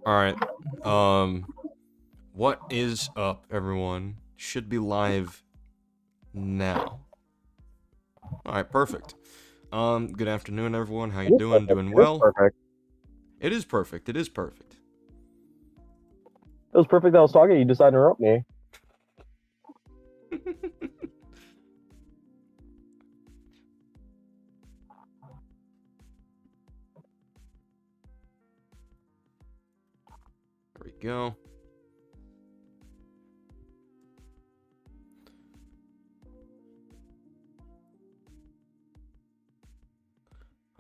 Alright. What is up, everyone? Should be live now. Alright, perfect. Good afternoon, everyone. How you It is doing? perfect. Doing It is well? perfect. It is perfect. It is perfect. It was perfect that I was talking. You decided to interrupt me. There we go.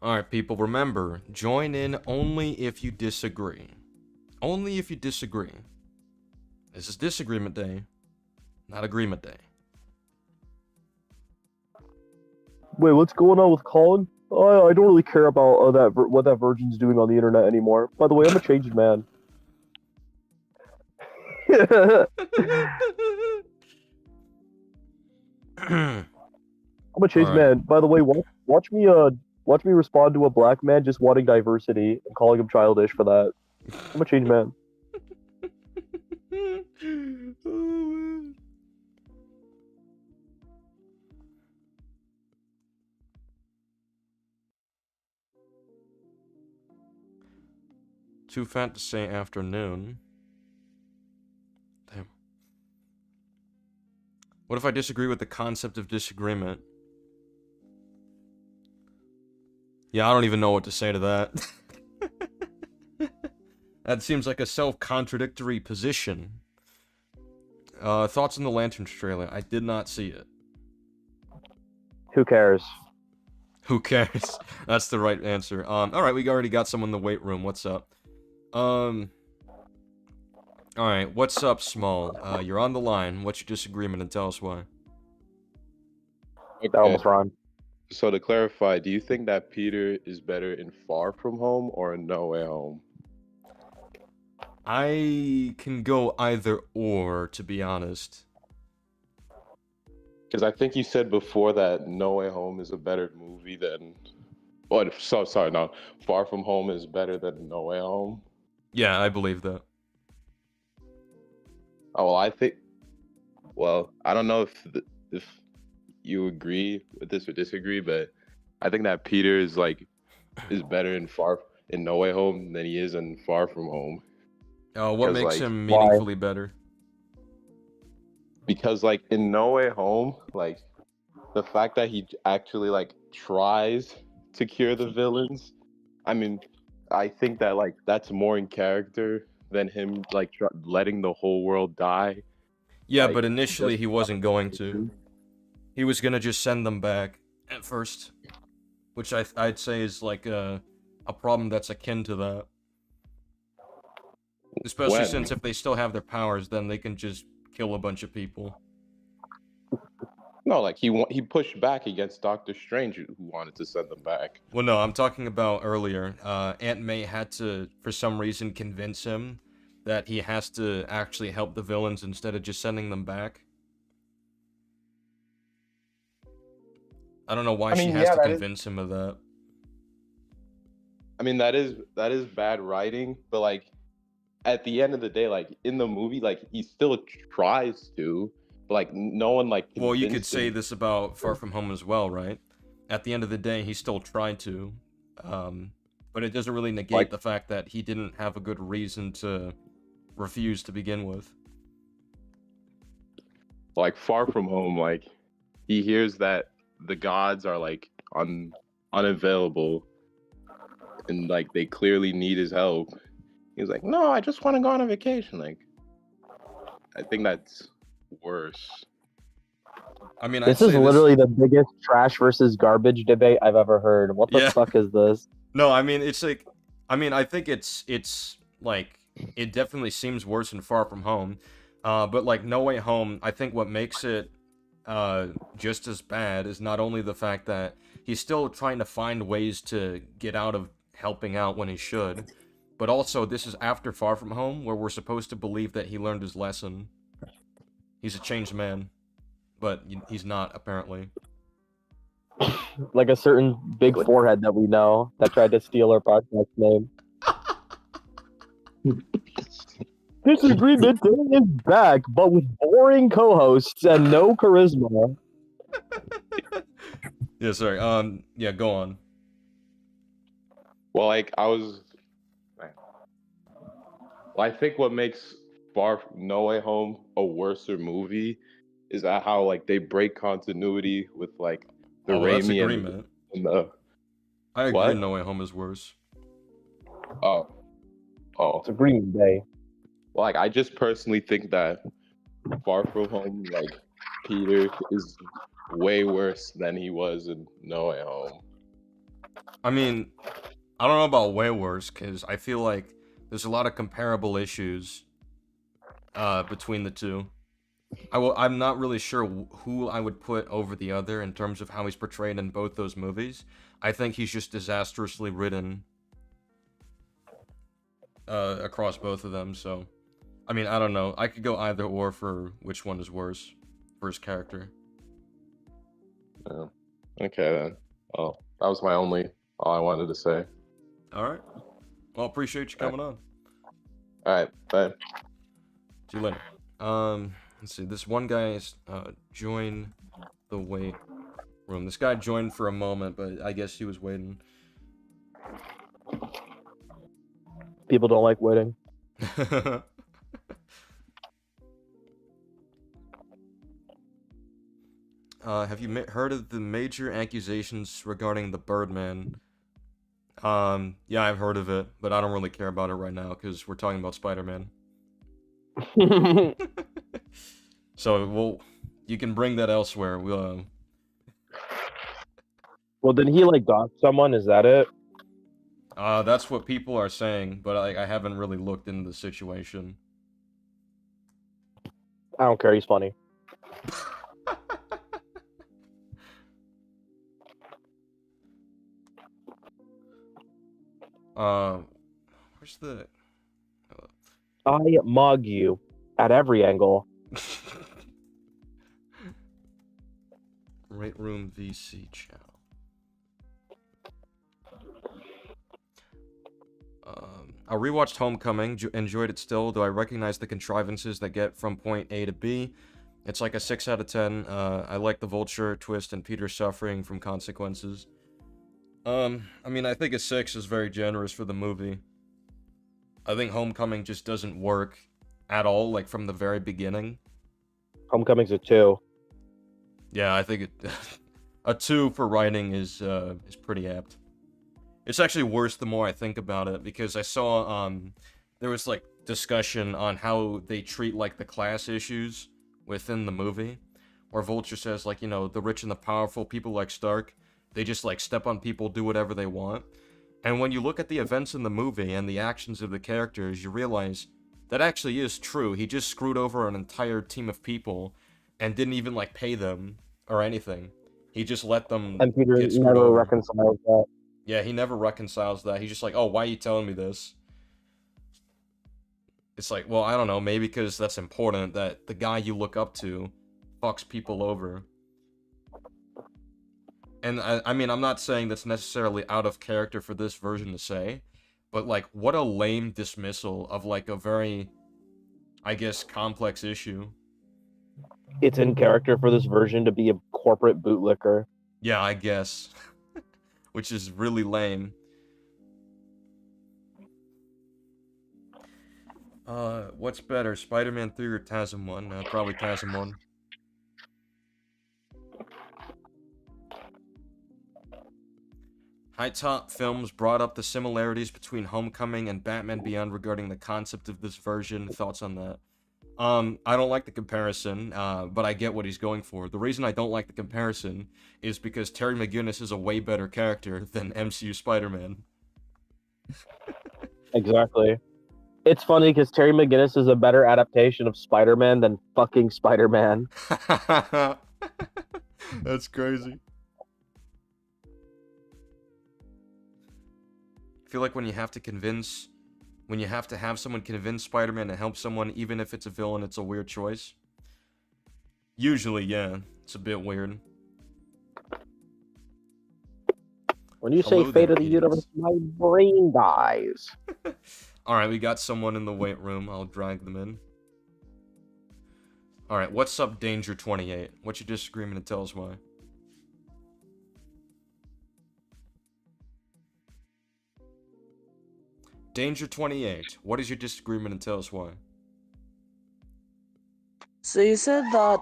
Alright, people, remember, join in only if you disagree. Only if you disagree. This is Disagreement Day, not Agreement Day. Wait, what's going on with Colin? I don't really care about what that virgin's doing on the internet anymore. By the way, I'm a changed man. I'm a changed Alright. man. By the way, watch me respond to a black man just wanting diversity and calling him childish for that. I'm a changed man. Oh, man. Too fat to say afternoon. Damn. What if I disagree with the concept of disagreement? Yeah, I don't even know what to say to that. That seems like a self-contradictory position. Thoughts on the Lanterns trailer? I did not see it. Who cares? Who cares? That's the right answer. Alright, we already got someone in the weight room. What's up? Alright, what's up, Small? You're on the line. What's your disagreement and tell us why? That Okay, almost rhymed. so to clarify, do you think that Peter is better in Far From Home or in No Way Home? I can go either or, to be honest. Because I think you said before that No Way Home is a better movie than. Oh, so sorry, no. Far From Home is better than No Way Home. Yeah, I believe that. Oh, well, I think. Well, I don't know if you agree with this or disagree, but I think that Peter is better in No Way Home than he is in Far From Home. What Because makes him Why? meaningfully better? in No Way Home, the fact that he actually tries to cure the villains, I mean, I think that that's more in character than him letting the whole world die, Yeah, but initially just he wasn't going to. He was gonna just send them back at first, which I'd say is like a problem that's akin to that. Especially when since if they still have their powers, then they can just kill a bunch of people. no, he pushed back against Doctor Strange who wanted to send them back. Well, no, I'm talking about earlier. Aunt May had to, for some reason, convince him that he has to actually help the villains instead of just sending them back. I don't know why I she mean, has yeah, to that is. convince him of that. I mean, that is bad writing, but at the end of the day, in the movie, he still tries to, but no one Well, you could convinced say him. this about Far From Home as well, right? At the end of the day, he still tried to, but it doesn't really negate the fact that he didn't have a good reason to refuse to begin with. Far From Home, he hears that the gods are unavailable and they clearly need his help. He's like, no, I just want to go on a vacation. I think that's worse. I mean, I'd This is say literally the biggest trash versus garbage debate I've ever heard. What the Yeah. fuck is this? No, I mean, it's like, I mean, I think it's like, it definitely seems worse in Far From Home, but like No Way Home, I think what makes it just as bad is not only the fact that he's still trying to find ways to get out of helping out when he should, but also this is after Far From Home, where we're supposed to believe that he learned his lesson. He's a changed man, but he's not, apparently. Like a certain big forehead that we know that tried to steal our podcast name. Disagreement Day is back, but with boring co-hosts and no charisma. Yeah, sorry. Yeah, go on. Well, like I think what makes No Way Home a worser movie is that how like they break continuity with like the Oh, well, that's Raimi agreement. and the I agree. what? No Way Home is worse. Oh, oh. Disagreement Day. Well, like I just personally think that Far From Home, like Peter is way worse than he was in No Way Home. I mean, I don't know about way worse because I feel like there's a lot of comparable issues between the two. I'm not really sure who I would put over the other in terms of how he's portrayed in both those movies. I think he's just disastrously written across both of them. So, I mean, I don't know. I could go either or for which one is worse for his character. Yeah. Okay then. Oh, that was all I wanted to say. All right. Well, appreciate you coming on. All right, bye. See you later. Let's see. This one guy's join the wait room. This guy joined for a moment, but I guess he was waiting. People don't like waiting. Have you heard of the major accusations regarding the Birdman? Yeah, I've heard of it, but I don't really care about it right now because we're talking about Spider-Man. So, well, you can bring that elsewhere. Well, did he like dox someone? Is that it? That's what people are saying, but I haven't really looked into the situation. I don't care. He's funny. Where's the I mug you at every angle. Right Room VC channel? I rewatched Homecoming, enjoyed it still, though I recognize the contrivances that get from point A to B. It's like a 6 out of 10. I like the Vulture twist and Peter suffering from consequences. I mean, I think a 6 is very generous for the movie. I think Homecoming just doesn't work at all, like from the very beginning. Homecoming's a 2. Yeah, I think a 2 for writing is pretty apt. It's actually worse the more I think about it, because I saw there was like discussion on how they treat like the class issues within the movie, where Vulture says like, you know, the rich and the powerful, people like Stark, they just like step on people, do whatever they want. And when you look at the events in the movie and the actions of the characters, you realize that actually is true. He just screwed over an entire team of people and didn't even like pay them or anything. He just let them And Peter get screwed never over. reconciles that. Yeah, he never reconciles that. He's just like, oh, why are you telling me this? It's like, well, I don't know, maybe because that's important, that the guy you look up to fucks people over. And I mean, I'm not saying that's necessarily out of character for this version to say, but like, what a lame dismissal of like a very, I guess, complex issue. It's in character for this version to be a corporate bootlicker. Yeah, I guess. Which is really lame. What's better, Spider-Man 3 or TASM 1? Probably TASM 1. High Top Films brought up the similarities between Homecoming and Batman Beyond regarding the concept of this version. Thoughts on that? I don't like the comparison, but I get what he's going for. The reason I don't like the comparison is because Terry McGinnis is a way better character than MCU Spider-Man. Exactly. It's funny because Terry McGinnis is a better adaptation of Spider-Man than fucking Spider-Man. That's crazy. I feel like when you have to have someone convince Spider-Man to help someone, even if it's a villain, it's a weird choice. Usually, yeah, it's a bit weird. When you Hello say fate there, of the idiots. universe, my brain dies. All right, we got someone in the weight room. I'll drag them in. All right, what's up, Danger 28? What's your disagreement and tell us why? Danger 28, what is your disagreement and tell us why? So you said that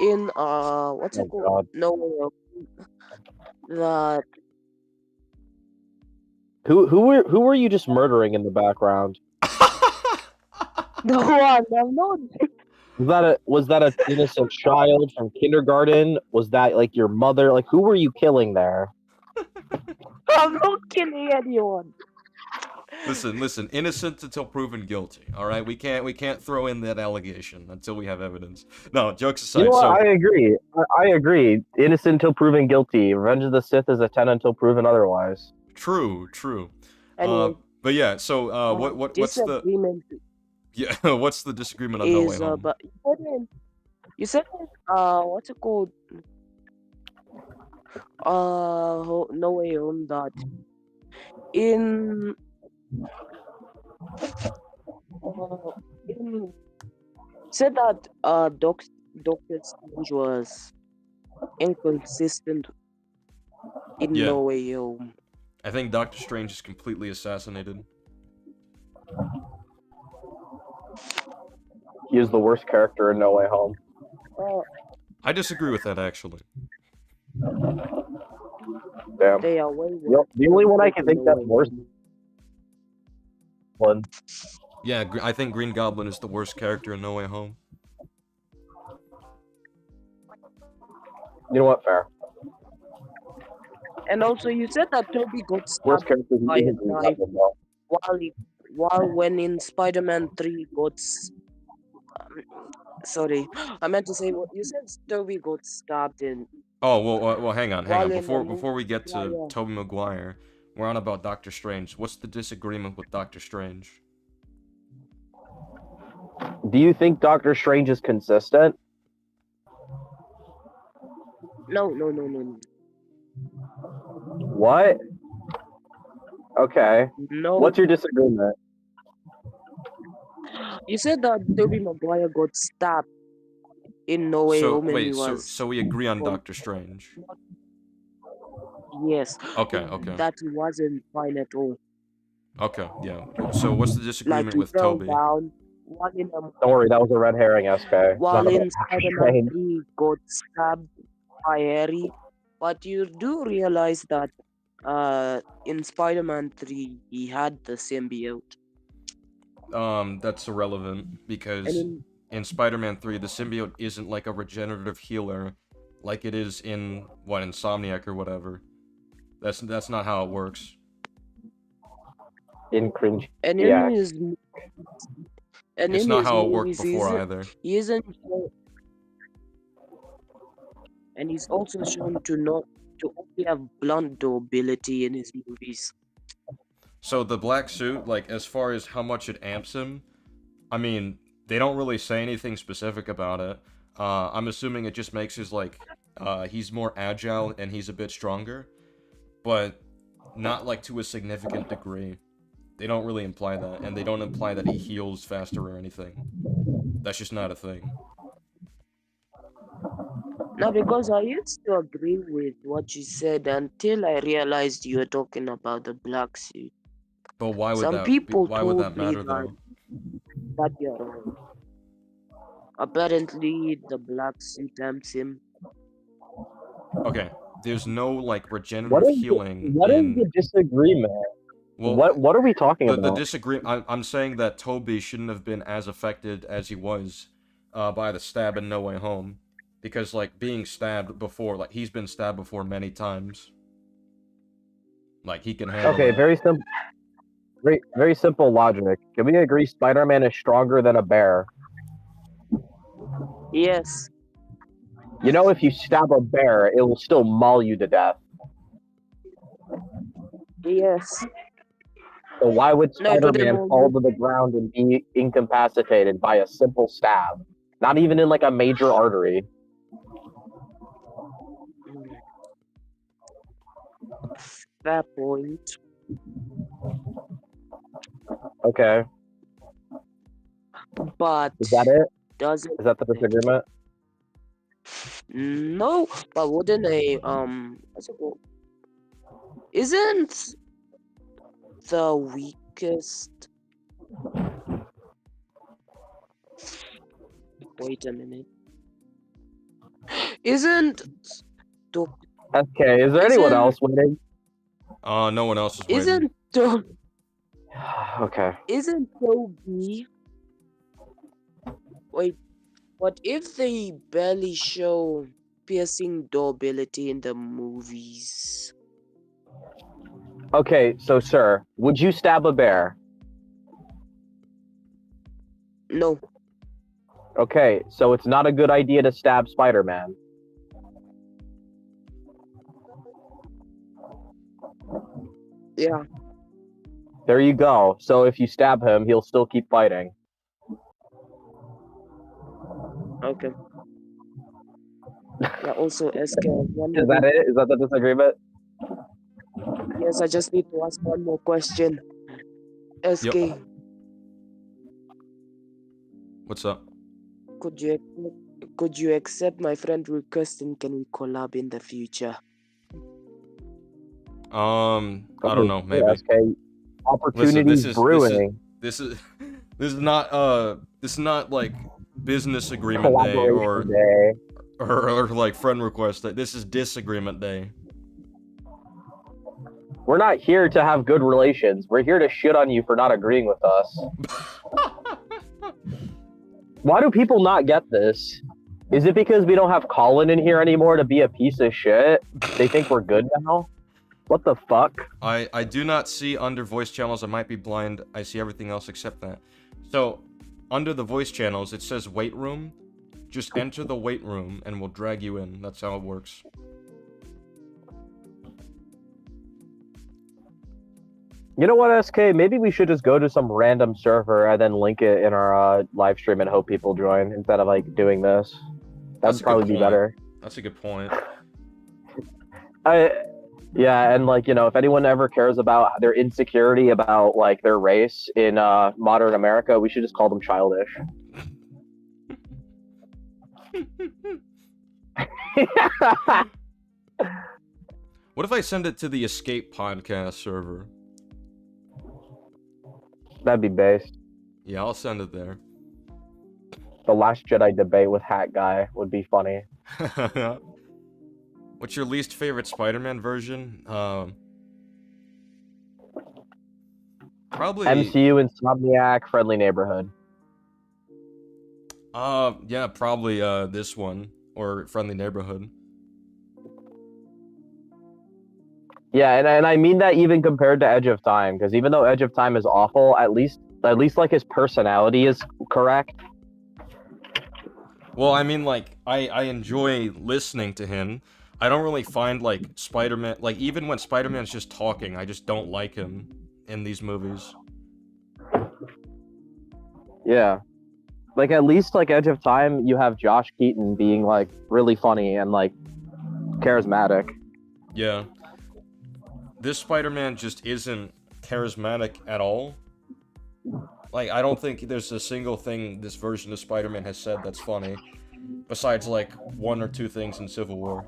in what's it Oh called? God. No, that Who were you just murdering in the background? the one I'm not. Was that a innocent child from kindergarten? Was that like your mother? Like who were you killing there? I'm not killing anyone. Listen, innocent until proven guilty. All right, we can't throw in that allegation until we have evidence. No, jokes You know aside. what? So I agree. I agree. Innocent until proven guilty. Revenge of the Sith is a 10 until proven otherwise. true. Anyway, But yeah. So what's the disagreement what's the disagreement on No Way is Home? but you said what's it called? No Way Home that in in said that Doctor Strange was inconsistent in Yeah, No Way Home. I think Doctor Strange is completely assassinated. He is the worst character in No Way Home. Uh, I disagree with that actually. Damn. they are way Yep. worse. The only one I can than think No that's Way worse Home. one. Yeah, I think Green Goblin is the worst character in No Way Home. You know what? Fair. And also, you said that Toby got Worst stabbed character by a isn't Green knife Goblin, though. while when in Spider-Man 3 sorry, I meant to say what you said. Toby got stabbed in Oh well, hang on. while in the Before we get yeah, to yeah. Tobey Maguire, we're on about Doctor Strange. What's the disagreement with Doctor Strange? Do you think Doctor Strange is consistent? No. What? Okay. No. What's your disagreement? You said that Toby Maguire got stabbed in No Way So Home and he wait, was so we agree on from Doctor Strange. yes, Okay. that he wasn't fine at all. Okay, yeah. So what's the Like disagreement he with fell Toby? down while in a Don't worry, that was a red herring, SK. It's while not about in Doctor Spider-Man Strange. 3 got stabbed by Harry. But you do realize that in Spider-Man 3 he had the symbiote. That's irrelevant And because in Spider-Man 3, the symbiote isn't like a regenerative healer like it is in Insomniac or whatever. That's not how it works. In cringe. and Yeah. in his and It's in not his how it worked movies before either. he isn't and he's also shown to only have blunt ability in his movies. So the black suit, like as far as how much it amps him, I mean, they don't really say anything specific about it. I'm assuming it just makes his he's more agile and he's a bit stronger, but not like to a significant degree. They don't really imply that, and they don't imply that he heals faster or anything. That's just not a thing. Now, because I used to agree with what you said until I realized you were talking about the black suit. But Some people why would told that me matter though? that you're wrong. Apparently, the black suit amps him. Okay, there's no like What regenerative is healing the disagreement? well, What are we talking the about? disagreement. I'm saying that Toby shouldn't have been as affected as he was by the stab in No Way Home, because like being stabbed before, like he's been stabbed before many times. Like he can handle Okay, it. very simple. Very simple logic. Can we agree Spider-Man is stronger than a bear? Yes. You know, if you stab a bear, it will still maul you to death. Yes. So why would No, it wouldn't Spider-Man maul fall you. to the ground and be incapacitated by a simple stab? Not even in like a major artery. Fair point. Okay. but Is that it? doesn't Is that the it? disagreement? No, but wouldn't what's it called? Isn't the weakest? Wait a minute. Isn't Do SK, is there anyone isn't else waiting? No one else is waiting. isn't Do Okay. isn't Toby? Wait, what if they barely show piercing durability in the movies? Okay, so sir, would you stab a bear? No, Okay, so it's not a good idea to stab Spider-Man. yeah, There you go. So if you stab him, he'll still keep fighting. okay. Yeah, also SK, Is that it? Is that the disagreement? yes, I just need to ask one more question. SK, Yep. What's up? could you could you accept my friend request and can we collab in the future? I don't know, maybe. SK, opportunities Listen, brewing. this is this is not like business agreement day Collaboration day. or like friend request day. This is disagreement day. We're not here to have good relations. We're here to shit on you for not agreeing with us. Why do people not get this? Is it because we don't have Colin in here anymore to be a piece of shit? They think we're good now? What the fuck? I do not see under voice channels. I might be blind. I see everything else except that. So, under the voice channels, it says weight room. Just enter the weight room and we'll drag you in. That's how it works. You know what, SK? Maybe we should just go to some random server and then link it in our live stream and hope people join instead of like doing this. That's That'd a good probably be point. better. That's a good point. Yeah, and like, you know, if anyone ever cares about their insecurity about like their race in modern America, we should just call them childish. What if I send it to the Escape podcast server? That'd be based. Yeah, I'll send it there. The Last Jedi debate with Hat Guy would be funny. What's your least favorite Spider-Man version? Probably. MCU, Insomniac, Friendly Neighborhood. Yeah, probably this one or Friendly Neighborhood. Yeah, and I mean that even compared to Edge of Time, because even though Edge of Time is awful, at least like his personality is correct. Well, I mean, like, I enjoy listening to him. I don't really find, like, Spider-Man... Like, even when Spider-Man's just talking, I just don't like him in these movies. Yeah. Like, at least, like, Edge of Time, you have Josh Keaton being, like, really funny and, like, charismatic. Yeah. This Spider-Man just isn't charismatic at all. Like, I don't think there's a single thing this version of Spider-Man has said that's funny. Besides, like, one or two things in Civil War.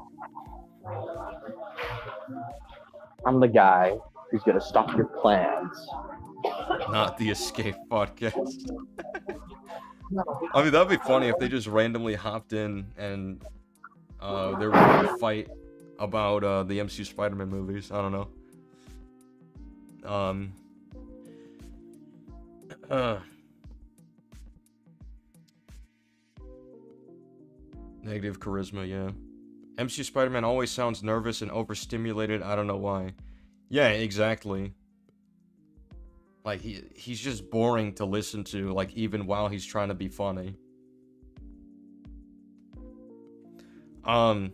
I'm the guy who's gonna stop your plans. Not the Escape podcast. I mean, that'd be funny if they just randomly hopped in and they were gonna fight about the MCU Spider-Man movies. I don't know. Negative charisma, yeah. MCU Spider-Man always sounds nervous and overstimulated. I don't know why. Yeah, exactly. Like, he's just boring to listen to, like, even while he's trying to be funny. But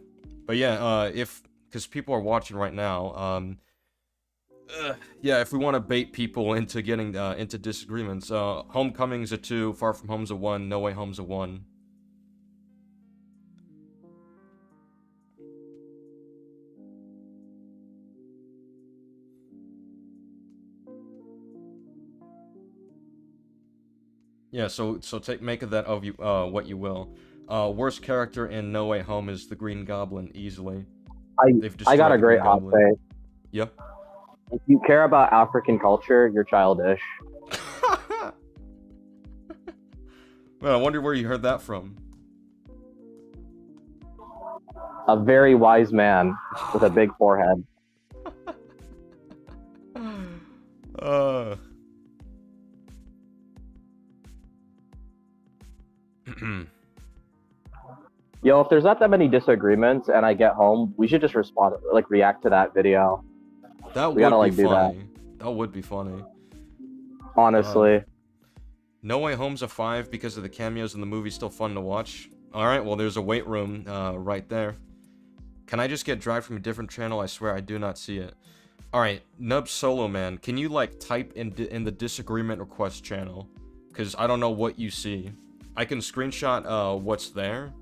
yeah, because people are watching right now, yeah, if we want to bait people into getting, into disagreements, Homecoming's a 2, Far From Home's a 1, No Way Home's a 1. Yeah, so make of that of you what you will. Worst character in No Way Home is the Green Goblin, easily. I They've I got destroyed a the great Green hot Goblin. take. Yeah. If you care about African culture, you're childish. Man, I wonder where you heard that from. A very wise man with a big forehead. uh. Yo, if there's not that many disagreements and I get home, we should just respond, like react to that video. That We gotta would be like do that. funny. That would be funny. Honestly. No Way Home's a 5 because of the cameos in the movie. Still fun to watch. Alright, well, there's a weight room right there. Can I just get dragged from a different channel? I swear I do not see it. Alright, Nub Solo Man, can you like type in the Disagreement request channel? Because I don't know what you see. I can screenshot what's there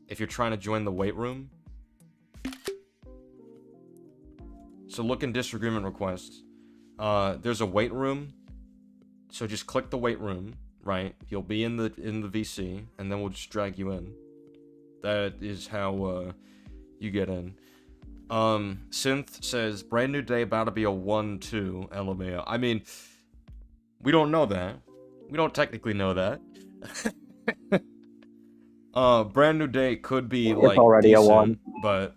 if you're trying to join the weight room. So look in Disagreement requests. There's a weight room. So just click the weight room, right? You'll be in the VC, and then we'll just drag you in. That is how you get in. Synth says brand new day about to be a 1-2 LMAO. I mean, we don't know that. We don't technically know that. Brand new day could be It's like already decent, a 1. but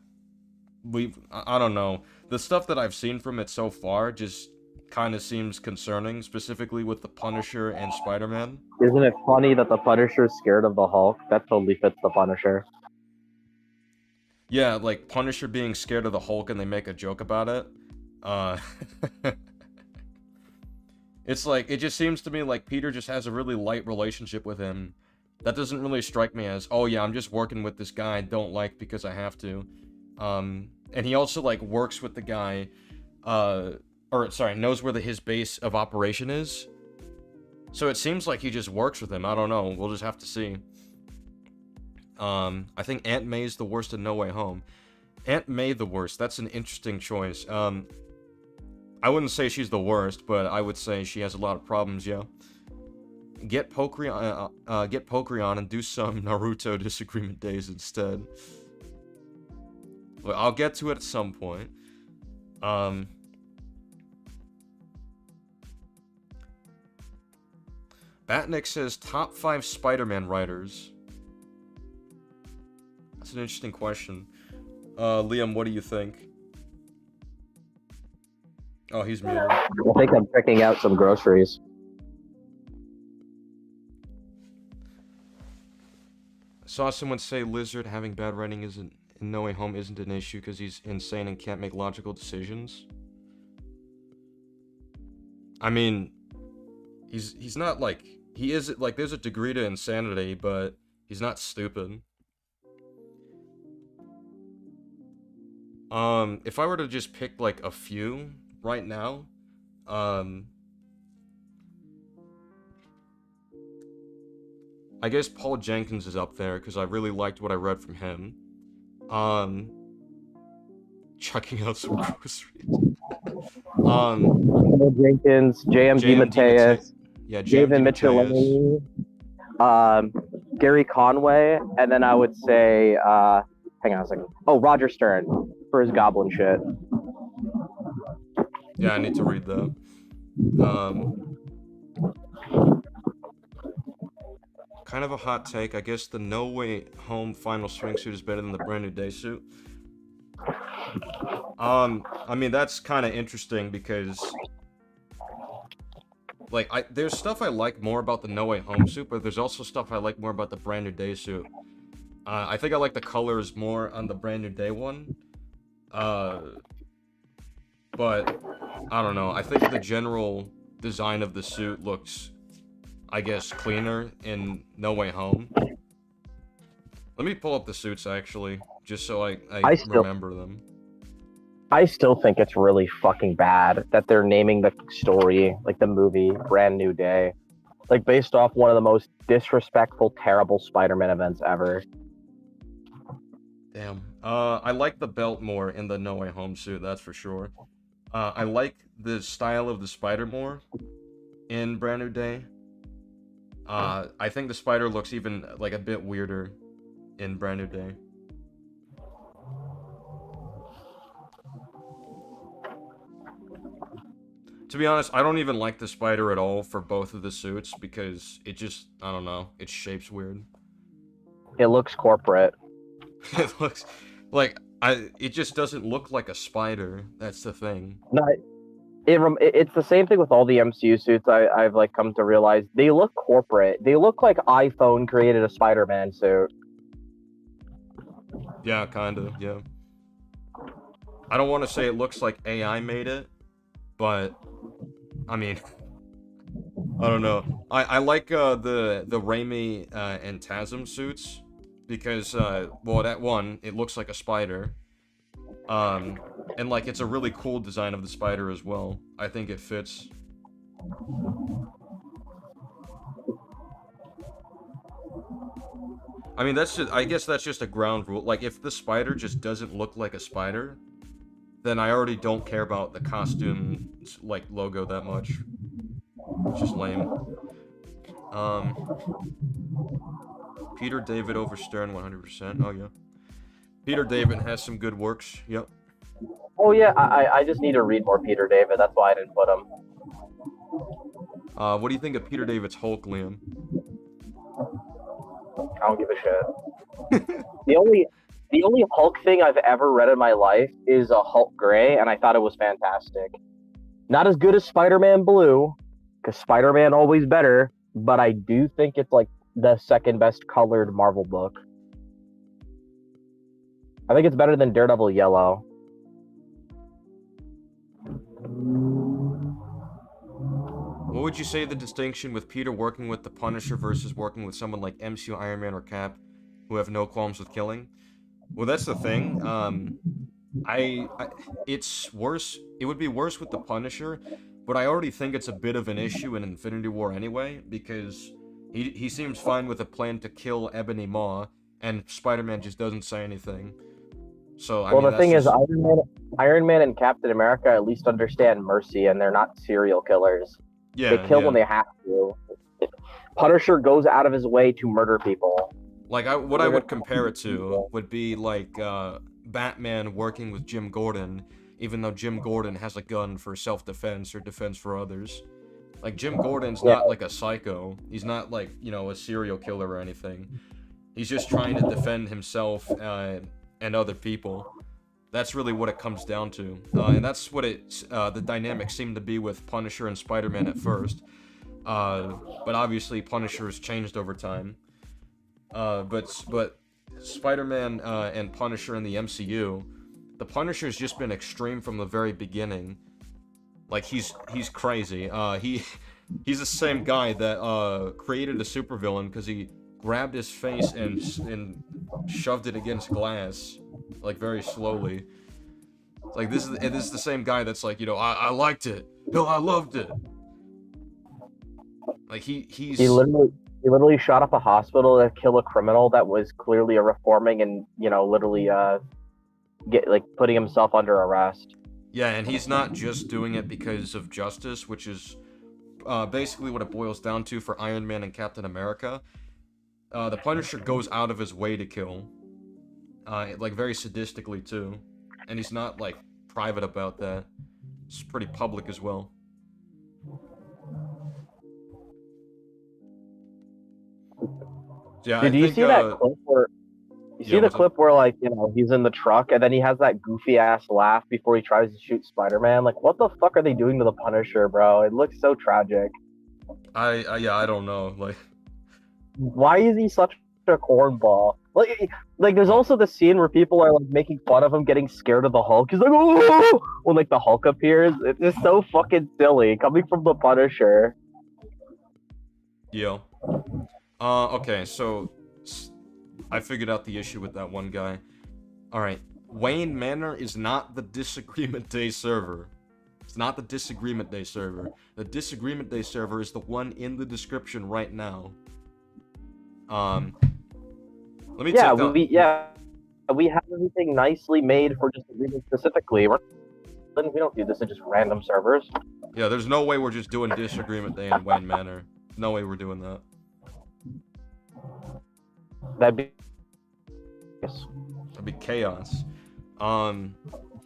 I don't know. The stuff that I've seen from it so far just kind of seems concerning, specifically with the Punisher and Spider-Man. Isn't it funny that the Punisher's scared of the Hulk? That totally fits the Punisher. Yeah, like Punisher being scared of the Hulk and they make a joke about it. It's like, it just seems to me like Peter just has a really light relationship with him. That doesn't really strike me as, oh yeah, I'm just working with this guy I don't like because I have to. And he also like works with the guy, knows where his base of operation is. So it seems like he just works with him. I don't know. We'll just have to see. I think Aunt May's the worst in No Way Home. Aunt May the worst. That's an interesting choice. I wouldn't say she's the worst, but I would say she has a lot of problems, yeah. Get Pokemon and do some Naruto Disagreement days instead. Well, I'll get to it at some point. Batnick says top 5 Spider-Man writers. That's an interesting question. Liam, what do you think? Oh, he's muted. I think I'm picking out some groceries. Saw someone say Lizard having bad writing in No Way Home isn't an issue because he's insane and can't make logical decisions. I mean, he's not like, he is like, there's a degree to insanity, but he's not stupid. If I were to just pick like a few right now, I guess Paul Jenkins is up there because I really liked what I read from him. Checking out some groceries. Paul Jenkins, JMD Mateus, yeah, David Mateus. Mitchell, Gary Conway, and then I would say, hang on a second. Oh, Roger Stern for his Goblin shit. Yeah, I need to read that. Kind of a hot take. I guess the No Way Home final swing suit is better than the brand new day suit. I mean, that's kind of interesting because, like, there's stuff I like more about the No Way Home suit, but there's also stuff I like more about the brand new day suit. I think I like the colors more on the brand new day one. But I don't know. I think the general design of the suit looks, I guess, cleaner in No Way Home. Let me pull up the suits, actually, just so I remember them. I still think it's really fucking bad that they're naming the story, like the movie, Brand New Day. Like, based off one of the most disrespectful, terrible Spider-Man events ever. Damn. I like the belt more in the No Way Home suit, that's for sure. I like the style of the spider more in Brand New Day. I think the spider looks even like a bit weirder in Brand New Day. To be honest, I don't even like the spider at all for both of the suits because it just, I don't know, its shape's weird. It looks corporate. It looks like it just doesn't look like a spider. That's the thing. No, it's the same thing with all the MCU suits. I've like come to realize they look corporate. They look like iPhone created a Spider-Man suit. Yeah, kind of, yeah. I don't want to say it looks like AI made it, but I mean, I don't know. I like the Raimi and Tasm suits because well, that one, it looks like a spider. And like it's a really cool design of the spider as well. I think it fits. I mean, I guess that's just a ground rule. Like, if the spider just doesn't look like a spider, then I already don't care about the costume, like, logo that much. It's just lame. Peter David over Stern, 100%. Oh, yeah. Peter David has some good works. Yep. Oh yeah, I just need to read more Peter David. That's why I didn't put him. What do you think of Peter David's Hulk, Liam? I don't give a shit. the only Hulk thing I've ever read in my life is a Hulk Gray, and I thought it was fantastic. Not as good as Spider-Man Blue, because Spider-Man always better, but I do think it's like the second best colored Marvel book. I think it's better than Daredevil Yellow. What would you say the distinction with Peter working with the Punisher versus working with someone like MCU Iron Man or Cap, who have no qualms with killing? Well, that's the thing. It's worse. It would be worse with the Punisher, but I already think it's a bit of an issue in Infinity War anyway, because he seems fine with a plan to kill Ebony Maw, and Spider-Man just doesn't say anything. So I mean, the thing is, Iron Man and Captain America at least understand mercy, and they're not serial killers. Yeah, they kill when they have to. Punisher goes out of his way to murder people. Like, what I would compare it to would be like Batman working with Jim Gordon, even though Jim Gordon has a gun for self-defense or defense for others. Like, Jim Gordon's not like a psycho. He's not like, you know, a serial killer or anything. He's just trying to defend himself and other people. That's really what it comes down to. And that's what the dynamic seemed to be with Punisher and Spider-Man at first. But obviously Punisher has changed over time. But Spider-Man and Punisher in the MCU, the Punisher's just been extreme from the very beginning. Like, he's crazy. He's the same guy that created a supervillain because he grabbed his face and shoved it against glass, like, very slowly. It's like, this is the same guy that's like, you know, I liked it. No, I loved it. Like, he literally shot up a hospital to kill a criminal that was clearly a reforming and, you know, literally putting himself under arrest. Yeah, and he's not just doing it because of justice, which is basically what it boils down to for Iron Man and Captain America. The Punisher goes out of his way to kill. Like, very sadistically, too. And he's not, like, private about that. It's pretty public as well. Yeah, Did you see that clip where... You see the clip where, like, you know, he's in the truck, and then he has that goofy-ass laugh before he tries to shoot Spider-Man? Like, what the fuck are they doing to the Punisher, bro? It looks so tragic. I don't know, like... Why is he such a cornball? Like, there's also the scene where people are, like, making fun of him getting scared of the Hulk. He's like, oh! When, like, the Hulk appears. It's just so fucking silly, coming from the Punisher. Yeah. Okay, so... I figured out the issue with that one guy. Alright, Wayne Manor is not the Disagreement Day server. It's not the Disagreement Day server. The Disagreement Day server is the one in the description right now. Let me check out... we have everything nicely made for Disagreement specifically. We don't do this in just random servers. Yeah, there's no way we're just doing Disagreement Day in Wayne Manor. No way we're doing that. That'd be. Yes. That'd be chaos.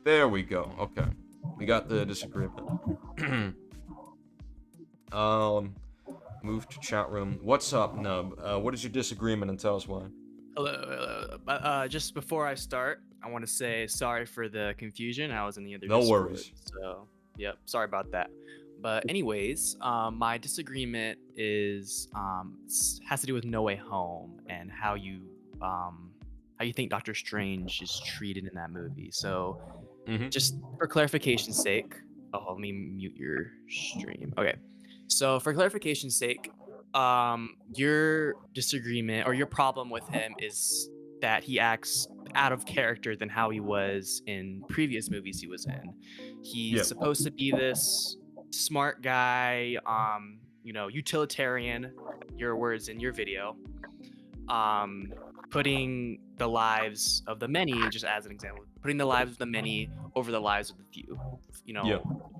There we go. Okay, we got the disagreement. Move to chat room. What's up, Nub? What is your disagreement, and tell us why? Hello. Just before I start, I want to say sorry for the confusion. I was in the other No Discord, worries. So, yep, sorry about that. But anyways, my disagreement is has to do with No Way Home and how you think Doctor Strange is treated in that movie. So, just for clarification's sake, let me mute your stream. Okay. So for clarification's sake, your disagreement or your problem with him is that he acts out of character than how he was in previous movies he was in. He's supposed to be this smart guy, utilitarian, your words in your video, putting the lives of the many, just as an example, putting the lives of the many over the lives of the few.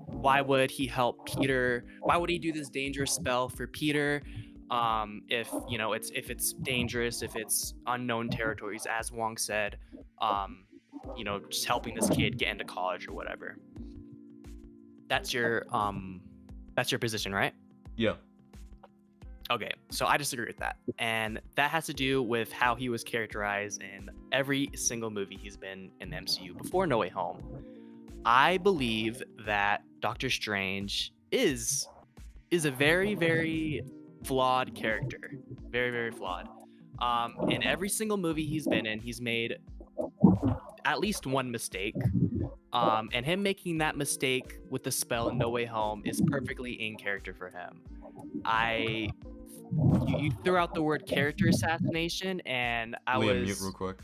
Why would he help Peter? Why would he do this dangerous spell for Peter? If it's dangerous, if it's unknown territories, as Wong said, just helping this kid get into college or whatever. That's your position, right? Yeah. Okay, so I disagree with that, and that has to do with how he was characterized in every single movie he's been in the MCU before No Way Home. I believe that Doctor Strange is a very, very flawed character. Very, very flawed. In every single movie he's been in, he's made at least one mistake. And him making that mistake with the spell in No Way Home is perfectly in character for him. You threw out the word character assassination, and Liam, mute real quick.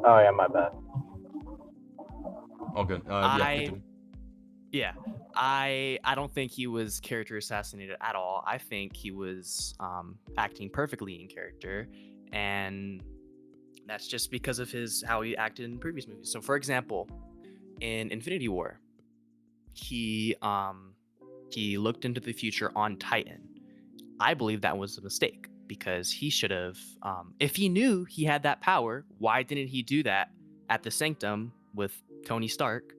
Oh yeah, my bad. All good. I don't think he was character assassinated at all. I think he was acting perfectly in character, and that's just because of how he acted in previous movies. So, for example, in Infinity War, he looked into the future on Titan. I believe that was a mistake because he should have, if he knew he had that power, why didn't he do that at the Sanctum with Tony Stark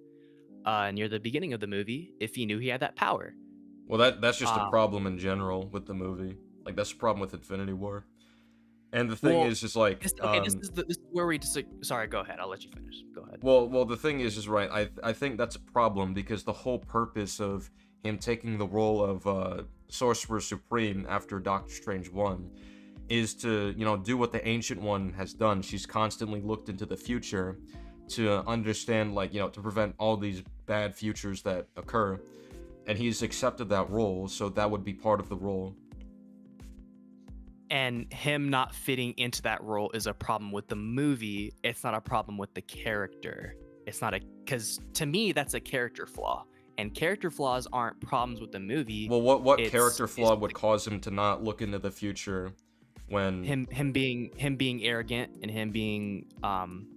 near the beginning of the movie if he knew he had that power? Well, that's just a problem in general with the movie. Like, that's a problem with Infinity War. And the thing is just like... this is where we just... Sorry, go ahead. I'll let you finish. Go ahead. Well, the thing is right. I think that's a problem because the whole purpose of him taking the role of Sorcerer Supreme after Doctor Strange 1 is to, do what the Ancient One has done. She's constantly looked into the future to understand, to prevent all these bad futures that occur. And he's accepted that role, so that would be part of the role. And him not fitting into that role is a problem with the movie. It's not a problem with the character. It's not because to me, that's a character flaw. And character flaws aren't problems with the movie. Well, what character flaw would cause him to not look into the future when him being arrogant and him being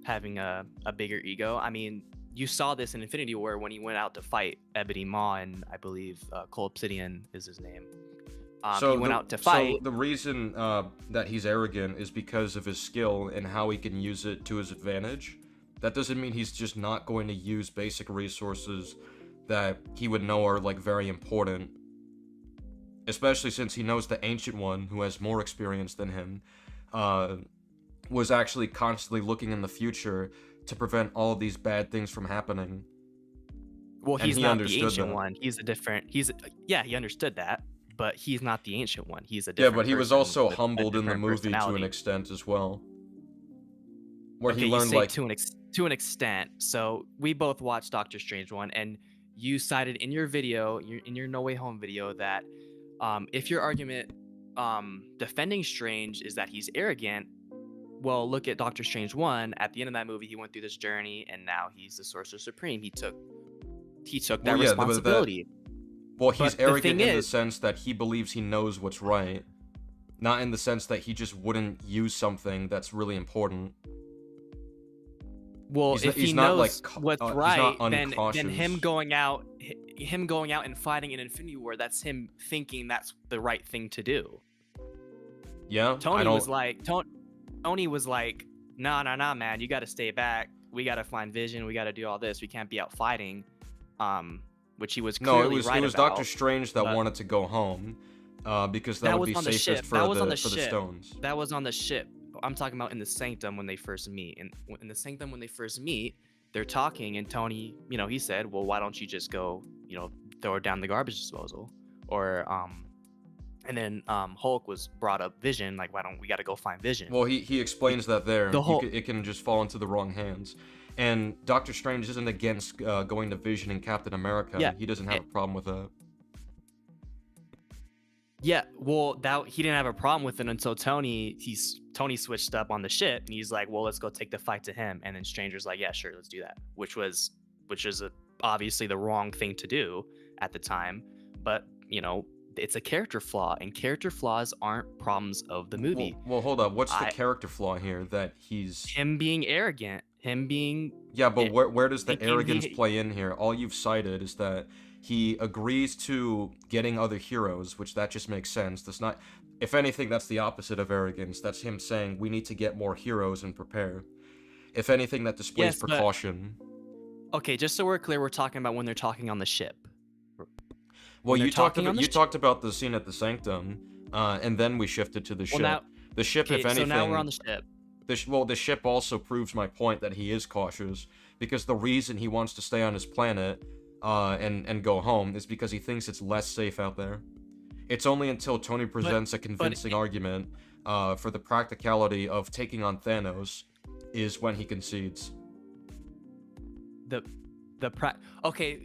having a bigger ego? I mean, you saw this in Infinity War when he went out to fight Ebony Maw, and I believe Cole Obsidian is his name. He went out to fight. So the reason that he's arrogant is because of his skill and how he can use it to his advantage. That doesn't mean he's just not going to use basic resources that he would know are very important, especially since he knows the Ancient One, who has more experience than him, was actually constantly looking in the future to prevent all of these bad things from happening. Well, he's not the Ancient One. He's a different. He understood that, but he's not the Ancient One. He's a different. Yeah, but he was also humbled in the movie to an extent as well, where he learned to an extent. So we both watched Doctor Strange 1, and you cited in your video, in your No Way Home video, that if your argument defending Strange is that he's arrogant, well, look at Doctor Strange 1. At the end of that movie, he went through this journey, and now he's the Sorcerer Supreme. He took that responsibility. He's arrogant in the sense that he believes he knows what's right, not in the sense that he just wouldn't use something that's really important. Well, if he knows what's right, then him going out and fighting in Infinity War, that's him thinking that's the right thing to do. Yeah, Tony Tony was like, nah, man, you got to stay back. We got to find Vision. We got to do all this. We can't be out fighting. Which he was No, clearly it right was about. Doctor Strange that but- wanted to go home, because that would was be on the safest ship. for That was on the the ship. stones. That was on the ship. I'm talking about in the Sanctum when they first meet. In the Sanctum when they first meet, they're talking, and Tony, he said, well, why don't you just go, throw it down the garbage disposal? Or, and then Hulk was brought up Vision, like, why don't we got to go find Vision? Well, he explains that there. The whole- It can just fall into the wrong hands. And Doctor Strange isn't against going to Vision and Captain America. Yeah, He doesn't have a problem with that. Yeah, well, that he didn't have a problem with it until Tony switched up on the ship, and he's like, well, let's go take the fight to him. And then Stranger's like, yeah, sure, let's do that. Which is obviously the wrong thing to do at the time, but it's a character flaw, and character flaws aren't problems of the movie. Well, hold up. What's the character flaw here that he's... Him being arrogant, him being... Yeah, but where does the arrogance he- play in here? All you've cited is that he agrees to getting other heroes, which that just makes sense. That's not... If anything, that's the opposite of arrogance. That's him saying, we need to get more heroes and prepare. If anything, that displays Yes, but- precaution. Okay, just so we're clear, we're talking about when they're talking on the ship. Well, when they're you talked talking on about the you ship. talked about the scene at the Sanctum, and then we shifted to the ship. now- The ship, Okay, if anything... so now we're on the ship. The ship also proves my point that he is cautious, because the reason he wants to stay on his planet and go home is because he thinks it's less safe out there. It's only until Tony presents a convincing argument for the practicality of taking on Thanos is when he concedes. Okay,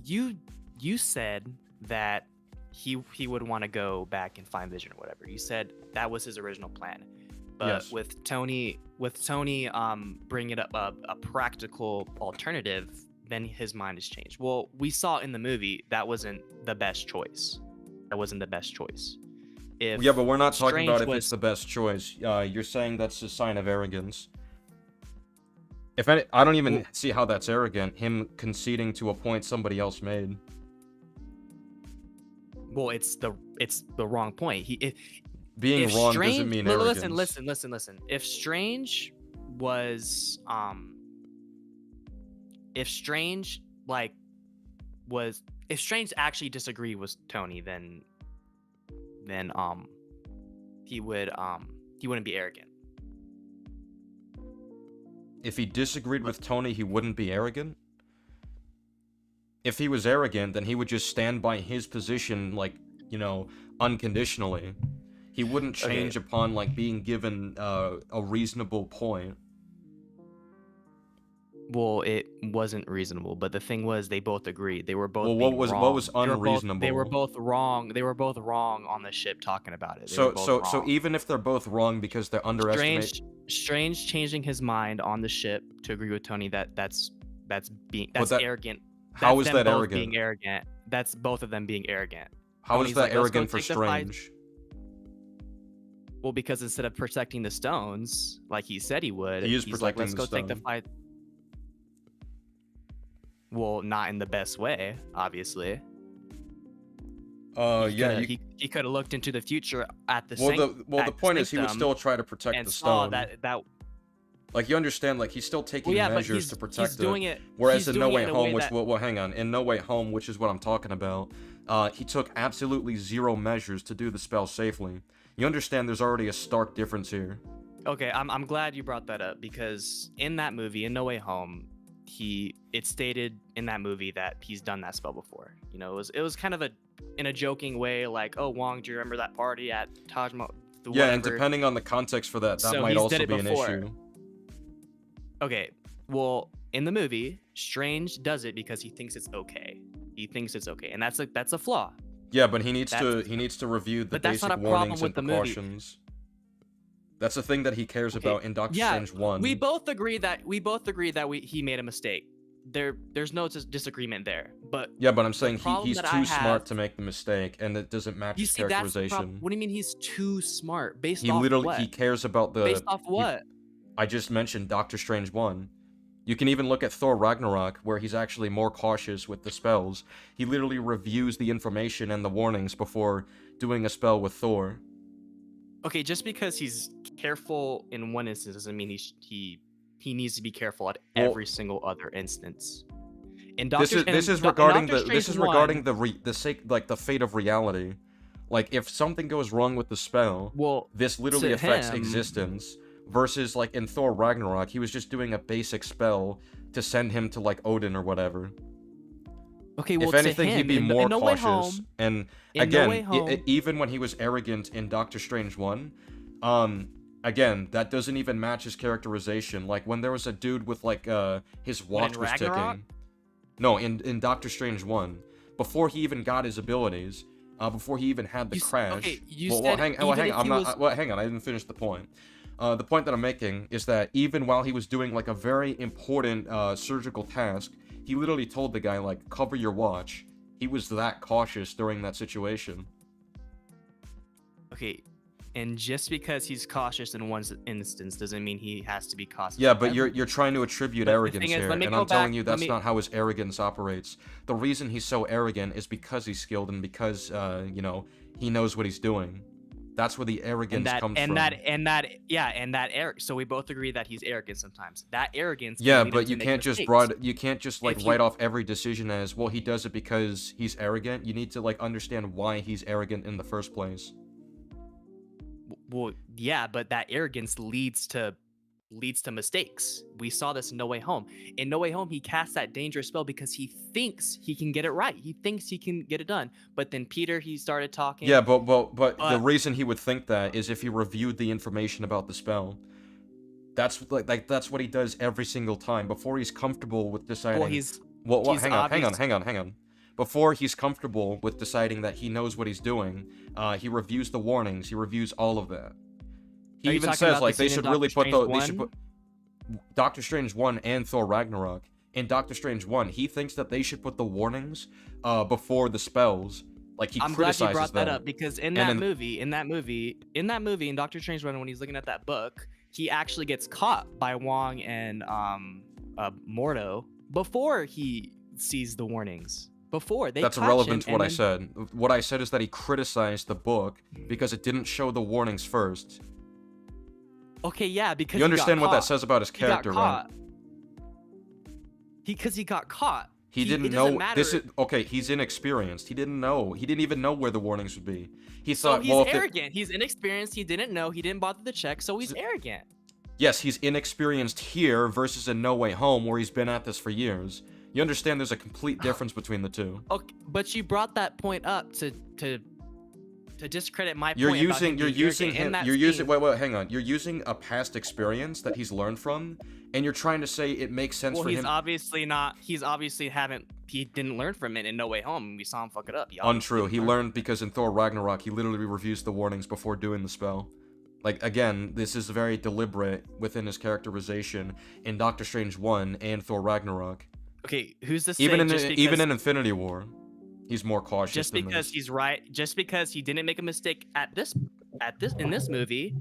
you said that he would want to go back and find Vision or whatever. You said that was his original plan. But Yes. with Tony bringing up a practical alternative, then his mind has changed. Well, we saw in the movie that wasn't the best choice. Yeah, but we're not talking Strange about if was- it's the best choice. You're saying that's a sign of arrogance. I don't even see how that's arrogant. Him conceding to a point somebody else made. Well, it's the wrong point. Being If wrong Strange, doesn't mean li- arrogance. listen. If Strange was if Strange actually disagreed with Tony, then he wouldn't be arrogant. If he disagreed with Tony, he wouldn't be arrogant? If he was arrogant, then he would just stand by his position, unconditionally. He wouldn't change upon, being given a reasonable point. Well, it wasn't reasonable, but the thing was, they both agreed. They were both Well, being what wrong. was They were both- unreasonable? They were both wrong. They were both wrong on the ship talking about it. They were both So wrong. even if they're both wrong because they're underestimating... Strange changing his mind on the ship to agree with Tony that's arrogant. How That's is them that both arrogant? being arrogant. That's both of them being arrogant. How is Tony's that like, "Let's go arrogant for take the fight." Strange? Well, because instead of protecting the stones like he said he would, He is he's like, protecting let's the go take the stone. fight. Well, not in the best way, obviously. He could have looked into the future at the the point is he would still try to protect and the saw stone. that. You understand, he's still taking Well, yeah, but measures to protect he's doing it. it. Whereas he's in No doing Way it in a Home, way hang on, in No Way Home, which is what I'm talking about, he took absolutely zero measures to do the spell safely. You understand there's already a stark difference here. Okay, I'm glad you brought that up, because in that movie, in No Way Home, it stated in that movie that he's done that spell before. It was kind of in a joking way, like, oh, Wong, do you remember that party at Taj Mahal? Yeah, and depending on the context for that So might he's also did be it an before. issue. Okay, well, in the movie, Strange does it because he thinks it's okay. And that's a flaw. Yeah, but he needs to review the But that's basic not a problem warnings and with the movie. precautions. That's the thing that he cares about in Doctor Yeah, Strange 1. We both agree that he made a mistake. There's no disagreement there. But Yeah, but I'm saying problem he's that too I smart have- to make the mistake, and it doesn't match you his see, that's the characterization. problem. What do you mean he's too smart? Based He off literally what? he cares about the Based off he- what? I just mentioned Doctor Strange 1. You can even look at Thor Ragnarok, where he's actually more cautious with the spells. He literally reviews the information and the warnings before doing a spell with Thor. Okay, just because careful in one instance doesn't mean he needs to be careful at Well- every single other instance. In This Doctor, is regarding the fate of reality. Like if something goes wrong with the spell, well, this literally to affects him- existence. Versus like in Thor Ragnarok, he was just doing a basic spell to send him to like Odin or whatever. okay, well, If anything, to him, he'd be in more No Way cautious. Home, And in No Way again, Home- even when he was arrogant in Doctor Strange 1, again, that doesn't even match his characterization. Like when there was a dude with like his watch was Ragnarok? ticking. No, in Doctor Strange 1, before he even got his abilities, before he even had the crash. Hang on, I didn't finish the point. The point that I'm making is that even while he was doing like a very important surgical task, he literally told the guy like, cover your watch. He was that cautious during that situation. Okay, and just because he's cautious in one instance doesn't mean he has to be cautious. Yeah, but forever. you're trying to attribute But the arrogance thing is, here, let me and go I'm telling back- you let that's me- not how his arrogance operates. The reason he's so arrogant is because he's skilled and because he knows what he's doing. That's where the arrogance comes from. So we both agree that he's arrogant sometimes. That arrogance. Yeah, can lead him but to you make can't just mistakes. like If you- write off every decision as, well, he does it because he's arrogant. You need to like understand why he's arrogant in the first place. Well, yeah, but that arrogance leads to mistakes. We saw this in No Way Home. In No Way Home, he casts that dangerous spell because he thinks he can get it right. He thinks he can get it done. But then Peter, he started talking. Yeah, but the reason he would think that is if he reviewed the information about the spell. That's that's what he does every single time before he's comfortable with deciding. Well, he's hang on. Before he's comfortable with deciding that he knows what he's doing, he reviews the warnings. He reviews all of that. He Are you even talking says about like the they scene in should really Doctor put Strange they should 1? put Doctor Strange 1 and Thor Ragnarok. In Doctor Strange 1, he thinks that they should put the warnings before the spells. Like he I'm glad criticizes you brought that them. up because in And that movie, in Doctor Strange 1, when he's looking at that book, he actually gets caught by Wong and Mordo before he sees the warnings. Before they That's catch irrelevant to him, what I and said. What I said is that he criticized the book because it didn't show the warnings first. okay, yeah, because You understand he got what that caught. says about his He got character, right? caught. Because he got caught. He didn't it doesn't know. matter. He's inexperienced. He didn't know. He didn't even know where the warnings would be. He So thought, he's well, if it, arrogant. He's inexperienced. He didn't know. He didn't bother to check. So he's arrogant. yes, he's inexperienced here versus in No Way Home, where he's been at this for years. You understand? There's a complete difference between the two. Okay, but you brought that point up to discredit my You're point. about him using being arrogant in that scene. wait, hang on. You're using a past experience that he's learned from, and you're trying to say it makes sense Well, for he's him. obviously not. He didn't learn from it in No Way Home. We saw him fuck it up. Untrue. He learned because in Thor Ragnarok, he literally reviews the warnings before doing the spell. Like, again, this is very deliberate within his characterization in Doctor Strange 1 and Thor Ragnarok. Okay, who's to say Even in just even because- in Infinity War, he's more cautious. just than because this. he's right, just because he didn't make a mistake in this movie.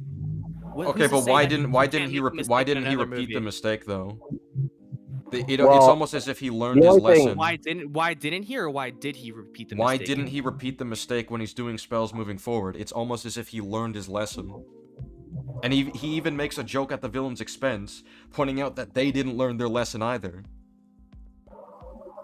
Okay, who's to but say why that didn't can't make a why mistake in didn't he another repeat the movie? mistake though? It's Well, almost as if he learned the his only thing- lesson. Why didn't he, or why did he repeat the Why mistake? didn't he repeat the mistake when he's doing spells moving forward? It's almost as if he learned his lesson. And he even makes a joke at the villain's expense, pointing out that they didn't learn their lesson either.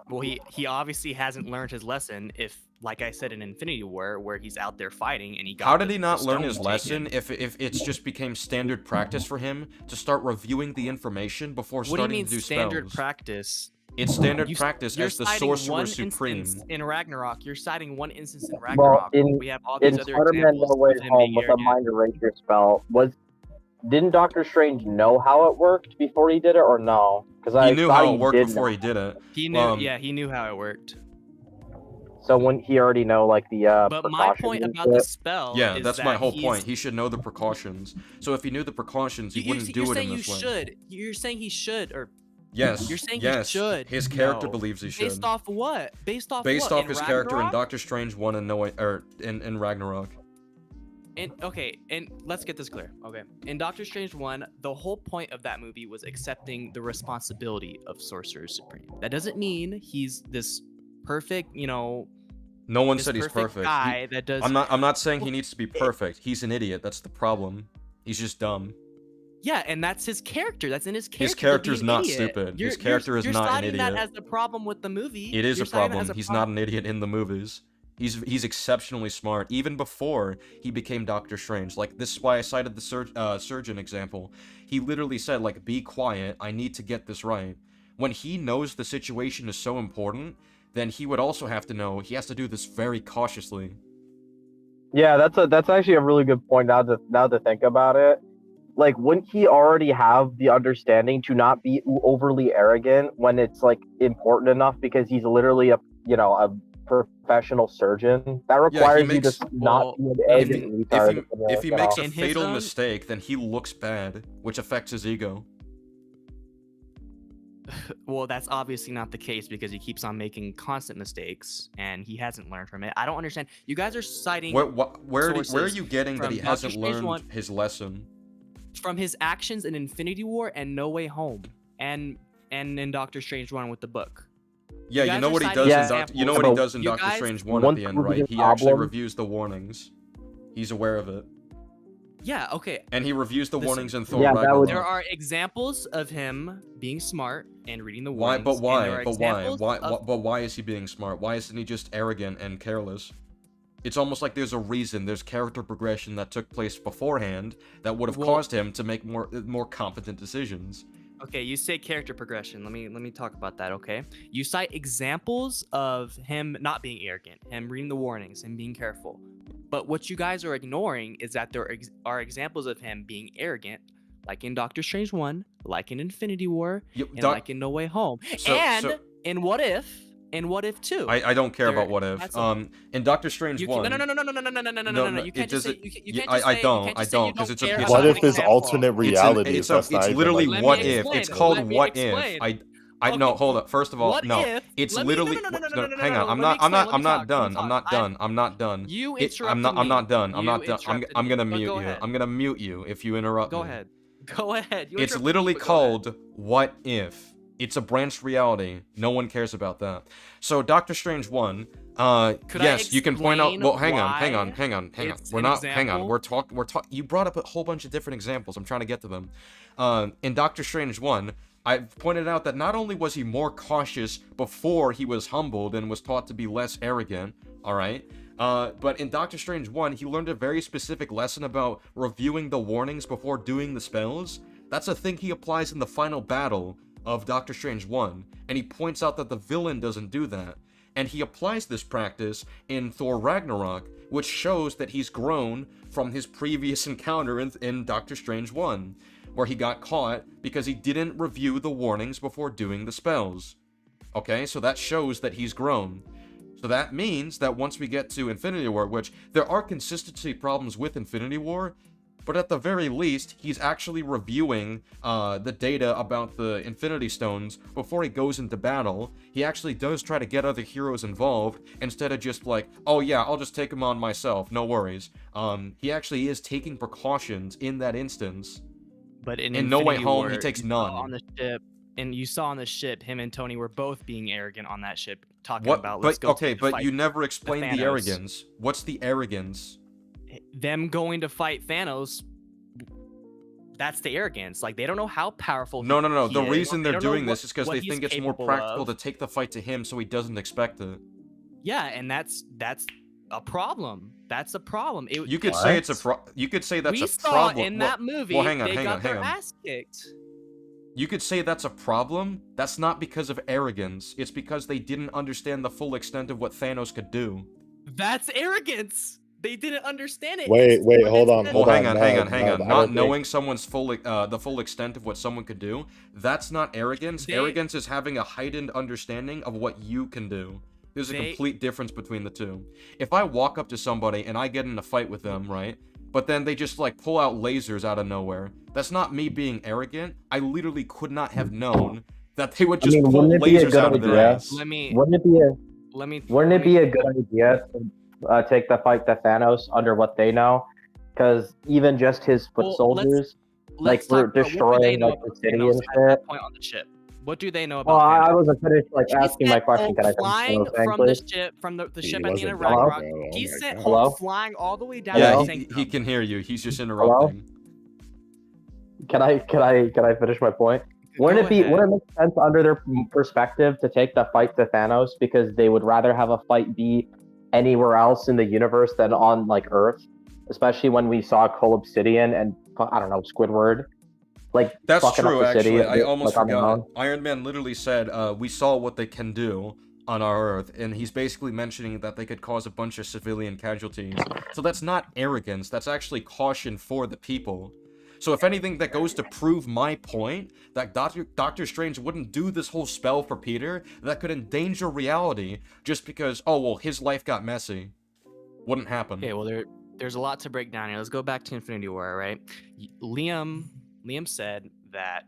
Well, he obviously hasn't learned his lesson. If, like I said in Infinity War, where he's out there fighting and he got How did the he not learn stone his lesson taken. if it's just became standard practice for him to start reviewing the information before What do you starting mean to do standard spells? practice? It's standard You- practice You're as the citing Sorcerer one Supreme. instance in Ragnarok. You're citing one instance in Well, Ragnarok. in we have all in these other Spider-Man examples No Way of him Home being with a arrogant. mind eraser spell, didn't Doctor Strange know how it worked before he did it, or no? Because He knew how it worked before he did it. He knew, he knew how it worked. So when he already know like the But my precautions point and about the shit? spell, Yeah, is that's that my whole he's- point. He should know the precautions. So if he knew the precautions, he wouldn't do it in this way. You're saying he should, or Yes. You're saying he yes. should? His character No. believes he should. based off what? Based off Based what? off In his character in Ragnarok? Doctor Strange 1 and No Way, or in Ragnarok. And okay, and let's get this clear. Okay, in Doctor Strange 1, the whole point of that movie was accepting the responsibility of Sorcerer Supreme. That doesn't mean he's this perfect, No one this said he's perfect. guy that does. I'm not saying he needs to be perfect. He's an idiot. That's the problem. He's just dumb. Yeah, and that's his character. That's in his character. His character's to be an not idiot. stupid. You're, His character is you're not an citing that idiot. as the problem with the movie. It is You're a citing that problem. as a He's problem. not an idiot in the movies. He's exceptionally smart, even before he became Doctor Strange. Like, this is why I cited the surgeon example. He literally said, like, be quiet, I need to get this right. When he knows the situation is so important, then he would also have to know he has to do this very cautiously. Yeah, that's actually a really good point now to think about it. Like, wouldn't he already have the understanding to not be overly arrogant when it's like important enough, because he's literally a professional surgeon? That requires you to not be an arrogant retard. If he makes a In his fatal own- mistake, then he looks bad, which affects his ego. Well, that's obviously not the case because he keeps on making constant mistakes and he hasn't learned from it. I don't understand. You guys are citing Where are sources you getting that from he Doctor hasn't Strange learned 1 his lesson? from his actions in Infinity War and No Way Home, and in Doctor Strange 1 with the book. Yeah, you guys know are what he citing does in examples. you know what he But does in you Doctor guys- Strange 1 at One the end, movie right? is He actually problem. reviews the warnings. He's aware of it. Yeah, okay. And he reviews the Listen, warnings in Thor Yeah, that would- Ragnarok. There are examples of him being smart and reading the Why? warnings. But and why? there are But why? examples Why? of- But why is he being smart? Why isn't he just arrogant and careless? It's almost like there's a reason. There's character progression that took place beforehand that would have Well- caused him to make more competent decisions. Okay, you say character progression. Let me talk about that, okay? You cite examples of him not being arrogant, him reading the warnings, him being careful. But what you guys are ignoring is that there are examples of him being arrogant, like in Doctor Strange 1, like in Infinity War, and like in No Way Home. So- in What If, 2. I don't care There- about what if. that's a- In Doctor Strange You 1. can, no. You it can't just say doesn't- you yeah, can't just say you can't just say you 'cause don't it's a- care it's about What a- an if is example. alternate reality? It's That's not even, literally like, what Let me if. explain. It's called Let me what explain. if. No, Okay. hold up. First of all, What no. if- It's let me- literally. no, Hang on. let me explain, let me I'm not talk, done. let me I'm not talk. done. I'm not done. You I'm interrupted not. I'm me. not done. I'm You not done. interrupted I'm me, gonna but mute go you. ahead. I'm gonna mute you if you interrupt Go me. ahead. Go ahead. You It's interrupted literally me, but go ahead. called What If. It's a branched reality. No one cares about that. So Doctor Strange 1, Could I yes, you can point out. explain Well, hang on. it's We're an not. Hang on. example? We're talking. You brought up a whole bunch of different examples. I'm trying to get to them. In Doctor Strange 1, I've pointed out that not only was he more cautious before he was humbled and was taught to be less arrogant, all right, but in Doctor Strange 1, he learned a very specific lesson about reviewing the warnings before doing the spells. That's a thing he applies in the final battle of Doctor Strange 1, and he points out that the villain doesn't do that. And he applies this practice in Thor Ragnarok, which shows that he's grown from his previous encounter in Doctor Strange 1, where he got caught because he didn't review the warnings before doing the spells. Okay, so that shows that he's grown. So that means that once we get to Infinity War, which there are consistency problems with Infinity War, but at the very least, he's actually reviewing the data about the Infinity Stones before he goes into battle. He actually does try to get other heroes involved instead of just like, oh yeah, I'll just take him on myself, no worries. He actually is taking precautions in that instance. But in No Way Infinity Home, he War, takes you saw none. on the ship, and you saw on the ship, him and Tony were both being arrogant on that ship, talking What? about let's But go. okay, to but fight you never explained the Thanos. arrogance. What's the arrogance? them going to fight Thanos. That's the arrogance. Like, they don't know how powerful. No. he The is. reason They they're don't know doing this is because what they he's think it's more capable practical of. to take the fight to him so he doesn't expect it. Yeah, and that's a problem. That's a problem. You could say it's a you could say that's we a saw problem. in that movie. well, hang on, they hang got on, their hang on. ass kicked. You could say that's a problem. That's not because of arrogance. It's because they didn't understand the full extent of what Thanos could do. That's arrogance. They didn't understand it. Wait, It's wait, what hold it on, said. hold Well, on. hang on. I don't Not think- knowing someone's the full extent of what someone could do, that's not arrogance. They- Arrogance is having a heightened understanding of what you can do. There's a They- complete difference between the two. If I walk up to somebody and I get in a fight with them, right? But then they just like pull out lasers out of nowhere. That's not me being arrogant. I literally could not have known that they would just pull wouldn't it be a lasers good out of their idea? ass. Let me. Wouldn't it be a good idea to take the fight to Thanos under what they know? Because even just his foot Well, soldiers, Let's we're talk about what do they destroying know like the about city Thanos and at shit. that point on the ship. What do they know about Well, Thanos? I wasn't finished He asking my sent question. Hulk Can I flying finish from the please? ship, from the He ship at the end of wasn't Ragnarok. done, bro. He Oh my sent God. Hello? Hulk flying all the way down. Yeah, and saying, he can hear you. He's just interrupting. Can I finish my point? Go Wouldn't ahead. it make sense under their perspective to take the fight to Thanos because they would rather have a fight be anywhere else in the universe than on like Earth, especially when we saw Cole Obsidian and I don't know Squidward like That's fucking up true, the city actually. I almost like on their forgot. own. Iron Man literally said, "We saw what they can do on our Earth," and he's basically mentioning that they could cause a bunch of civilian casualties. So that's not arrogance. That's actually caution for the people. So if anything, that goes to prove my point that Doctor Strange wouldn't do this whole spell for Peter that could endanger reality just because, oh well, his life got messy. Wouldn't happen. Okay, well there's a lot to break down here. Let's go back to Infinity War, right? Liam said that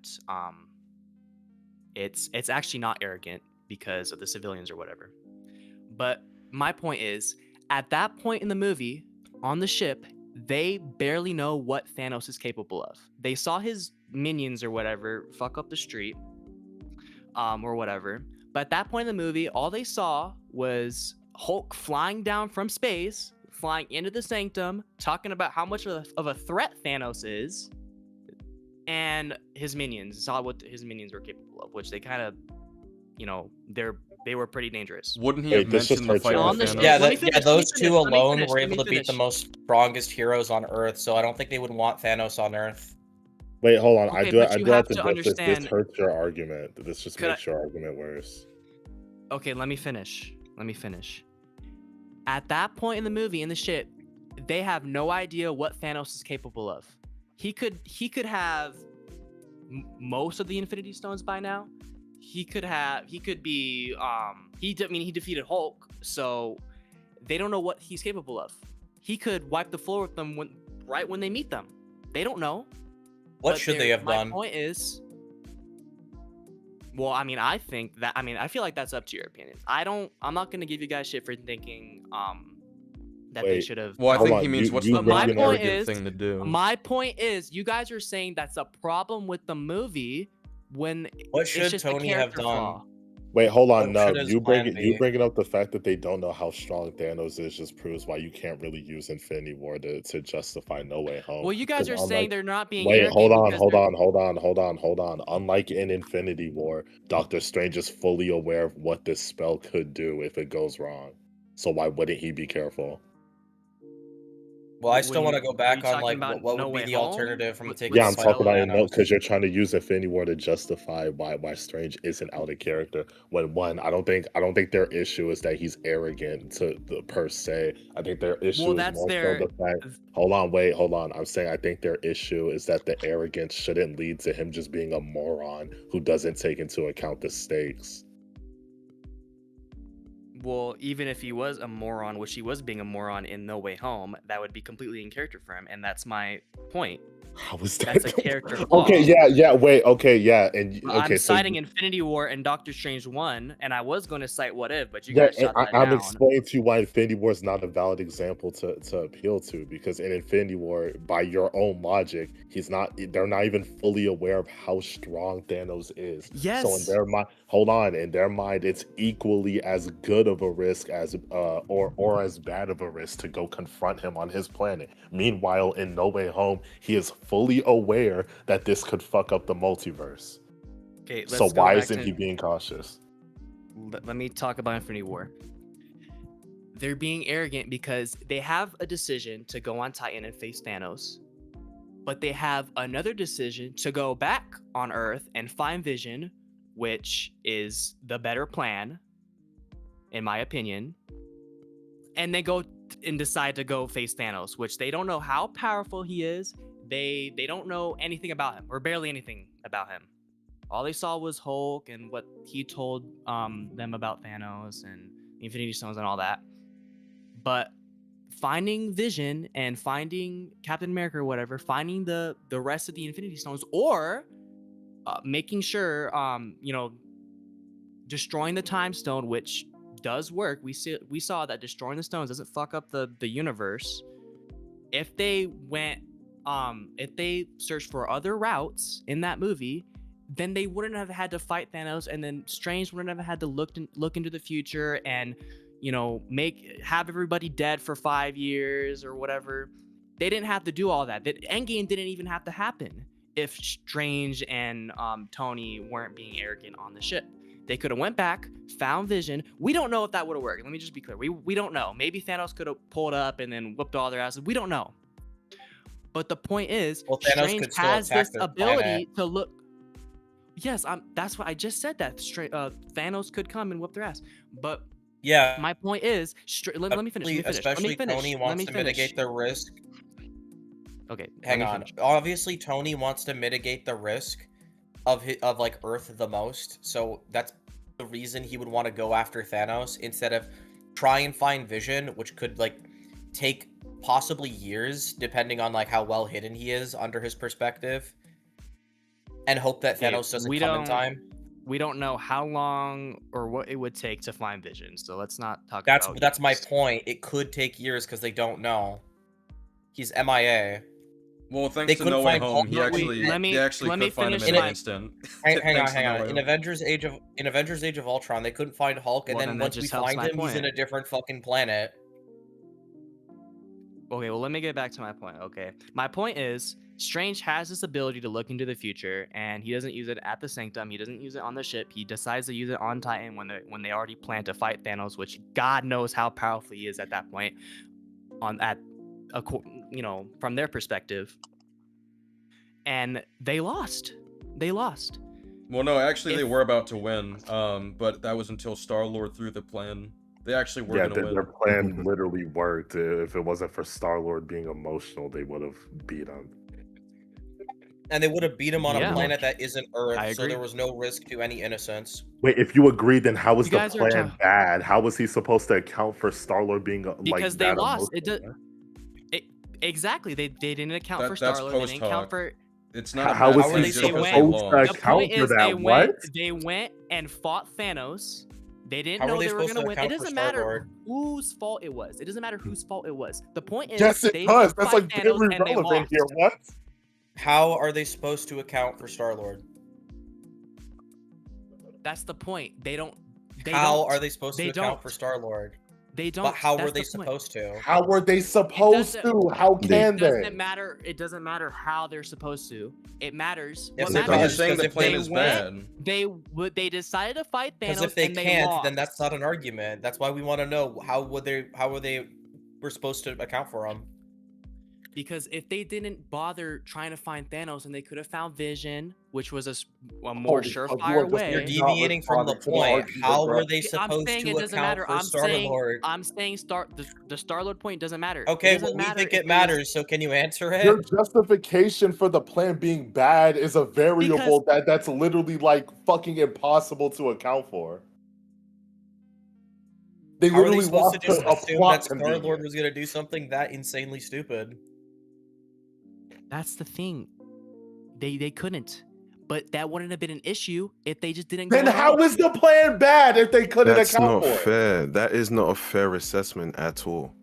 it's actually not arrogant because of the civilians or whatever. But my point is, at that point in the movie, on the ship, they barely know what Thanos is capable of. They saw his minions or whatever fuck up the street, or whatever. But at that point in the movie, all they saw was Hulk flying down from space, flying into the Sanctum, talking about how much of a threat Thanos is, and his minions. Saw what his minions were capable of, which they kind of, they were pretty dangerous. Wouldn't he have this just mentioned the hurts fight your with feelings. Thanos? Yeah, Let me finish, those let me two finish, let me alone finish, were let able me to beat the finish. most strongest heroes on Earth, so I don't think they would want Thanos on Earth. Wait, hold on. Okay, I do but you have have to to just this. This understand- hurts your argument. This just Could makes your argument worse. Okay, let me finish. At that point in the movie, in the ship, they have no idea what Thanos is capable of. He could have most of the Infinity Stones by now. He defeated Hulk, so they don't know what he's capable of. He could wipe the floor with them right when they meet them. They don't know. What But should they have done? My point is, well, I think that, I feel like that's up to your opinions. I'm not gonna give you guys shit for thinking that they Wait. should have. Well, I Hold think on, he means you- what's you the my most point arrogant is- thing to do. My point is, you guys are saying that's a problem with the movie when What it's should just a Tony have character done? flaw. Wait, hold on. What No, should his you plan be? bringing up the fact that they don't know how strong Thanos is just proves why you can't really use Infinity War to justify No Way Home. Well, you guys 'Cause are saying unlike- they're not being Wait, arrogant hold on. because they're- Unlike in Infinity War, Doctor Strange is fully aware of what this spell could do if it goes wrong. So why wouldn't he be careful? Well, I still When want to you- go back are you on talking like about what No would be Way the Home? alternative from What- taking Yeah, the I'm fight talking to about in Thanos. because you're trying to use Infinity War to justify why Strange isn't out of character. When one, I don't think their issue is that he's arrogant per se. I think their issue is that's more their- so the fact. Hold on. I'm saying I think their issue is that the arrogance shouldn't lead to him just being a moron who doesn't take into account the stakes. Well, even if he was a moron, which he was being a moron in No Way Home, that would be completely in character for him, and that's my point. How is that? That's a character flaw. Okay, yeah. Wait, okay, yeah, and Well, okay. I'm so citing Infinity War and Doctor Strange 1, and I was going to cite What If, but you yeah, guys shot that I'm down. explaining to you why Infinity War is not a valid example to appeal to, because in Infinity War, by your own logic, they're not even fully aware of how strong Thanos is. So in Yes. their mind, in their mind, it's equally as good of a risk as or as bad of a risk to go confront him on his planet. Meanwhile, in No Way Home, he is fully aware that this could fuck up the multiverse. Okay, let's So go why back isn't to- he being cautious? Let me talk about Infinity War. They're being arrogant because they have a decision to go on Titan and face Thanos, but they have another decision to go back on Earth and find Vision, which is the better plan, in my opinion. And they go and decide to go face Thanos, which they don't know how powerful he is. They don't know anything about him, or barely anything about him. All they saw was Hulk and what he told them about Thanos and the Infinity Stones and all that. But finding Vision and finding Captain America or whatever, finding the rest of the Infinity Stones, or making sure, destroying the Time Stone, which does work. We saw that destroying the stones doesn't fuck up the universe. If they searched for other routes in that movie, then they wouldn't have had to fight Thanos, and then Strange wouldn't have had to look into the future and have everybody dead for 5 years or whatever. They didn't have to do all that. That Endgame didn't even have to happen. if Strange and Tony weren't being arrogant on the ship. They could have went back, found Vision. We don't know if that would have worked. Let me just be clear. We don't know. Maybe Thanos could have pulled up and then whooped all their asses. We don't know. But the point is, Well, Thanos Strange could still has attack this their ability planet. to look. Yes, that's what I just said. That Thanos could come and whoop their ass. But Yeah. my point is, let me finish. Especially Tony wants to mitigate the risk. Okay, hang on. Obviously, Tony wants to mitigate the risk of like Earth the most. So that's the reason he would want to go after Thanos instead of try and find Vision, which could like take possibly years, depending on like how well hidden he is under his perspective, and hope that Thanos doesn't come in time. We don't know how long or what it would take to find Vision, so let's not talk about. That's my point. It could take years because they don't know. He's MIA. Well, thanks to No Way Home, they actually could find him in an instant. Hang on. In Avengers Age of Ultron, they couldn't find Hulk, and then once we find him, he's in a different fucking planet. Okay, well, let me get back to my point. Okay, my point is, Strange has this ability to look into the future, and he doesn't use it at the Sanctum. He doesn't use it on the ship. He decides to use it on Titan when they already plan to fight Thanos, which God knows how powerful he is at that point. From their perspective, and they lost. Well, no, actually, they were about to win, but that was until Star-Lord threw the plan. They actually were going to win. Their plan literally worked. If it wasn't for Star-Lord being emotional, they would have beat him. And they would have beat him on a planet that isn't Earth, so there was no risk to any innocence. Wait, if you agree, then how was the plan bad? How was he supposed to account for Star-Lord being because they lost? Exactly. They didn't account for Star-Lord. They didn't account for. It's not. How was he supposed to account for that? They went and fought Thanos. They didn't know they were going to win. It doesn't matter whose fault it was. It doesn't matter whose fault it was. The point is, yes, it does. That's like very relevant here. What? How are they supposed to account for Star-Lord? That's the point. How are they supposed to account for Star-Lord? They don't. But how were they supposed to? How were they supposed to? How can they? It doesn't matter how they're supposed to. It matters. Yes, what You're saying the plan is bad. They decided to fight Thanos. Because if they can't, lost. then that's not an argument. That's why we want to know how were they supposed to account for them. Because if they didn't bother trying to find Thanos, and they could have found Vision, which was a more surefire way. You're deviating from the point. How were they supposed to account for Star-Lord? I'm saying the Star-Lord point doesn't matter. Okay, well, we think it matters, so can you answer it? Your justification for the plan being bad is a variable that's literally like fucking impossible to account for. They literally supposed to just assume that Star-Lord was going to do something that insanely stupid. That's the thing. They couldn't. But that wouldn't have been an issue if they just didn't. Then how is the plan bad if they couldn't account for it? That's not fair. That is not a fair assessment at all.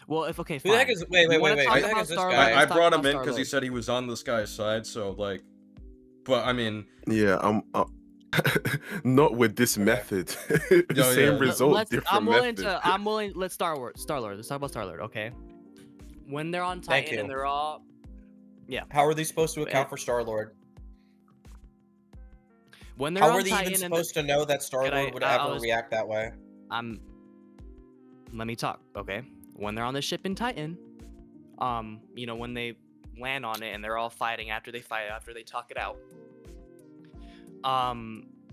Well, fine. Who the heck is? Wait. Who the heck is this guy? I brought him in because he said he was on this guy's side. So like, but I mean, yeah, I'm. Not with this method. Same result, different method. I'm willing. Let's Star-Lord. Let's talk about Star-Lord. Okay. When they're on Titan and they're all. Yeah. How are they supposed to account for Star-Lord? When they're How on were they Titan even supposed to know that Star-Lord would ever react that way? Let me talk, okay? When they're on the ship in Titan, when they land on it and they're all fighting after they talk it out.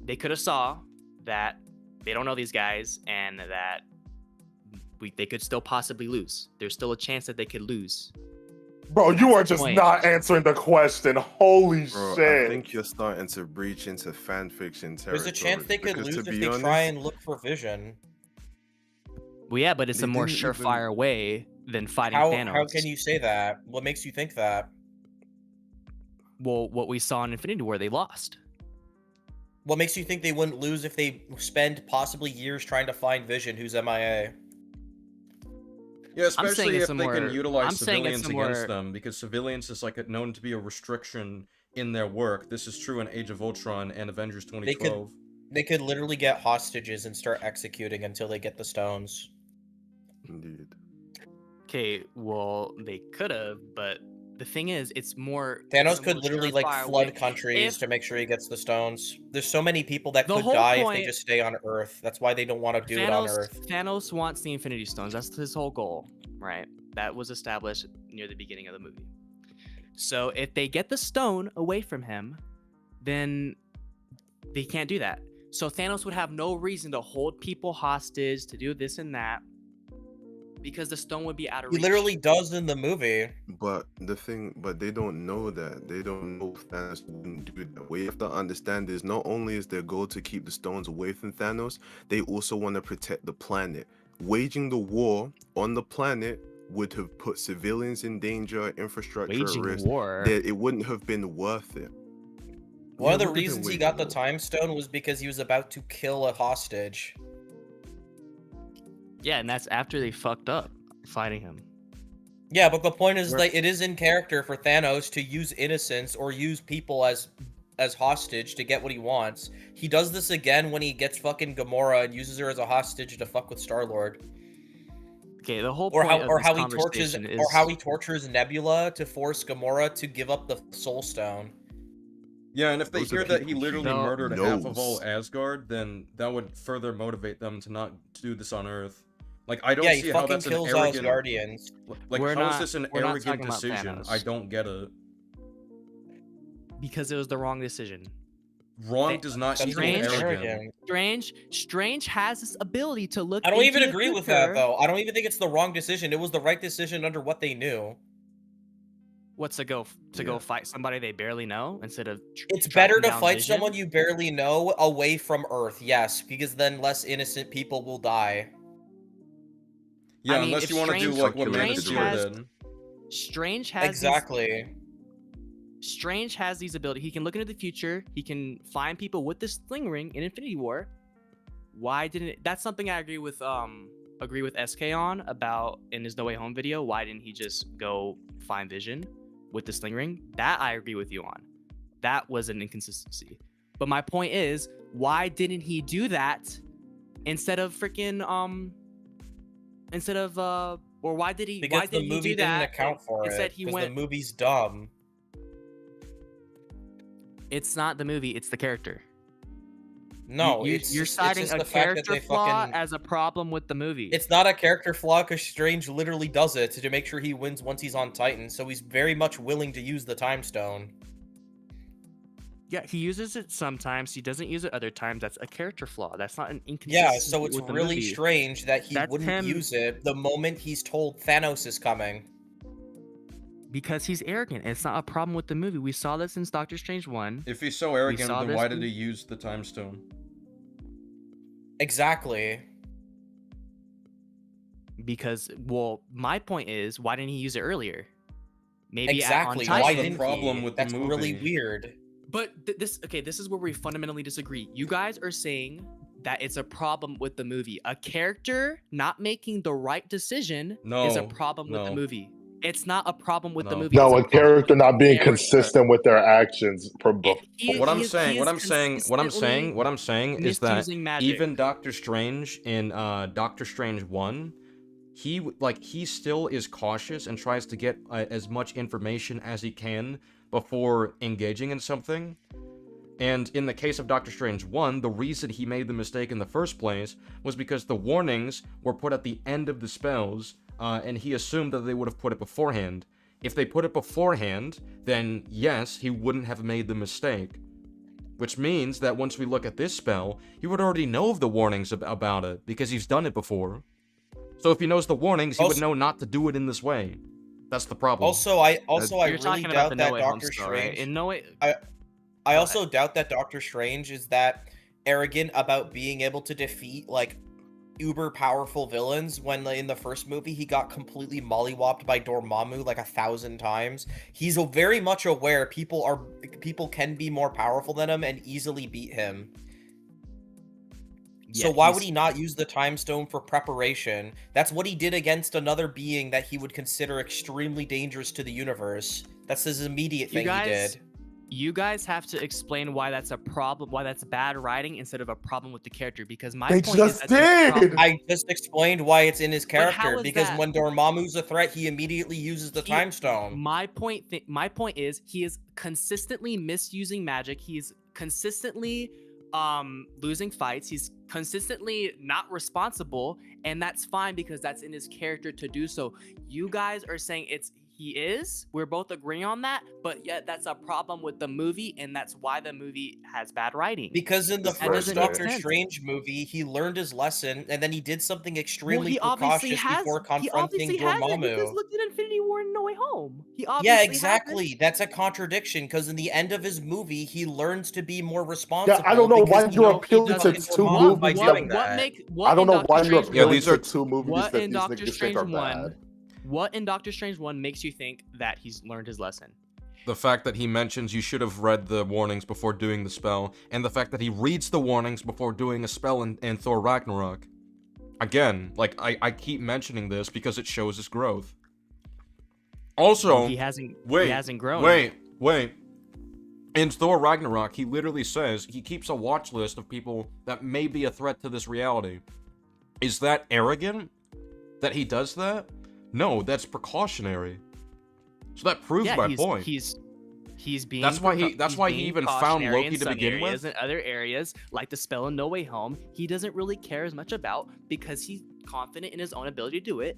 They could have saw that they don't know these guys and that they could still possibly lose. There's still a chance that they could lose. Bro, you are just not answering the question. Holy shit. I think you're starting to breach into fan fiction territory. There's a chance they could lose if they try and look for Vision. Well, yeah, but it's a more surefire way than fighting Thanos. How can you say that? What makes you think that? Well, what we saw in Infinity War, they lost. What makes you think they wouldn't lose if they spend possibly years trying to find Vision, who's MIA? Yeah, especially if they can utilize civilians against them, because civilians is like known to be a restriction in their work. This is true in Age of Ultron and Avengers 2012. They could literally get hostages and start executing until they get the stones. Indeed. Okay, well, they could have, but the thing is, it's more. Thanos it's a could more literally like surefire flood way. countries If to make sure he gets the stones. There's so many people that the could whole die if they point, just stay on Earth. That's why they don't want to do it on Earth. Thanos wants the Infinity Stones. That's his whole goal, right? That was established near the beginning of the movie. So if they get the stone away from him, then they can't do that. So Thanos would have no reason to hold people hostage, to do this and that, because the stone would be out of He reach. literally does in the movie. But they don't know that. They don't know Thanos wouldn't do that. What you have to understand is not only is their goal to keep the stones away from Thanos, they also want to protect the planet. Waging the war on the planet would have put civilians in danger, infrastructure at risk. war. That it wouldn't have been worth it. One of the look at them reasons he waging got the war. time stone was because he was about to kill a hostage. Yeah, and that's after they fucked up fighting him. Yeah, but the point is We're- that it is in character for Thanos to use innocents or use people as hostage to get what he wants. He does this again when he gets fucking Gamora and uses her as a hostage to fuck with Star-Lord. Okay, the whole Or point how of or this how he tortures conversation is or how he tortures Nebula to force Gamora to give up the Soul Stone. Yeah, and if they Those are hear that he people literally he murdered half of all knows. Asgard, then that would further motivate them to not do this on Earth. Like, I don't Yeah, see he how fucking that's an kills arrogant... Asgardians. Like, We're how is not- this an we're not arrogant talking about decision? Thanos. I don't get it. because it was the wrong decision. Wrong does not That's equal Strange. arrogant. Strange has this ability to look. I don't even into the agree with that future. though. I don't even think it's the wrong decision. It was the right decision under what they knew. What's to go Yeah. fight somebody they barely know instead of? It's tracking better to down fight Vision? someone you barely know away from Earth, yes, because then less innocent people will die. Yeah, I mean, unless if you want to do Strange- like what Man of Strange Steel has- did. Strange has Exactly. Strange has these abilities. He can look into the future. He can find people with this sling ring in Infinity War. Why didn't it? That's something I agree with SK on about in his No Way Home video. Why didn't he just go find Vision with the sling ring? That I agree with you on. That was an inconsistency. But my point is, why didn't he do that instead of freaking or why did he? Because why the didn't he movie do didn't that? account for Instead, it. he Because went. the movie's dumb. It's not the movie. It's the character. No, you're it's citing just a the fact that character they flaw fucking. as a problem with the movie. It's not a character flaw because Strange literally does it to make sure he wins once he's on Titan. So he's very much willing to use the Time Stone. Yeah, he uses it sometimes. He doesn't use it other times. That's a character flaw. That's not an Yeah, inconsistency. so it's with the really movie. strange that he That's wouldn't him- use it the moment he's told Thanos is coming. Because he's arrogant. It's not a problem with the movie. We saw this in Doctor Strange 1. If he's so arrogant, saw then this why did in- he use the Time Stone? Exactly. Because, well, my point is, why didn't he use it earlier? Maybe Exactly. on Why Titan. the didn't problem he? with the That's really movie. weird. But this is where we fundamentally disagree. You guys are saying that it's a problem with the movie. A character not making the right decision is a No, problem with the no. movie. It's not a problem with the No. movie. No, it's a problem character with not the being character. consistent with their actions. What I'm saying is that misusing magic. even Doctor Strange in Doctor Strange 1, he still is cautious and tries to get as much information as he can before engaging in something. And in the case of Doctor Strange 1, the reason he made the mistake in the first place was because the warnings were put at the end of the spells, and he assumed that they would have put it beforehand. If they put it beforehand, then yes, he wouldn't have made the mistake. Which means that once we look at this spell, he would already know of the warnings about it, because he's done it before. So if he knows the warnings, he would know not to do it in this way. That's the problem. Also, I You're really talking about doubt the that No Way Home Doctor spell, right? Strange. In No Way, I also doubt that Doctor Strange is that arrogant about being able to defeat like uber powerful villains when in the first movie he got completely mollywopped by Dormammu like 1,000 times. He's very much aware people can be more powerful than him and easily beat him. So why would he not use the Time Stone for preparation? That's what he did against another being that he would consider extremely dangerous to the universe. That's his immediate thing he did. You guys have to explain why that's a problem, why that's bad writing instead of a problem with the character. Because my They point just is that's a did! problem. I just explained why it's in his But how character is because that? when Dormammu's a threat, he immediately uses the He- time stone. My point is he is consistently misusing magic. He's consistently losing fights. He's consistently not responsible, and that's fine because that's in his character to do so. You guys are saying he is. We're both agreeing on that, but yet that's a problem with the movie, and that's why the movie has bad writing. Because in the That first doesn't make Doctor sense. Strange movie, he learned his lesson, and then he did something extremely he obviously precautious has. before He confronting obviously hasn't because Dormammu. look at Infinity War and No Way Home. He obviously Yeah, hasn't. exactly. That's a contradiction because in the end of his movie, he learns to be more responsible. Yeah, I don't know why because you're he appealing to fucking two Dormammu by movies. doing What that. make I what don't in know Doctor why you're Strange Yeah, appealing these to are- two movies what that in these Doctor niggas think Strange are 1 bad. what in Doctor Strange 1 makes you think that he's learned his lesson? The fact that he mentions you should have read the warnings before doing the spell, and the fact that he reads the warnings before doing a spell in Thor Ragnarok. Again, like, I keep mentioning this because it shows his growth. Also, he hasn't grown. Wait. In Thor Ragnarok, he literally says he keeps a watch list of people that may be a threat to this reality. Is that arrogant? That he does that? No, that's precautionary. So that proves my point. He's being. That's why he being even found cautionary Loki in to some begin areas. with. In other areas, like the spell in No Way Home, he doesn't really care as much about because he's confident in his own ability to do it.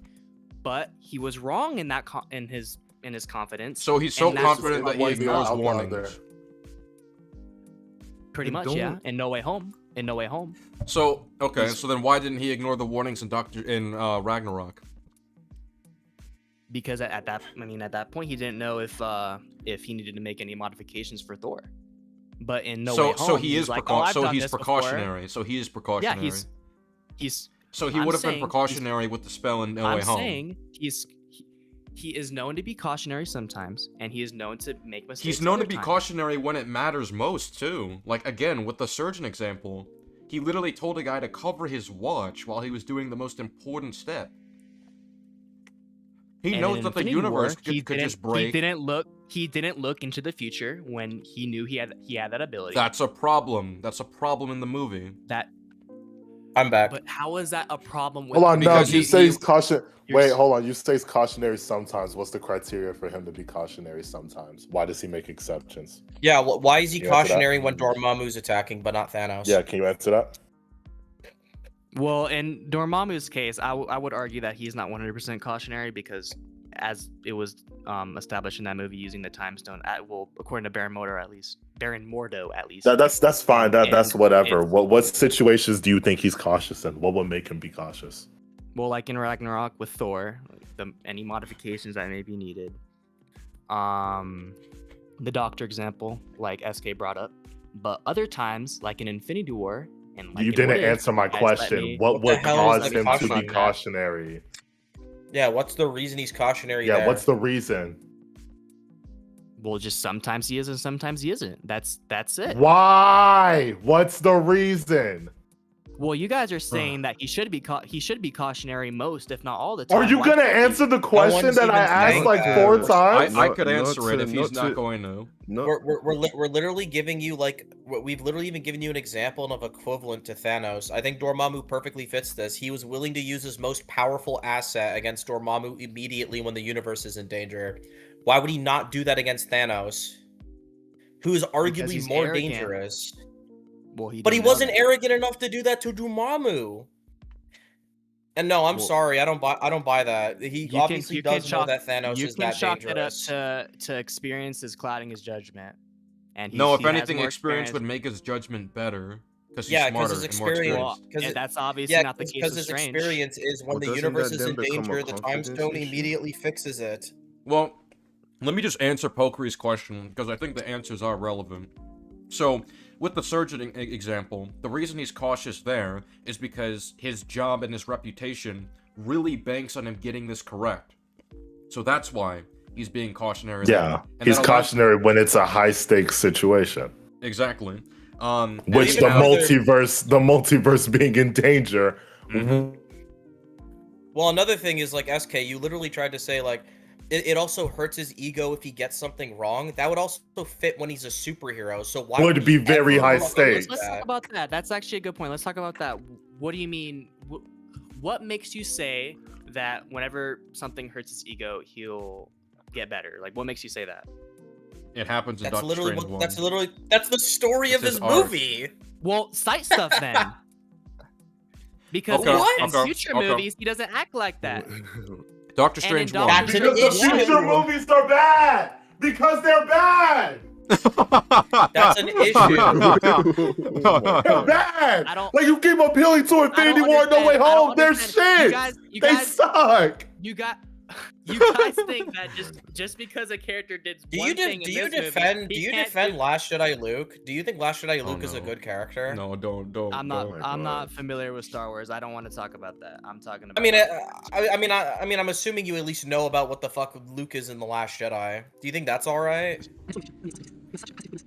But he was wrong in that in his confidence. So he's so and that's confident that he why the ignores outlaw warnings. there. pretty much, don't- yeah. In No Way Home. So okay, so then why didn't he ignore the warnings in Ragnarok? Because at that point he didn't know if he needed to make any modifications for Thor. But in No Way Home, so he he's is like, oh, I've done this before." precautionary. So he is precautionary. Yeah, he's. So he I'm would have been saying precautionary with the spell in No Way I'm Home. saying he is known to be cautionary sometimes, and he is known to make mistakes. He's known to other be times. cautionary when it matters most too. Like again with the surgeon example, he literally told a guy to cover his watch while he was doing the most important step. He And knows in that the Infinity War, universe could just break. He didn't look into the future when he knew he had that ability. That's a problem. That's a problem in the movie. I'm back. But how is that a problem with? Hold on, no, Because you he- say he's he- caution. you're Wait, s- hold on. You say he's cautionary sometimes. What's the criteria for him to be cautionary sometimes? Why does he make exceptions? Yeah, why is he Can you answer that? cautionary when Dormammu's attacking but not Thanos? Yeah, can you answer that? Well, in Dormammu's case, I would argue that he's not 100% cautionary because, as it was established in that movie, using the time stone, according to Baron Mordo at least. That's fine. That's And whatever. it's- What situations do you think he's cautious in? What would make him be cautious? Well, like in Ragnarok with Thor, any modifications that may be needed. The Doctor example, like SK brought up, but other times, like in Infinity War, and like You in didn't What If, answer my you guys let question. me- What What the would hell is cause the him to caution be on that? cautionary? Yeah, what's the reason he's cautionary Yeah, there? what's the reason? Well, just sometimes he is and sometimes he isn't. That's it. Why? What's the reason? Well, you guys are saying that he should be cautionary most, if not all the time. Are you Why gonna can't he? answer the question one's that I even asked saying like that. 4 times? I could Not answer it to- if he's not not to- going to. No, We're literally giving you we've literally even given you an example of equivalent to Thanos. I think Dormammu perfectly fits this. He was willing to use his most powerful asset against Dormammu immediately when the universe is in danger. Why would he not do that against Thanos, who is arguably he's more arrogant. dangerous? Well, But he didn't know wasn't that. arrogant enough to do that to Dormammu. And no, I'm Well- sorry, I don't buy that. He obviously does know that Thanos you is can that chalk dangerous. it up to experiences clouding his judgment. And No, if he has anything, more experience would make his judgment better because he's Yeah, 'cause smarter his and more experience- experienced. Well, 'cause and it- that's obviously Yeah, not the case because with his Strange. experience is when Well, the doesn't universe that is then in become a danger, the time confidence stone issue? immediately fixes it. Well, let me just answer Pokeri's question because I think the answers are relevant. So, with the surgeon example, the reason he's cautious there is because his job and his reputation really banks on him getting this correct. So that's why he's being cautionary. there. Yeah, And he's that allows- cautionary when it's a high stakes situation, Exactly. which even the though multiverse being in danger. Mhm. Well, another thing is SK, you literally tried to say it also hurts his ego if he gets something wrong. That would also fit when he's a superhero. So why Would would be he very ever high fucking do stakes. Let's talk that? about that. That's actually a good point. Let's talk about that. What do you mean? What makes you say that whenever something hurts his ego, he'll get better? Like, what makes you say that? It happens in That's Doctor literally Strange what. 1. That's the story It's of his his arc. movie. Well, cite stuff then. Because Okay, in okay, future okay. movies, he doesn't act like that. Doctor And in Strange Doctor 1. That's an Because the issue. future movies are bad. Because they're bad. That's an issue. They're bad. I don't- Like you keep appealing to I Infinity don't War and No Way understand- I don't Home. They're understand. shit. You They guys, suck. you guys think that just because a character did Do one you thing do in you this movie, defend he do you can't defend do- Last Jedi Luke? Do you think Last Jedi Oh, Luke is a no. good character? No, don't. I'm not. my I'm not God. familiar with Star Wars. I don't want to talk about that. I'm talking about. I mean, I'm assuming you at least know about what the fuck Luke is in the Last Jedi. Do you think that's all right?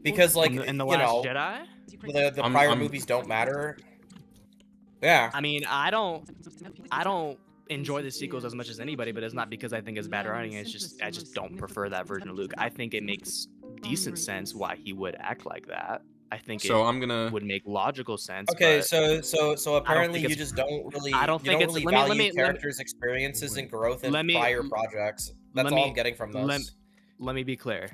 Because like in the you Last know, Jedi. the I'm- prior I'm- movies don't matter. Yeah. I mean, I don't enjoy the sequels as much as anybody, but it's not because I think it's bad writing. It's just I just don't prefer that version of Luke. I think it makes decent sense why he would act like that. I think So it I'm gonna. would make logical sense. Okay, but so apparently you it's- just don't really I don't you think don't it's- really let me- value let me- characters' experiences and growth in let me- prior projects. That's let all me- I'm getting from let- this. let me be clear.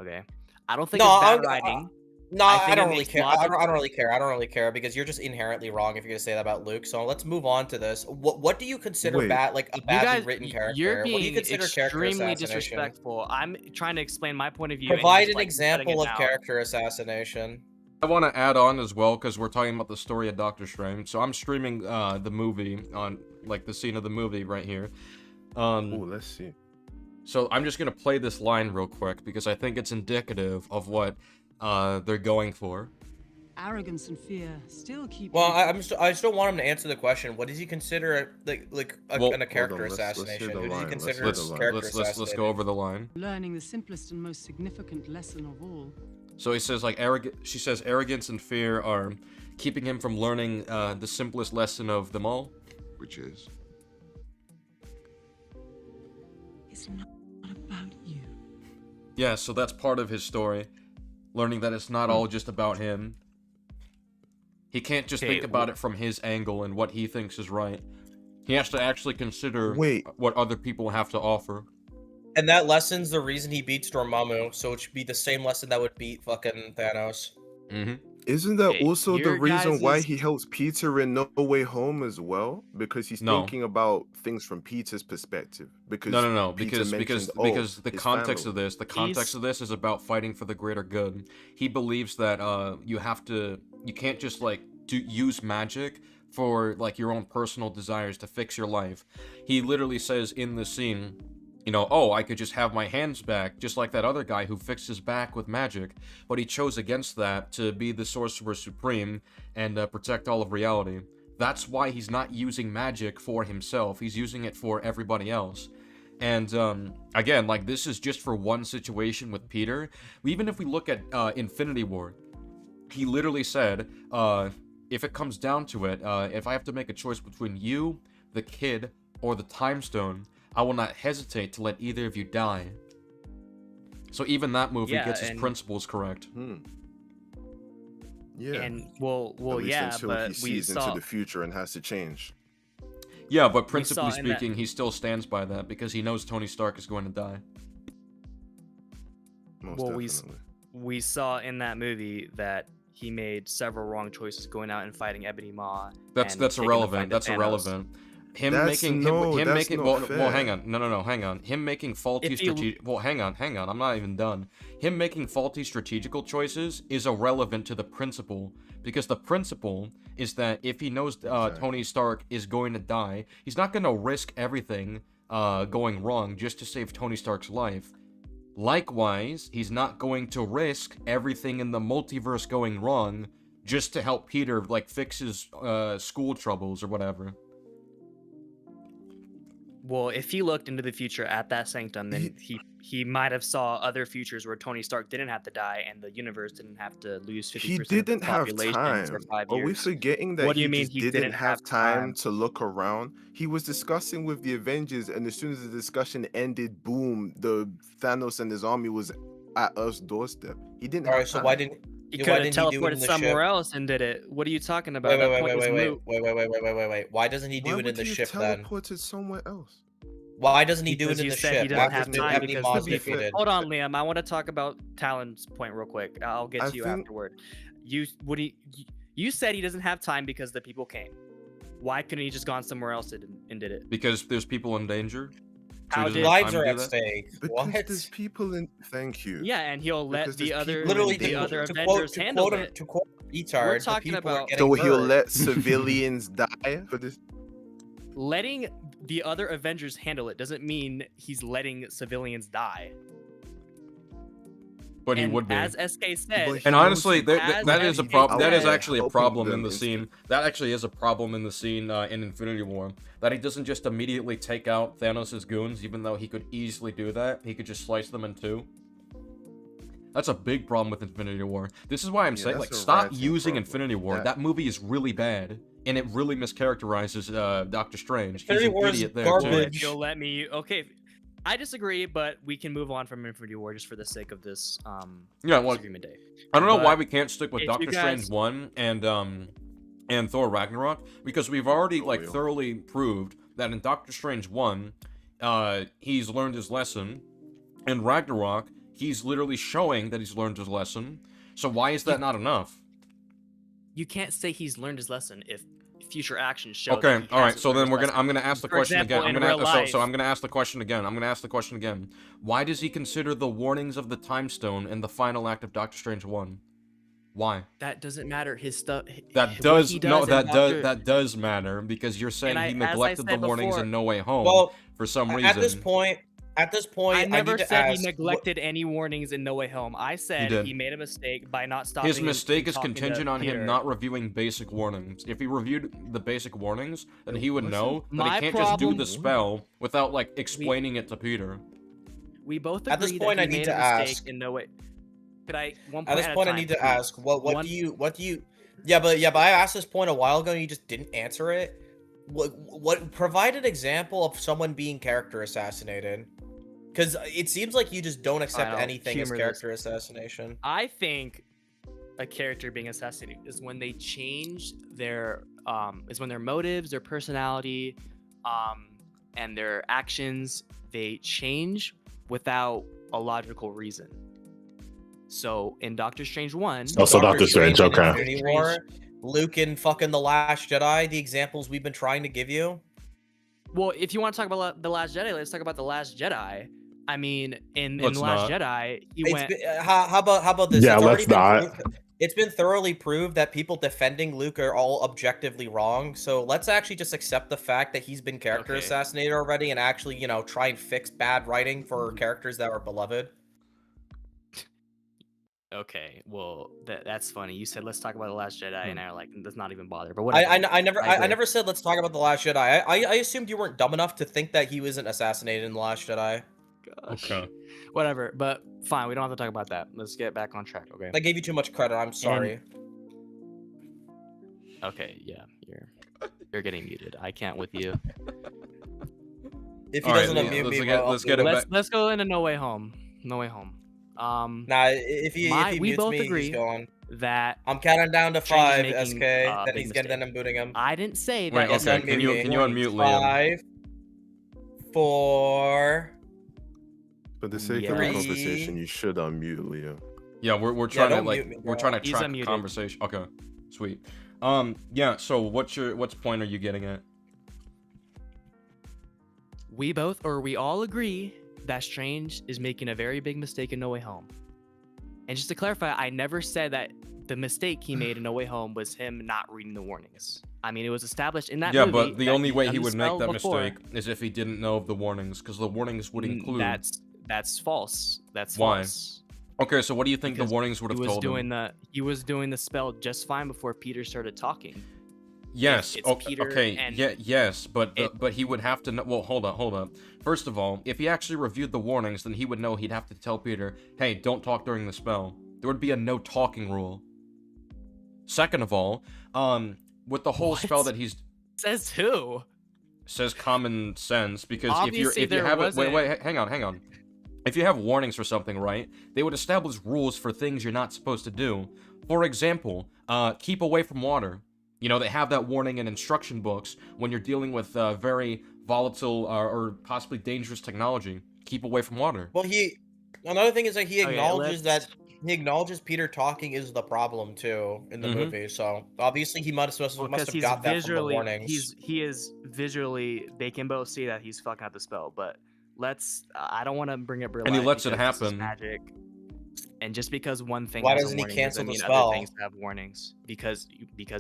Okay. I don't think No, it's bad I'm- writing. No, I I, think it don't really makes care. logic- I don't really care. I don't really care because you're just inherently wrong if you're gonna say that about Luke. So let's move on to this. What do you consider Wait. bad, like a You badly guys, written character? you're What do you being consider character extremely assassination? disrespectful. I'm trying to explain my point of view. and Provide you're an just, like, cutting example it of down. character assassination. I want to add on as well because we're talking about the story of Doctor Strange. So I'm streaming the movie on like the scene of the movie right here. Oh, let's see. So I'm just gonna play this line real quick because I think it's indicative of what they're going for. Arrogance and fear still keep. Well, you- I still want him to answer the question. What does he consider Well, a character let's hear the assassination? Who does he line, let's consider hear Let's the line. character let's assassination? go over the line. learning the simplest and most significant lesson of all. So he says like she says arrogance and fear are keeping him from learning the simplest lesson of them all. Which is It's not about you. Yeah, so that's part of his story. Learning that it's not all just about him. He can't just Okay, think about it from his angle and what he thinks is right. He has to actually consider Wait. what other people have to offer. And that lesson's the reason he beats Dormammu, so it should be the same lesson that would beat fucking Thanos. Mm-hmm. Isn't that Okay, also the your reason why guys's- he helps Peter in No Way Home as well? Because he's No. thinking about things from Peter's perspective. Because No, Peter because mentioned, the his context family. of this, is about fighting for the greater good. He believes that you can't just like use magic for like your own personal desires to fix your life. He literally says in the scene, you know, oh, I could just have my hands back, just like that other guy who fixed his back with magic. But he chose against that to be the Sorcerer Supreme and protect all of reality. That's why he's not using magic for himself. He's using it for everybody else. And again, like this is just for one situation with Peter. Even if we look at Infinity War, he literally said, if it comes down to it, if I have to make a choice between you, the kid, or the Time Stone, I will not hesitate to let either of you die. So even that movie Yeah, gets his and- principles correct. Yeah. And well, At least yeah, until but he we sees saw. into the future and has to change. Yeah, but saw principally in that- speaking, he still stands by that because he knows Tony Stark is going to die. Most Well, definitely. we saw in that movie that he made several wrong choices going out and fighting Ebony Maw. That's and taking the irrelevant. fight to That's Thanos. irrelevant. Him That's making no- him that's making not well, fair. hang on. No, hang on. Him making faulty If you- strategic hang on. I'm not even done. Him making faulty strategical choices is irrelevant to the principle because the principle is that if he knows Tony Stark is going to die, he's not going to risk everything going wrong just to save Tony Stark's life. Likewise, he's not going to risk everything in the multiverse going wrong just to help Peter like fix his school troubles or whatever. Well, if he looked into the future at that sanctum, then he might have saw other futures where Tony Stark didn't have to die and the universe didn't have to lose 50% He of its didn't have population for time. 5 Are we years. forgetting that What do he you mean just he didn't didn't have have time time? to look around? He was discussing with the Avengers, and as soon as the discussion ended, boom, the Thanos and his army was at Earth's doorstep. He didn't All have right, so time. why didn't He yeah, could why have didn't he do it teleported in the somewhere ship? else and did it. What are you talking about? Wait, wait, That wait, point wait, is wait, moot. wait. Why doesn't he Why do it in would the he have ship then? teleported somewhere else? Why doesn't he do Because it in you the said he ship doesn't after have time Ebony because Maw's to be fair- defeated? Hold on, Liam. I want to talk about Talon's point real quick. I'll get I to you think- afterward. You said he doesn't have time because the people came. Why couldn't he just gone somewhere else and did it? Because there's people in danger. How he doesn't did- have Lives time are to at do that? stake. Because What? there's people in. Thank you. Yeah, and he'll let Because the there's other people Literally, in the danger. other to Avengers quote, handle him, it. to quote retard, We're the talking people are about- getting So he'll hurt. let civilians die for this. Letting the other Avengers handle it doesn't mean he's letting civilians die. But he And would be. as SK said, But And knows honestly, he that has is a SK problem. That is said- actually a helping problem in them the instead. scene. That actually is a problem in the scene in Infinity War. That he doesn't just immediately take out Thanos' goons, even though he could easily do that. He could just slice them in two. That's a big problem with Infinity War. This is why I'm Yeah, saying, that's like, a stop ranting using problem. Infinity War. That- That movie is really bad, and it really mischaracterizes Doctor Strange. Infinity He's an War is idiot there garbage. too. if you'll let me, okay. I disagree, but we can move on from Infinity War just for the sake of this Yeah, well, Disagreement Day. I don't know why But we can't stick with if Doctor you Strange guys- 1 and Thor Ragnarok, because we've already like Loyal. thoroughly proved that in Doctor Strange 1 he's learned his lesson. In Ragnarok, he's literally showing that he's learned his lesson. So why is that not enough? You can't say he's learned his lesson if future actions show. that Okay, he all right. hasn't So learned then his lesson. I'm gonna ask the For question example, again. in real So life- I'm gonna ask the question again. I'm gonna ask the question again. Why does he consider the warnings of the Time Stone in the final act of Doctor Strange 1? Why? That doesn't matter. His stuff. That what does he no. in That Doctor- that does matter because you're saying I- he as I neglected the said warnings before- in No Way Home Well, for some reason. at this point, I never need to said ask, he neglected any warnings in No Way Home. I said did. he made a mistake by not stopping. His him mistake from is talking to contingent on Peter. him not reviewing basic warnings. If he reviewed the basic warnings, then he would Listen, know that my he can't just do problem- the spell without like explaining it to Peter. We both agree At this point, that I he need made to a mistake ask- in No Way. Could I one At this a point, I time, need to please? ask, what One- do you? Yeah, but I asked this point a while ago, and you just didn't answer it. What? Provide an example of someone being character assassinated, because it seems like you just don't accept I'll anything as humor character assassination. I think a character being assassinated is when they change their is when their motives, their personality, and their actions they change without a logical reason. So in Doctor Strange 1, Also Doctor Strange, in okay. Infinity War, Luke and fucking The Last Jedi, the examples we've been trying to give you. well, if you want to talk about The Last Jedi, let's talk about The Last Jedi. I mean, in The Let's Last not. Jedi, he It's went. been- how about this? Yeah, It's already let's not. been proved- It's been thoroughly proved that people defending Luke are all objectively wrong. So let's actually just accept the fact that he's been character Okay. assassinated already, and actually, try and fix bad writing for characters that were beloved. Okay, well, that's funny. You said let's talk about The Last Jedi, and I like let's not even bother. But I, whatever. I, I never I I, agree. never said let's talk about The Last Jedi. I assumed you weren't dumb enough to think that he wasn't assassinated in The Last Jedi. Gosh. Okay. Whatever, but fine. We don't have to talk about that. Let's get back on track. Okay. I gave you too much credit. I'm sorry. Okay. Yeah. You're getting muted. I can't with you. If he All right, doesn't let's unmute me, get- bro, let's get it back. Let's go into No Way Home. No Way Home. Nah, if he we mutes both me, agree he's going. that I'm counting down to Strange is 5, making, SK. big Then he's getting. Then I'm booting him. I didn't say Wait, that. Yes, okay. unmute me. Can you unmute Liam? 5, 4. For the sake of Yeah. the Three. conversation, you should unmute Leo. Yeah, we're trying to don't like mute me, we're bro. trying to He's track unmuted. conversation. Okay, sweet. Yeah. So what's point are you getting at? We all agree that Strange is making a very big mistake in No Way Home. And just to clarify, I never said that the mistake he made in No Way Home was him not reading the warnings. I mean, it was established in that Yeah, movie. but the that only way done he the would make spell that before. mistake is if he didn't know of the warnings, because the warnings would include. That's false. That's Why? false. Okay, so what do you think Because the warnings would have told him? He was doing the spell just fine before Peter started talking. Yes. it's Peter Okay. and Yeah. Yes. But it- but he would have to know. Well, hold up. First of all, if he actually reviewed the warnings, then he would know he'd have to tell Peter, "Hey, don't talk during the spell." There would be a no talking rule. Second of all, with the whole spell What? that he's says who? says common sense, because Obviously if you there have it, wasn't- wait, hang on. If you have warnings for something, right, they would establish rules for things you're not supposed to do. For example, keep away from water. You know, they have that warning in instruction books when you're dealing with very volatile or possibly dangerous technology. Keep away from water. Well, another thing is that he Okay, acknowledges let's- that he acknowledges Peter talking is the problem too in the Mhm. movie. So obviously he must Well, have 'cause he's got that from the visually, warnings. he is visually. They can both see that he's fucking up the spell, but I don't want to bring up real And he life lets it because this is happen. magic. And just because one thing Why has a doesn't he warning cancel doesn't the mean spell? other things have warnings. Because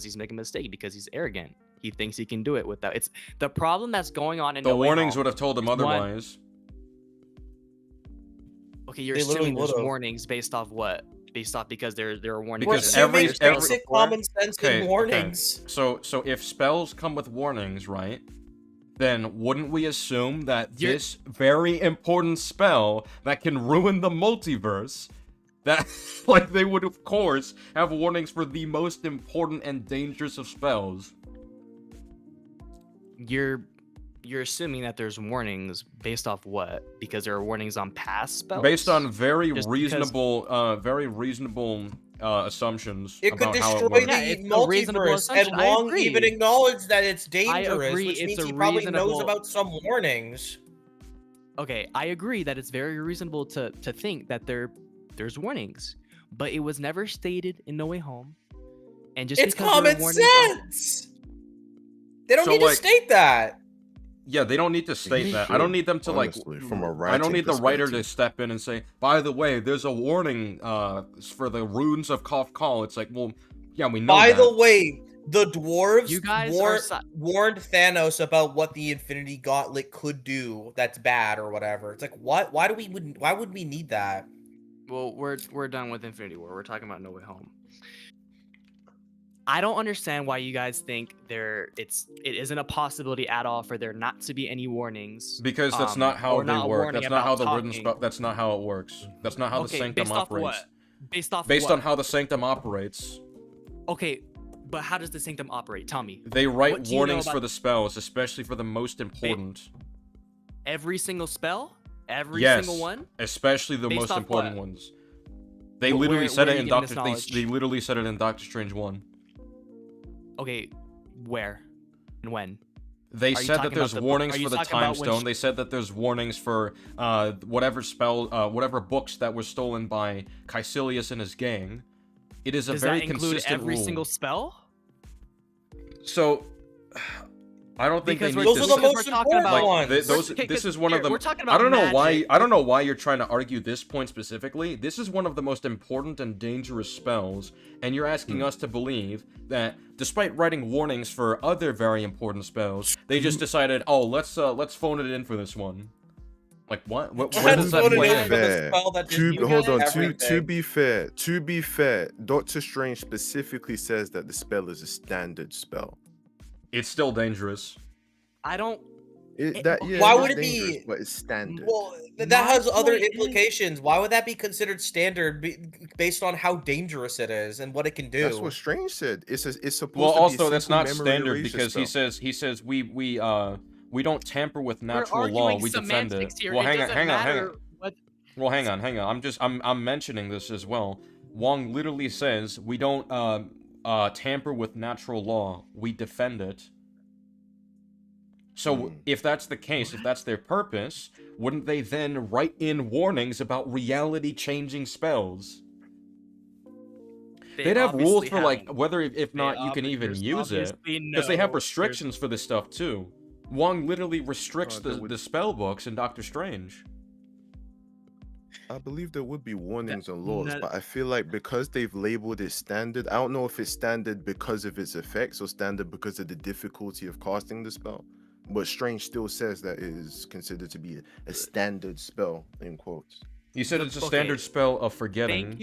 he's making a mistake. Because he's arrogant. He thinks he can do it without. It's the problem that's going on in The No Way warnings Home would have told him is one- otherwise. Okay, you're They literally assuming there's would've. warnings based off what? Based off because there are warnings. We're Because that assuming every- basic before? common sense Okay, and okay. warnings. So if spells come with warnings, right? Then wouldn't we assume that You're- this very important spell that can ruin the multiverse, that like they would of course have warnings for the most important and dangerous of spells? You're assuming that there's warnings based off what? Because there are warnings on past spells. Based on very Just reasonable assumptions It could about how it destroy works. Yeah, it's the a reasonable multiverse, and assumption. I Wong agree. even acknowledged that it's dangerous, agree, which it's means a he probably knows reasonable- about some warnings. Okay, I agree that it's very reasonable to think that there's warnings, but it was never stated in No Way Home. And just It's because there are common warnings on- sense. They don't So, need like- to state that. Yeah, they don't need to state that. I don't need them to Honestly, from a I don't writing need the writer to perspective. step in and say, "By the way, there's a warning for the runes of Kof Call." It's like, well, yeah, we know By that. the way, the dwarves You guys warned Thanos about what the Infinity Gauntlet could do. That's bad or whatever. It's like, what? Why would we need that? Well, we're done with Infinity War. We're talking about No Way Home. I don't understand why you guys think it isn't a possibility at all for there not to be any warnings. Because that's not how or they not a work. warning That's not how about the written talking. spell. That's not how it works. That's not how the Okay, sanctum based off operates. what? Based off Based what? on how the sanctum operates, Okay, but how does the sanctum operate? Tell me. they What write do you know warnings for about- the spells, especially for the most important. Every single spell? Every Yes, single one? especially the Based most off important what? ones. They But literally where said are it you in getting this Doctor. knowledge? They literally said it in Doctor Strange 1. Okay, where and when? They Are you said that talking there's about the- warnings are you for the talking time about when stone. sh- They said that there's warnings for whatever whatever books that were stolen by Caecilius and his gang. It is a Does very that include consistent every rule. single spell? So, I don't think Because they we're, need Those to. are the because most we're talking important about ones. Those, Okay, this 'cause is one of here, them. we're talking I don't about know why. magic. I don't know why you're trying to argue this point specifically. This is one of the most important and dangerous spells, and you're asking us to believe that, despite writing warnings for other very important spells, they just decided, oh, let's phone it in for this one. Like what? Where does that Let's play vote it in? in for the spell that just uses Hold on. everything. To be fair, Doctor Strange specifically says that the spell is a standard spell. It's still dangerous. I don't. Why it's would it dangerous, be- But it's standard. Well, that My has other point is- implications. Why would that be considered standard based on how dangerous it is and what it can do? That's what Strange said. It's supposed Well, to be also a that's simple not memory standard erasure because spell. he says we don't tamper with natural law. arguing We defend it. semantics here. Well, It hang on, doesn't hang on, hang matter on. what- Well, hang on. I'm mentioning this as well. Wong literally says we don't tamper with natural law. We defend it. So if that's the case, if that's their purpose, wouldn't they then write in warnings about reality-changing spells? They They'd have rules obviously for like haven't. whether if not you can There's even use it, obviously because they have no- restrictions for this stuff too. Wong literally restricts that would- the spell books in Doctor Strange. I believe there would be warnings and laws, that- but I feel like because they've labeled it standard, I don't know if it's standard because of its effects or standard because of the difficulty of casting the spell. But Strange still says that it is considered to be a standard spell, in quotes. You said it's a Okay. standard spell of forgetting.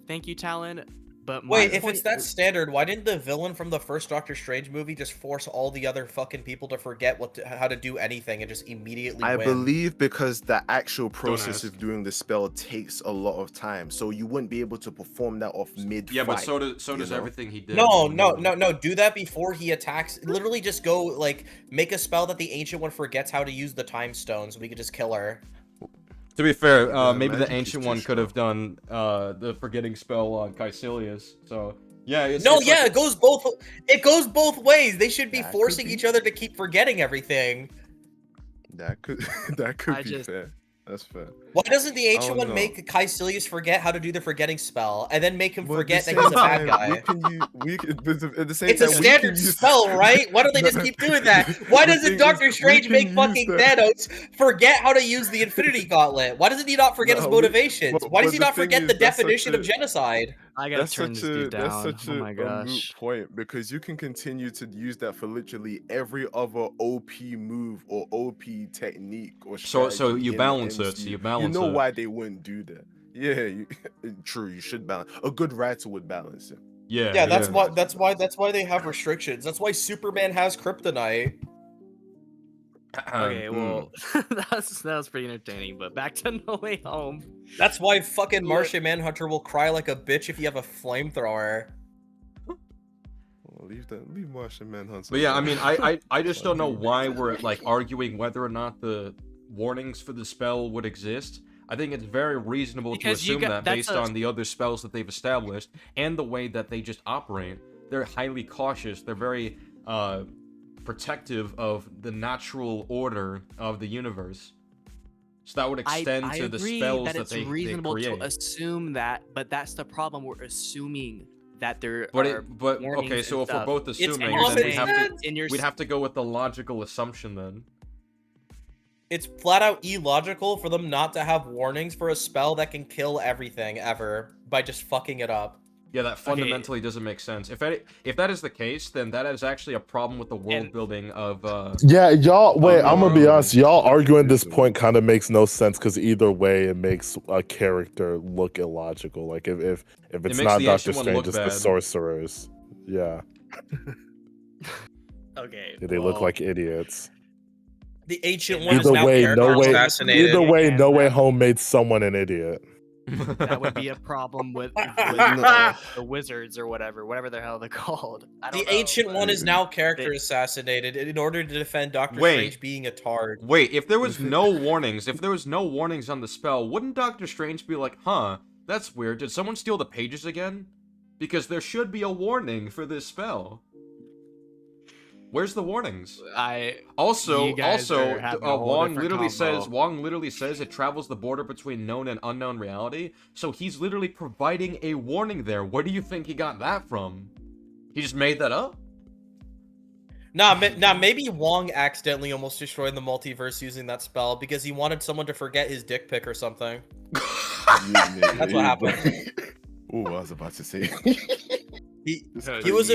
Thank you, Talon. But my Wait, if point it's that standard, why didn't the villain from the first Doctor Strange movie just force all the other fucking people to forget how to do anything and just immediately I win? believe because the actual process ask. of doing the spell takes a lot of time, so you wouldn't be able to perform that off mid. Yeah, but so does know? everything he did. No, in the no, movie. no, no. Do that before he attacks. Literally, just go like make a spell that the Ancient One forgets how to use the Time Stone, so we could just kill her. To be fair, The maybe the magic is Ancient too One could have strong. done the forgetting spell on Caecilius. So yeah, it's No, it's yeah, like- it goes both. It goes both ways. They should be That could forcing be. each other to keep forgetting everything. That could that could I be just- fair. That's fair. Why doesn't the Ancient don't One know. make Caecilius forget how to do the forgetting spell, and then make him But at the forget that same he's a bad time, guy? at the same It's a time, we can standard use- spell, right? Why don't they No, just no. keep doing that? Why The doesn't thing Doctor is, we Strange can make use fucking that. Thanos forget how to use the Infinity Gauntlet? Why doesn't he not forget his No, we- motivations? but- Why does but he the not thing forget is, the that's such definition of a- genocide? I gotta That's turn this such dude a that's down. such Oh a, my a moot gosh. point because you can continue to use that for literally every other OP move or OP technique or So strategy you in the balance it. So MCU. you balance know it. why they wouldn't do that. Yeah, true. You should balance. A good writer would balance it. Yeah, Yeah, that's yeah. why. That's why they have restrictions. That's why Superman has kryptonite. Okay, Hmm. well, that was pretty entertaining. But back to No Way Home. That's why fucking Look- Martian Manhunter will cry like a bitch if you have a flamethrower. Well, leave Martian Manhunter. But yeah, I alone. mean, I just don't know why we're like arguing whether or not the warnings for the spell would exist. I think it's very reasonable Because to you assume got- that that's based a- on the other spells that they've established and the way that they just operate. They're highly cautious. They're very protective of the natural order of the universe. So that would extend I to the agree spells that that it's they reasonable create. to assume that, but that's the problem. We're assuming that there But are but warnings okay, so and if we're stuff. both It's assuming, common then we'd have to sense. And you're we'd have to go with the logical assumption then. It's flat out illogical for them not to have warnings for a spell that can kill everything ever by just fucking it up. Yeah, that fundamentally doesn't make sense. If that is the case, then that is actually a problem with the world And- building of. Yeah, y'all. Wait, no, I'm gonna be no, honest. Y'all arguing this point kind of makes no sense because either way, it makes a character look illogical. Like if it's makes not the Doctor Ancient One Strange, look it's the bad. sorcerers. Yeah, okay. they look like idiots. The Ancient One is Either now way, character no way. assassinated. Either way, And No Way that- Home made someone an idiot. that would be a problem with No. the wizards or whatever the hell they're called. I don't The know, Ancient but- One is now character They- assassinated in order to defend Doctor Wait. Strange being a tard. Wait, if there was no warnings, on the spell, wouldn't Doctor Strange be like, "Huh, that's weird. Did someone steal the pages again?" Because there should be a warning for this spell. Where's the warnings? Also, You guys are having a whole Wong different literally says it travels the border between known and unknown reality. So he's literally providing a warning there. Where do you think he got that from? He just made that up? Nah, maybe Wong accidentally almost destroyed the multiverse using that spell because he wanted someone to forget his dick pic or something. That's what happened. Oh, I was about to say. He was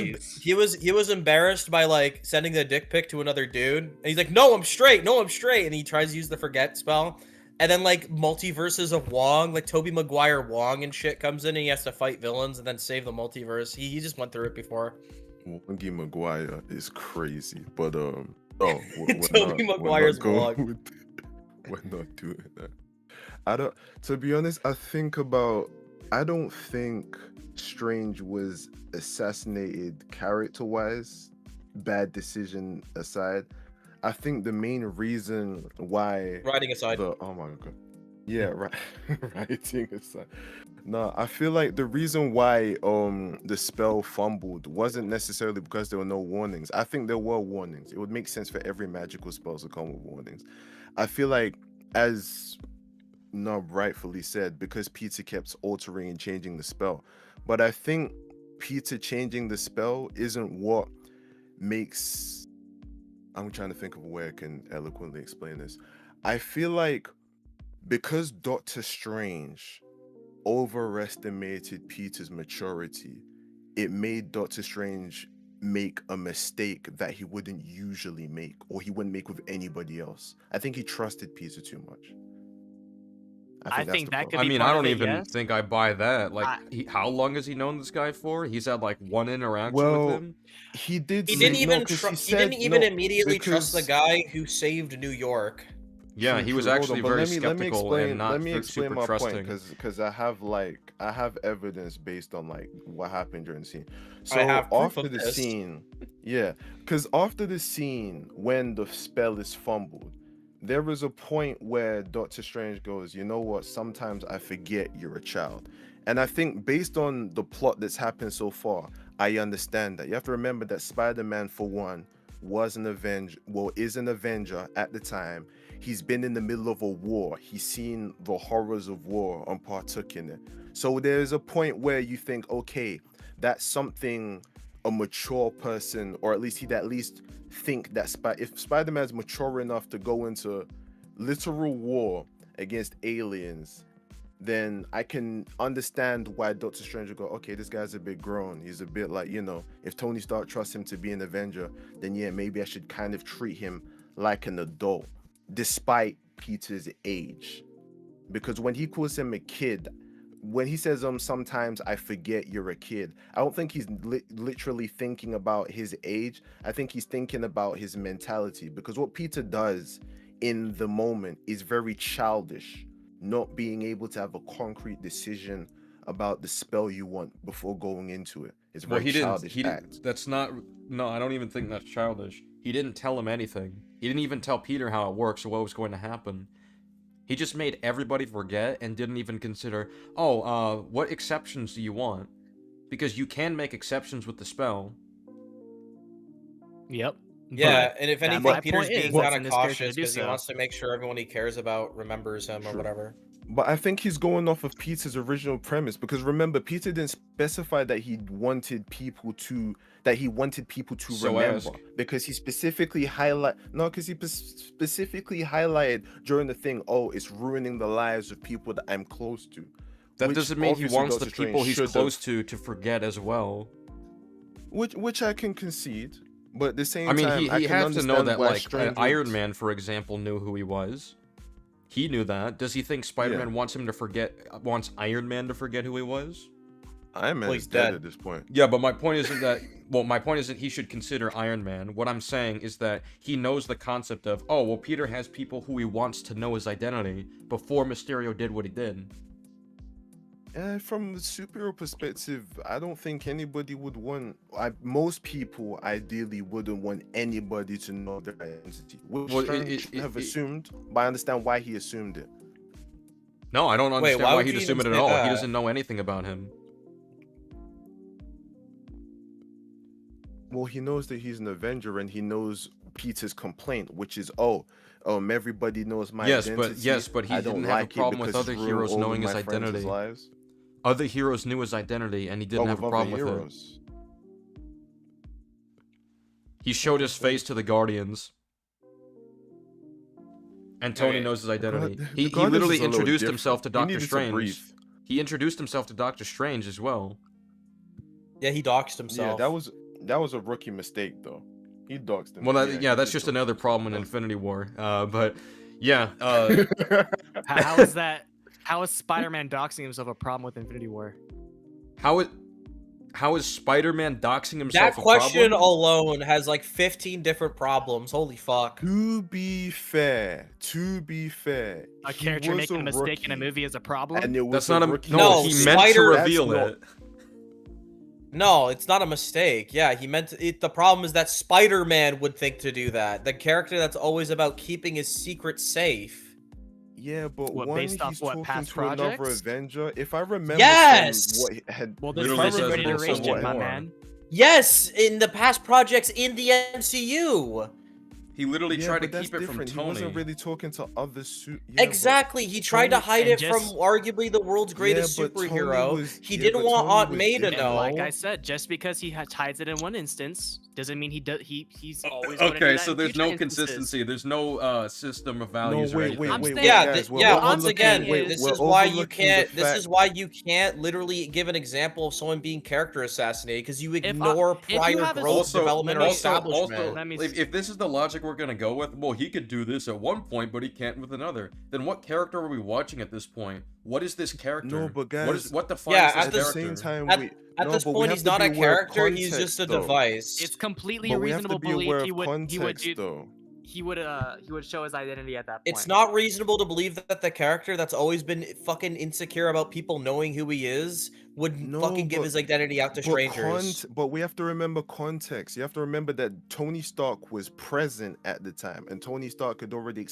embarrassed by like sending the dick pic to another dude, and he's like, "No, I'm straight. No, I'm straight." And he tries to use the forget spell, and then like multiverses of Wong, like Tobey Maguire Wong and shit comes in, and he has to fight villains and then save the multiverse. He just went through it before. Wongy Maguire is crazy, but we're Tobey Maguire's not Wong. we're not doing that. I don't. To be honest, I don't think Strange was assassinated character-wise. Bad decision aside, I think the main reason why Riding aside. oh my god. Yeah, right. Writing aside. No, I feel like the reason why the spell fumbled wasn't necessarily because there were no warnings. I think there were warnings. It would make sense for every magical spell to come with warnings. I feel like, as Nub rightfully said, because Peter kept altering and changing the spell. But I think Peter changing the spell isn't what makes. I'm trying to think of a way I can eloquently explain this. I feel like because Doctor Strange overestimated Peter's maturity, it made Doctor Strange make a mistake that he wouldn't usually make, or he wouldn't make with anybody else. I think he trusted Peter too much. I that's think the that problem. could I be mean, part I of don't it, even yes. think I buy that. Like, I- how long has he known this guy for? He's had like one interaction Well, with him. he did He say didn't no even because he he didn't said even no immediately trust the because guy who saved New York. Yeah, true, he was true. Hold actually on, but very let me skeptical and explain. not Let me explain super my point trusting. because I have evidence based on like what happened during the scene. I So have proof after of the this. scene, yeah, because after the scene when the spell is fumbled, there is a point where Doctor Strange goes, you know what? Sometimes I forget you're a child, and I think based on the plot that's happened so far, I understand that. You have to remember that Spider-Man, for one, was an Avenger, well, is an Avenger at the time. He's been in the middle of a war. He's seen the horrors of war and partook in it. So there's a point where you think, okay, that's something a mature person, or at least he'd at least think that if Spider-Man's mature enough to go into literal war against aliens, then I can understand why Doctor Strange would go, okay, this guy's a bit grown. He's a bit like, if Tony Stark trusts him to be an Avenger, then yeah, maybe I should kind of treat him like an adult, despite Peter's age. Because when he calls him a kid, when he says, sometimes I forget you're a kid, I don't think he's literally thinking about his age. I think he's thinking about his mentality. Because what Peter does in the moment is very childish. Not being able to have a concrete decision about the spell you want before going into it. It's a Well, very childish he act. didn't. That's not. No, I don't even think that's childish. He didn't tell him anything. He didn't even tell Peter how it works or what was going to happen. He just made everybody forget and didn't even consider, what exceptions do you want? Because you can make exceptions with the spell. Yep. Yeah, and if that's anything, my Peter's point is, being what's kind in of this character to cautious do because he so? wants to make sure everyone he cares about remembers him or True. whatever. But I think he's going off of Peter's original premise, because remember, Peter didn't specify that he wanted people to So remember, ask. because he specifically specifically highlighted during the thing, it's ruining the lives of people that I'm close to. That Which doesn't mean he obviously wants the Doctor Strange people he's should close to forget as well. which I can concede, but at the same I mean, time, he I can has to know understand that, why like, Strange Iron would- Man, for example, knew who he was. He knew that. Does he think Spider-Man wants Iron Man to forget who he was? Iron Man Well, is he's dead dead. at this point. Yeah, but my point isn't that. Well, my point isn't he should consider Iron Man. What I'm saying is that he knows the concept of, Peter has people who he wants to know his identity before Mysterio did what he did. From the superhero perspective, I don't think anybody would want. Most people ideally wouldn't want anybody to know their identity, which Well, Strange have assumed. But I understand why he assumed it. No, I don't understand why why would he'd you assume it even at say all. He that? doesn't know anything about him. Well, he knows that he's an Avenger, and he knows Peter's complaint, which is, everybody knows my identity. but he I don't didn't have a like it problem with because other it's ruined heroes all of knowing his my friends' identity. lives. Other heroes knew his identity, and he didn't have a with problem other with it. heroes. He showed his face to the Guardians. And Tony Okay. knows his identity. God, He the Guardians literally is a little introduced himself to different. Doctor He needed to Strange. breathe. He introduced himself to Doctor Strange as well. Yeah, he doxed Yeah, himself. that was a rookie mistake though. He doxed him. Well, he that's did just dox another him. problem in That was- Infinity War. But yeah, How is that? How is Spider-Man doxing himself a problem with Infinity War? how is Spider-Man doxing himself That a question problem? alone has like 15 different problems. Holy fuck. To be fair, A he character was making a mistake in a rookie, movie is a problem? and it was That's not a rookie. no. No, He meant to Spider- reveal That's it. No, it's not a mistake. Yeah, he meant it. The problem is that Spider-Man would think to do that. The character that's always about keeping his secret safe. Yeah, but What, when based off he's what, talking past to another projects? Avenger, if I remember Yes! from what he had, Well, this if is I Literally a says different remember both from of iteration, what my more. man. Yes, in the past projects in the MCU. He literally yeah, tried to but that's keep it from different. He Tony. wasn't really talking to other Exactly. He tried to Tony- hide and it from just- arguably the world's greatest but Tony superhero. was- He yeah, didn't but want Tony Aunt was May to different. And know. like I said, just because he hides it in one instance doesn't mean he's always gonna do Okay, that so in there's future no instances. consistency. There's no system of values or wait, anything. wait, I'm wait, saying- wait, Yeah, guys, we're yeah. what I'm Once overlooking- again, saying this we're is why you overlooking the can't. This fact- is why you can't literally give an example of someone being character assassinated because you ignore if you prior have a- growth, development, or let me- establishment. Let me- if this is the logic we're we're gonna go with? Well, he could do this at one point, but he can't with another. Then what character are we watching at this point? What is this character? No, but guys, what defines Yeah, this at the character? same time, At this point, he's not a character. He's just a device. It's completely But we have to reasonable be aware belief of context, though. he would show his identity at that point. It's not reasonable to believe that the character that's always been fucking insecure about people knowing who he is would fucking give his identity out to strangers. But we have to remember context. You have to remember that Tony Stark was present at the time, and Tony Stark had already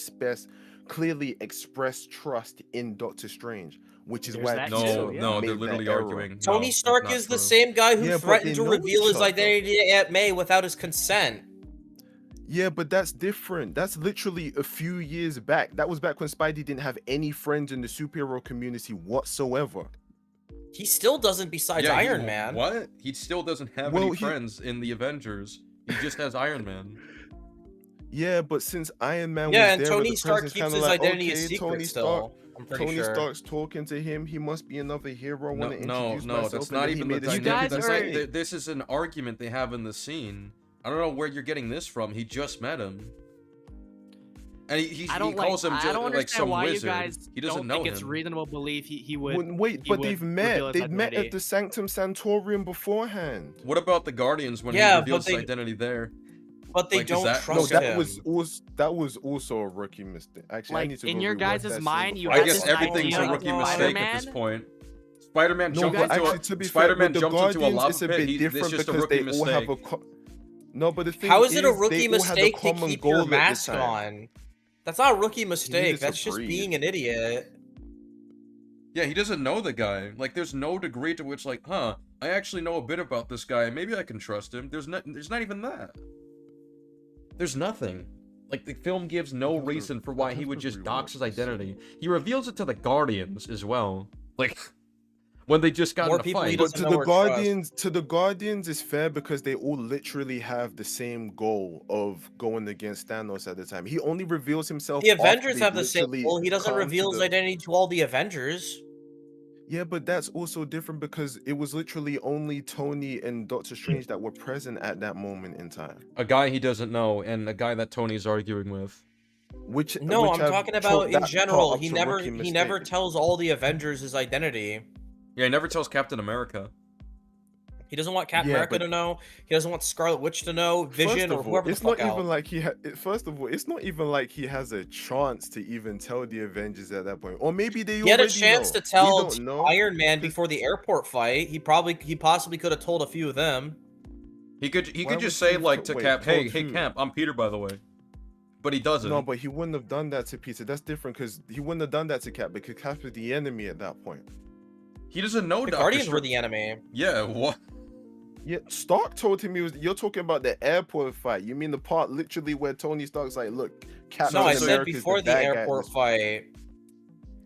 clearly expressed trust in Doctor Strange, which is There's why that Peter No, yeah. no, made they're that literally error. arguing. Tony No, that's Stark not is the true. same guy who Yeah, but threatened they to know reveal each his other. identity to Aunt May without his consent. Yeah, but that's different. That's literally a few years back. That was back when Spidey didn't have any friends in the superhero community whatsoever. He still doesn't besides Yeah, Iron Man. What? He still doesn't have Well, any friends in the Avengers. He just has Iron Man. Yeah, but since Iron Man Yeah, was and there, Tony the Stark presence keeps kinda his like, identity a okay, secret Tony still. Stark, I'm pretty Tony sure. Stark's talking to him. He must be another hero. No, Want to no, introduce no, myself, that's and not then he even the made a You dynamic. guys stupid That's are- like, mistake. this is an argument they have in the scene. I don't know where you're getting this from. He just met him. And he calls him I just don't like understand some why wizard. you guys He doesn't don't know think it's him. reasonable belief he would. Wait, he but would they've met. reveal his They've met identity. at the Sanctum Sanctorium beforehand. What about the Guardians when Yeah, he but reveals his they- identity there? But they Like, is don't that- No, trust that him. was also a rookie mistake. Actually, I Like, need to in go your rewatch guys' that scene mind, you before I had guess this everything's idea a of rookie mistake at this Spider-Man? point. Spider-Man No, jumped but into actually, a to be fair, Spider-Man with the jumped into a Guardians, lava it's a pit. bit It's different just a because rookie they all have mistake. a. No, but the thing How is it a they rookie all had mistake to common keep goal your at the mask time. on? That's not a rookie mistake. needed to That's just breathe. being an idiot. Yeah, he doesn't know the guy. Like, there's no degree to which, like, I actually know a bit about this guy. Maybe I can trust him. There's not even that. There's nothing. Like, the film gives no reason for why he would just dox his identity. He reveals it to the Guardians as well. Like, when they just got More in a people he fight. But doesn't to know the or trust. Guardians, it's fair because they all literally have the same goal of going against Thanos at the time. He only reveals himself. The after Avengers they have the same literally goal. He doesn't come to reveal his the- identity to all the Avengers. Yeah, but that's also different because it was literally only Tony and Doctor Strange that were present at that moment in time. A guy he doesn't know, and a guy that Tony's arguing with. No, I'm I've talking chalked about in that part general. up He to never rookie he never mistake. tells all the Avengers his identity. Yeah, he never tells Captain America. He doesn't want Captain Yeah, America but- to know. He doesn't want Scarlet Witch to know. Vision or whoever it's the fuck not even else. like first of all, it's not even like he has a chance to even tell the Avengers at that point, or maybe they He had a already chance know. to tell We don't know. Iron Man 'cause- before the airport fight. He possibly could have told a few of them. He could Why just would say he like to wait, Cap, hey, told hey who? Cap, I'm Peter by the way. But he doesn't. No, but he wouldn't have done that to Peter. That's different because he wouldn't have done that to Cap because Cap was the enemy at that point. He doesn't know The Doctor Guardians were Strange. the enemy. Yeah, what? Yeah, Stark told him you're talking about the airport fight. You mean the part literally where Tony Stark's like, look, Captain No, I America's said before the bad guy in airport this-" fight.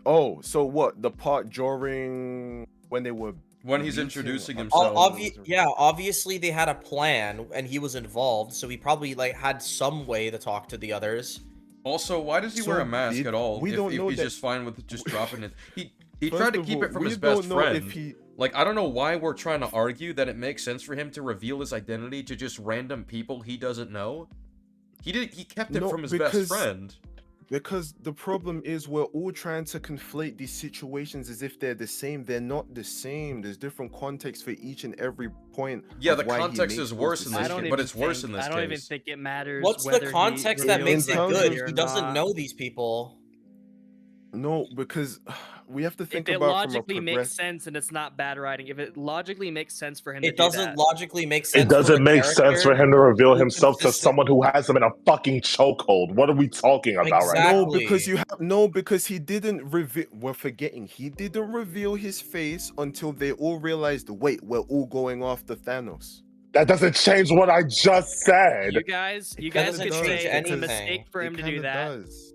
Oh, so what? The part during when they were When he's meeting- introducing Oh, himself. Yeah, obviously they had a plan and he was involved, so he probably like had some way to talk to the others. Also, why does he wear a So mask did- at all? we if, don't if know he's that- just fine with just dropping it. He First tried to of keep all, it from we his don't best know friend. if he- Like, I don't know why we're trying to argue that it makes sense for him to reveal his identity to just random people he doesn't know. He kept it No, from his because- best friend. Because the problem is we're all trying to conflate these situations as if they're the same. They're not the same. There's different context for each and every point. Yeah, of the why he context makes is those worse in this decisions. case, but it's worse in this I don't even case. think it matters. What's whether the he context that reveals makes it in terms good? of- He doesn't not. know these people. No, because we have to think If it about logically from a makes progress- sense and it's not bad writing, if it logically makes sense for him to It do doesn't that, logically make sense. It for doesn't the make sense for character him to reveal be himself to consistent. someone who has him in a fucking chokehold. What are we talking about right now? No, Exactly. because you have no, because he didn't reveal. We're forgetting he didn't reveal his face until they all realized. Wait, we're all going after Thanos. That doesn't change what I just said. you guys It could doesn't kinda say change it's a anything. mistake for him It to do kinda that, does.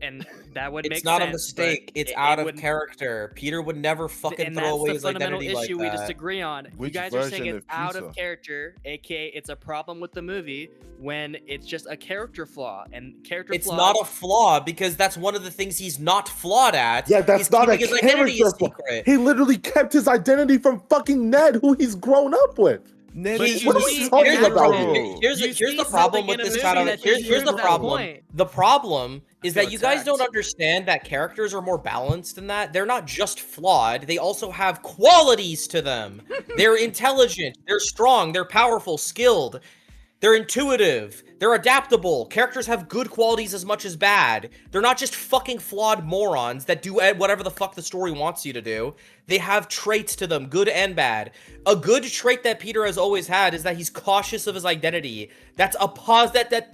and that would make It's not sense. a mistake. but It's it out of wouldn't- character. Peter would never fucking and throw that's away the his fundamental identity like issue we that. disagree on. You Which guys are saying version it's of out Peter? of character, aka it's a problem with the movie when it's just a character flaw, and character It's flaws. not a flaw because that's one of the things he's not flawed at. Yeah, that's He's not a keeping his identity a character flaw. secret. He literally kept his identity from fucking Ned, who he's grown up with. Ned But is you a see- superhero. Here's the problem. You Here's see the problem something with in a this movie kind of. that Here's the proves that problem. point. The problem is feel that you guys don't attacked. understand that characters are more balanced than that. They're not just flawed. They also have qualities to them. They're intelligent. They're strong. They're powerful. Skilled. They're intuitive. They're adaptable. Characters have good qualities as much as bad. They're not just fucking flawed morons that do whatever the fuck the story wants you to do. They have traits to them, good and bad. A good trait that Peter has always had is that he's cautious of his identity. That's a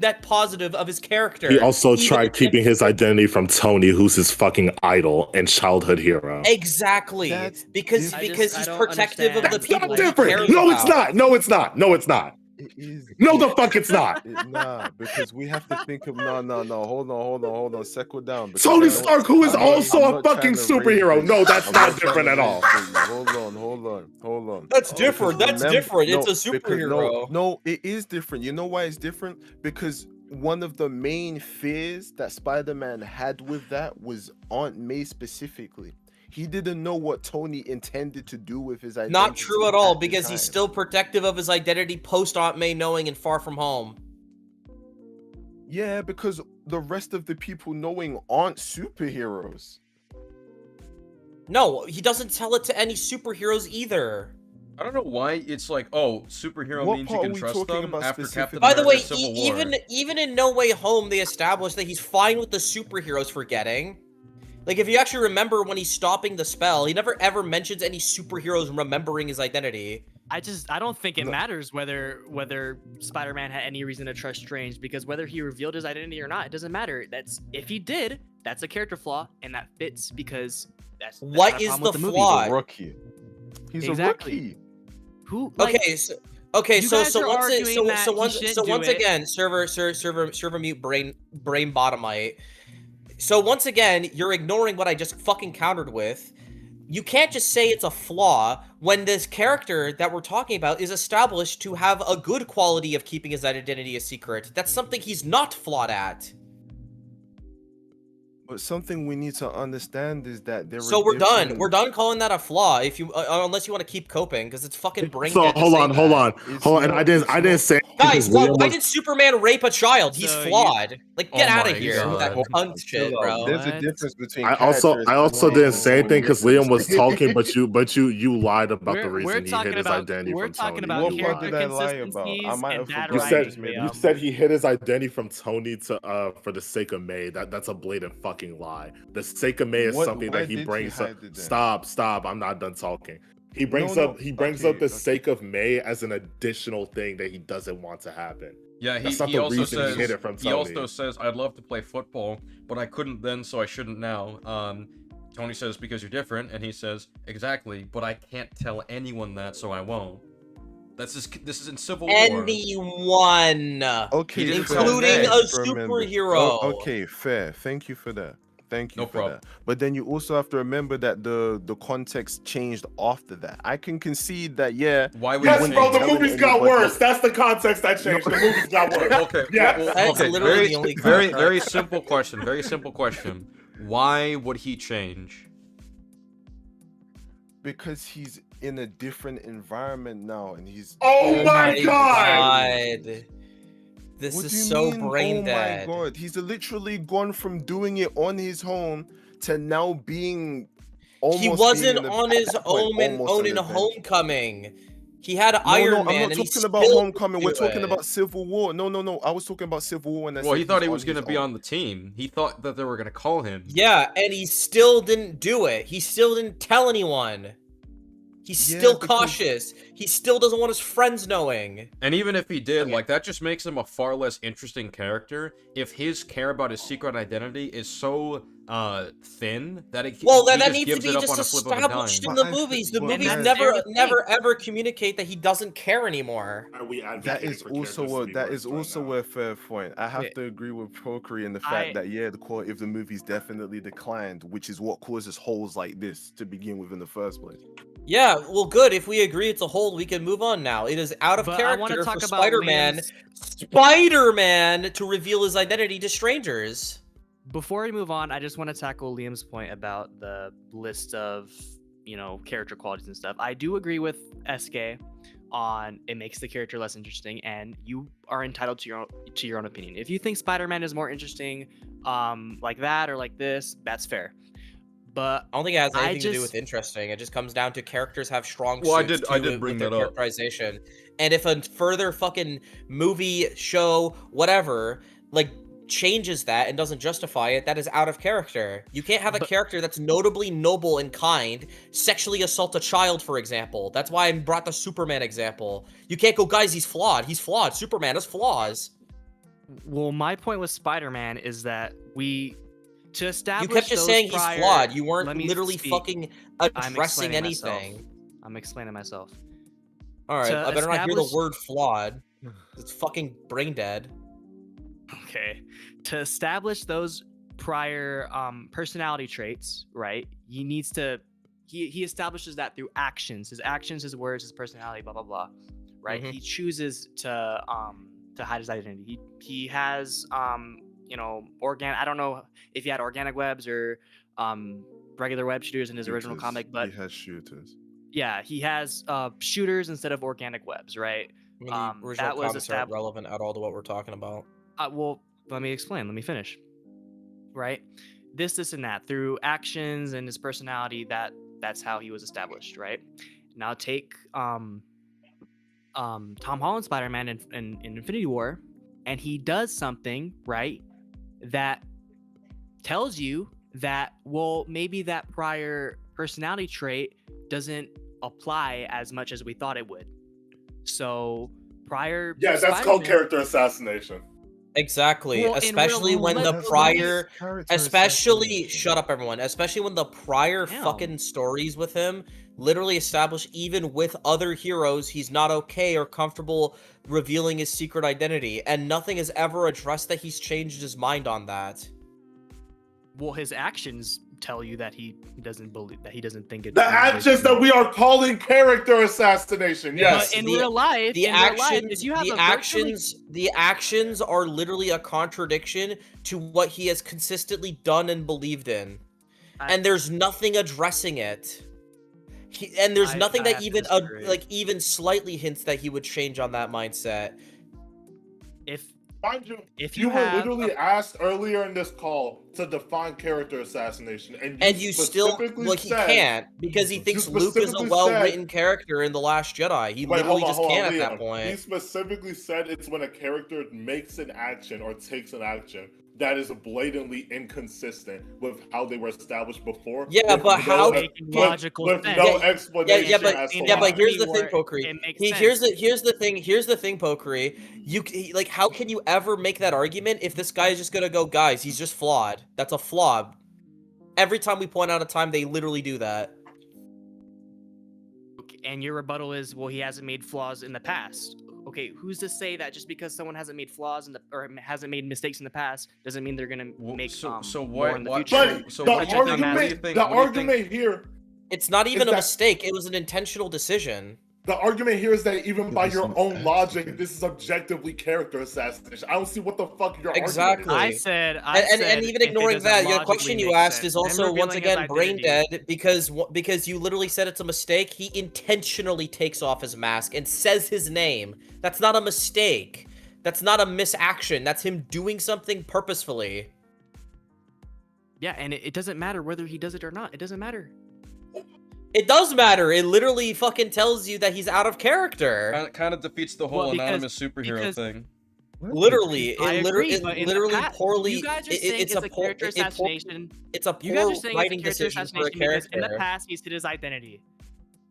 that positive of his character. He also Even tried if- keeping his identity from Tony, who's his fucking idol and childhood hero. Exactly. That's because I because just- I he's don't protective of the understand, That's people not he different. cares No, it's about. not. No, it's not. No, it's not. It is. No, the fuck it's not. Nah, because we have to think of no. Hold on. Settle down. because Tony I don't- Stark, who is I'm not- also I'm a not fucking trying to raise superhero. bait. No, that's I'm not trying different to at all. raise bait. Hold on. That's Because different. That's remember- different. It's no, a because- superhero. No, it is different. You know why it's different? Because one of the main fears that Spider-Man had with that was Aunt May specifically. He didn't know what Tony intended to do with his identity. Not true at all, the because he's time. still protective of his identity post Aunt May knowing and Far From Home. Yeah, because the rest of the people knowing aren't superheroes. No, he doesn't tell it to any superheroes either. I don't know why it's like, oh, superhero What means you part can are we trust talking them about after Captain specifically? By the way, America Civil War. even in No Way Home, they established that he's fine with the superheroes forgetting. Like, if you actually remember when he's stopping the spell, he never ever mentions any superheroes remembering his identity. I don't think it No. matters whether Spider-Man had any reason to trust Strange, because whether he revealed his identity or not, it doesn't matter. That's if he did, that's a character flaw, and that fits because that's What not a is problem the with the movie. flaw? He's a rookie. He's Exactly. a rookie. Who? Like, Okay, you so guys are once arguing that he shouldn't do once it. again, server mute brain bottomite. So once again, you're ignoring what I just fucking countered with. You can't just say it's a flaw when this character that we're talking about is established to have a good quality of keeping his identity a secret. That's something he's not flawed at. But something we need to understand is that there. So we're done. We're done calling that a flaw. If you, unless you want to keep coping, because it's fucking brain So dead to hold say on. It's And not- I didn't it's say Guys, Liam why was- did Superman rape a child? He's So you- flawed. Like, get Oh out my of here with that God. punk shit, bro. There's a What? difference between. I also characters didn't say and anything because when Liam was you're- talking, but you lied about the we're reason he talking hid his about identity we're from talking Tony. about What You part character did I lie about? I consistencies might and have bad You forgotten. said Just made you up. said he hid his identity from Tony to for the sake of May. That's a blatant fucking lie. The sake of May is What- something why that he did he brings up. hide it then? Stop. I'm not done talking. He brings No, up the okay. sake of May as an additional thing that he doesn't want to happen. Yeah, That's not he the also reason he says hid it from he also Tony. says I'd love to play football, but I couldn't then, so I shouldn't now. Tony says because you're different, and he says exactly, but I can't tell anyone that, so I won't. This is in Civil War. Anyone, Okay, He didn't fair. tell including Ned. a Remember. superhero. Oh, okay, fair. Thank you for that. Thank you No for problem. that. But then you also have to remember that the context changed after that. I can concede that, yeah. Why would Yes, you bro. change The it? movies got worse. That's the context that changed. The movies got worse. Okay. Yes. That's okay. literally Very, the only very, contrast. very simple question. Very simple question. Why would he change? Because he's in a different environment now, and he's. Oh my God! This What is do you so mean, brain oh dead. my god, he's literally gone from doing it on his own to now being. Almost He being wasn't in a- on at his that point, own almost an in adventure. Homecoming. He had No, Iron no, Man, I'm not and he talking about still Homecoming. We're didn't do talking it. about Civil War. No, I was talking about Civil War when I Well, said he thought he he's was going to his be own. on the team. He thought that they were going to call him. Yeah, and he still didn't do it. He still didn't tell anyone. He's Yeah, still because- cautious. He still doesn't want his friends knowing. And even if he did, Okay. like, that just makes him a far less interesting character if his care about his secret identity is so thin that it Well, he that just needs to gives be it up just on a flip of a established dime. in But the I movies. The but movies that's never, their thing. never ever communicate that he doesn't care anymore. That is also a fair point. I have Wait. to agree with Procre in the I- fact that the quality of the movies definitely declined, which is what causes holes like this to begin with in the first place. Yeah, well, good. If we agree it's a hold, we can move on now. It is out of But I want to character talk for about Spider-Man to reveal his identity to strangers. Before we move on, I just want to tackle Liam's point about the list of, character qualities and stuff. I do agree with SK on it makes the character less interesting, and you are entitled to your own opinion. If you think Spider-Man is more interesting like that or like this, that's fair. But I don't think it has I anything to do just- with interesting. It just comes down to characters have strong Well, I suits did to bring with their that up. characterization. And if a further fucking movie, show, whatever, like changes that and doesn't justify it, that is out of character. You can't have a character that's notably noble and kind sexually assault a child, for example. That's why I brought the Superman example. You can't go, guys, he's flawed. He's flawed. Superman has flaws. Well, my point with Spider-Man is that to establish You kept just those saying prior- he's flawed. You weren't Let me literally speak. fucking I'm addressing explaining myself. anything. I'm explaining myself. All right, To I better not hear the establish- word flawed. It's fucking brain dead. Okay. To establish those prior personality traits, right? He establishes that through actions. His actions, his words, his personality, blah blah blah. Right? Mhm. He chooses to hide his identity. He has I don't know if he had organic webs or regular web shooters in his original Shooters. comic, but He has shooters. yeah, he has shooters instead of organic webs, right? I mean, the that original was comics aren't relevant at all to what we're talking about. Well, let me explain. Let me finish. Right? This, and that through actions and his personality. That's how he was established. Right? Now take Tom Holland Spider-Man in Infinity War, and he does something right that tells you that maybe that prior personality trait doesn't apply as much as we thought it would. So prior, Yeah, that's called Spider-Man- character assassination. Exactly, Well, in especially real- when the let's- prior, Character especially assassination. shut up, everyone. Especially when the prior Damn. fucking stories with him literally establish even with other heroes he's not okay or comfortable revealing his secret identity, and nothing has ever addressed that he's changed his mind on that. Well, his actions tell you that he doesn't think it's The actions that we are calling character assassination. Yes. But in The- real life, The in real life, actions, if you have the a virtually- actions are literally a contradiction to what he has consistently done and believed in, and there's nothing addressing it. And there's nothing I that have to even disagree. even slightly hints that he would change on that mindset. Mind you, if you you were have literally asked earlier in this call to define character assassination, And you still, specifically well, he said- can't because he thinks Luke is a specifically well-written character in The Last Jedi. He Wait, literally hold on, just hold on, can't at that Liam. point. He specifically said it's when a character makes an action or takes an action that is blatantly inconsistent with how they were established before. Yeah, with but how- Making logical with sense. no Yeah, explanation yeah, but as to yeah, why. but here's the thing, It Pokri. makes Here's sense. the thing, Pokri. Like, how can you ever make that argument if this guy is just gonna go, guys, he's just flawed. That's a flaw. Every time we point out a time, they literally do that. And your rebuttal is, well, he hasn't made flaws in the past. Okay, who's to say that just because someone hasn't made flaws or hasn't made mistakes in the past doesn't mean they're gonna make so more what? in the What? future? But So the what do you think? argument, What do you think? the What do you think? argument here, It's not even Is a that- mistake. It was an intentional decision. the argument here is that even by your Listen, own logic, this is objectively character assassination. I don't see what the fuck your Exactly. argument is. And even ignoring that, your question you asked is also once again brain dead because you literally said it's a mistake. He intentionally takes off his mask and says his name. That's not a mistake. That's not a misaction. That's him doing something purposefully. Yeah, and it doesn't matter whether he does it or not. It doesn't matter. It does matter. It literally fucking tells you that he's out of character. Kind of defeats the whole Well, because- anonymous superhero because- thing. Literally, I it agree, literally, but it in the literally past, poorly. You guys are it- saying it's it's a a poor, character it- it poor- assassination. it's a You guys poor are saying it's a writing character decision for a assassination because in the character. past he's hid his identity,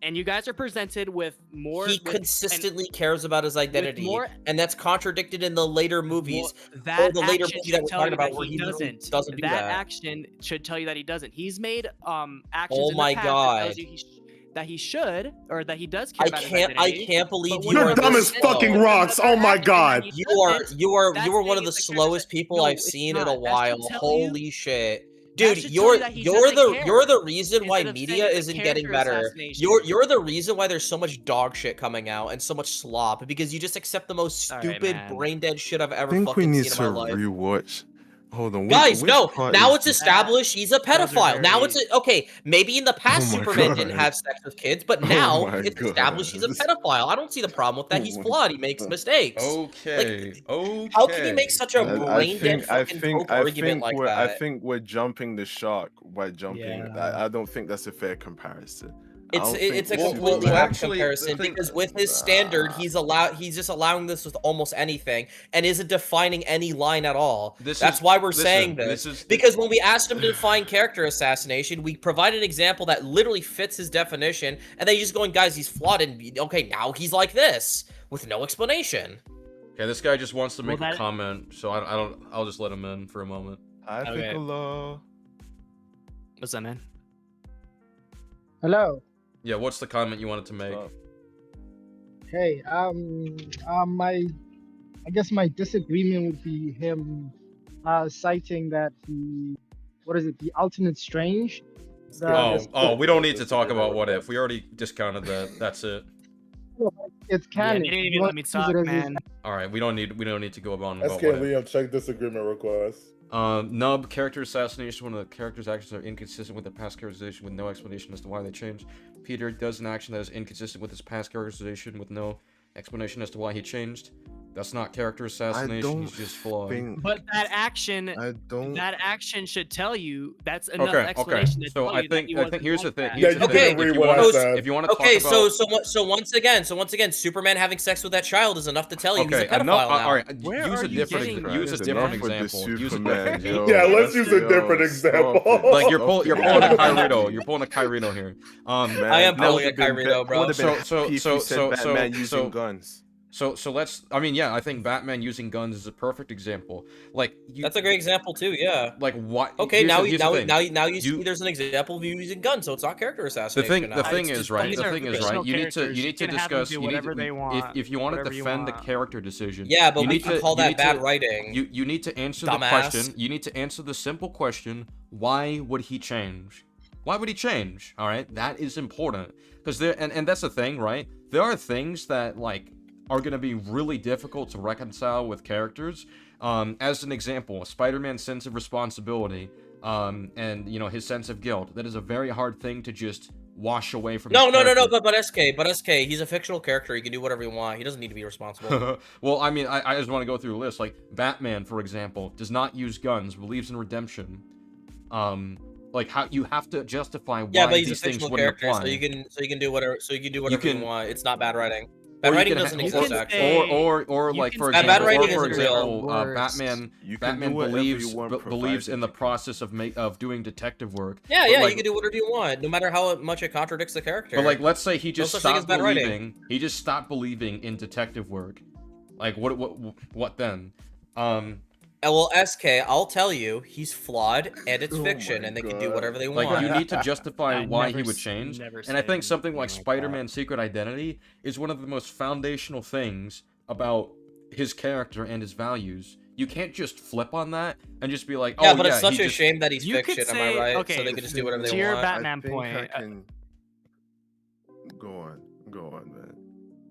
and you guys are presented with more. He consistently cares about his identity, more- and that's contradicted in the later movies. that the later action movie that should we're tell talking you about that where he he literally doesn't. doesn't do that that. action should tell you that he doesn't. He's made actions Oh in my the past that tells God. you that he should or that he does care about his I identity. can't believe but you when You're are it dumb this as comes to fucking slow. rocks. Oh my god. You are that's you are one saying of the it's a character slowest people no, I've it's seen not. in a That should while. tell you- Holy shit. that Dude, should tell you that he doesn't care. you're the reason why Instead of saying media it's a isn't getting character better. assassination. You're the reason why there's so much dog shit coming out and so much slop because you just accept the most All right, stupid man. brain dead shit I've I ever think we fucking need seen to in my life. rewatch Hold on, Guys, which no. part Now is it's this? established he's a pedophile. Now it's okay. Maybe in the past Oh my Superman didn't God. have sex with kids, but Oh now my it's established he's a God. pedophile. I don't see the problem with that. Oh He's my flawed. He makes God. mistakes. Okay. How can you make such a brain dead fucking coke argument like I that? think we're jumping the shark by jumping. Yeah. I don't think that's a fair comparison. I It's don't think it's a Well, completely well, wrong actually, the comparison thing- because with his standard, he's just allowing this with almost anything and isn't defining any line at all. That's why we're saying this. Because when we asked him to define character assassination, we provided an example that literally fits his definition, and they just going, guys, he's flawed, and okay, now he's like this with no explanation. Okay, this guy just wants to make Well, a that- comment, so I don't. I'll just let him in for a moment. I Okay. think a law. What's that, man? Hello. Yeah, what's the comment you wanted to make? Hey, I guess my disagreement would be him citing that the alternate strange. We don't need to talk about what if. We already discounted that. That's it. It's Yeah, canon. they didn't You even want let me to use talk, it as man. All right, we don't need to go on about SK what if. Liam, check disagreement request. Nub, character assassination when the character's actions are inconsistent with their past characterization with no explanation as to why they changed. Peter does an action that is inconsistent with his past characterization with no explanation as to why he changed. That's not character assassination, he's just flawed. But that action, that action should tell you that's enough explanation to So tell I you think that here's the thing. Yeah, Here's the thing. If you want to talk about... so once again, Superman having sex with that child is enough to tell you he's a pedophile now. All right, use a different example. Yeah, let's use a different example. Like you're pulling a Kyrito. You're pulling a Kyrito here. I am pulling a Kyrito, bro. Batman using guns. So let's. I mean, yeah, I think Batman using guns is a perfect example. Like that's a great example too. Yeah. Like what? Okay, now you see there's an example of you using guns, so it's not character assassination. The thing is, right? You need to discuss. If you want to defend the character decision. Yeah, but we can call that bad writing. You need to answer the question. You need to answer the simple question: why would he change? Why would he change? All right, that is important because and that's the thing, right? There are things that are going to be really difficult to reconcile with characters. As an example, Spider-Man's sense of responsibility, and his sense of guilt. That is a very hard thing to just wash away from. No. But SK, he's a fictional character. He can do whatever he wants. He doesn't need to be responsible. Well, I mean, I just want to go through a list. Like Batman, for example, does not use guns, believes in redemption. Like how you have to justify why but he's these a things fictional wouldn't character, apply. so you can do whatever you want. It's not bad writing. Bad writing doesn't exist, actually. Or like for example, Batman believes in the process of doing detective work. Yeah, you can do whatever you want, no matter how much it contradicts the character. But let's say he just stopped believing. He just stopped believing in detective work. Like what then? Well, SK, I'll tell you, he's flawed, and it's fiction, and they can do whatever they want. Like, you need to justify why he would change, and I think something like Spider-Man's Secret Identity is one of the most foundational things about his character and his values. You can't just flip on that and just be like, but it's such a shame that he's fiction, am I right? Okay, so they can just do whatever they want. To your Batman point... Go on, man.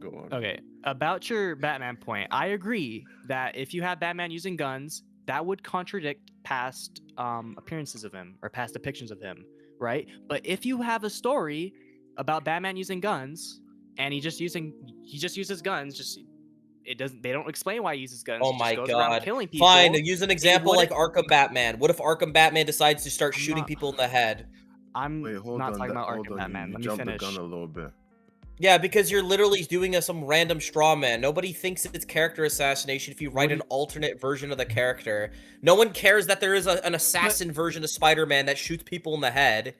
Go on. Okay, about your Batman point, I agree that if you have Batman using guns, that would contradict past appearances of him or past depictions of him, right? But if you have a story about Batman using guns and he just uses guns, they don't explain why he uses guns. Oh he my just goes around god! killing people. Fine, use an example like Arkham Batman. What if Arkham Batman decides to start shooting people in the head? I'm not talking about Arkham Batman. Let me finish. The gun a little bit. Yeah, because you're literally doing some random straw man. Nobody thinks it's character assassination if you write an alternate version of the character. No one cares that there is an assassin version of Spider-Man that shoots people in the head.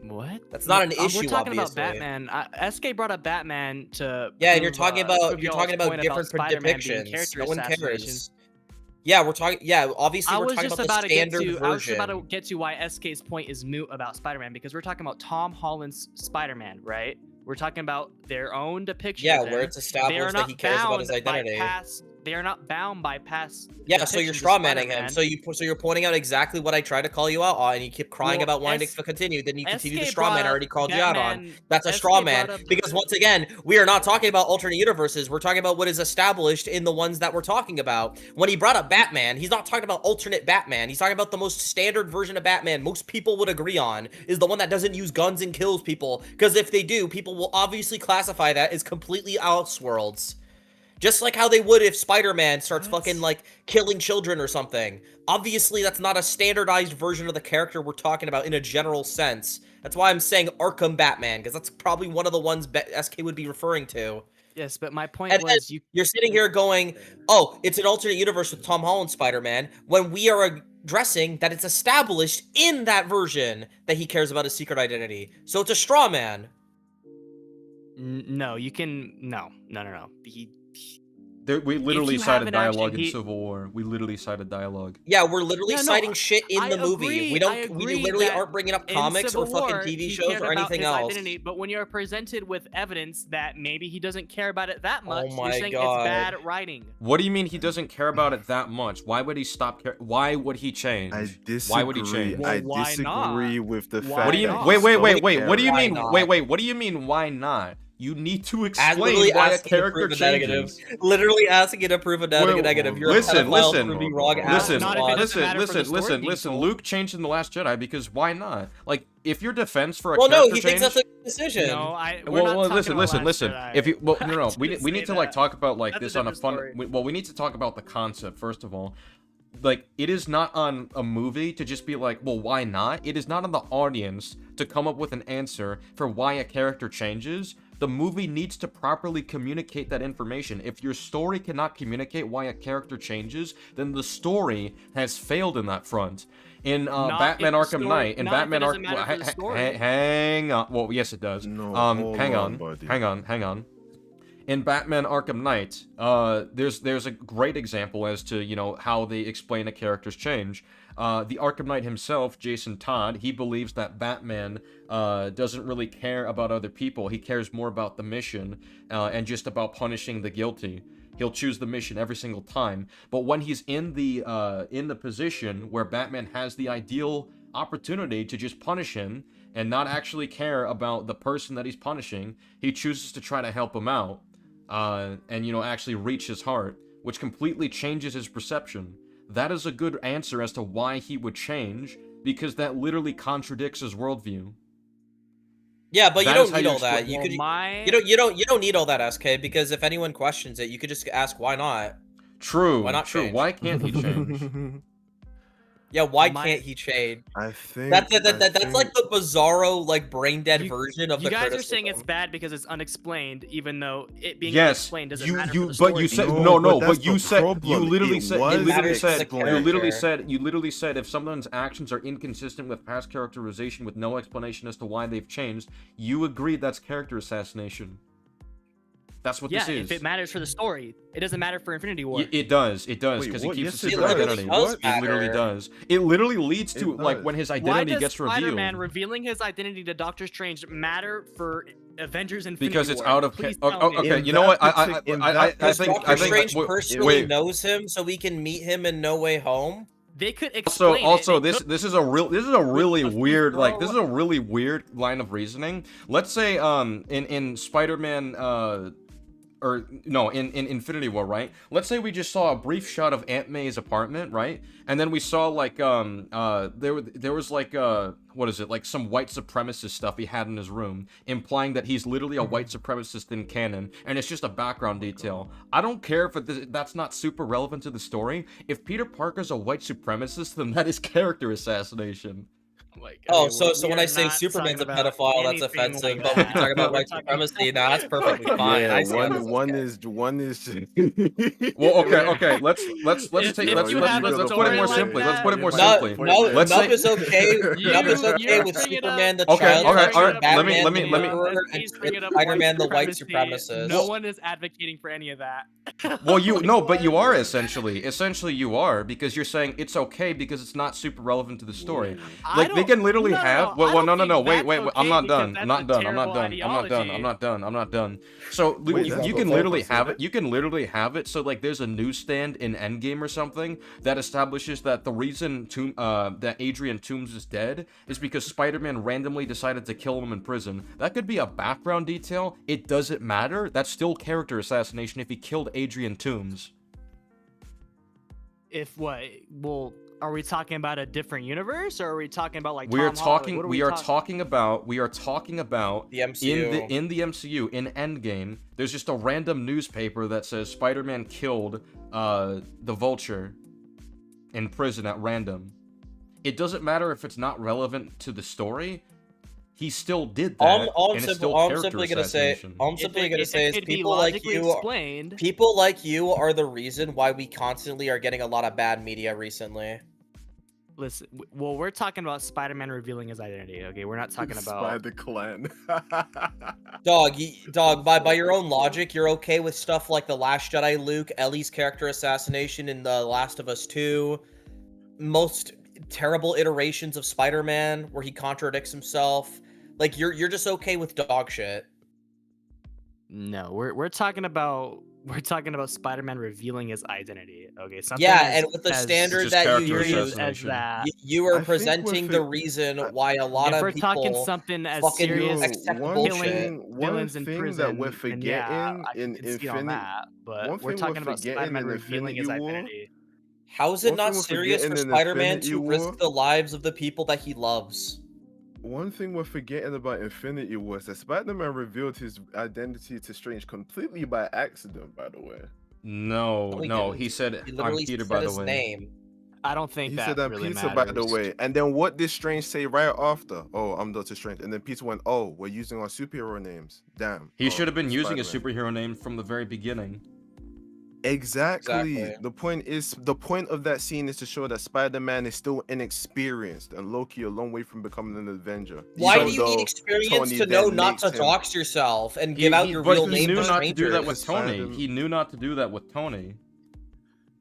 What? That's not an issue. We're talking obviously. about Batman. SK brought up Batman to. Yeah, and you're talking about different depictions. No one cares. Yeah, we're talking. Yeah, obviously we're talking about the standard version. I was just about to get to why SK's point is moot about Spider-Man, because we're talking about Tom Holland's Spider-Man, right? We're talking about their own depiction. Yeah, where it's established that he cares about his identity. They are not bound by past. Yeah, so you're depictions of straw manning him. Spider-Man. So you're pointing out exactly what I tried to call you out on, and you keep crying Well, about wanting S- to continue. Then you continue the SK straw man I brought already up called you out on. Batman- That's a SK straw man brought up- because once again, we are not talking about alternate universes. We're talking about what is established in the ones that we're talking about. When he brought up Batman, he's not talking about alternate Batman. He's talking about the most standard version of Batman most people would agree on is the one that doesn't use guns and kills people. Because if they do, people will obviously classify that as completely Elseworlds. Just like how they would if Spider-Man starts fucking, like, killing children or something. Obviously, that's not a standardized version of the character we're talking about in a general sense. That's why I'm saying Arkham Batman, because that's probably one of the ones SK would be referring to. Yes, but my point And was you're sitting here going, oh, it's an alternate universe with Tom Holland Spider-Man, when we are addressing that it's established in that version that he cares about his secret identity. So it's a straw man. No, you can no. We literally you have cited an action, dialogue in he- Civil War. We literally cited dialogue. Yeah, we're literally Yeah, no, citing shit in I the movie. agree- We I don't. We agree literally that aren't bringing up in comics Civil or fucking War, TV he shows cared or about anything his else. Identity, but when you're presented with evidence that maybe he doesn't care about it that much, my you're saying God. it's bad writing. What do you mean he doesn't care about it that much? Why would he stop care? Why would he change? I disagree. Why would he change? I Well, why disagree not? with the Why fact. What do you not? that wait? he's What do you Why mean? not? Wait. What do you mean? Why not? You need to As literally explain why a asking to character prove a negative. changes. Literally asking you to prove a negative. You're Listen, a pedophile listen, proving wrong Listen, Not if it doesn't matter for the listen, story listen, being listen. told. Luke changed in The Last Jedi because why not? Like, if your defense for a Well, no, character he change... thinks that's a good decision. No, we're Well, not talking listen, about Last listen. Jedi. If you, well, no, I we didn't need say to like that. talk about like That's a this on a different fun. story. Well, we need to talk about the concept first of all. Like, it is not on a movie to just be like, well, why not? It is not on the audience to come up with an answer for why a character changes. The movie needs to properly communicate that information. If your story cannot communicate why a character changes, then the story has failed in that front. In Batman Arkham Knight, in Batman Arkham, hang on. Well, yes, it does. No, hang on, buddy. hang on. In Batman Arkham Knight, there's a great example as to, you know, how they explain a character's change. The Arkham Knight himself, Jason Todd, he believes that Batman doesn't really care about other people. He cares more about the mission and just about punishing the guilty. He'll choose the mission every single time. But when he's in the position where Batman has the ideal opportunity to just punish him and not actually care about the person that he's punishing, he chooses to try to help him out. And, you know, actually reach his heart, which completely changes his perception. That is a good answer as to why he would change, because that literally contradicts his worldview. Yeah, but That you is don't how need you all that. explain- You don't need all that, SK, because if anyone questions it, you could just ask why not. True. Why not True. change? Why can't he change? Yeah, why can't he change? I think That's like the bizarro, like brain dead version of You the guys are criticism. saying it's bad because it's unexplained, even though it being Yes, unexplained doesn't you matter you for the but story. you said No, no, but but that's you the said problem. you literally It said you was literally matters to said the you literally said if someone's actions are inconsistent with past characterization with no explanation as to why they've changed, you agreed that's character assassination. That's what Yeah, this is. if it matters for the story, it doesn't matter for Infinity War. It does, Wait, because it what? keeps Yes, his it secret does. identity. Does It literally matter. does. It literally leads to, It like, does. when his Why identity does gets Spider-Man revealed. revealing his identity to Doctor Strange matter for Avengers Infinity Because it's War? out of... Please Oh, tell me. okay, In you know what? that I Because think... Doctor Strange personally wait. knows him, so we can meet him in No Way Home. They could explain Also, it. They could- this is a really With a weird, like, throw- this is a really weird line of reasoning. Let's say in Spider-Man in Infinity War, right? Let's say we just saw a brief shot of Aunt May's apartment, right? And then we saw like there was like what is it, like some white supremacist stuff he had in his room, implying that he's literally a white supremacist in canon, and it's just a background detail. I don't care if that's not super relevant to the story. If Peter Parker's a white supremacist, then that is character assassination. Like, Oh, okay, so we when are I say not Superman's a talking about pedophile, that's anything offensive. like But when that. you talk about white We're talking- supremacy, nah, that's perfectly fine. Yeah, I see how this one okay. is Well, okay. Let's take If let's you have a let's put it more story simply. like Let's put it more that- simply. Nub say is okay. Nub is okay you with bring it Superman, the up. Okay, child alright, catcher, alright, let me- Batman, let me- the let me- murderer, and Please bring it up Spider-Man, the white supremacy. supremacist. No one is advocating for any of that. Well, you Like, no, but you what? are essentially you are, because you're saying it's okay because it's not super relevant to the story. I Like don't, think can literally have. Well, I don't no. think Wait. that's I'm okay not because done. that's I'm not a done. I'm not terrible done. I'm not done. I'm ideology. not done. I'm not done. So Wait, you that's can the literally focus, have isn't it. You can literally have it. So like, there's a newsstand in Endgame or something that establishes that the reason that Adrian Toomes is dead is because Spider-Man randomly decided to kill him in prison. That could be a background detail. It doesn't matter. That's still character assassination if he killed Adrian Toomes. If what? Well, are we talking about a different universe, or are we talking about like We are Tom Holland? talking. What We are talking about. We are talking about The MCU. in the MCU in Endgame. There's just a random newspaper that says Spider-Man killed the Vulture in prison at random. It doesn't matter if it's not relevant to the story. He still did that, All I'm and it's still simply character gonna say, assassination. all I'm simply gonna say is it'd be people like logically you, explained. people like you are the reason why we constantly are getting a lot of bad media recently. Listen, well, we're talking about Spider-Man revealing his identity. Okay, we're not talking about. Spider Clan. Dog, by your own logic, you're okay with stuff like the Last Jedi Luke, Ellie's character assassination in The Last of Us 2, most terrible iterations of Spider-Man where he contradicts himself. Like you're just okay with dog shit. No, we're talking about Spider-Man revealing his identity. Okay, something Yeah, as, and with the as standard just that you character use, serious as assassination. that. you are I think we're presenting the reason why a lot If of we're people talking something as fucking serious, accept one bullshit. thing, villains in prison, that we're then yeah, forgetting I can in concede on Infinity, that. But one we're thing we're talking about forgetting Spider-Man in revealing his Infinity War. identity. How is it One not thing we're serious for forgetting in Spider-Man Infinity to risk War- the lives of the people that he loves? One thing we're forgetting about Infinity was that Spider-Man revealed his identity to Strange completely by accident, by the way. No, he no. didn't. He said, He "I'm literally Peter." said By the his way, name. I don't think He that said, "I'm really Peter," matters. by the way. And then what did Strange say right after? "Oh, I'm Doctor Strange." And then Peter went, "Oh, we're using our superhero names. Damn." he Oh, should have been it's using a Spider-Man. superhero name from the very beginning. Exactly. The point of that scene is to show that Spider-Man is still inexperienced and Loki a long way from becoming an Avenger. Why even do you need though experience Tony to know then not makes to him- dox yourself and give out your But real he name knew to not to do that strangers? with Tony. Spider- He knew not to do that with Tony.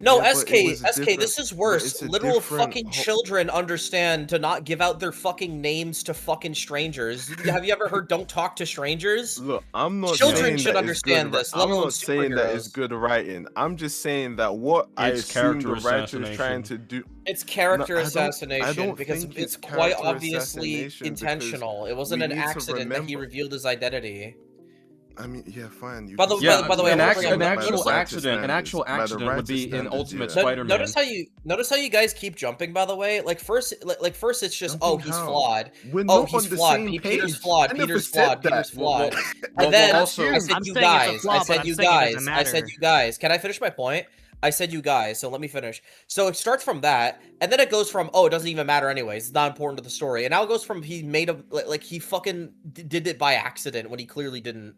No, Yeah, but SK, it was a SK, different- this is but worse. it's a Literal different fucking ho- children understand to not give out their fucking names to fucking strangers. Have you ever heard "Don't talk to strangers"? Look, I'm not Children saying should that understand it's good. this, let I'm alone not saying that it's superheroes. good writing. I'm just saying that what I It's assume the character writer is trying assassination. to do. It's character No, I assassination don't because think it's it's quite character obviously assassination because intentional. It wasn't we an need to accident that he remember- revealed his identity. I mean, yeah, fine. You By can the- say Yeah, that, by the way, but an, I'm it's bringing an up- by the actual writer accident. An actual standards. By the accident would writer be in standards, Ultimate yeah. Spider-Man. Notice how you guys keep jumping. By the way, like first it's just Jumping he's how? flawed. We're Oh, not he's on the flawed. same Peter's page. flawed. I never Peter's said flawed. that. Peter's flawed. well, And then also- I said I'm you saying it's a guys. flaw, I but said I'm you saying it guys. doesn't I said matter. you guys. Can I finish my point? I said you guys, so let me finish. So it starts from that, and then it goes from, oh, it doesn't even matter anyways. It's not important to the story. And now it goes from he made a like he fucking did it by accident when he clearly didn't.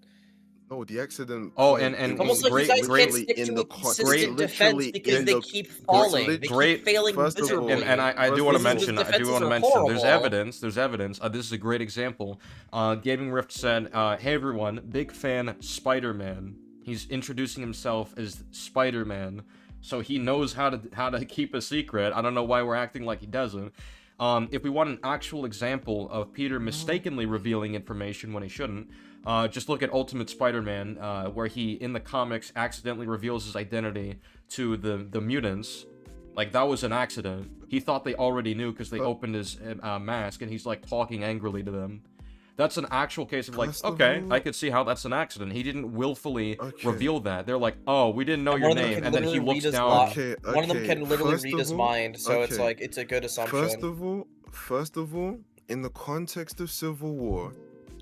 No, the accident. Oh, point, and- it and It's was almost like great- you guys great- can't stick in to the a co- consistent great- defense literally because in they the- keep falling. They great- keep failing first of all- miserably. And I do want to First of all- mention, I do defenses want to are mention, there's horrible. evidence, this is a great example. Gaming Rift said, hey everyone, big fan Spider-Man. He's introducing himself as Spider-Man, so he knows how to keep a secret. I don't know why we're acting like he doesn't. If we want an actual example of Peter mistakenly revealing information when he shouldn't, just look at Ultimate Spider-Man, where he, in the comics, accidentally reveals his identity to the mutants. Like, that was an accident. He thought they already knew because they opened his mask, and he's, like, talking angrily to them. That's an actual case of, like, First of okay, all- I could see how that's an accident. He didn't willfully Okay. reveal that. They're like, oh, we didn't know And your one of them name, can and then he literally looks read his down. lot. Okay, One of them can literally First read of his all- mind, so it's okay. like it's a good assumption. First of all, in the context of Civil War,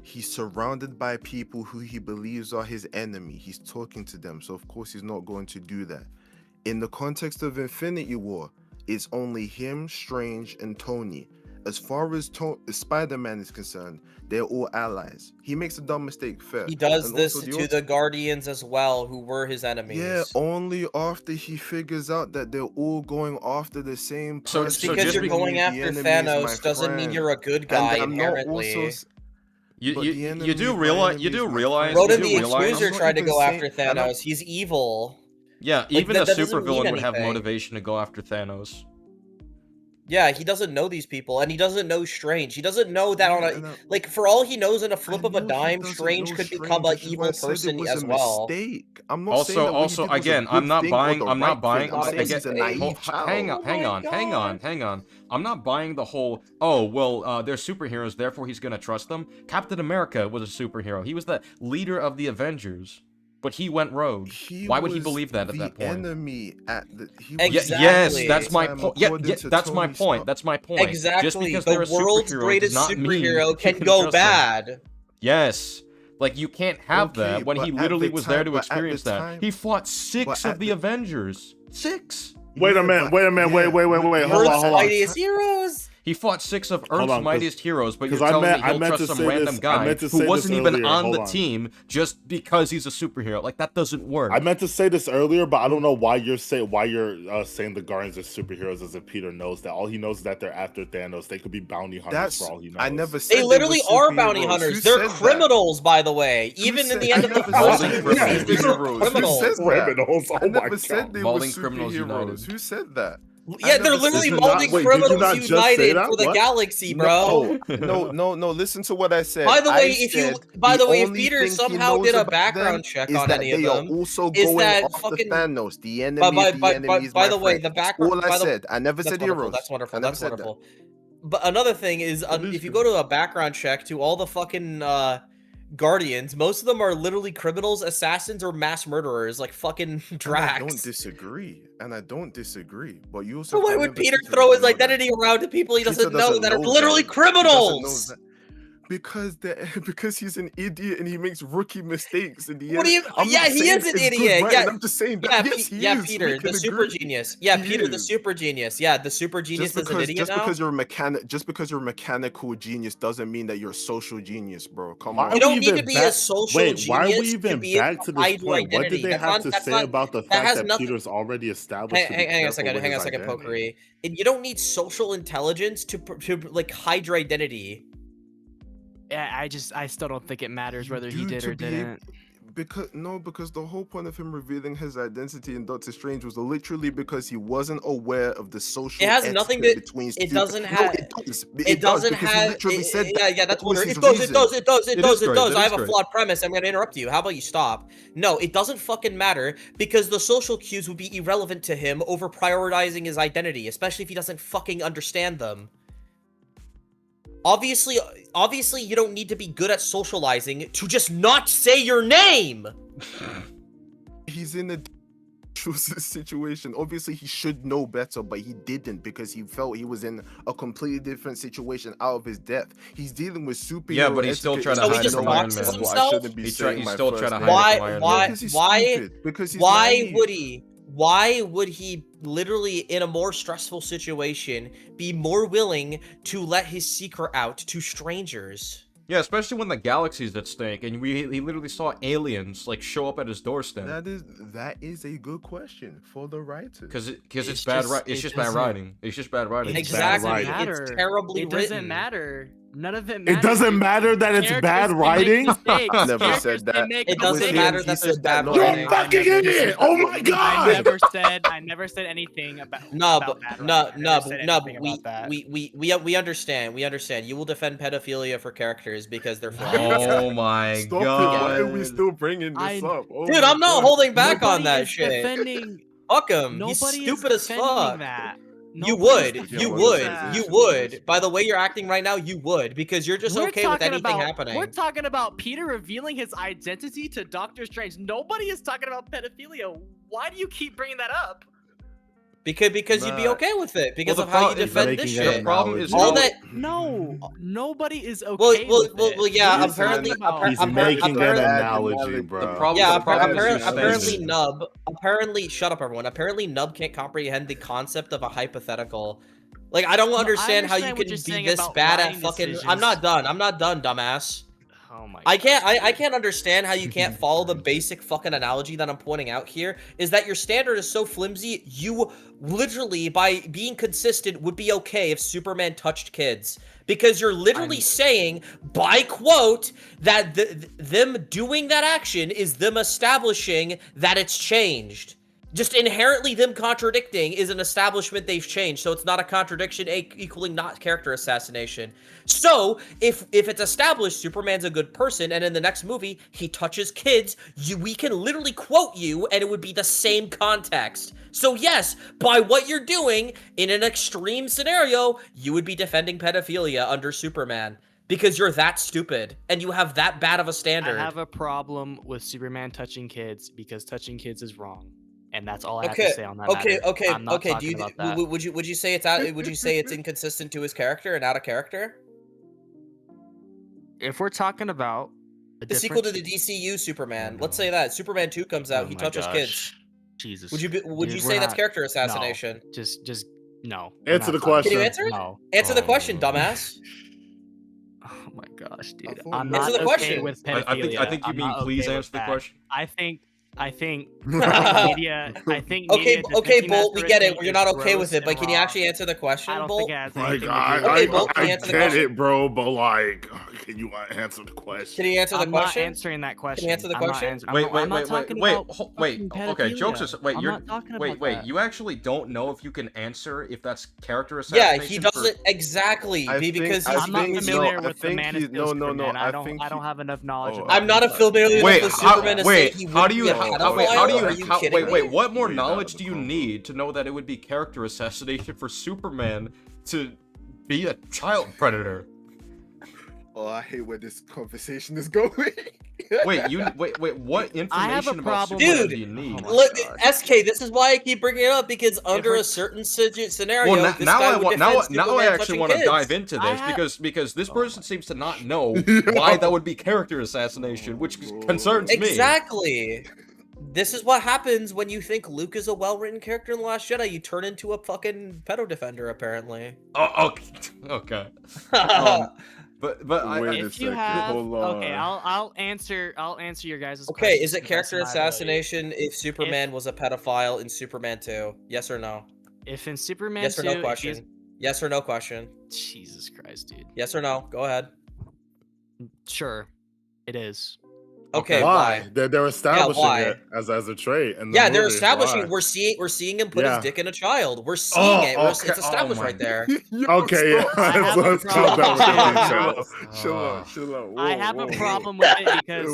he's surrounded by people who he believes are his enemy. He's talking to them, so of course he's not going to do that. In the context of Infinity War, it's only him, Strange, and Tony. As far as Spider-Man is concerned, they're all allies. He makes a dumb mistake, fair. He does And this also to the Guardians as well, who were his enemies. Yeah, only after he figures out that they're all going after the same person. Just because just you're because going The after enemy is Thanos my doesn't mean friend. you're a good And guy I'm not inherently. also You But the do enemy- my realize you enemy do is my realize friend. Rodan you the do realize Accuser I'm not tried to even go after saying- and I'm- Thanos. He's evil. yeah, Like, even that a doesn't mean supervillain would have anything. motivation to go after Thanos. Yeah, he doesn't know these people, and he doesn't know Strange. He doesn't know that on a like for all he knows, in a flip of a dime, Strange could become an evil person as well. Mistake. I'm not saying that what he did was a again, good I'm not thing or buying. the I'm right not buying. thing. I'm saying Again, he's a naive child. hang on, hang on. I'm not buying the whole. Oh well, they're superheroes, therefore he's gonna trust them. Captain America was a superhero. He was the leader of the Avengers. But he went rogue. Why would he believe that at that point? Enemy at the yes, that's my point. Yeah, that's my point. That's my point. Exactly. Just because the they're a world's superhero greatest does not mean superhero you can go trust them. bad. Yes. Like, you can't have that when he literally was there to but at the experience that. time- He fought 6 but of at the the- Avengers. 6! Wait a minute, wait. Hold Earth's on. mightiest heroes. He fought 6 of Hold Earth's on, 'cause- mightiest heroes, but you're 'cause I telling meant- me I he'll meant trust to some say random this- I guy meant to who say this wasn't even earlier. on Hold the on. team just because he's a superhero. Like, that doesn't work. I meant to say this earlier, but I don't know why you're saying the Guardians are superheroes as if Peter knows that. All he knows is that they're after Thanos. They could be bounty hunters That's for all he knows. I never said They literally were are bounty superheroes. hunters. Who They're said that? criminals, by the way. Who Even in said- the end of the I never first said movie, they were they're superheroes. criminals. Who said that? Criminals. I Oh my never said God. they Molding were Criminals superheroes. United. Who said that? Yeah, they're never said literally that. molding Wait, did you criminals not just say united that? for the What? galaxy, bro. No. Listen to what I said. By the I way, if only Peter thing he somehow knows did a about background them check is on that any of they are them, also is going that after fucking- Thanos. The enemy By, of the enemy is by my the way, friend. the That's background. all I said. I never That's said wonderful. heroes. That's wonderful. I never That's said that. wonderful. But another thing is, if you go to a background check to all the fucking Guardians, most of them are literally criminals, assassins, or mass murderers, like fucking Drax. I don't disagree. But you also. So why can't would remember Peter Peter throw his doesn't know that. identity around to people he Peter doesn't know that are know literally that. He doesn't know criminals? that. Because he's an idiot and he makes rookie mistakes in the What end. do you? I'm Yeah, not he saying is an it's good, idiot. right? Yeah, And I'm just saying that. yeah, Yes, he yeah, is. Peter, We the can super agree. genius. Yeah, He Peter, the is. super genius. Yeah, the super genius is an idiot now. Because you're just because you're a mechanical genius doesn't mean that you're a social genius, bro. Come Why on. are You don't we need to even be back- a social Wait, genius why are we to even be able back to to hide this your point? What identity. did they That's have not- to that's say not- about the that fact has that nothing- Peter's already established to be Hang a careful second, with hang a his second, identity? Pokeri. And you don't need social intelligence to like hide your identity. Yeah, I still don't think it matters whether he did or didn't. Because the whole point of him revealing his identity in Doctor Strange was literally because he wasn't aware of the social. It has nothing etiquette to. between. It doesn't No, have. it does. It doesn't because have. He literally said that. Yeah, that's That was what his it does. reason. It does. I have a great. flawed premise. I'm going to interrupt you. How about you stop? No, it doesn't fucking matter because the social cues would be irrelevant to him over prioritizing his identity, especially if he doesn't fucking understand them. Obviously, you don't need to be good at socializing to just not say your name. He's in a situation. Obviously, he should know better, but he didn't because he felt he was in a completely different situation out of his depth. He's dealing with superhero. Yeah, but he's still etiquette. trying to So he hide just it from Iron boxes Man. That's what I himself? shouldn't be He's saying my still first trying to name. hide it from Iron Man. Because he's stupid. Because he's naive. Why would he literally in a more stressful situation be more willing to let his secret out to strangers? Yeah, especially when the galaxy's at stake, and he literally saw aliens like show up at his doorstep. That is a good question for the writer. Because it's bad. It's just bad writing. It's just bad writing. It's bad Exactly. writing. It's terribly It written. doesn't matter. None of it matters. It doesn't matter that it's Characters bad can make writing. mistakes. Never Characters said can that. make It doesn't mistakes. matter He that there's said bad that. You're writing. a fucking idiot! Oh my god! I never said anything about. No, about but bad no, writing. I no, never said no. anything about that. We understand. We understand. You will defend pedophilia for characters because they're flawed. Oh my Stop god! it. Why are we still bringing this I- up? Oh Dude, my I'm not God. holding back on Nobody that is shit. Defending. Fuck him. He's Nobody stupid is as defending fuck. that. You Nobody's would. defending You what would. that. You would. By the way you're acting right now, you would because you're just We're okay with talking anything about, happening. We're talking about Peter revealing his identity to Doctor Strange. Nobody is talking about pedophilia. Why do you keep bringing that up? Because you'd be Nah. okay with it because Well, of the how you pro- defend Making this it shit. an problem is All no- that. No, nobody is okay Well, with it. yeah. He's Apparently, He's making an analogy, bro. The problem- yeah. the problem is Apparently, extension. Nub. Apparently, shut up, everyone. Apparently, Nub can't comprehend the concept of a hypothetical. Like, I don't understand how you understand what can you're be saying this about bad at writing fucking. decisions. I'm not done, dumbass. Oh my I God. can't understand how you can't follow the basic fucking analogy that I'm pointing out here is that your standard is so flimsy, you literally, by being consistent, would be okay if Superman touched kids. Because you're literally saying, by quote, that them doing that action is them establishing that it's changed. Just inherently them contradicting is an establishment they've changed, so it's not a contradiction equaling not character assassination. So, if it's established Superman's a good person, and in the next movie, he touches kids, we can literally quote you, and it would be the same context. So yes, by what you're doing, in an extreme scenario, you would be defending pedophilia under Superman. Because you're that stupid, and you have that bad of a standard. I have a problem with Superman touching kids, because touching kids is wrong. And that's all I have to say on that matter. I'm not talking about that. Would you say it's inconsistent to his character and out of character? If we're talking about the sequel to the DCU Superman, let's say that Superman 2 comes out, he touches kids. Jesus. Would you say that's character assassination? No. Just no. Answer the question. Can you answer it? No. Answer the question, dumbass. Oh my gosh, dude. I'm not okay question. With pedophilia. I think you mean please answer the question. I think media. Okay, Bolt. We get it. You're not okay with it, but can you actually answer the question, Bolt? Bolt, I get it, bro. But like, can you answer the question? Can you answer the question? I'm not answering that question. Can you answer the question? Wait. Okay, jokes aside. Wait. You actually don't know if you can answer if that's character assassination? Yeah, he doesn't exactly because I'm not familiar with the Man of Steel Superman. I don't have enough knowledge. I'm not familiar with Superman. How do you? What more knowledge do you need to know that it would be character assassination for Superman to be a child predator? Oh, I hate where this conversation is going. What information about Superman do you need? Look, SK, this is why I keep bringing it up, because under a certain scenario, now I actually want to dive into this because this person seems to not know why that would be character assassination, which concerns me. Exactly. This is what happens when you think Luke is a well-written character in The Last Jedi. You turn into a fucking pedo defender, apparently. Oh, okay. But if you have, okay, I'll answer your guys' Okay, is it character assassination if Superman was a pedophile in Superman 2? Yes or no? If in Superman 2, yes or no question. Yes or no question. Jesus Christ, dude. Yes or no? Go ahead. Sure, it is. Okay, why? They're establishing it as a trait. And they're establishing. We're seeing him put his dick in a child. We're seeing it. It's established right there. Okay, let's chill down. Chill out. I have a problem with it because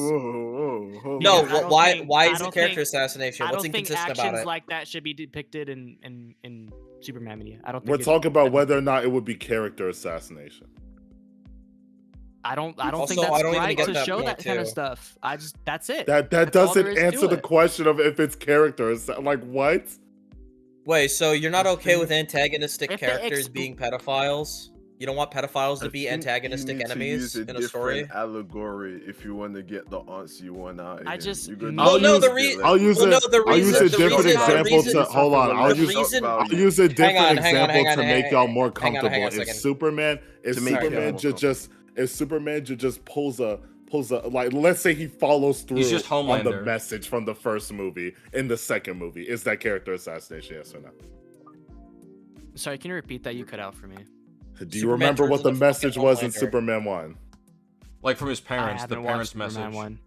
no. Why is it character assassination? What's inconsistent about it? Actions like that should be depicted in Superman media. I don't think we're talking about whether or not it would be character assassination. I don't think that's right to show that kind of stuff. That's it. That doesn't answer the question of if it's character. Like what? Wait, so you're not okay with antagonistic characters being pedophiles? You don't want pedophiles to be antagonistic enemies in a story? Allegory if you want to get the answer you want out. I just I'll use a different example to hold on. I'll use a different example to make y'all more comfortable. If Superman just pulls a like, let's say he follows through on the message from the first movie in the second movie, is that character assassination? Yes or no? Sorry, can you repeat that? You cut out for me. Do you remember what the message was in Superman 1? Like from his parents, the parents' message. 1.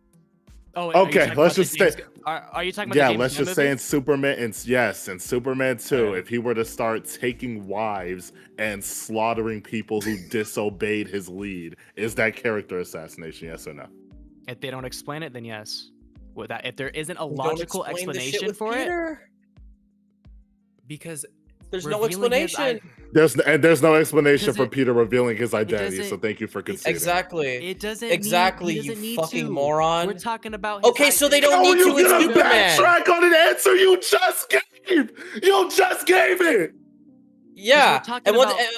Oh, okay, let's just stay. Are you talking about? Yeah, let's just say in Superman. In Superman 2, if he were to start taking wives and slaughtering people who disobeyed his lead, is that character assassination? Yes or no? If they don't explain it, then yes. If there isn't a logical explanation for it, because there's no explanation. There's no explanation for Peter revealing his identity. So thank you for conceding. Exactly. It doesn't. You fucking moron. We're talking about. Okay, so they don't need to. It's Superman. Backtrack on an answer you just gave. You just gave it. Yeah.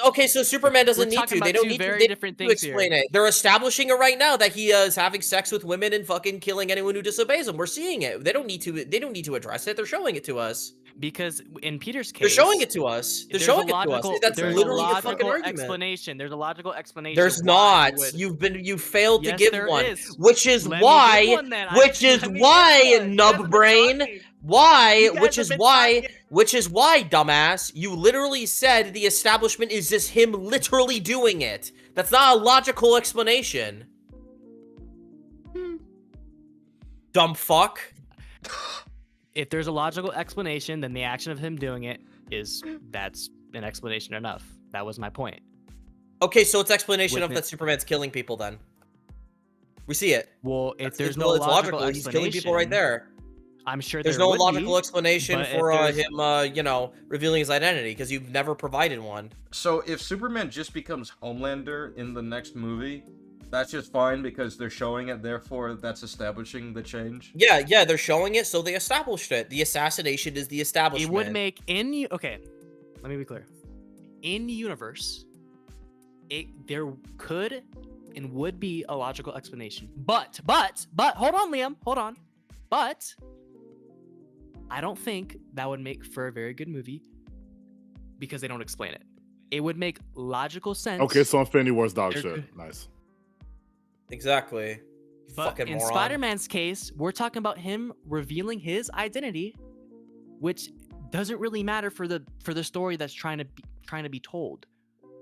Okay, so Superman doesn't need to. They don't need to explain it. They're establishing it right now that he is having sex with women and fucking killing anyone who disobeys him. We're seeing it. They don't need to address it. They're showing it to us. Because in Peter's case, they're showing it to us. They're showing it to us. That's literally the fucking argument. Explanation. There's a logical explanation. There's not. You failed to give one, which is why, nub brain. Why? Which is why, dumbass. You literally said the establishment is just him literally doing it. That's not a logical explanation. Dumb fuck. if there's a logical explanation, then the action of him doing it that's an explanation enough. That was my point. Okay, so it's explanation With of that Superman's killing people then. We see it. Well, if there's It's no it's logical He's killing people right explanation, there. I'm sure There's there no would logical be, explanation but if for there's- him, you know, revealing his identity because you've never provided one. So if Superman just becomes Homelander in the next movie, that's just fine because they're showing it, therefore that's establishing the change. Yeah, they're showing it, so they established it. The assassination is the It establishment. would make okay. Let me be clear. In the universe, there could and would be a logical explanation. But hold on, Liam, hold on. But I don't think that would make for a very good movie because they don't explain it. It would make logical sense. Okay, so Infinity War's dog There shit. could- Nice. Exactly. But Fucking in moron. Spider-Man's case, we're talking about him revealing his identity, which doesn't really matter for the story that's trying to be told.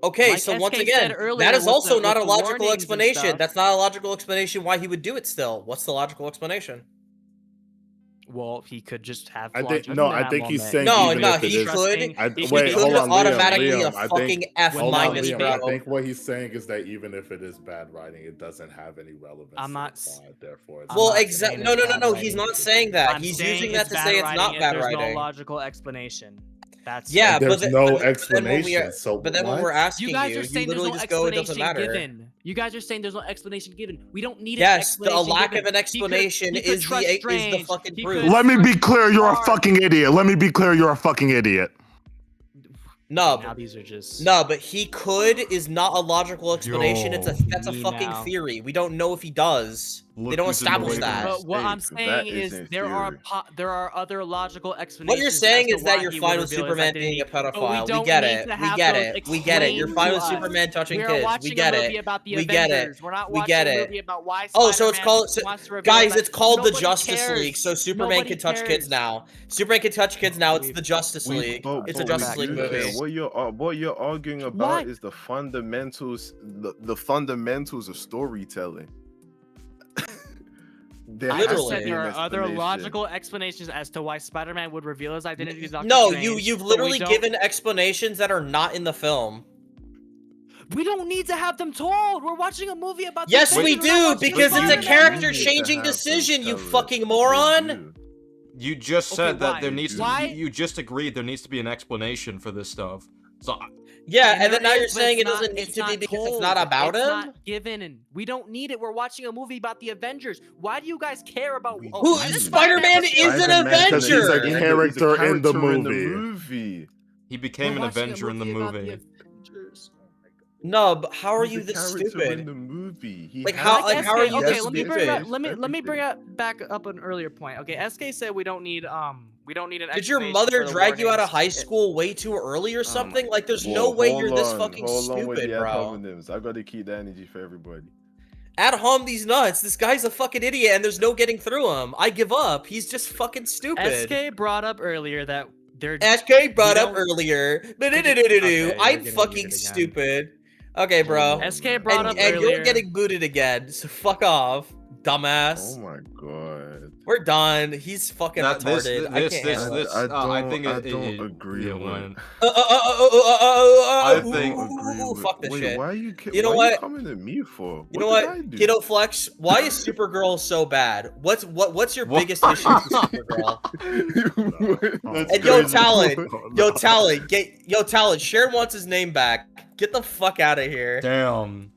Okay, Like so SK once said again, earlier that is with also the- not a with the logical warnings and explanation. stuff. That's not a logical explanation why he would do it still. What's the logical explanation? Well, he could just have. I flawed think judgment in that he's moment. saying No, even no, if it he is, could. Trusting- I, he could wait, be hold on, automatically Liam. a I fucking think, F hold on, minus, Liam. bro. I think what he's saying is that even if it is bad writing, it doesn't have any relevance. I'm to not the plot, therefore, it's Well, not exactly. saying No, it's no, no, bad no. writing. He's not saying that. I'm He's saying using that to bad say it's writing not if bad there's writing. no logical explanation. That's Yeah, And there's but no then when we explanation. are, So but then when what? we're asking you guys are you saying there's literally no just go, it doesn't explanation matter. given. You guys are saying there's no explanation given. We don't need an Yes, the explanation lack given. of an explanation he could is trust the Strange. fucking He proof. could Let me be trust clear, you're a Clark. fucking idiot. Let me be clear, you're a fucking idiot. No, Now these are just no, but he could is not a logical explanation. Yo. That's a Me fucking now. theory. We don't know if he does. Look They don't who's in the establish way that. now. But what I'm Mistake. saying That is isn't there theory. are other logical explanations. What you're saying as to is that why you're he fine would with reveal his Superman identity, being a but we pedophile. We don't get need it. to We have get those it. We get it. You're explained fine to with us. Superman touching We are kids. watching We get a movie it. about the We get it. Avengers. We're not We watching get a it. movie about why Oh, so it's Spider-Man called wants to reveal guys. his It's called the Nobody Justice cares. League. So Superman Nobody can touch cares. kids now. Superman can touch kids now. It's the Justice We League. but, It's a but we Justice League do movie. care. What you're arguing Why? about is the fundamentals, the fundamentals of storytelling. There I has just to said be there an are other explanation. logical explanations as to why Spider-Man would reveal his identity to Doctor No, Strange. you've but we literally don't- given explanations that are not in the film. We don't need to have them told. We're watching a movie about. the Yes, we Avengers. We're not do, watching because it's a Spider-Man. character-changing decision, you fucking moron. You just Okay, said that why? there needs to. Why? You just agreed there needs to be an explanation for this stuff. So Yeah, and there then now you're is, but saying it it's not- doesn't need it's to be not because it's told. not about It's him? not given, and we don't need it. We're watching a movie about the Avengers. Why do you guys care about? We Who- do. Spider-Man is an Spider-Man Because he's a Avenger. character in the character movie. he became an We're watching a Avenger in the about movie. Avengers. No, but how are He's you a this character in stupid? the movie. He Like, has how- to like, how are be you okay, this let me stupid? bring up, let me bring Everything. up back up an earlier point. Okay, SK said we don't need an. Did your explanation mother for the drag you out of warnings. high school way too early or something? my Like, there's Whoa, no way you're hold this on, fucking hold on with stupid, the ad bro. hominems. I gotta keep the energy for everybody. Ad hom these nuts. This guy's a fucking idiot, and there's no getting through him. I give up. He's just fucking stupid. SK brought up earlier that they're. SK brought We up don't- earlier. Okay, I'm you're getting fucking muted again. stupid. Okay, bro. SK brought up And earlier. you're getting booted again. So fuck off, dumbass. Oh my god. We're done. He's fucking That- this- retarded. I this- can't this- handle this- it. I think I it- don't it- agree yeah, with when- I think- fuck this Wait, shit. why are you? You know why Are what? you coming at me for? You know did what? I do? Kiddo Flex, why is Supergirl so bad? What's your What? biggest issue with Supergirl? That's And yo, crazy. Talon, Talon, Sharon wants his name back. Get the fuck out of here. Damn.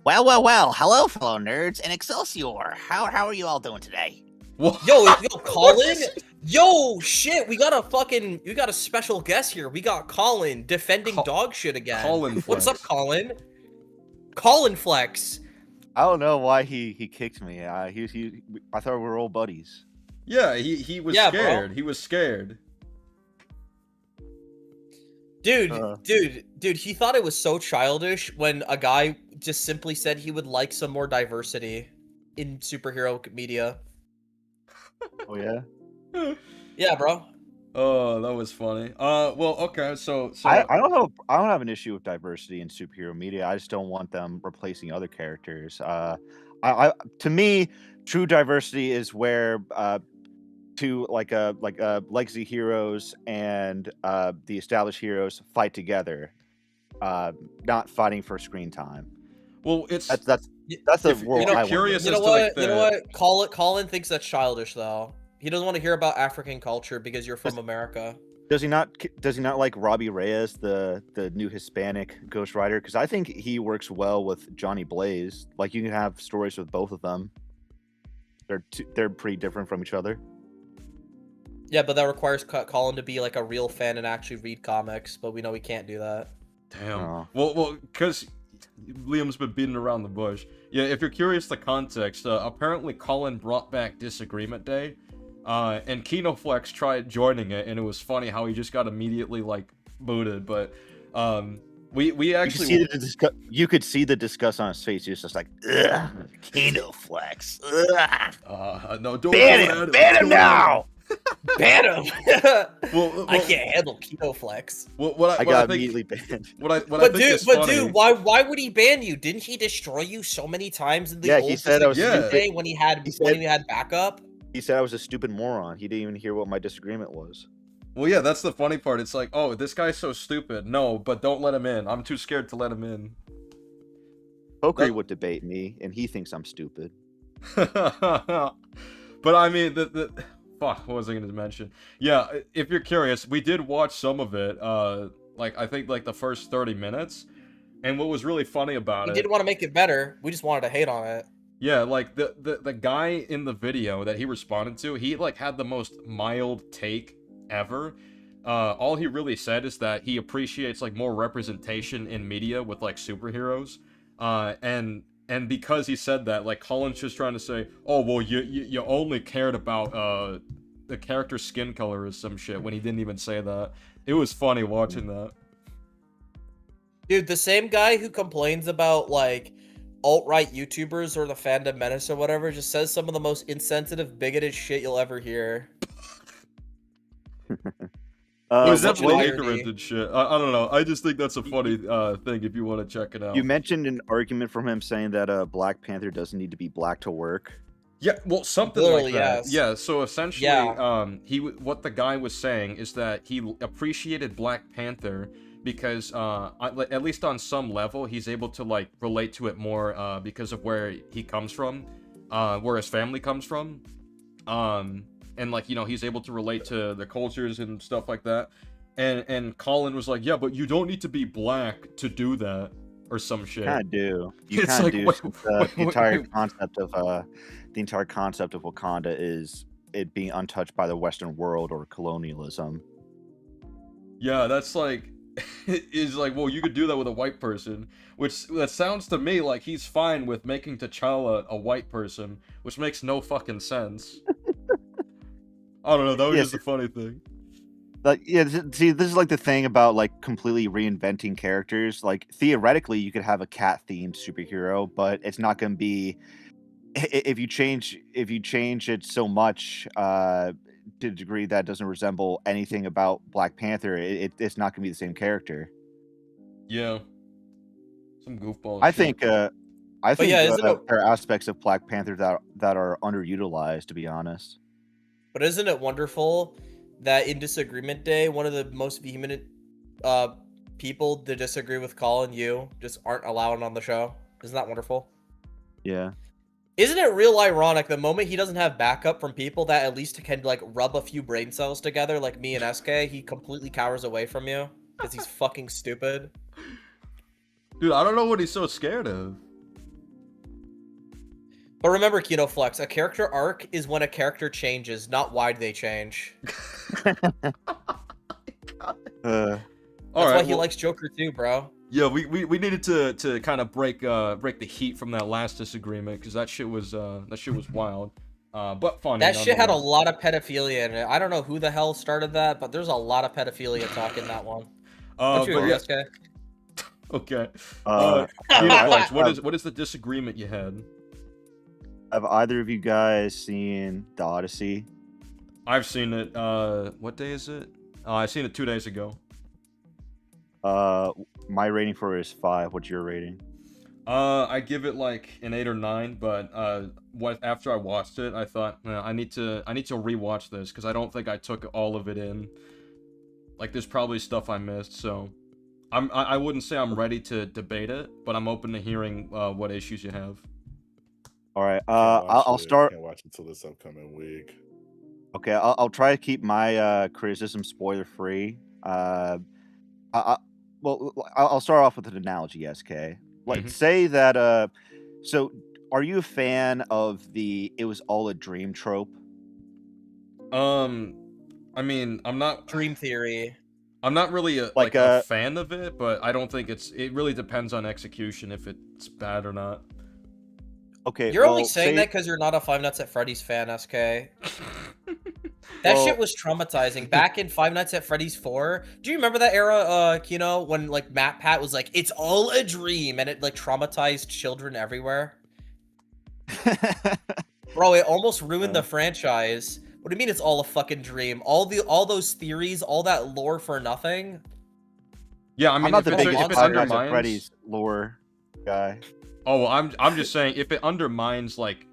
Well. Hello, fellow nerds and Excelsior. How are you all doing today? What? Yo, Colin? Yo, shit, we got a special guest here. We got Colin defending dog shit again. Colin What's up, Flex. Colin? Colin Flex. I don't know why he kicked me. I thought we were old buddies. Yeah, he was Yeah, bro. scared. He was scared. Dude, he thought it was so childish when a guy just simply said he would like some more diversity in superhero media. Oh yeah. Yeah, bro. Oh, that was funny. Well, okay, so I don't have an issue with diversity in superhero media. I just don't want them replacing other characters. To me, true diversity is where two legacy heroes and the established heroes fight together, not fighting for screen time. Well, it's that's the world you're I curious You as know to, like, what? You know what? Colin thinks that's childish though. He doesn't want to hear about African culture because you're from America. Does he not like Robbie Reyes, the new Hispanic Ghost Rider? Because I think he works well with Johnny Blaze. Like, you can have stories with both of them. They're pretty different from each other. Yeah, but that requires Colin to be like a real fan and actually read comics. But we know he can't do that. Damn. Oh. Well, because Liam's been beating around the bush. Yeah, if you're curious the context, apparently Colin brought back Disagreement Day, and Kinoflex tried joining it, and it was funny how he just got immediately, like, booted. But we actually you could see the disgust on his face. He was just like, ugh, Kinoflex. Ugh. No, don't ban him now. Ban him. Well, I can't handle Kinoflex. What I got immediately banned. Dude, why would he ban you? Didn't he destroy you so many times in the old he said I was day when he had backup? He said I was a stupid moron. He didn't even hear what my disagreement was. Well, yeah, that's the funny part. It's like, oh, this guy's so stupid. No, but don't let him in. I'm too scared to let him in. Pokey would debate me, and he thinks I'm stupid. But I mean, fuck, what was I going to mention? Yeah, if you're curious, we did watch some of it. I think like the first 30 minutes. And what was really funny about We it... didn't want to make it better. We just wanted to hate on it. Yeah, like the guy in the video that he responded to, he like had the most mild take ever. All he really said is that he appreciates like more representation in media with like superheroes. And because he said that, like, Colin's just trying to say, oh, well, you only cared about the character's skin color or some shit when he didn't even say that. It was funny watching that. Dude, the same guy who complains about, like, alt-right YouTubers or the fandom menace or whatever just says some of the most insensitive, bigoted shit you'll ever hear. He's definitely ignorant and shit. I don't know. I just think that's a funny thing if you want to check it out. You mentioned an argument from him saying that Black Panther doesn't need to be black to work. Yeah, well, something Literally, like that. yes. Yeah, so essentially, Yeah. what the guy was saying is that he appreciated Black Panther because, at least on some level, he's able to, like, relate to it more because of where he comes from, where his family comes from. And, like, you know, he's able to relate to the cultures and stuff like that. And Colin was like, yeah, but you don't need to be black to do that, or some shit. You kind of do. You It's kind of like, do. wait, Since, wait, the entire wait. concept of Wakanda is it being untouched by the Western world or colonialism. Yeah, that's like, is like, well, you could do that with a white person, which that sounds to me like he's fine with making T'Challa a white person, which makes no fucking sense. I don't know, that was Yeah, just a funny thing. Like, yeah, see, this is like the thing about like completely reinventing characters. Like, theoretically, you could have a cat-themed superhero, but it's not going to be if you change it so much to a degree that doesn't resemble anything about Black Panther. It's not going to be the same character. Yeah, some goofball. I shit. think there isn't are aspects of Black Panther that are underutilized, to be honest. But isn't it wonderful that in Disagreement Day, one of the most vehement people to disagree with Colin, you just aren't allowed on the show? Isn't that wonderful? Yeah. Isn't it real ironic the moment he doesn't have backup from people that at least can like rub a few brain cells together, like me and SK, he completely cowers away from you because he's fucking stupid. Dude, I don't know what he's so scared of. But remember, Kinoflex, a character arc is when a character changes, not why they change. That's why he likes Joker too, bro. Yeah, we needed to kind of break the heat from that last disagreement because that shit was wild, but funny. That shit had a lot of pedophilia in it. I don't know who the hell started that, but there's a lot of pedophilia talk in that one. Don't you agree, SK? Okay. Kinoflex, what is the disagreement you had? Have either of you guys seen The Odyssey? I've seen it. What day is it? I've seen it 2 days ago. My rating for it is 5. What's your rating? I give it like an 8 or 9, but after I watched it, I thought I need to rewatch this because I don't think I took all of it in. Like, there's probably stuff I missed, so I wouldn't say I'm ready to debate it, but I'm open to hearing what issues you have. All right. I'll start. Can't watch it until this upcoming week. Okay, I'll try to keep my criticism spoiler free. I'll start off with an analogy, SK. Like, say that. So, are you a fan of the "it was all a dream" trope? I mean, I'm not Dream theory. I'm not really a fan of it, but I don't think it really depends on execution if it's bad or not. Okay, You're only saying that because you're not a Five Nights at Freddy's fan, SK. That shit was traumatizing. Back in Five Nights at Freddy's 4, do you remember that era, Kino, when like Matt Pat was like, "It's all a dream," and it like traumatized children everywhere? Bro, it almost ruined the franchise. What do you mean it's all a fucking dream? All those theories, all that lore for nothing? Yeah, I mean, I'm not the biggest if it Five Nights at undermines Freddy's lore guy. Oh, well, I'm just saying if it undermines like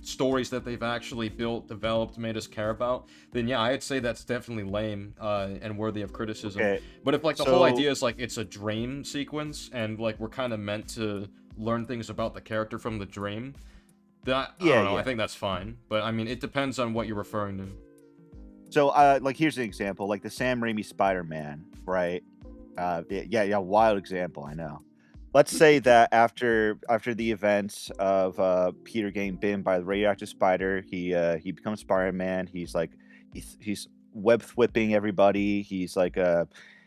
stories that they've actually built, developed, made us care about, then yeah, I'd say that's definitely lame and worthy of criticism. Okay, but if like the whole idea is like it's a dream sequence and like we're kind of meant to learn things about the character from the dream, then I don't know, I think that's fine. But I mean, it depends on what you're referring to. So, like, here's an example, like the Sam Raimi Spider-Man, right? Wild example, I know. Let's say that after the events of Peter getting bitten by the radioactive spider, he becomes Spider-Man. He's like he's web whipping everybody. He's like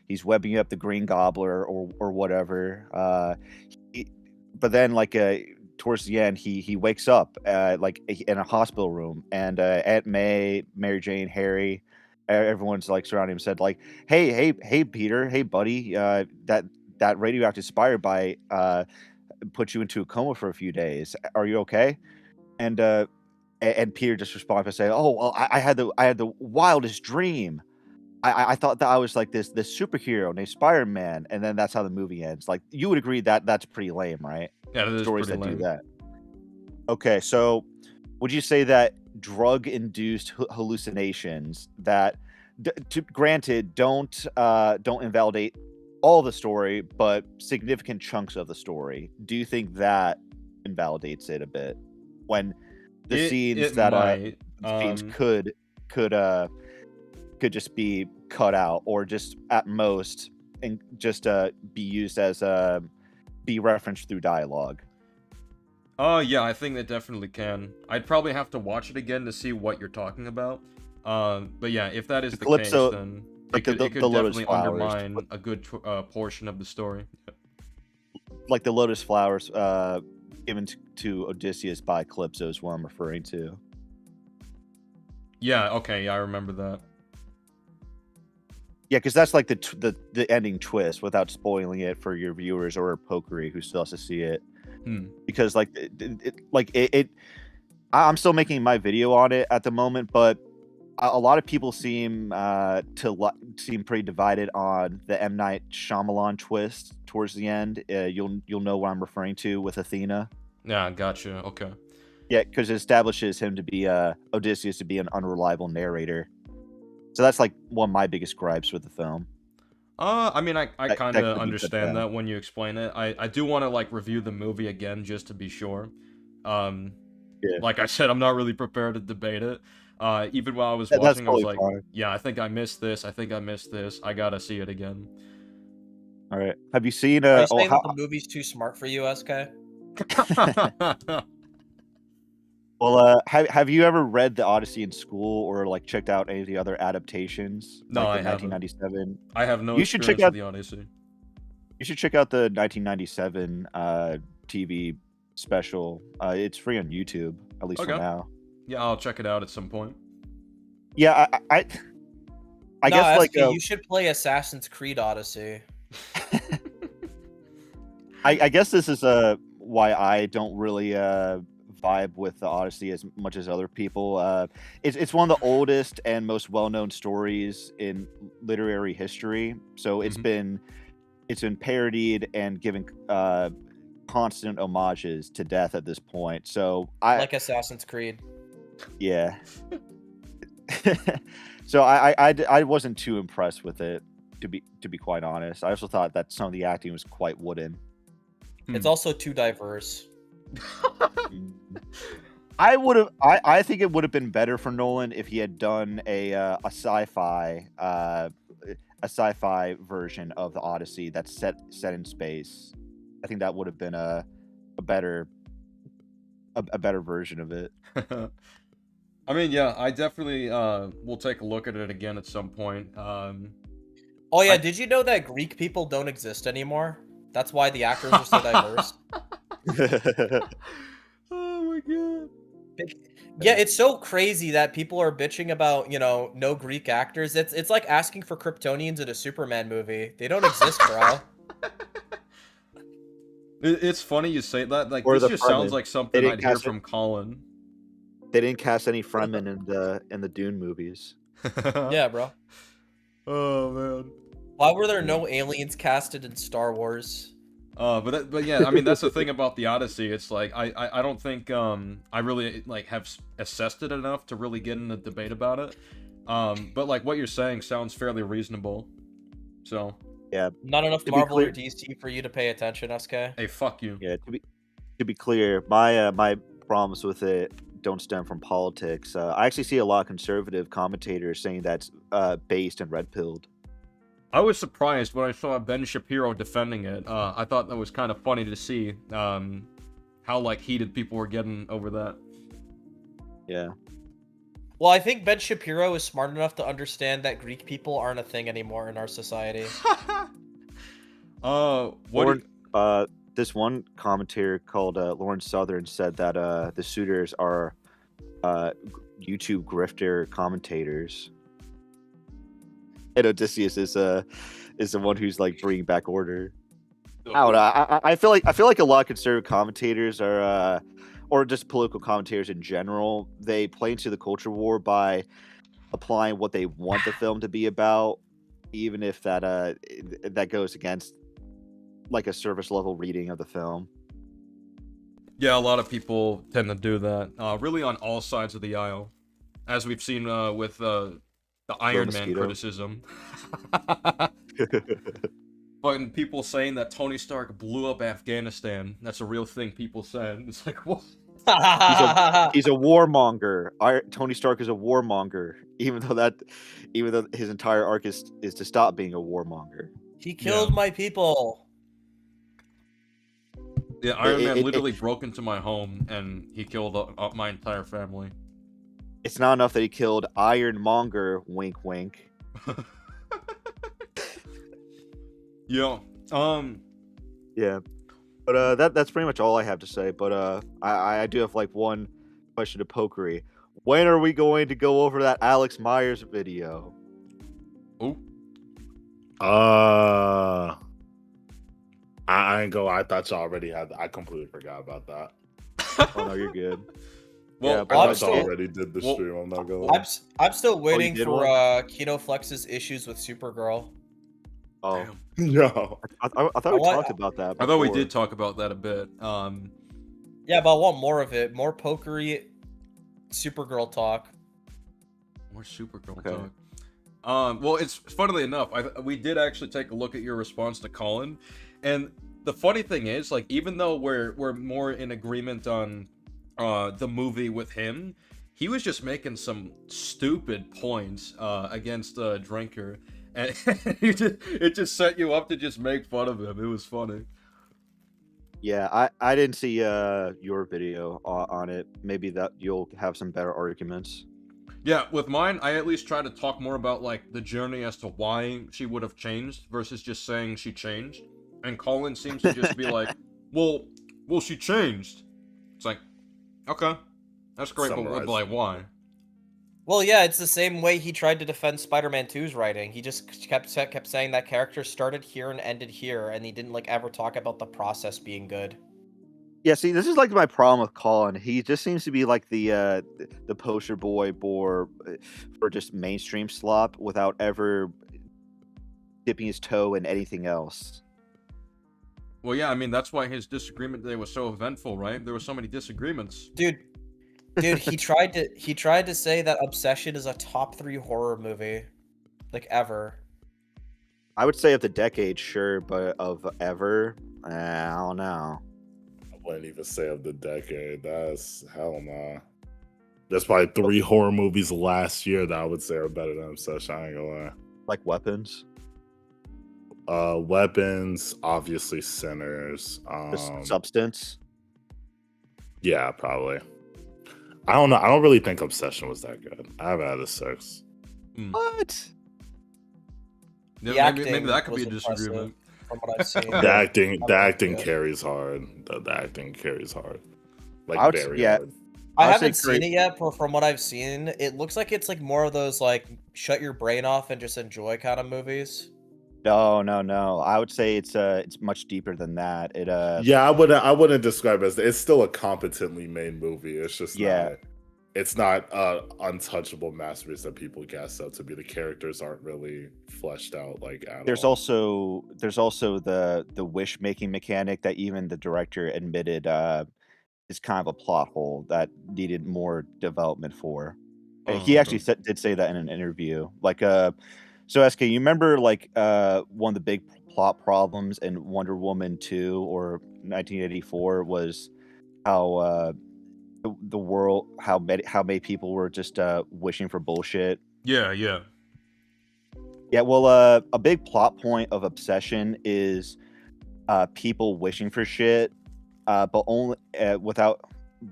he's webbing up the Green Gobbler or whatever. But then like towards the end, he wakes up like in a hospital room, and Aunt May, Mary Jane, Harry, everyone's like surrounding him, said like, hey Peter, hey buddy, that radioactive spider bite put you into a coma for a few days. Are you okay? And Peter just responds by saying, "Oh, well, I had the wildest dream. I thought that I was like this superhero named Spider-Man," and then that's how the movie ends. Like, you would agree that that's pretty lame, right? Yeah, that is Stories pretty that lame. do that. Okay, so would you say that drug-induced hallucinations that, granted, don't invalidate all the story, but significant chunks of the story, do you think that invalidates it a bit when the scenes could just be cut out, or just at most and just be used as be referenced through dialogue? Oh yeah, I think that definitely can. I'd probably have to watch it again to see what you're talking about. But yeah, if that is the case, then it could definitely undermine a good portion of the story. Like the lotus flowers given to Odysseus by Calypso is what I'm referring to. Yeah, okay, yeah, I remember that. Yeah, because that's like the ending twist, without spoiling it for your viewers or Pokery who still has to see it. Because I'm still making my video on it at the moment, but a lot of people seem pretty divided on the M. Night Shyamalan twist towards the end. You'll know what I'm referring to with Athena. Yeah, gotcha. Okay. Yeah, because it establishes him to be Odysseus to be an unreliable narrator. So that's like one of my biggest gripes with the film. I mean, I kind of understand that when you explain it. I do want to like review the movie again just to be sure. Like I said, I'm not really prepared to debate it. Even while I was watching, I was like, yeah, I think I missed this. I think I missed this. I gotta see it again. All right. Have you seen? Are you saying that the movie's too smart for you, SK? Well, have you ever read The Odyssey in school, or like checked out any of the other adaptations? No, like I haven't. 1997. I have no. You should check out The Odyssey. You should check out the 1997 TV special. It's free on YouTube, at least for now. Yeah, I'll check it out at some point. Yeah, I guess like you should play Assassin's Creed Odyssey. I guess this is why I don't really vibe with the Odyssey as much as other people. It's one of the oldest and most well-known stories in literary history. So it's been parodied and given constant homages to death at this point. So I Like Assassin's Creed. yeah. So I wasn't too impressed with it, to be quite honest. I also thought that some of the acting was quite wooden. It's also too diverse. I think it would have been better for Nolan if he had done a sci-fi version of the Odyssey that's set in space. I think that would have been a better version of it. I mean, yeah, I definitely will take a look at it again at some point. Oh yeah, did you know that Greek people don't exist anymore? That's why the actors are so diverse. Oh my god. Yeah, it's so crazy that people are bitching about, no Greek actors. It's like asking for Kryptonians in a Superman movie. They don't exist, bro. It's funny you say that. Like, Or this the just sounds Fremen. like They something didn't I'd hear cast it- from Colin. They didn't cast any Fremen in the Dune movies. Yeah, bro. Oh man. Why were there no aliens casted in Star Wars? But yeah, I mean, that's the thing about the Odyssey. It's like I don't think I really like have assessed it enough to really get in a debate about it. But like what you're saying sounds fairly reasonable. So yeah, Not enough To be Marvel or clear- DC for you to pay attention, SK. hey, fuck you. Yeah, to be clear, my problems with it don't stem from politics. I actually see a lot of conservative commentators saying that's based and red-pilled. I was surprised when I saw Ben Shapiro defending it. I thought that was kind of funny to see how like heated people were getting over that. Yeah. Well, I think Ben Shapiro is smart enough to understand that Greek people aren't a thing anymore in our society. This one commentator called Lauren Southern said that the suitors are YouTube grifter commentators. And Odysseus is the one who's like bringing back order. I don't know. I feel like a lot of conservative commentators are, or just political commentators in general, they play into the culture war by applying what they want the film to be about, even if that goes against like a surface level reading of the film. Yeah, a lot of people tend to do that. Really on all sides of the aisle, as we've seen with the Iron Man mosquito. criticism. But people saying that Tony Stark blew up Afghanistan. That's a real thing people said. It's like, what? He's a warmonger. Tony Stark is a warmonger, even though his entire arc is to stop being a warmonger. He killed my people. Yeah, Iron Man literally broke into my home and he killed my entire family. It's not enough that he killed Ironmonger. Wink, wink. Yeah. Yeah. But that's pretty much all I have to say. But I do have like one question to Pokery. When are we going to go over that Alex Myers video? Oh. I ain't go. I thought you already had. I completely forgot about that. Oh no, you're good. Well, I thought you already did the stream. I'm not gonna. I'm still waiting did for Kino Flex's issues with Supergirl. Oh, no. I thought we talked about that. I thought we before. did talk about that a bit. Yeah, but I want more of it. More pokery Supergirl talk. More Supergirl Okay. talk. Well, it's funnily enough, we did actually take a look at your response to Colin, and the funny thing is, like, even though we're more in agreement on the movie with him, he was just making some stupid points against Drinker, and it just set you up to just make fun of him. It was funny. Yeah, I didn't see your video on it. Maybe that you'll have some better arguments. Yeah, with mine, I at least try to talk more about, like, the journey as to why she would have changed versus just saying she changed. And Colin seems to just be like, well, she changed. It's like, okay, that's great, but Summarize. like, why? Well, yeah, it's the same way he tried to defend Spider-Man 2's writing. He just kept saying that character started here and ended here, and he didn't like ever talk about the process being good. Yeah, see, this is like my problem with Colin. He just seems to be like the poster boy for just mainstream slop without ever dipping his toe in anything else. Well, yeah, I mean that's why his disagreement today was so eventful, right? There were so many disagreements. Dude, he tried to say that Obsession is a top 3 horror movie, like ever. I would say of the decade, sure, but of ever, I don't know. I wouldn't even say of the decade. That's hell no. There's probably 3 horror movies last year that I would say are better than Obsession. I ain't gonna lie. Like Weapons. Weapons, obviously Sinners. Substance. Yeah, probably. I don't know. I don't really think Obsession was that good. I've had a 6. What? Yeah, maybe that could be a disagreement. From what I've seen. The acting carries hard. The acting carries hard. Like very hard. I haven't seen it yet, but from what I've seen, it looks like it's like more of those like shut your brain off and just enjoy kind of movies. No. I would say it's much deeper than that. Yeah, I wouldn't describe it as it's still a competently made movie. It's just it's not untouchable masterpiece that people gas up to be. The characters aren't really fleshed out like at There's all. also the wish making mechanic that even the director admitted is kind of a plot hole that needed more development for. And he actually did say that in an interview. Like so SK, you remember like one of the big plot problems in Wonder Woman 2 or 1984 was how the world how many people were just wishing for bullshit. Yeah. Well, a big plot point of Obsession is people wishing for shit, but only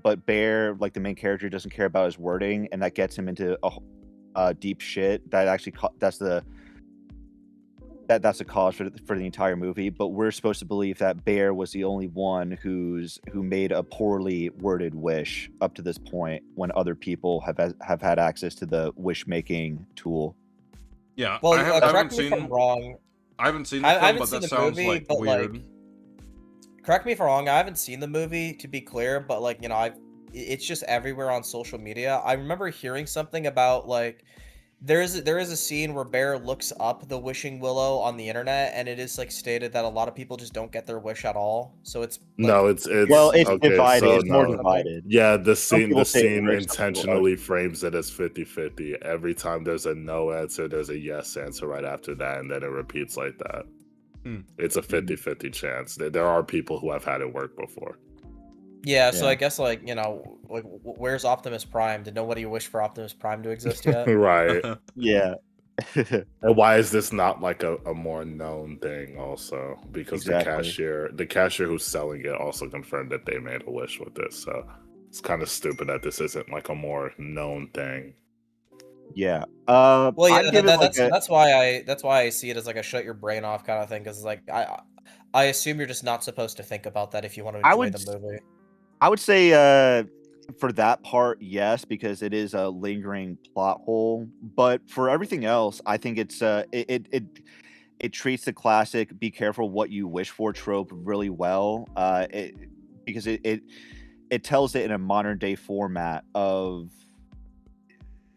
but Bear, like the main character, doesn't care about his wording, and that gets him into a deep shit. That actually that's the cause for the entire movie. But we're supposed to believe that Bear was the only one who made a poorly worded wish up to this point, when other people have had access to the wish making tool. Yeah. Well, I haven't correct me seen. if I'm wrong. I haven't seen the film, but that sounds movie, like but, weird. Correct me if I'm wrong. I haven't seen the movie, to be clear, but like, you know, it's just everywhere on social media. I remember hearing something about like there is a scene where Bear looks up the wishing willow on the internet, and it is like stated that a lot of people just don't get their wish at all. So it's like, it's okay, divided. So it's more divided. Yeah, the scene intentionally intentionally frames it as 50-50. Every time there's a no answer, there's a yes answer right after that, and then it repeats like that. It's a 50-50 chance. There are people who have had it work before. Yeah, so I guess like, you know, like where's Optimus Prime? Did nobody wish for Optimus Prime to exist yet? Right. Yeah. And why is this not like a more known thing also? Because Exactly. the cashier who's selling it also confirmed that they made a wish with this. So it's kind of stupid that this isn't like a more known thing. Yeah. Well, yeah, I'd give it like that's why I see it as like a shut your brain off kind of thing, because like I assume you're just not supposed to think about that if you want to enjoy the movie. I would say for that part, yes, because it is a lingering plot hole. But for everything else, I think it's it treats the classic "be careful what you wish for" trope really well. Because it tells it in a modern day format of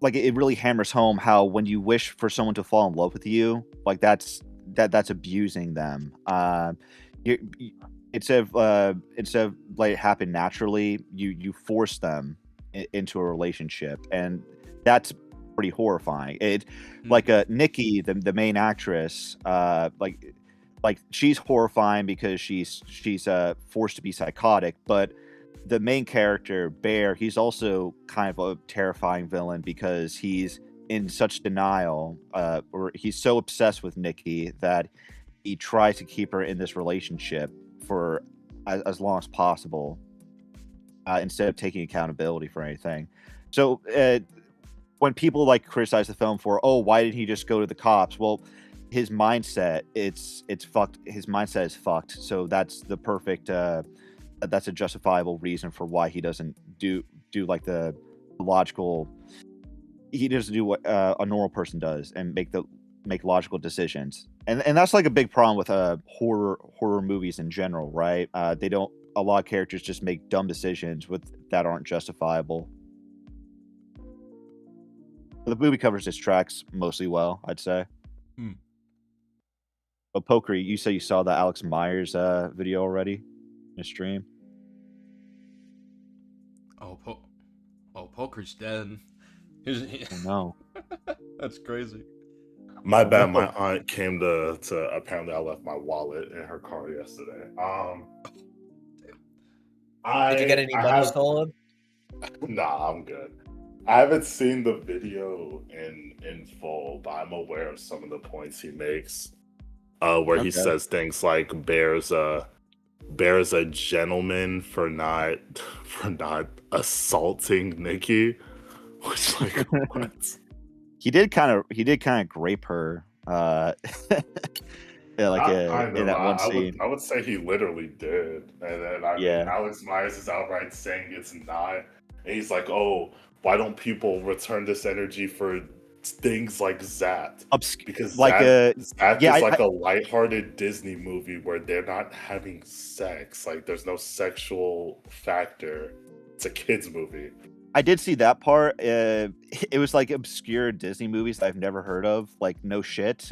like it really hammers home how when you wish for someone to fall in love with you, like that's abusing them. Instead of let it happen naturally, you force them into a relationship, and that's pretty horrifying. Like Nikki, the main actress, like she's horrifying because she's forced to be psychotic, but the main character Bear, he's also kind of a terrifying villain because he's in such denial, or he's so obsessed with Nikki that he tries to keep her in this relationship for as long as possible, instead of taking accountability for anything. So when people like criticize the film for, oh, why didn't he just go to the cops? Well, his mindset, it's fucked. His mindset is fucked. So that's the perfect. That's a justifiable reason for why he doesn't do like the logical. He doesn't do what a normal person does and make logical decisions. And that's like a big problem with horror movies in general, right? They don't. A lot of characters just make dumb decisions that aren't justifiable. The movie covers its tracks mostly well, I'd say. Oh, Poker, you say you saw the Alex Myers video already in a stream? Oh, Poker's dead. Here's- Oh no. That's crazy. My bad. No. My aunt came to apparently I left my wallet in her car yesterday. Did you get any money stolen? Nah, I'm good. I haven't seen the video in full, but I'm aware of some of the points he makes. Where he Okay. says things like Bear's a gentleman for not assaulting Nikki. Which like what? He did kind of grape her. Yeah, like in that one scene. I would say he literally did. And then I mean, Yeah. Alex Myers is outright saying it's not. And he's like, oh, why don't people return this energy for things like Zapped? Because like, Zapped yeah, is like a lighthearted Disney movie where they're not having sex. Like there's no sexual factor. It's a kids movie. I did see that part. It was like obscure Disney movies that I've never heard of. Like no shit.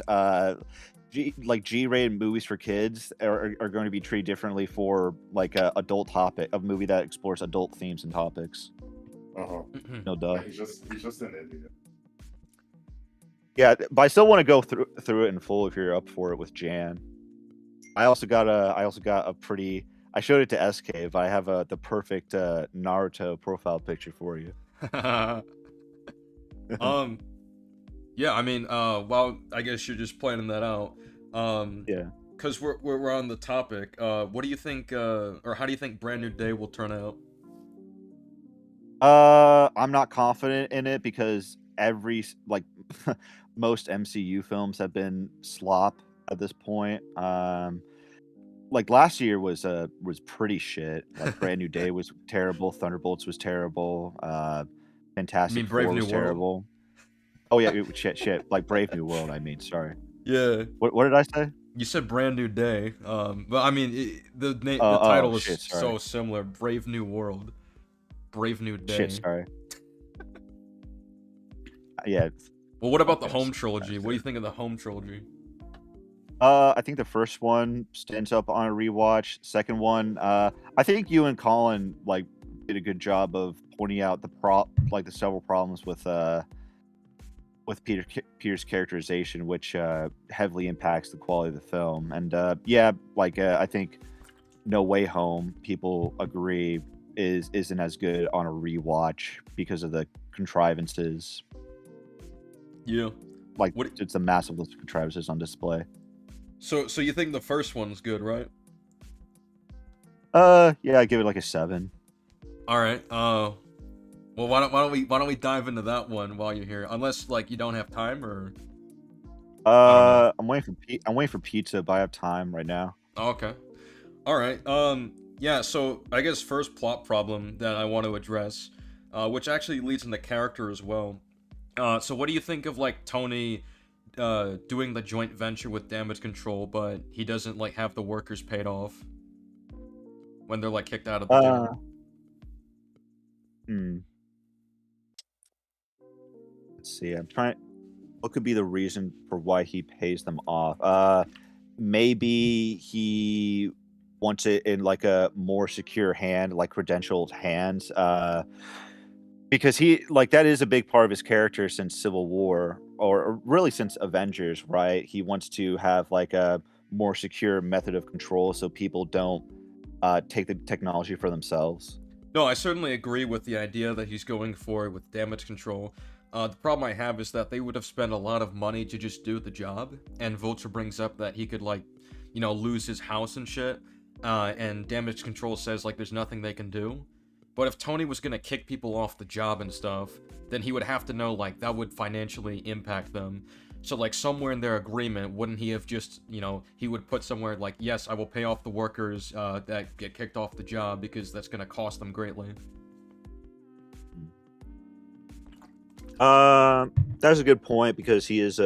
G-rated movies for kids are going to be treated differently for like a adult topic, a movie that explores adult themes and topics. No duh. He's just an idiot. Yeah, but I still want to go through it in full if you're up for it with Jan. I also got a pretty. I showed it to SK, but I have the perfect Naruto profile picture for you. Yeah, I mean, well, I guess you're just planning that out. Yeah. Because we're on the topic. What do you think, or how do you think Brand New Day will turn out? I'm not confident in it because most MCU films have been slop at this point. Like last year was pretty shit. Like Brand New Day was terrible. Thunderbolts was terrible. Fantastic Brave Four New was World? terrible. Oh yeah, shit. Like Brave New World. I mean, sorry. Yeah. What did I say? You said Brand New Day. But I mean, the Oh, title is shit, so sorry. similar. Brave New World. Brave New Day. Shit, sorry. Yeah. Well, what about the Okay, Home Trilogy? What do you think of the Home Trilogy? I think the first one stands up on a rewatch. Second one, I think you and Colin like did a good job of pointing out the several problems with Peter's characterization, which heavily impacts the quality of the film. And I think No Way Home, people agree, isn't as good on a rewatch because of the contrivances. Yeah. Like it's a massive list of contrivances on display. So you think the first one's good, right? Yeah, I give it like a 7. All right. Well, why don't we dive into that one while you're here? Unless like you don't have time, or I'm waiting for pizza, but I have time right now. Okay. All right. Yeah. So I guess first plot problem that I want to address, which actually leads into character as well. So what do you think of like Tony doing the joint venture with Damage Control, but he doesn't like have the workers paid off when they're like kicked out of the gym? Let's see. I'm trying. What could be the reason for why he pays them off? Maybe he wants it in like a more secure hand, like credentialed hands. Because that is a big part of his character since Civil War, or really since Avengers, right? He wants to have like a more secure method of control so people don't take the technology for themselves. No, I certainly agree with the idea that he's going for with Damage Control. The problem I have is that they would have spent a lot of money to just do the job, and Vulture brings up that he could like, lose his house and shit, and Damage Control says like there's nothing they can do. But if Tony was gonna kick people off the job and stuff, then he would have to know like that would financially impact them. So like somewhere in their agreement, wouldn't he have just, he would put somewhere like, yes, I will pay off the workers that get kicked off the job because that's gonna cost them greatly. That's a good point because he is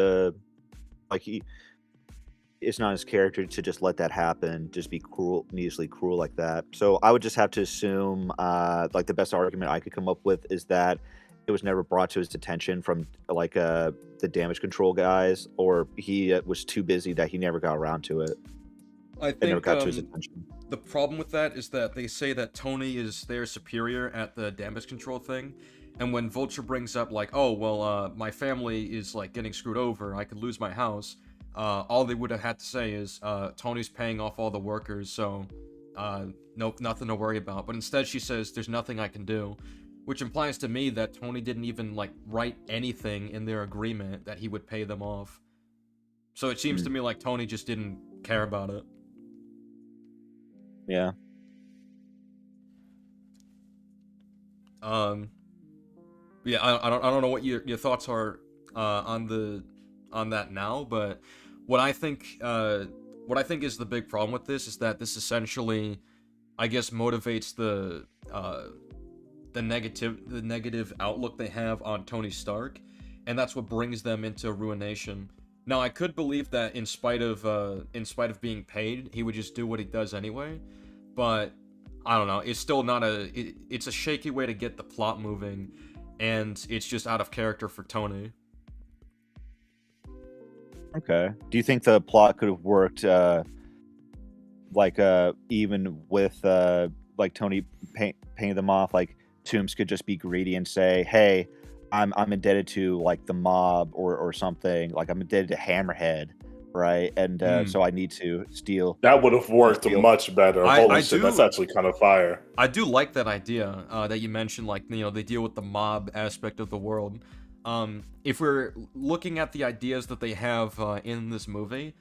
it's not his character to just let that happen, just be needlessly cruel like that. So I would just have to assume, like the best argument I could come up with is that it was never brought to his attention from like the damage control guys, or he was too busy that he never got around to it. I It never think got to his attention. the problem with that is that they say that Tony is their superior at the damage control thing, and when Vulture brings up like, oh well, my family is like getting screwed over, I could lose my house. All they would have had to say is Tony's paying off all the workers, so nope, nothing to worry about. But instead she says there's nothing I can do, which implies to me that Tony didn't even like write anything in their agreement that he would pay them off. So it seems to me like Tony just didn't care about it. Yeah. Yeah, I don't know what your thoughts are on that now, but what I think is the big problem with this is that this essentially, I guess, motivates the negative outlook they have on Tony Stark, and that's what brings them into ruination. Now, I could believe that in spite of being paid, he would just do what he does anyway, but I don't know. It's still not it's a shaky way to get the plot moving, and it's just out of character for Tony. Okay. Do you think the plot could have worked, even with like Tony paying them off? Like Toombs could just be greedy and say, "Hey, I'm indebted to like the mob or something. Like I'm indebted to Hammerhead, right? And so I need to steal." That would have worked much better. Holy shit, that's actually kind of fire. I do like that idea that you mentioned. Like, you know, they deal with the mob aspect of the world. If we're looking at the ideas that they have in this movie,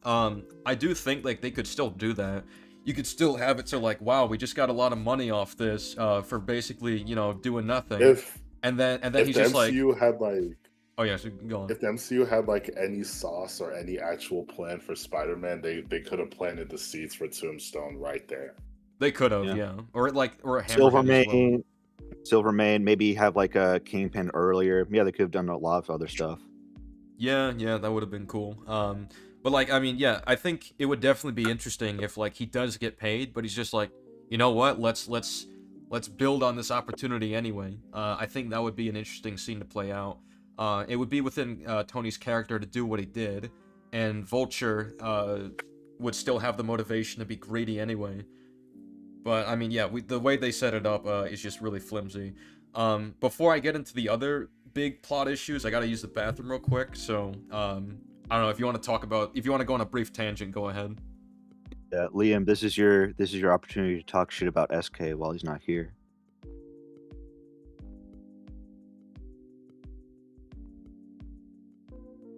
I do think like they could still do that. You could still have it so like, wow, we just got a lot of money off this for basically, you know, doing nothing. And then he's just like, MCU had like, oh yeah, so go on. If the MCU had like any sauce or any actual plan for Spider-Man, they could have planted the seeds for Tombstone right there. They could have, yeah. Or a Hammerhead Silvermane, Silvermane, maybe have like a Kingpin earlier. Yeah, they could have done a lot of other stuff. Yeah, that would have been cool. But like, I mean, yeah, I think it would definitely be interesting if like he does get paid, but he's just like, you know what? Let's build on this opportunity anyway. I think that would be an interesting scene to play out. It would be within Tony's character to do what he did, and Vulture would still have the motivation to be greedy anyway. But I mean, yeah, the way they set it up is just really flimsy. Before I get into the other big plot issues, I gotta use the bathroom real quick. So I don't know if you want to go on a brief tangent. Go ahead. Yeah, Liam, this is your opportunity to talk shit about SK while he's not here.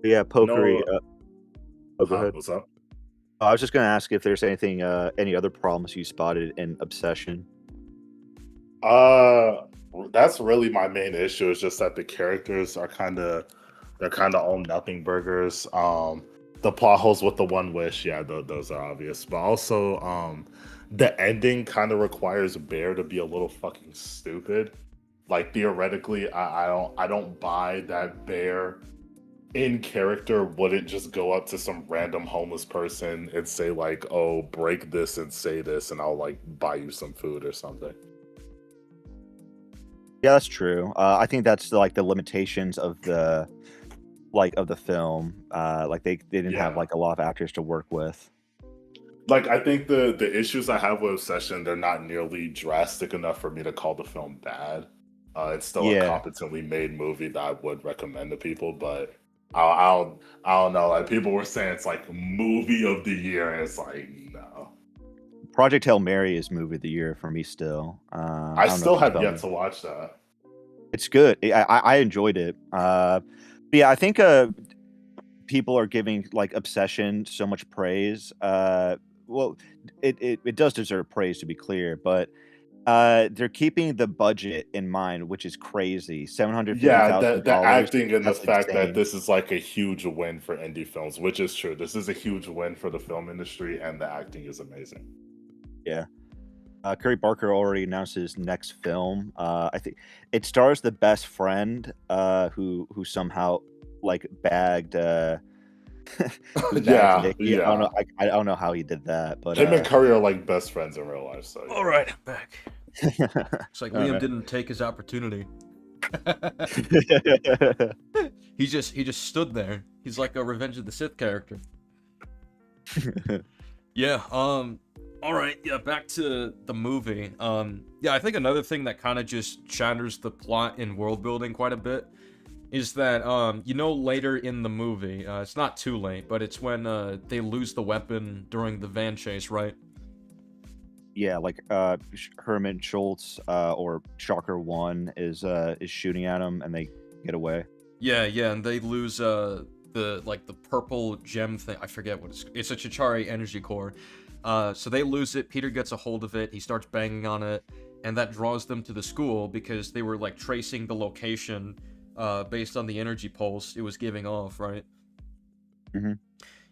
Yeah, Pokery. Go ahead. What's up? I was just gonna ask if there's anything, any other problems you spotted in Obsession. That's really my main issue. Is just that the characters are they're all nothing burgers. The plot holes with the One Wish, yeah, those are obvious. But also, the ending kind of requires Bear to be a little fucking stupid. Like theoretically, I don't buy that Bear in character wouldn't just go up to some random homeless person and say like, "Oh, break this and say this, and I'll like buy you some food or something." Yeah, that's true. I think that's like the limitations of the film. Like they didn't have like a lot of actors to work with. Like I think the issues I have with Obsession, they're not nearly drastic enough for me to call the film bad. It's still a competently made movie that I would recommend to people, but I don't know. Like people were saying it's like movie of the year, and it's like no. Project Hail Mary is movie of the year for me still. I still have yet to watch that. It's good. I enjoyed it. Yeah, I think people are giving like Obsession so much praise. Well, it does deserve praise, to be clear, but they're keeping the budget in mind, which is crazy. $750,000. Yeah, the acting and the fact that this is like a huge win for indie films, which is true. This is a huge win for the film industry, and the acting is amazing. Yeah. Curry Barker already announced his next film. I think it stars the best friend, who somehow like bagged. Yeah. I don't know how he did that, but him and Curry are like best friends in real life. So all right, I'm back. It's like Liam didn't take his opportunity. He just stood there. He's like a Revenge of the Sith character. Yeah, all right, yeah, back to the movie. Yeah, I think another thing that kind of just shatters the plot and world building quite a bit is that, later in the movie, it's not too late, but it's when, they lose the weapon during the van chase, right? Yeah, like Herman Schultz or Shocker 1 is shooting at him and they get away. Yeah, and they lose, the purple gem thing. I forget what it's a Chitauri energy core. So they lose it. Peter gets a hold of it. He starts banging on it, and that draws them to the school because they were like tracing the location based on the energy pulse it was giving off, right? Mm-hmm.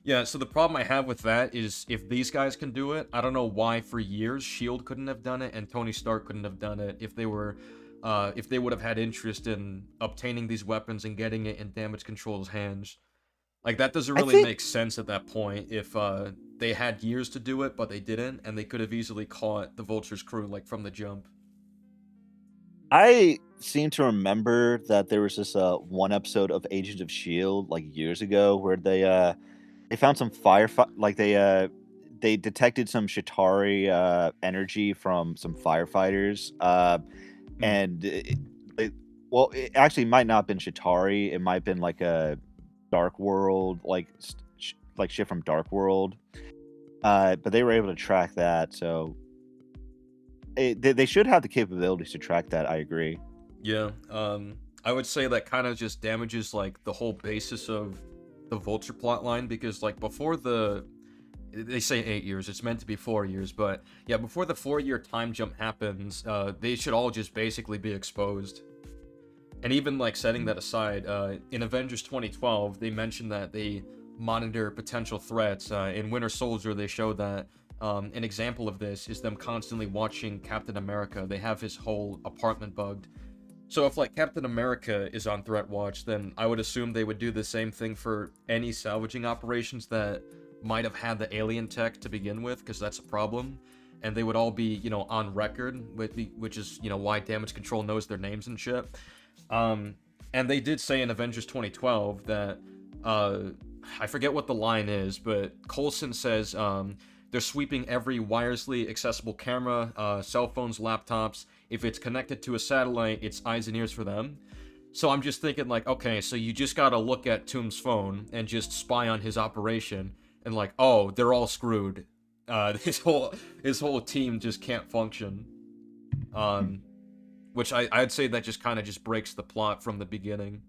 Yeah, so the problem I have with that is if these guys can do it, I don't know why for years S.H.I.E.L.D. couldn't have done it and Tony Stark couldn't have done it if they would have had interest in obtaining these weapons and getting it in Damage Control's hands. Like, that doesn't really make sense at that point if they had years to do it, but they didn't, and they could have easily caught the Vulture's crew, like, from the jump. I seem to remember that there was this one episode of Agents of S.H.I.E.L.D. like years ago where they found some they detected some Chitauri energy from some firefighters, and it actually might not have been Chitauri. It might have been like a Dark World, like shit from Dark World. But they were able to track that, so they should have the capabilities to track that. I agree. Yeah, I would say that kind of just damages like the whole basis of the Vulture plotline because like before they say 8 years, it's meant to be 4 years, but yeah, before the 4-year time jump happens, they should all just basically be exposed. And even like setting that aside, in Avengers 2012, they mentioned that they monitor potential threats. In Winter Soldier, they show that an example of this is them constantly watching Captain America. They have his whole apartment bugged. So if like Captain America is on threat watch, then I would assume they would do the same thing for any salvaging operations that might have had the alien tech to begin with, because that's a problem. And they would all be, on record, which is, why Damage Control knows their names and shit. And they did say in Avengers 2012 that, I forget what the line is, but Coulson says, they're sweeping every wirelessly accessible camera, cell phones, laptops. If it's connected to a satellite, it's eyes and ears for them. So I'm just thinking like, okay, so you just gotta look at Tomb's phone and just spy on his operation, and like, oh, they're all screwed. His whole team just can't function. Which I'd say that just kind of just breaks the plot from the beginning.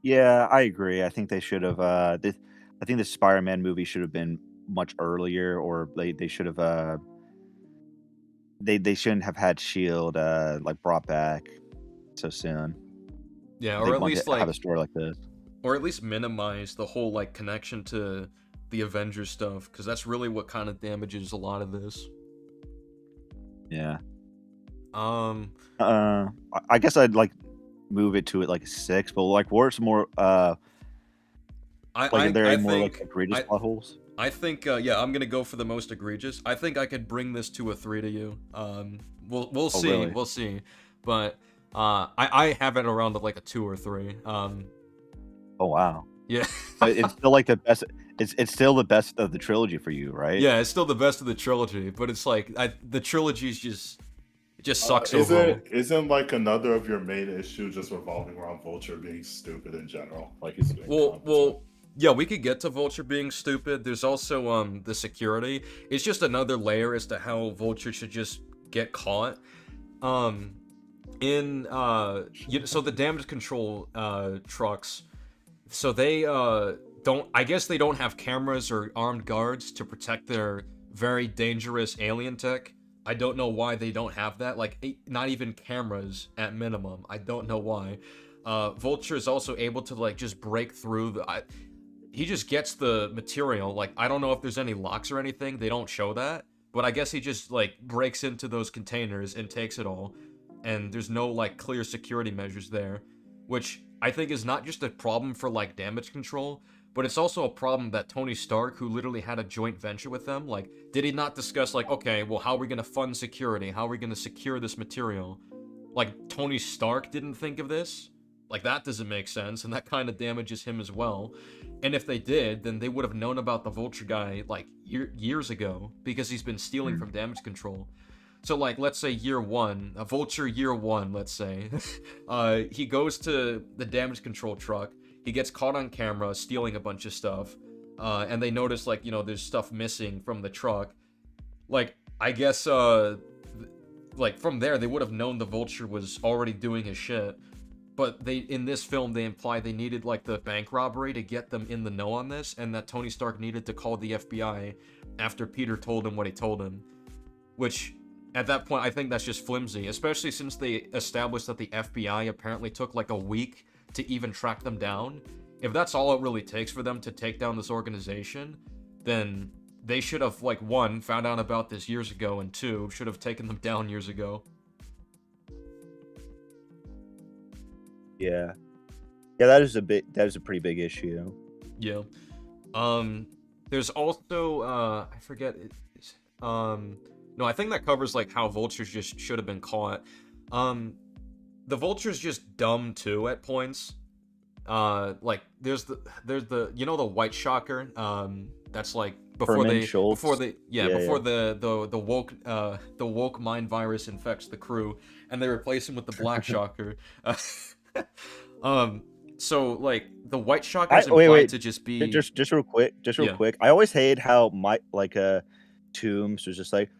Yeah, I agree. I think they should have. I think the Spider-Man movie should have been much earlier, or they should have. They shouldn't have had Shield like brought back so soon. Yeah, They or at wanted least to have a story like this. or at least minimize the whole like connection to the Avengers stuff, because that's really what kind of damages a lot of this. Yeah. I guess I'd like move it to like a 6, but like where it's more are there more like egregious plot holes? I think yeah, I'm gonna go for the most egregious. I think I could bring this to a 3 to you. We'll see, really? we'll see. But I have it around like a 2 or 3. Oh wow. Yeah. But it's still like the best. It's still the best of the trilogy for you, right? Yeah, it's still the best of the trilogy, but it's like the trilogy's just sucks overall. Isn't like another of your main issues just revolving around Vulture being stupid in general? Like he's being well, yeah, we could get to Vulture being stupid. There's also the security. It's just another layer as to how Vulture should just get caught. So the Damage Control trucks, so they I guess they don't have cameras or armed guards to protect their very dangerous alien tech. I don't know why they don't have that. Like, not even cameras at minimum. I don't know why. Vulture is also able to like just break through he just gets the material. Like, I don't know if there's any locks or anything. They don't show that. But I guess he just like breaks into those containers and takes it all. And there's no like clear security measures there, which I think is not just a problem for like Damage Control, but it's also a problem that Tony Stark, who literally had a joint venture with them, like, did he not discuss like, okay, well, how are we gonna fund security? How are we gonna secure this material? like Tony Stark didn't think of this. Like that doesn't make sense, and that kind of damages him as well. And if they did, then they would have known about the Vulture guy like years ago because he's been stealing from Damage Control. So like, let's say year one, a Vulture year one, let's say, he goes to the Damage Control truck. He gets caught on camera stealing a bunch of stuff, and they notice like there's stuff missing from the truck. Like I guess like from there they would have known the Vulture was already doing his shit. But in this film, they imply they needed, like, the bank robbery to get them in the know on this, and that Tony Stark needed to call the FBI after Peter told him what he told him. Which, at that point, I think that's just flimsy, especially since they established that the FBI apparently took, like, a week to even track them down. If that's all it really takes for them to take down this organization, then they should have, like, one, found out about this years ago, and two, should have taken them down years ago. Yeah, that is a pretty big issue. Yeah. There's also I forget it. No, I think that covers like how Vultures just should have been caught. The Vulture's just dumb too at points. Like there's the the White Shocker. That's like before the woke mind virus infects the crew, and they replace him with the Black Shocker. So like the White Shocker's implied to just be just real quick. I always hated how Toombs was just like,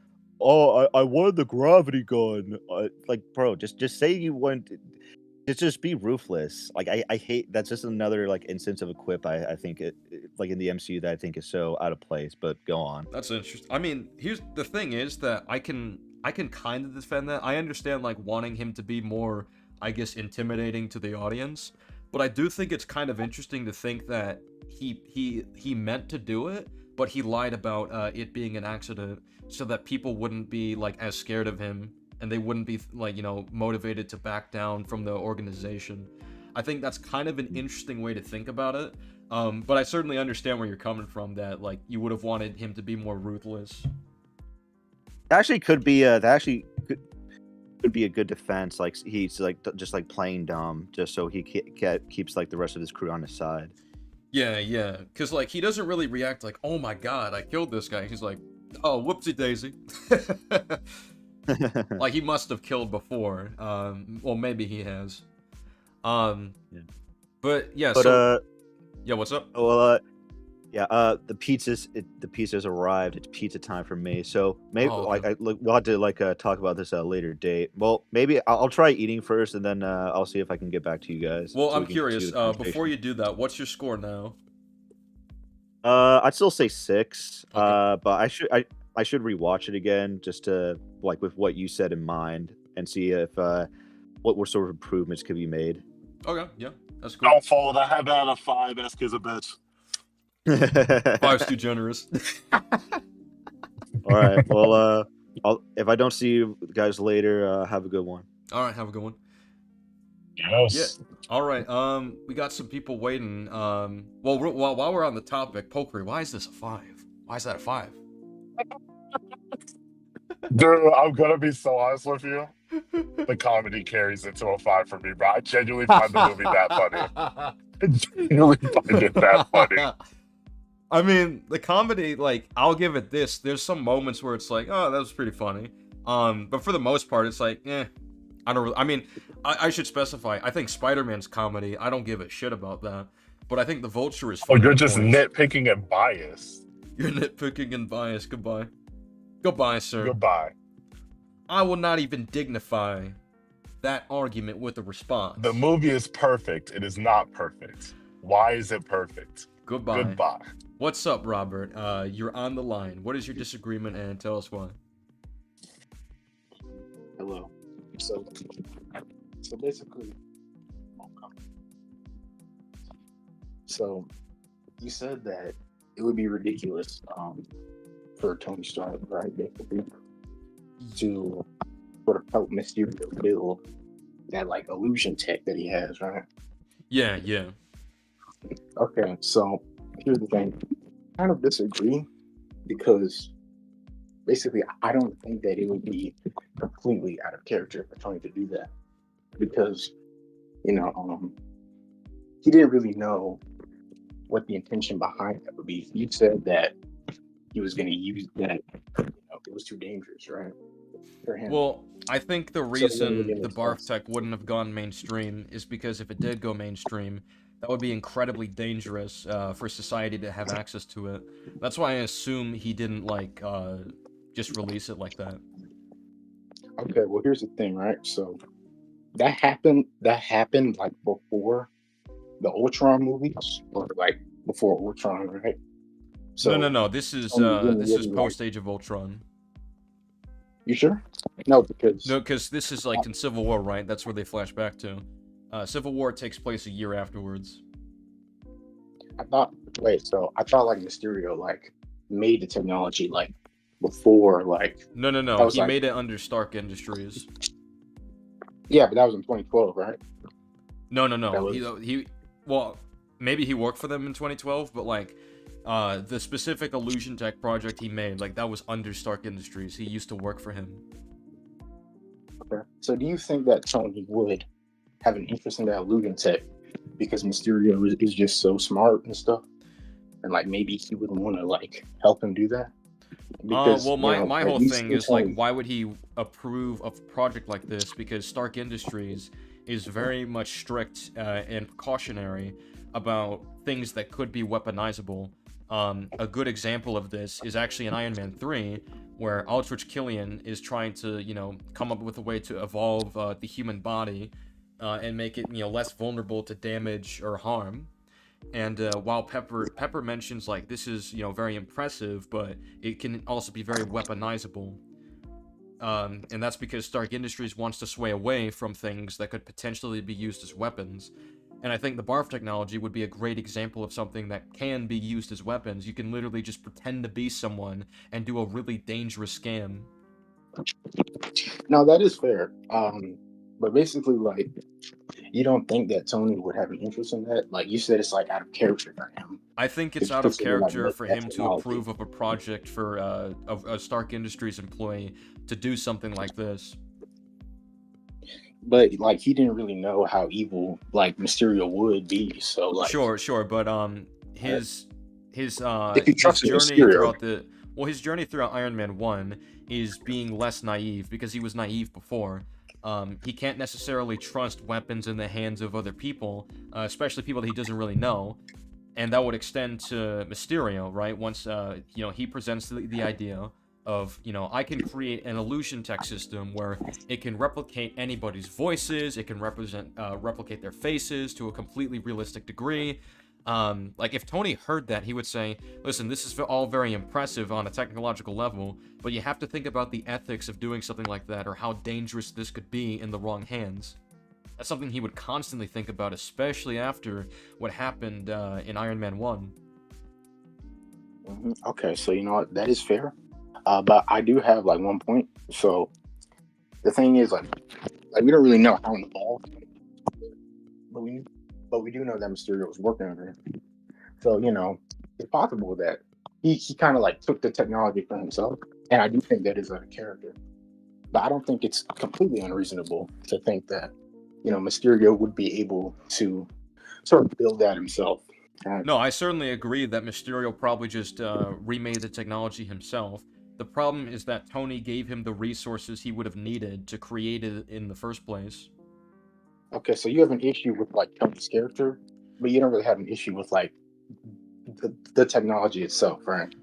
oh, I wanted the gravity gun. Like, bro, just say you want. Just be ruthless. Like I hate that's just another like instance of a quip. I think it like in the MCU that I think is so out of place. But go on. That's interesting. I mean, here's the thing is that I can kind of defend that. I understand like wanting him to be more, I guess, intimidating to the audience, but I do think it's kind of interesting to think that he meant to do it, but he lied about it being an accident so that people wouldn't be like as scared of him and they wouldn't be like motivated to back down from the organization. I think that's kind of an interesting way to think about it, but I certainly understand where you're coming from, that like you would have wanted him to be more ruthless. Actually could be could be a good defense. Like he's like just like playing dumb, just so he keeps like the rest of his crew on his side. Yeah, because like he doesn't really react like, oh my god, I killed this guy. He's like, oh, whoopsie daisy. Like he must have killed before. Well, maybe he has. But yeah. Yeah, what's up? Well, the pizza's arrived. It's pizza time for me. So maybe we'll have to talk about this at a later date. Well, maybe I'll try eating first, and then I'll see if I can get back to you guys. Well, I'm curious. Before you do that, what's your score now? I'd still say 6. Okay. But I should rewatch it again just to like with what you said in mind and see if what sort of improvements could be made. Okay, yeah, that's cool. Don't fold. I have that on a 5. Ask is a bitch. 5's too generous. All right. Well, if I don't see you guys later, have a good one. All right, have a good one. Yes. Yeah. All right. We got some people waiting. Well, while we're on the topic, Pokeri, why is this a 5? Why is that a 5? Dude, I'm gonna be so honest with you. The comedy carries it to a 5 for me, bro. I genuinely find the movie that funny. I genuinely find it that funny. I mean, the comedy, like, I'll give it this. There's some moments where it's like, oh, that was pretty funny. But for the most part, it's like, I don't really, I mean, I should specify, I think Spider-Man's comedy, I don't give a shit about that. But I think the Vulture is funny. Oh, you're just nitpicking and biased. You're nitpicking and biased. Goodbye. Goodbye, sir. Goodbye. I will not even dignify that argument with a response. The movie is perfect. It is not perfect. Why is it perfect? Goodbye. Goodbye. What's up, Robert? You're on the line. What is your disagreement, and tell us why? Hello. So basically, so you said that it would be ridiculous for Tony Stark, right, basically, to sort of help Mysterio build that like illusion tech that he has, right? Yeah. Okay, so here's the thing. I kind of disagree because basically I don't think that it would be completely out of character for Tony to do that. because he didn't really know what the intention behind that would be. You said that he was going to use that. It was too dangerous, right, for him. Well, I think the So it wouldn't reason really the make barf sense. tech wouldn't have gone mainstream is because if it did go mainstream, that would be incredibly dangerous for society to have access to it. That's why I assume he didn't just release it like that. Okay, well here's the thing, right? So that happened like before the Ultron movies, or like before Ultron, right? So No. This is Tony didn't really like. post Age of Ultron. You sure? No, because No, because this is like in Civil War, right? That's where they flash back to. Civil War takes place a year afterwards. I thought. Wait, so I thought like Mysterio like made the technology like before like. No. That was He like, made it under Stark Industries. yeah, but that was in 2012, right? No. That was. He well, maybe he worked for them in 2012, but like the specific illusion tech project he made, like that was under Stark Industries. He used to work for him. Okay. So do you think that Tony would have an interest in that illusion tech because Mysterio is just so smart and stuff, and like maybe he would want to like help him do that? Because Well, my whole thing is like, Tony, why would he approve of a project like this? Because Stark Industries is very much strict and precautionary about things that could be weaponizable. A good example of this is actually in Iron Man 3, where Aldrich Killian is trying to, come up with a way to evolve the human body and make it, less vulnerable to damage or harm. And while Pepper mentions like this is very impressive, but it can also be very weaponizable. And that's because Stark Industries wants to sway away from things that could potentially be used as weapons. And I think the barf technology would be a great example of something that can be used as weapons. You can literally just pretend to be someone and do a really dangerous scam. now that is fair. But basically, like, you don't think that Tony would have an interest in that? Like you said, it's like out of character for him. I think it's to out of specifically, like, character make for that him to technology. approve of a project for a Stark Industries employee to do something like this. But like he didn't really know how evil like Mysterio would be. So like, Sure, but his if you trust journey Mysterio, his journey throughout Iron Man 1 is being less naive because he was naive before. He can't necessarily trust weapons in the hands of other people, especially people that he doesn't really know. And that would extend to Mysterio, right? Once he presents the idea of, I can create an illusion tech system where it can replicate anybody's voices, it can replicate their faces to a completely realistic degree. Like if Tony heard that, he would say, listen, this is all very impressive on a technological level, but you have to think about the ethics of doing something like that or how dangerous this could be in the wrong hands. That's something he would constantly think about, especially after what happened in Iron Man 1. okay, so you know what, that is fair. But I do have like one point. So the thing is like we don't really know how involved, but we do know that Mysterio was working on it. So it's possible that he kind of like took the technology for himself, and I do think that is a character. But I don't think it's completely unreasonable to think that Mysterio would be able to sort of build that himself. No, I certainly agree that Mysterio probably just remade the technology himself. The problem is that Tony gave him the resources he would have needed to create it in the first place. Okay, so you have an issue with like Tony's character, but you don't really have an issue with like the technology itself, right?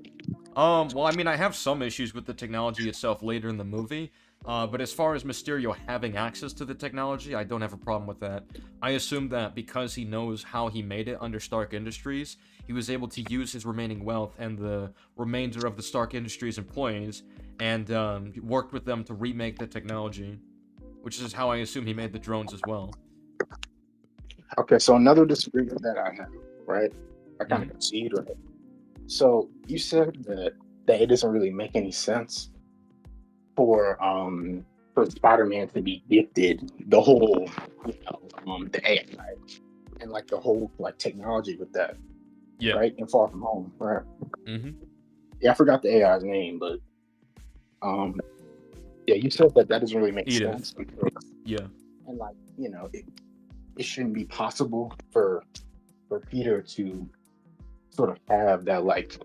Well, I mean, I have some issues with the technology itself later in the movie, but as far as Mysterio having access to the technology, I don't have a problem with that. I assume that because he knows how he made it under Stark Industries, he was able to use his remaining wealth and the remainder of the Stark Industries employees and worked with them to remake the technology, which is how I assume he made the drones as well. Okay, so another disagreement that I have, right? I kind of concede, right? So you said that it doesn't really make any sense for Spider-Man to be gifted the whole, the AI and like the whole like technology with that, right? And Far From Home, right? Mm-hmm. Yeah, I forgot the AI's name, but yeah, you said that doesn't really make Edith. sense. Yeah. and like it shouldn't be possible for Peter to sort of have that, like,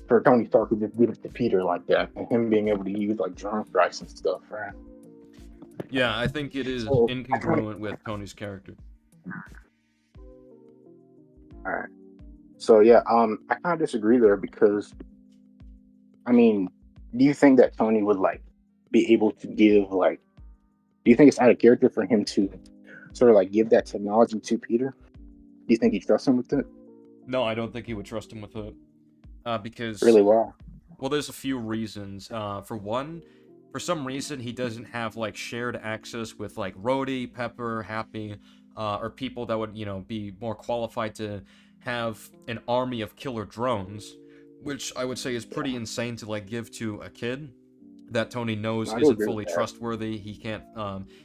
for Tony Stark to just give it to Peter like that, and him being able to use like drone strikes and stuff, right? Yeah, I think it is So, incongruent with Tony's character. all right. So yeah, I kind of disagree there because, I mean, do you think that Tony would like be able to give like? Do you think it's out of character for him to sort of like give that technology to Peter? Do you think he trusts him with it? No, I don't think he would trust him with it. Because Really? Wow. well, there's a few reasons. For one, for some reason he doesn't have like shared access with like Rhodey, Pepper, Happy, or people that would be more qualified to have an army of killer drones, which I would say is pretty insane to like give to a kid that Tony knows I do isn't agree with fully that. trustworthy. He can't.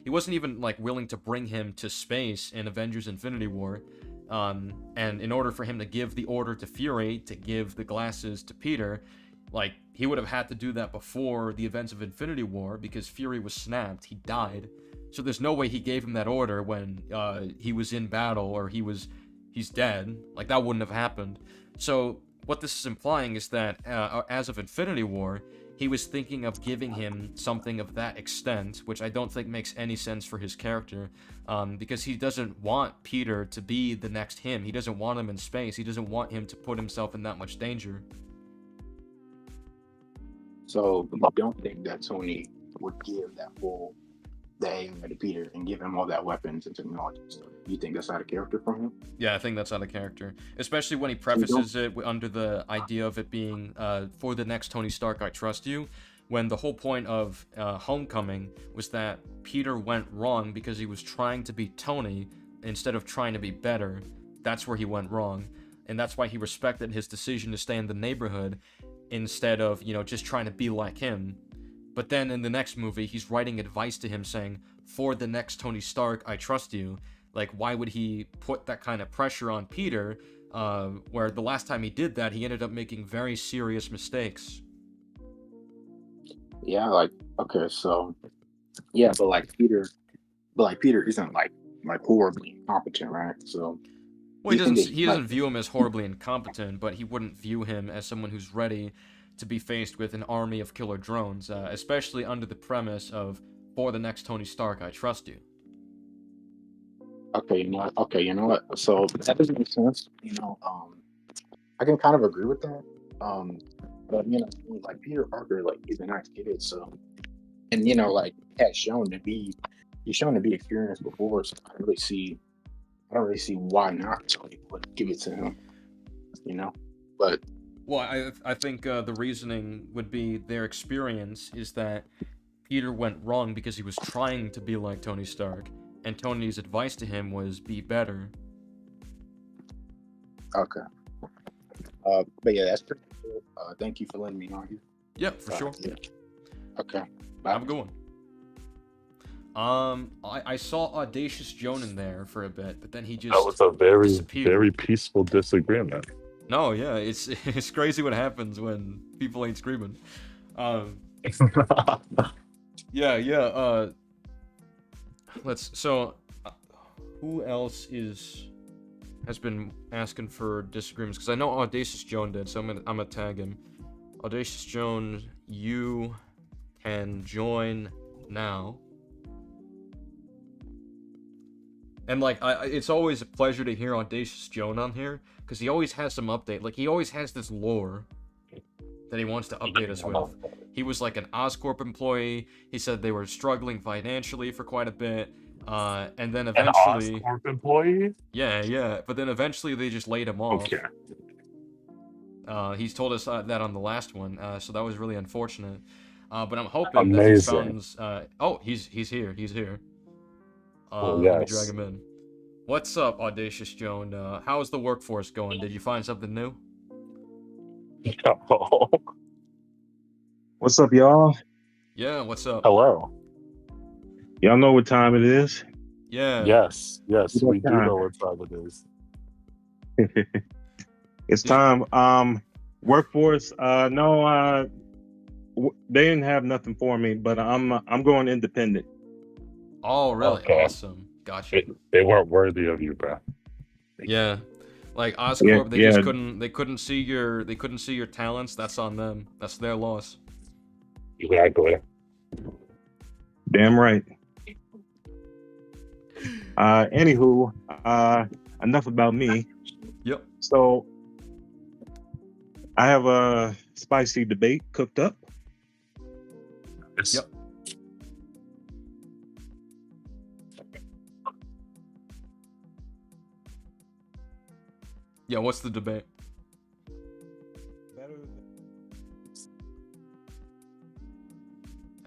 He wasn't even like willing to bring him to space in Avengers: Infinity War. And in order for him to give the order to Fury to give the glasses to Peter, like he would have had to do that before the events of Infinity War because Fury was snapped. He died. So there's no way he gave him that order when he was in battle or he's dead. Like that wouldn't have happened. So what this is implying is that as of Infinity War, he was thinking of giving him something of that extent, which I don't think makes any sense for his character, because he doesn't want Peter to be the next him. He doesn't want him in space. He doesn't want him to put himself in that much danger. So you don't think that Tony would give that full AI to Peter and give him all that weapons and technology and stuff? You think that's out of character from him? Yeah, I think that's out of character. Especially when he So you don't- prefaces it under the idea of it being, for the next Tony Stark, I trust you. When the whole point of Homecoming was that Peter went wrong because he was trying to be Tony instead of trying to be better. That's where he went wrong. And that's why he respected his decision to stay in the neighborhood instead of, just trying to be like him. But then in the next movie, he's writing advice to him saying, for the next Tony Stark, I trust you. Like, why would he put that kind of pressure on Peter, where the last time he did that, he ended up making very serious mistakes? Yeah, like, okay, so yeah, but Peter isn't like horribly incompetent, right? So Well, you think that he doesn't view him as horribly incompetent, but he wouldn't view him as someone who's ready to be faced with an army of killer drones, especially under the premise of, for the next Tony Stark, I trust you. Okay, you know what? So that doesn't make sense. I can kind of agree with that. But like Peter Parker, like he's a nice kid, so and like he's shown to be experienced before, so I don't really see why not Tony would give it to him. But Well, I think the reasoning would be their experience is that Peter went wrong because he was trying to be like Tony Stark, and Tony's advice to him was be better. okay. But yeah, that's pretty cool. Thank you for letting me on here. Yeah, for sure. Yeah. Okay. Have a good one. I saw Audacious Joan in there for a bit, but then he just That was a very, disappeared. very peaceful disagreement. No, yeah, it's crazy what happens when people ain't screaming. Yeah. Who else has been asking for disagreements? Because I know Audacious Joan did, so I'm gonna tag him. Audacious Joan, you can join now. And like, it's always a pleasure to hear Audacious Joan on here, because he always has some update. Like, he always has this lore that he wants to update us with. He was like an Oscorp employee. He said they were struggling financially for quite a bit. And then eventually... An Oscorp employee? Yeah. But then eventually they just laid him off. Okay. He's told us that on the last one, so that was really unfortunate. But I'm hoping that he found... he's here. He's here. Yes. Let me drag him in. What's up, Audacious Joan? How's the workforce going? Did you find something new? No. What's up, y'all? Yeah, what's up? Hello. Y'all know what time it is? Yeah. Yes, What we do time? know what time it is. It's time. Workforce. No. They didn't have nothing for me, but I'm going independent. Oh, really? Okay. Awesome. Gotcha. They weren't worthy of you, bro. Yeah. Like Yeah, Oscorp, they yeah, just couldn't see your talents. That's on them. That's their loss. Exactly. damn right. Anywho, enough about me. Yep. So I have a spicy debate cooked up. Yep. Yeah, what's the debate?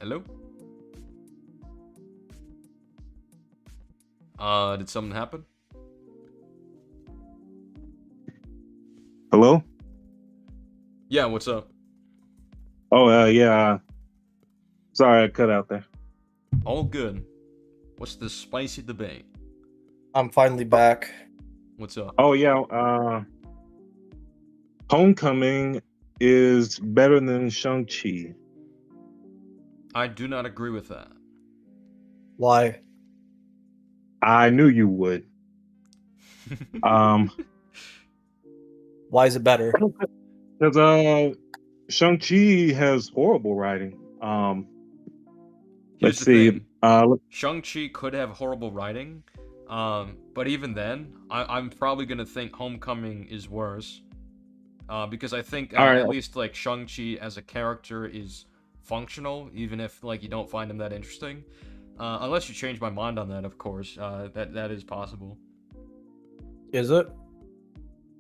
Hello? Did something happen? Hello? Yeah, what's up? Oh, yeah. Sorry, I cut out there. All good. What's the spicy debate? I'm finally back. What's up? Oh, yeah. Homecoming is better than Shang-Chi. I do not agree with that. Why? I knew you would. Why is it better? Because Shang-Chi has horrible writing. Here's Let's the see. thing. Shang-Chi could have horrible writing, but even then, I'm probably gonna think Homecoming is worse, because I think All right. at least like Shang-Chi as a character is functional, even if like you don't find him that interesting. Unless you change my mind on that, of course. That is possible. Is it?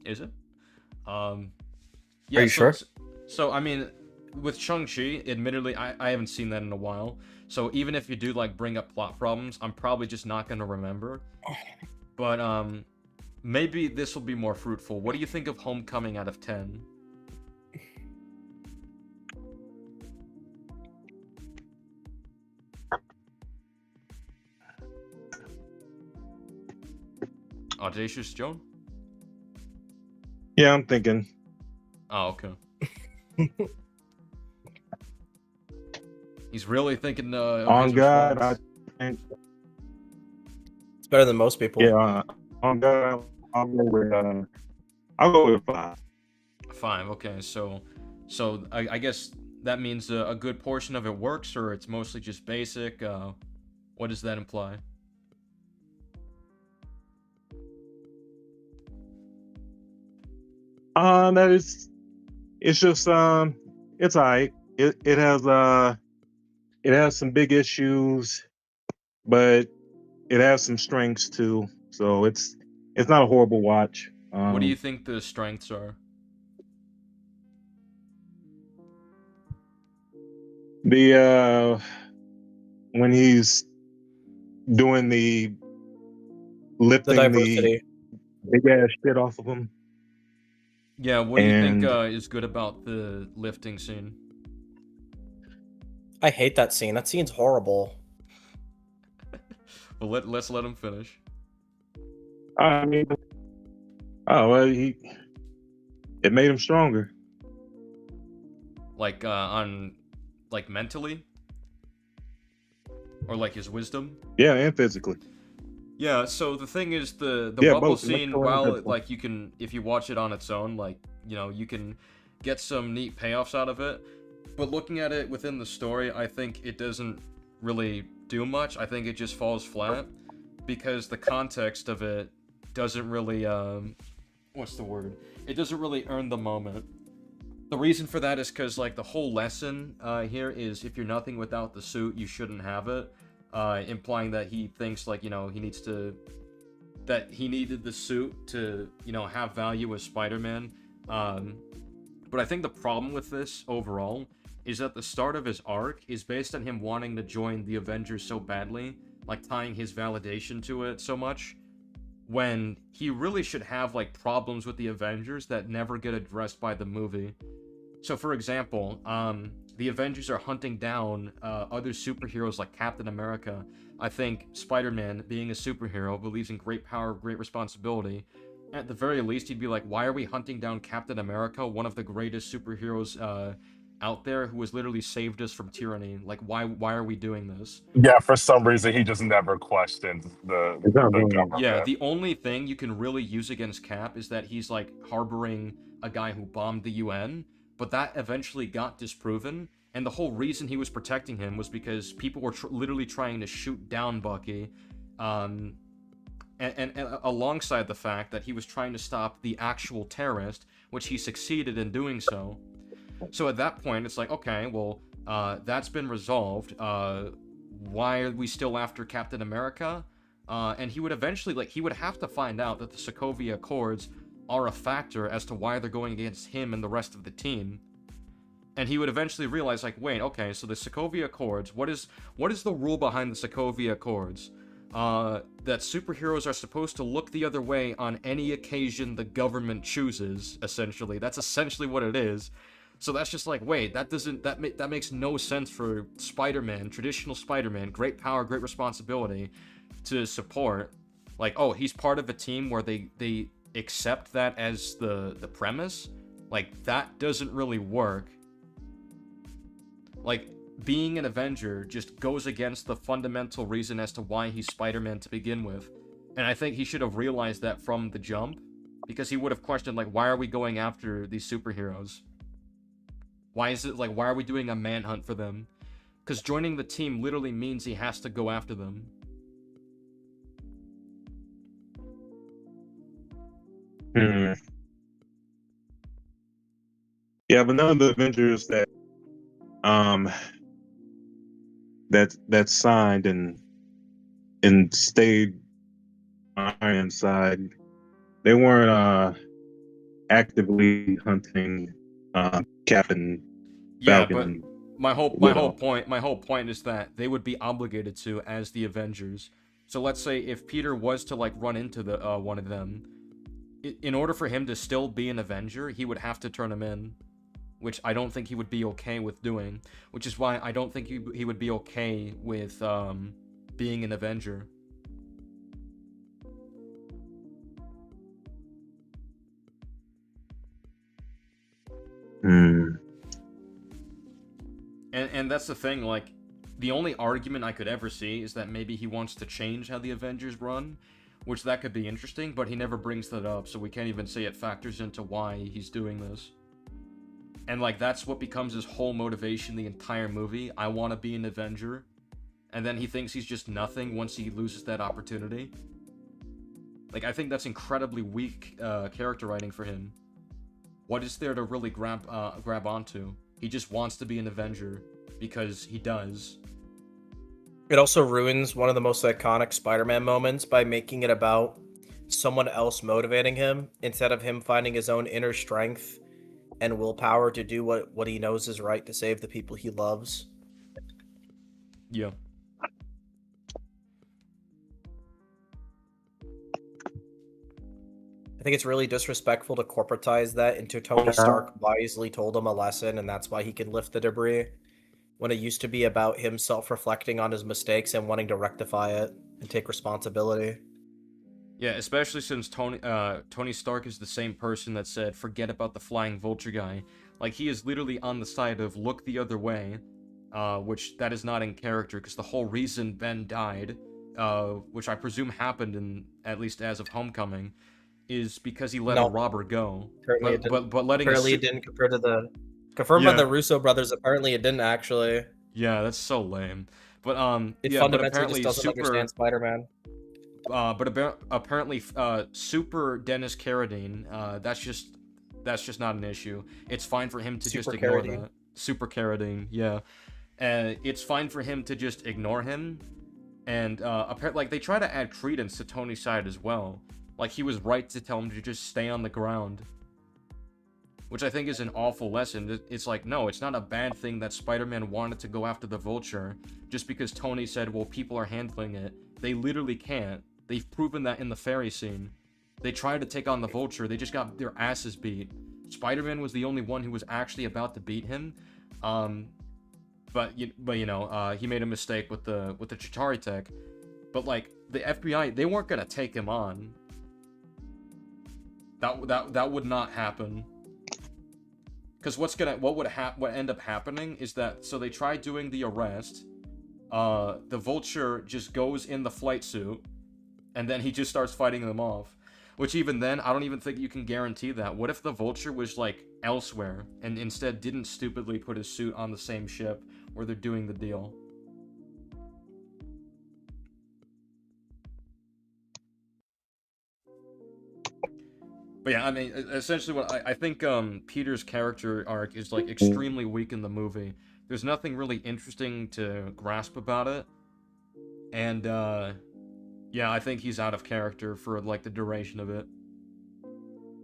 Is it? Yeah, Are you sure? So, I mean, with Shang-Chi, admittedly, I haven't seen that in a while. So even if you do like bring up plot problems, I'm probably just not gonna remember. But maybe this will be more fruitful. What do you think of Homecoming out of 10? Audacious Joan? Yeah, I'm thinking. Oh, okay. He's really thinking of On his God, I response. think. It's better than most people. Yeah, on God, I'll go with 5. 5, okay. So I guess that means a good portion of it works, or it's mostly just basic. What does that imply? That is, it's just it's alright. It has some big issues, but it has some strengths too. So it's not a horrible watch. What do you think the strengths are? The when he's doing the lifting the diversity. big ass shit off of him. Yeah, what do you think And is good about the lifting scene? I hate that scene. That scene's horrible. Well, let's let him finish. I mean, well, it made him stronger. Like like mentally, or like his wisdom. Yeah, and physically. Yeah. So the thing is, the Yeah, rubble both scene, mental and while physical. like you can, if you watch it on its own, like you can get some neat payoffs out of it. But looking at it within the story, I think it doesn't really do much. I think it just falls flat because the context of it doesn't really what's the word? It doesn't really earn the moment. The reason for that is because like the whole lesson here is if you're nothing without the suit, you shouldn't have it, implying that he thinks like he needs to, that he needed the suit to have value as Spider-Man. But I think the problem with this overall is that the start of his arc is based on him wanting to join the Avengers so badly, like tying his validation to it so much, when he really should have like problems with the Avengers that never get addressed by the movie. So for example, the Avengers are hunting down other superheroes like Captain America. I think Spider-Man, being a superhero, believes in great power, great responsibility. At the very least, he'd be like, why are we hunting down Captain America, one of the greatest superheroes out there who has literally saved us from tyranny. Like, why are we doing this? Yeah, for some reason he just never questioned the government. Yeah, the only thing you can really use against Cap is that he's like harboring a guy who bombed the UN, but that eventually got disproven. And the whole reason he was protecting him was because people were literally trying to shoot down Bucky, and alongside the fact that he was trying to stop the actual terrorist, which he succeeded in doing so. So at that point, it's like, okay, well, that's been resolved. Why are we still after Captain America? And he would eventually, like, he would have to find out that the Sokovia Accords are a factor as to why they're going against him and the rest of the team. And he would eventually realize, like, wait, okay, so the Sokovia Accords, what is the rule behind the Sokovia Accords? That superheroes are supposed to look the other way on any occasion the government chooses, essentially. That's essentially what it is. So that's just like, wait, that makes no sense for Spider-Man, traditional Spider-Man, great power, great responsibility, to support. Like, oh, he's part of a team where they accept that as the premise? Like, that doesn't really work. Like, being an Avenger just goes against the fundamental reason as to why he's Spider-Man to begin with. And I think he should have realized that from the jump, because he would have questioned, like, why are we going after these superheroes? Why are we doing a manhunt for them? Because joining the team literally means he has to go after them. Yeah, but none of the Avengers that signed and stayed on Iron side, they weren't actively hunting Captain Yeah, Falcon. but my whole point is that they would be obligated to as the Avengers. So let's say if Peter was to like run into the one of them, in order for him to still be an Avenger, he would have to turn him in, which I don't think he would be okay with doing. Which is why I don't think he would be okay with being an Avenger. And that's the thing, like, the only argument I could ever see is that maybe he wants to change how the Avengers run, which that could be interesting, but he never brings that up, so we can't even say it factors into why he's doing this. And, like, that's what becomes his whole motivation the entire movie. I want to be an Avenger. And then he thinks he's just nothing once he loses that opportunity. Like, I think that's incredibly weak character writing for him. What is there to really grab onto? He just wants to be an Avenger because he does. It also ruins one of the most iconic Spider-Man moments by making it about someone else motivating him instead of him finding his own inner strength and willpower to do what he knows is right to save the people he loves. Yeah. I think it's really disrespectful to corporatize that into Tony Stark wisely told him a lesson and that's why he can lift the debris, when it used to be about him self-reflecting on his mistakes and wanting to rectify it and take responsibility. Yeah, especially since Tony Stark is the same person that said, forget about the flying vulture guy. Like, he is literally on the side of look the other way, which that is not in character, because the whole reason Ben died, which I presume happened in, at least as of Homecoming, is because he let a robber go. But letting apparently it didn't compared to the confirmed by the Russo brothers. Apparently it didn't actually. Yeah, that's so lame. But it yeah, fundamentally just doesn't understand Spider-Man. But apparently, Super Dennis Carradine, that's just not an issue. It's fine for him to just ignore that. Super Carradine, yeah. It's fine for him to just ignore him, and apparently, like, they try to add credence to Tony's side as well. Like, he was right to tell him to just stay on the ground, which I think is an awful lesson. It's like, no, it's not a bad thing that Spider-Man wanted to go after the Vulture just because Tony said, well, people are handling it. They literally can't. They've proven that in the ferry scene. They tried to take on the Vulture, they just got their asses beat. Spider-Man was the only one who was actually about to beat him. But you know, he made a mistake with the Chitauri tech. But like, the FBI, they weren't gonna take him on. That would not happen. Because what end up happening is that, so they try doing the arrest. The Vulture just goes in the flight suit, and then he just starts fighting them off. Which even then, I don't even think you can guarantee that. What if the Vulture was like elsewhere and instead didn't stupidly put his suit on the same ship where they're doing the deal? But yeah, I mean, essentially, what I think Peter's character arc is like extremely weak in the movie. There's nothing really interesting to grasp about it, and yeah, I think he's out of character for like the duration of it,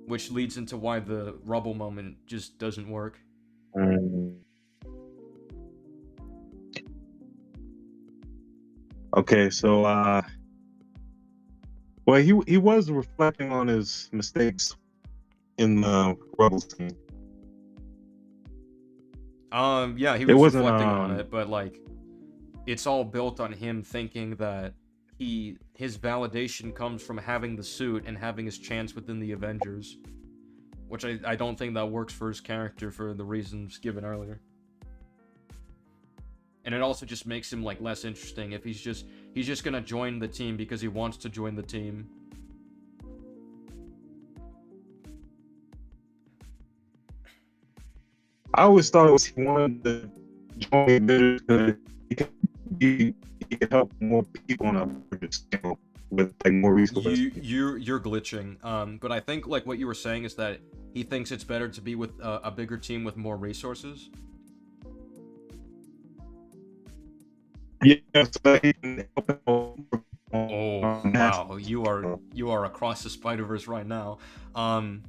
which leads into why the rubble moment just doesn't work. Okay, so well, he was reflecting on his mistakes in the rubble scene. Yeah, he It was wasn't, reflecting on it, but like, it's all built on him thinking that his validation comes from having the suit and having his chance within the Avengers, which I don't think that works for his character for the reasons given earlier. And it also just makes him like less interesting if he's just gonna join the team because he wants to join the team. I always thought it was he wanted to join the Avengers because he could help more people on a bigger scale with like more resources. You're glitching. But I think like what you were saying is that he thinks it's better to be with a bigger team with more resources. Yeah, so he can help Oh wow, you are across the Spider-Verse right now. I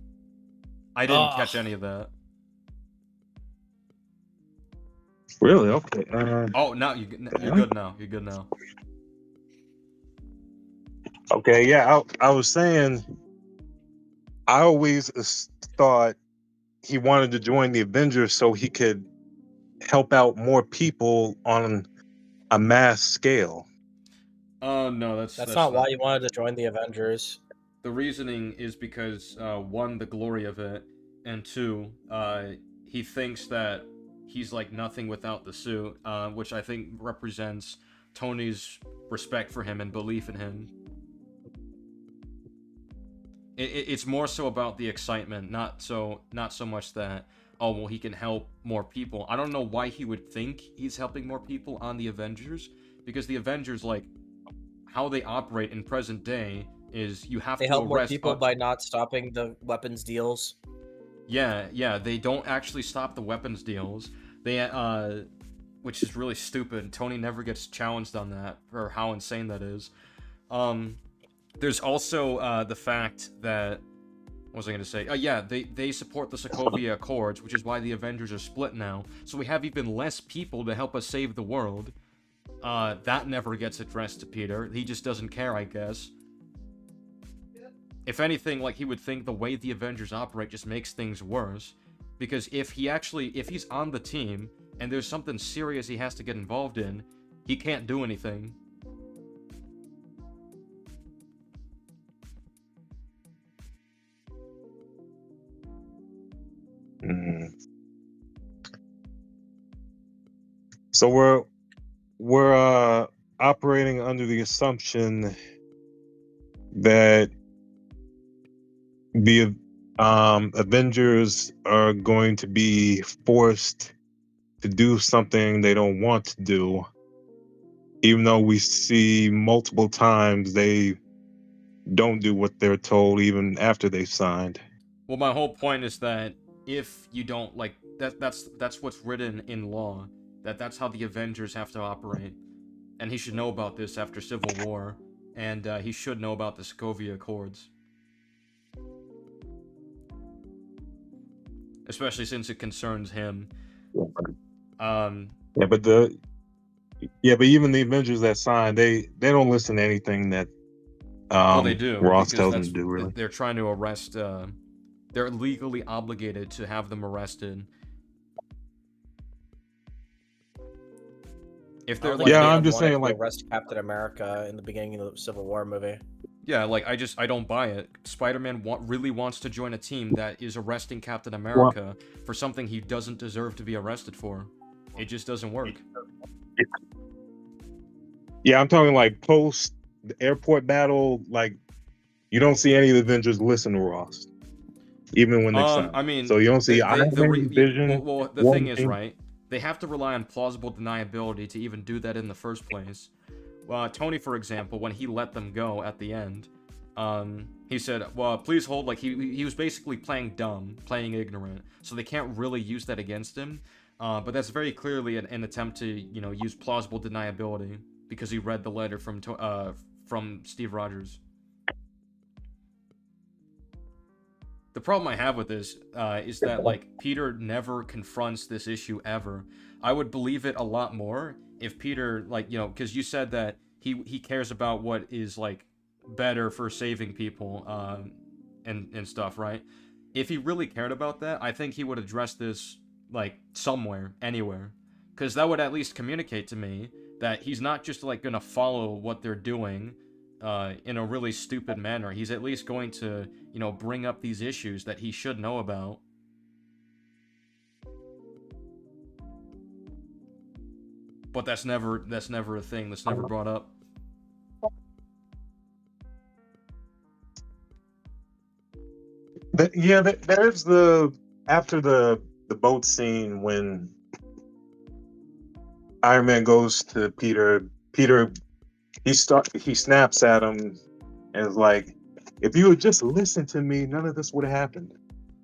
didn't catch any of that. Really? Okay. Oh, now you're good now. You're good now. Okay, yeah, I was saying, I always thought he wanted to join the Avengers so he could help out more people on a mass scale. No, That's not why you wanted to join the Avengers. The reasoning is because one, the glory of it, and two, he thinks that he's like nothing without the suit, which I think represents Tony's respect for him and belief in him. It's more so about the excitement, not so much that, oh well, he can help more people. I don't know why he would think he's helping more people on the Avengers, because the Avengers, like, how they operate in present day is you have They to help more arrest people by not stopping the weapons deals. Yeah, they don't actually stop the weapons deals. They which is really stupid. Tony never gets challenged on that for how insane that is. There's also the fact that, what was I going to say? Yeah, they support the Sokovia Accords, which is why the Avengers are split now. So we have even less people to help us save the world. That never gets addressed to Peter. He just doesn't care, I guess. If anything, like, he would think the way the Avengers operate just makes things worse. Because if he's on the team, and there's something serious he has to get involved in, he can't do anything. So we're operating under the assumption that the Avengers are going to be forced to do something they don't want to do, even though we see multiple times they don't do what they're told even after they signed. Well, my whole point is that if you don't, like, that's what's written in law, that's how the Avengers have to operate. And he should know about this after Civil War, and he should know about the Sokovia Accords. Especially since it concerns him. Yeah, but even the Avengers that signed, they don't listen to anything that well, they do, Ross because tells them to do. Really, they're trying to arrest. They're legally obligated to have them arrested. If they're Yeah, I'm just saying, like, arrest Captain America in the beginning of the Civil War movie. Yeah, like I don't buy it. Spider-Man really wants to join a team that is arresting Captain America for something he doesn't deserve to be arrested for. It just doesn't work. Yeah, I'm talking like post the airport battle. Like, you don't see any of the Avengers listen to Ross, even when they sign. I mean, So you don't see Iron Man, Vision. well, the thing is, right? They have to rely on plausible deniability to even do that in the first place. Tony, for example, when he let them go at the end, he said, well, please hold, like, he was basically playing dumb, playing ignorant, so they can't really use that against him, but that's very clearly an attempt to, you know, use plausible deniability, because he read the letter from Steve Rogers. The problem I have with this is that, like, Peter never confronts this issue ever. I would believe it a lot more if Peter, like, you know, because you said that he cares about what is, like, better for saving people and stuff, right? If he really cared about that, I think he would address this, like, somewhere, anywhere. Because that would at least communicate to me that he's not just, like, gonna follow what they're doing in a really stupid manner. He's at least going to, you know, bring up these issues that he should know about. But that's never a thing. That's never brought up. There's the after the boat scene when Iron Man goes to Peter. Peter, he snaps at him and is like, "If you had just listened to me, none of this would have happened."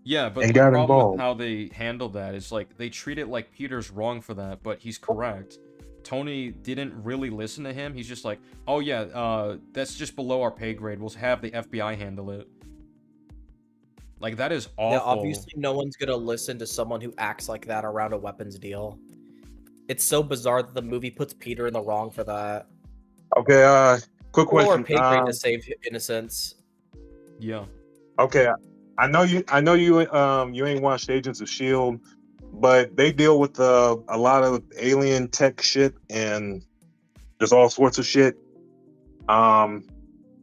Yeah, but And the got problem with involved. how they handled that is, like, they treat it like Peter's wrong for that, but he's correct. Tony didn't really listen to him. He's just like, oh yeah, that's just below our pay grade. We'll have the FBI handle it. Like, that is awful. Yeah, obviously no one's gonna listen to someone who acts like that around a weapons deal. It's so bizarre that the movie puts Peter in the wrong for that. Okay, quick Below our question. pay grade to save innocence. Yeah. Okay, I know you you ain't watched Agents of Shield, but they deal with a lot of alien tech shit and there's all sorts of shit. Do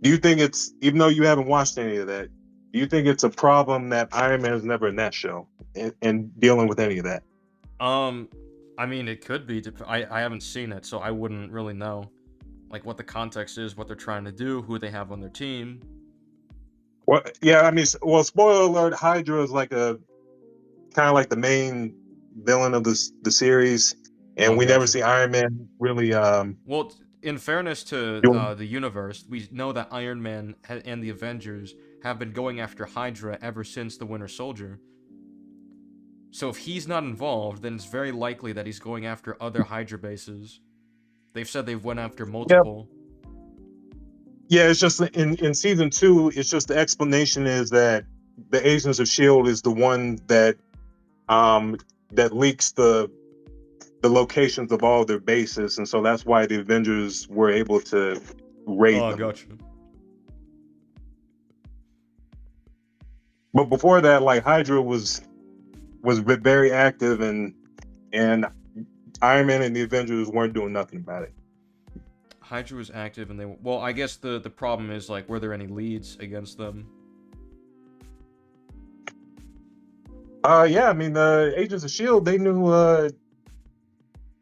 you think it's, even though you haven't watched any of that, do you think it's a problem that Iron Man is never in that show and dealing with any of that? I mean, it could be. I haven't seen it, so I wouldn't really know, like, what the context is, what they're trying to do, who they have on their team. Well, yeah, I mean, well, spoiler alert: Hydra is like a kind of like the main villain of the series, and we never Gotcha. see Iron Man really. Well, in fairness to doing- the universe, we know that Iron Man and the Avengers have been going after Hydra ever since the Winter Soldier. So if he's not involved, then it's very likely that he's going after other Hydra bases. They've said they've went after multiple. Yeah, it's just in season 2. It's just the explanation is that the Agents of Shield is the one that that leaks the locations of all their bases, and so that's why the Avengers were able to raid them. Gotcha. But before that, like, Hydra was very active, and Iron Man and the Avengers weren't doing nothing about it. Hydra was active, and well, I guess the problem is, like, were there any leads against them? Yeah, I mean, the Agents of Shield, they knew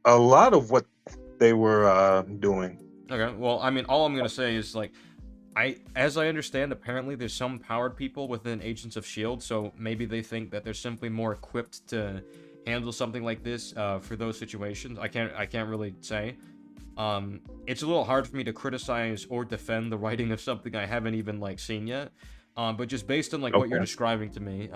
a lot of what they were doing. Okay, well, I mean, all I'm gonna say is, like, as I understand, apparently there's some powered people within Agents of S.H.I.E.L.D., so maybe they think that they're simply more equipped to handle something like this for those situations. I can't really say. It's a little hard for me to criticize or defend the writing of something I haven't even, like, seen yet. But just based on, like, what you're describing to me,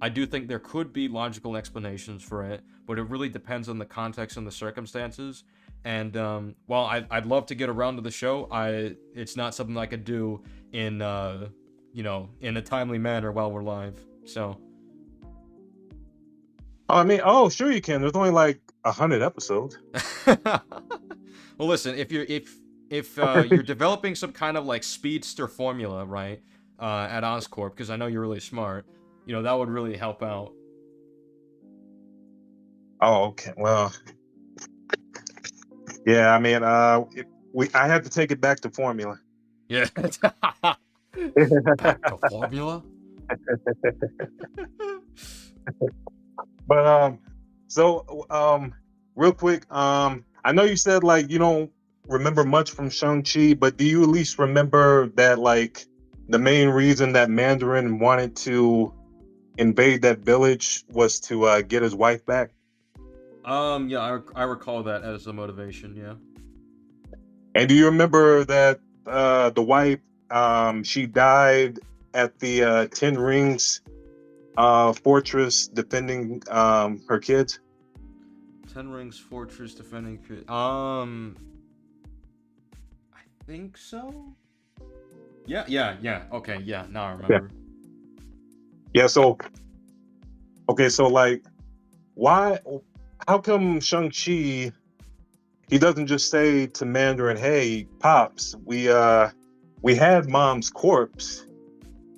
I do think there could be logical explanations for it, but it really depends on the context and the circumstances. And while I'd love to get around to the show, it's not something I could do in you know, in a timely manner while we're live. So I mean, sure you can. There's only like 100 episodes. well, listen, if you're developing some kind of, like, speedster formula, right, at Oscorp, because I know you're really smart, you know, that would really help out. Oh, okay. Well, yeah, I mean, I had to take it back to formula. Yeah. Back to formula. But real quick, I know you said like you don't remember much from Shang-Chi, but do you at least remember that like the main reason that Mandarin wanted to invade that village was to get his wife back? Yeah, I recall that as a motivation. Yeah. And do you remember that the wife she died at the Ten Rings fortress defending her kids? Ten Rings Fortress defending. I think so. Yeah. Okay, yeah. Now I remember. Yeah. So okay, so like, why? How come Shang-Chi he doesn't just say to Mandarin, "Hey, pops, we had mom's corpse.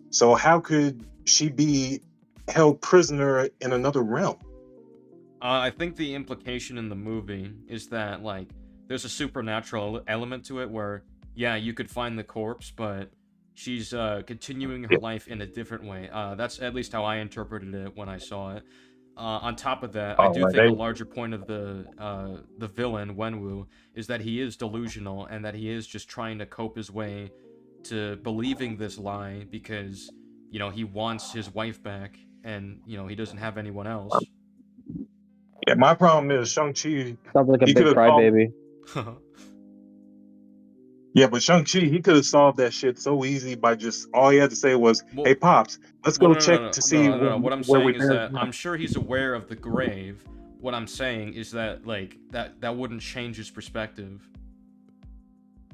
So how could she be held prisoner in another realm?" I think the implication in the movie is that like there's a supernatural element to it where yeah, you could find the corpse, but she's continuing her life in a different way. That's at least how I interpreted it when I saw it. On top of that, I Oh, do right. think a larger point of the villain Wenwu is that he is delusional and that he is just trying to cope his way to believing this lie because you know he wants his wife back and you know he doesn't have anyone else. Yeah, my problem is Shang-Chi. Sounds like a He big could have solved. crybaby. Yeah, but Shang-Chi, he could have solved that shit so easy by just all he had to say was, Well, "Hey, pops, let's well, go check to see no. What I'm where we saying is buried that her." I'm sure he's aware of the grave. What I'm saying is that like that wouldn't change his perspective.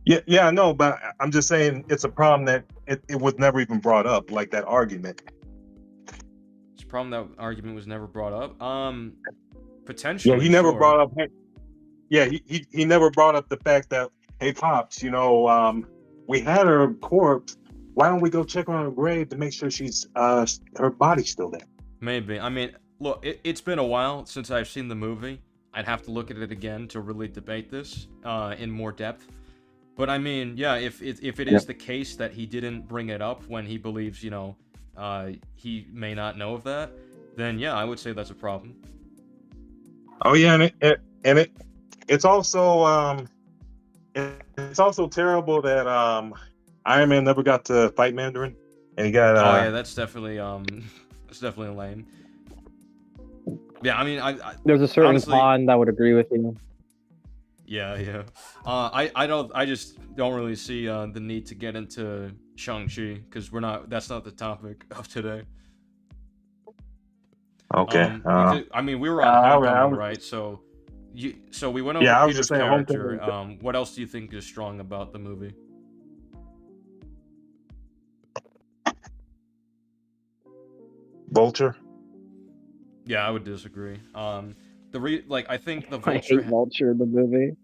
Yeah, I know, but I'm just saying it's a problem that it was never even brought up, like that argument. It's a problem that argument was never brought up. Yeah, Potentially, he never sure. brought up. Yeah, he never brought up the fact that, hey, pops, we had her corpse. Why don't we go check on her grave to make sure she's her body's still there? Maybe. I mean, look, it's been a while since I've seen the movie. I'd have to look at it again to really debate this in more depth. But I mean, yeah, if it is the case that he didn't bring it up when he believes, he may not know of that, then yeah, I would say that's a problem. Oh yeah, it's also it's also terrible that Iron Man never got to fight Mandarin, and he got Oh yeah, that's definitely that's definitely lame. Yeah, I mean, There's a certain honestly, con that would agree with you. Yeah. I just don't really see the need to get into Shang-Chi because that's not the topic of today. okay. I mean, we were on Homecoming, right? So we went over Yeah, I was Peter's just saying character. Homecoming. What else do you think is strong about the movie? Vulture. Yeah, I would disagree. I think the I Vulture. hate Vulture in the movie.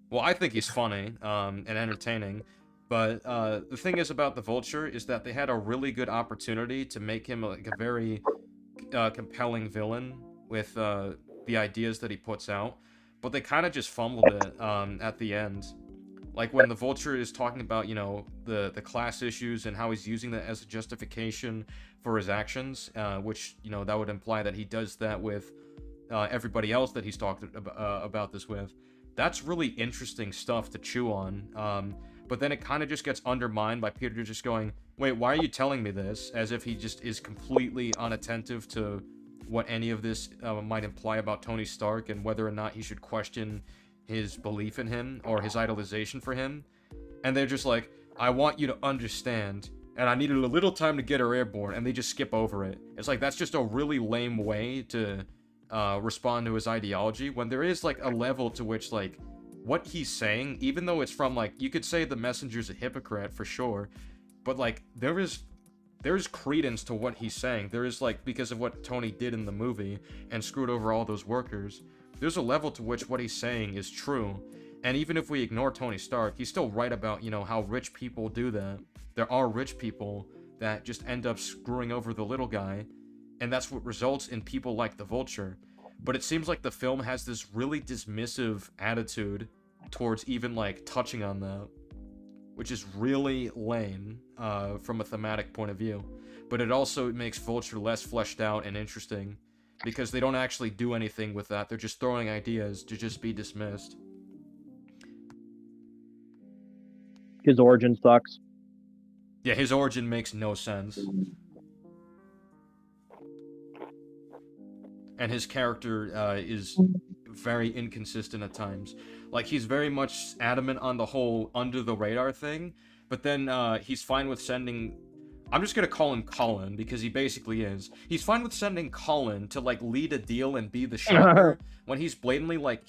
Well, I think he's funny and entertaining, but the thing is about the Vulture is that they had a really good opportunity to make him like a very compelling villain with the ideas that he puts out, but they kind of just fumbled it at the end. Like when the Vulture is talking about, the class issues and how he's using that as a justification for his actions, which, that would imply that he does that with everybody else that he's talked about this with. That's really interesting stuff to chew on. But then it kind of just gets undermined by Peter just going, wait, why are you telling me this? As if he just is completely unattentive to what any of this might imply about Tony Stark and whether or not he should question his belief in him or his idolization for him. And they're just like, I want you to understand, and I needed a little time to get her airborne, and they just skip over it. It's like, that's just a really lame way to respond to his ideology, when there is, like, a level to which, like, what he's saying, even though it's from, like, you could say the messenger's a hypocrite, for sure, but, like, there's credence to what he's saying. There is, like, because of what Tony did in the movie and screwed over all those workers, there's a level to which what he's saying is true. And even if we ignore Tony Stark, he's still right about, how rich people do that. There are rich people that just end up screwing over the little guy, and that's what results in people like the Vulture. But it seems like the film has this really dismissive attitude towards even, like, touching on that, which is really lame from a thematic point of view. But it also makes Vulture less fleshed out and interesting because they don't actually do anything with that. They're just throwing ideas to just be dismissed. His origin sucks. Yeah, his origin makes no sense. And his character is very inconsistent at times. Like, he's very much adamant on the whole under the radar thing, but then he's fine with sending... I'm just gonna call him Colin, because he basically is. He's fine with sending Colin to, like, lead a deal and be the shocker, when he's blatantly, like,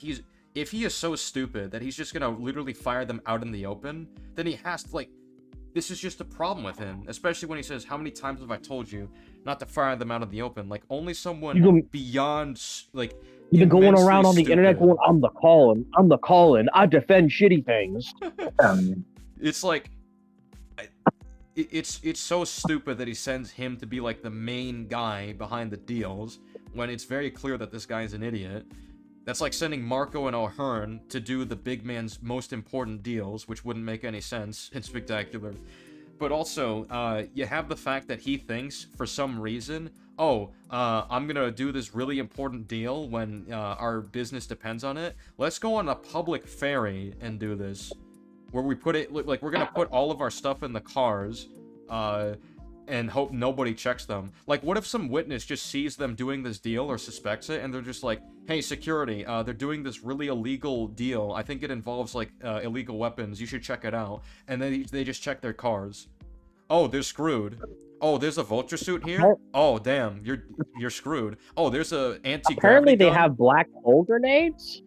if he is so stupid that he's just gonna literally fire them out in the open, then he has to, like... This is just a problem with him, especially when he says, how many times have I told you not to fire them out in the open? Like, only someone beyond, like, You've been going immensely around on the internet stupid. going, I'm the Colin, I defend shitty things. It's like... It's so stupid that he sends him to be, like, the main guy behind the deals, when it's very clear that this guy's an idiot. That's like sending Marco and O'Hearn to do the big man's most important deals, which wouldn't make any sense in Spectacular. But also, you have the fact that he thinks, for some reason, I'm gonna do this really important deal when our business depends on it. Let's go on a public ferry and do this. Where we put it, like, we're gonna put all of our stuff in the cars, and hope nobody checks them. Like, what if some witness just sees them doing this deal or suspects it, and they're just like, hey, security, they're doing this really illegal deal. I think it involves, like, illegal weapons. You should check it out. And then they just check their cars. Oh, they're screwed. Oh, there's a Vulture suit here? Oh, damn, you're screwed. Oh, there's a anti-gravity Apparently they gun. have black hole grenades.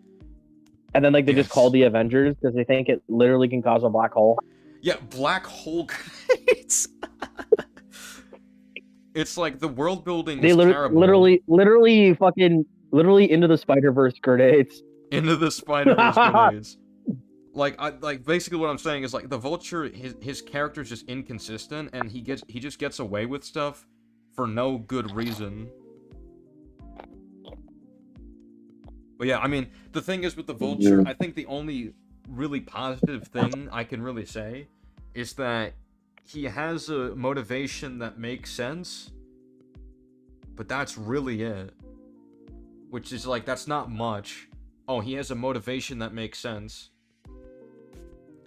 And then, like, they just call the Avengers because they think it literally can cause a black hole. Yeah, black hole grenades. It's like the world building They is terrible. literally into the Spider-Verse grenades. Into the Spider-Verse grenades. Like, basically what I'm saying is, like, the Vulture, his character's just inconsistent, and he just gets away with stuff for no good reason. But yeah, I mean, the thing is with the Vulture, I think the only really positive thing I can really say is that he has a motivation that makes sense, but that's really it. Which is, like, that's not much. Oh, he has a motivation that makes sense.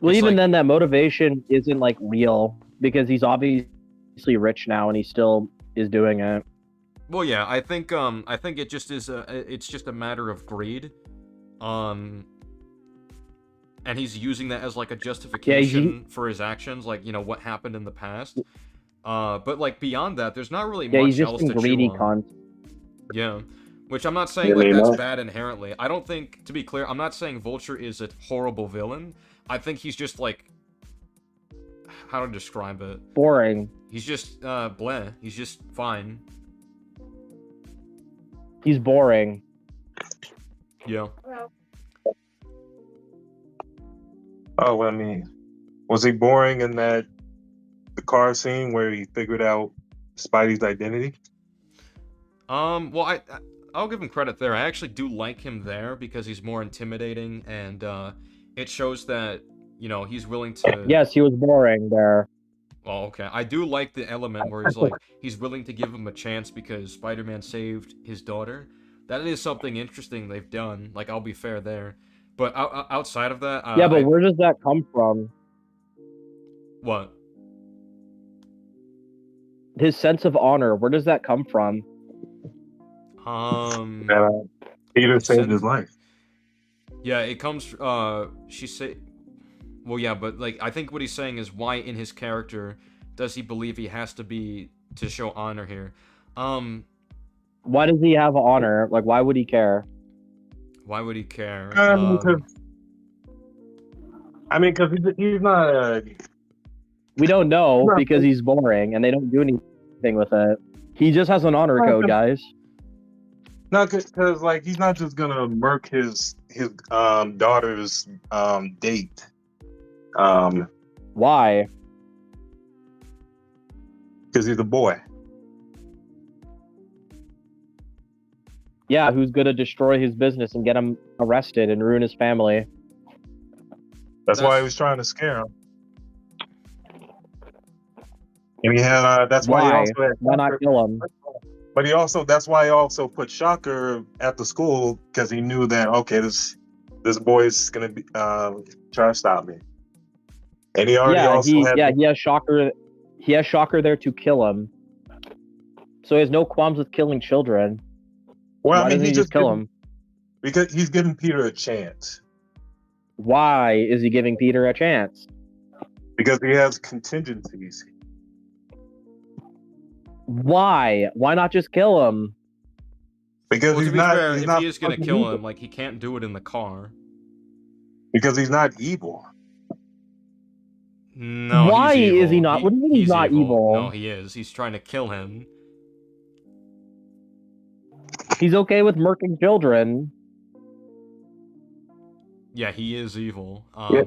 Well, It's even like- then, that motivation isn't, like, real, because he's obviously rich now, and he still is doing it. Well, yeah, I think it just is it's just a matter of greed. And he's using that as, like, a justification for his actions, like, you know, what happened in the past. But, like, beyond that, there's not really Yeah, much he's just else a to greedy chew on. cunt. Yeah. Which I'm not saying, like, that's bad inherently. I don't think, to be clear, I'm not saying Vulture is a horrible villain. I think he's just, like, how to describe it? Boring. He's just, bleh. He's just fine. He's boring. Yeah. Oh, I mean, was he boring in the car scene where he figured out Spidey's identity? Well, I'll give him credit there. I actually do like him there because he's more intimidating, and it shows that, you know, he's willing to... Yes, he was boring there. Well, okay. I do like the element where he's like, he's willing to give him a chance because Spider-Man saved his daughter. That is something interesting they've done. Like, I'll be fair there. But outside of that... yeah, but where does that come from? What? His sense of honor, where does that come from? Peter saved his life. Yeah, it comes... she say... Well, yeah, but, like, I think what he's saying is why in his character does he believe he has to show honor here? Why does he have honor? Like, why would he care? Why would he care? Because he's not. We don't know because he's boring and they don't do anything with it. He just has an honor code, guys. No, because like he's not just gonna murk his daughter's date. Why? Because he's a boy. Yeah, who's gonna destroy his business and get him arrested and ruin his family? That's why he was trying to scare him. And he had that's why he Why? also had Why not Shocker. kill him? But that's why he also put Shocker at the school because he knew that okay, this boy's gonna be trying to stop me. And he already also had he has Shocker. He has Shocker there to kill him. So he has no qualms with killing children. well, Why I mean, doesn't he just kill him? because he's giving Peter a chance Why is he giving Peter a chance? because he has contingencies. Why? Why not just kill him? Because Well, to he's be not. fair, He's if not he is gonna fucking kill evil. him, like he can't do it in the car. Because he's not evil. No, Why he's evil. is he not? What do you mean he's not evil? No, he is. He's trying to kill him. He's okay with murking children. Yeah, he is evil. Yeah.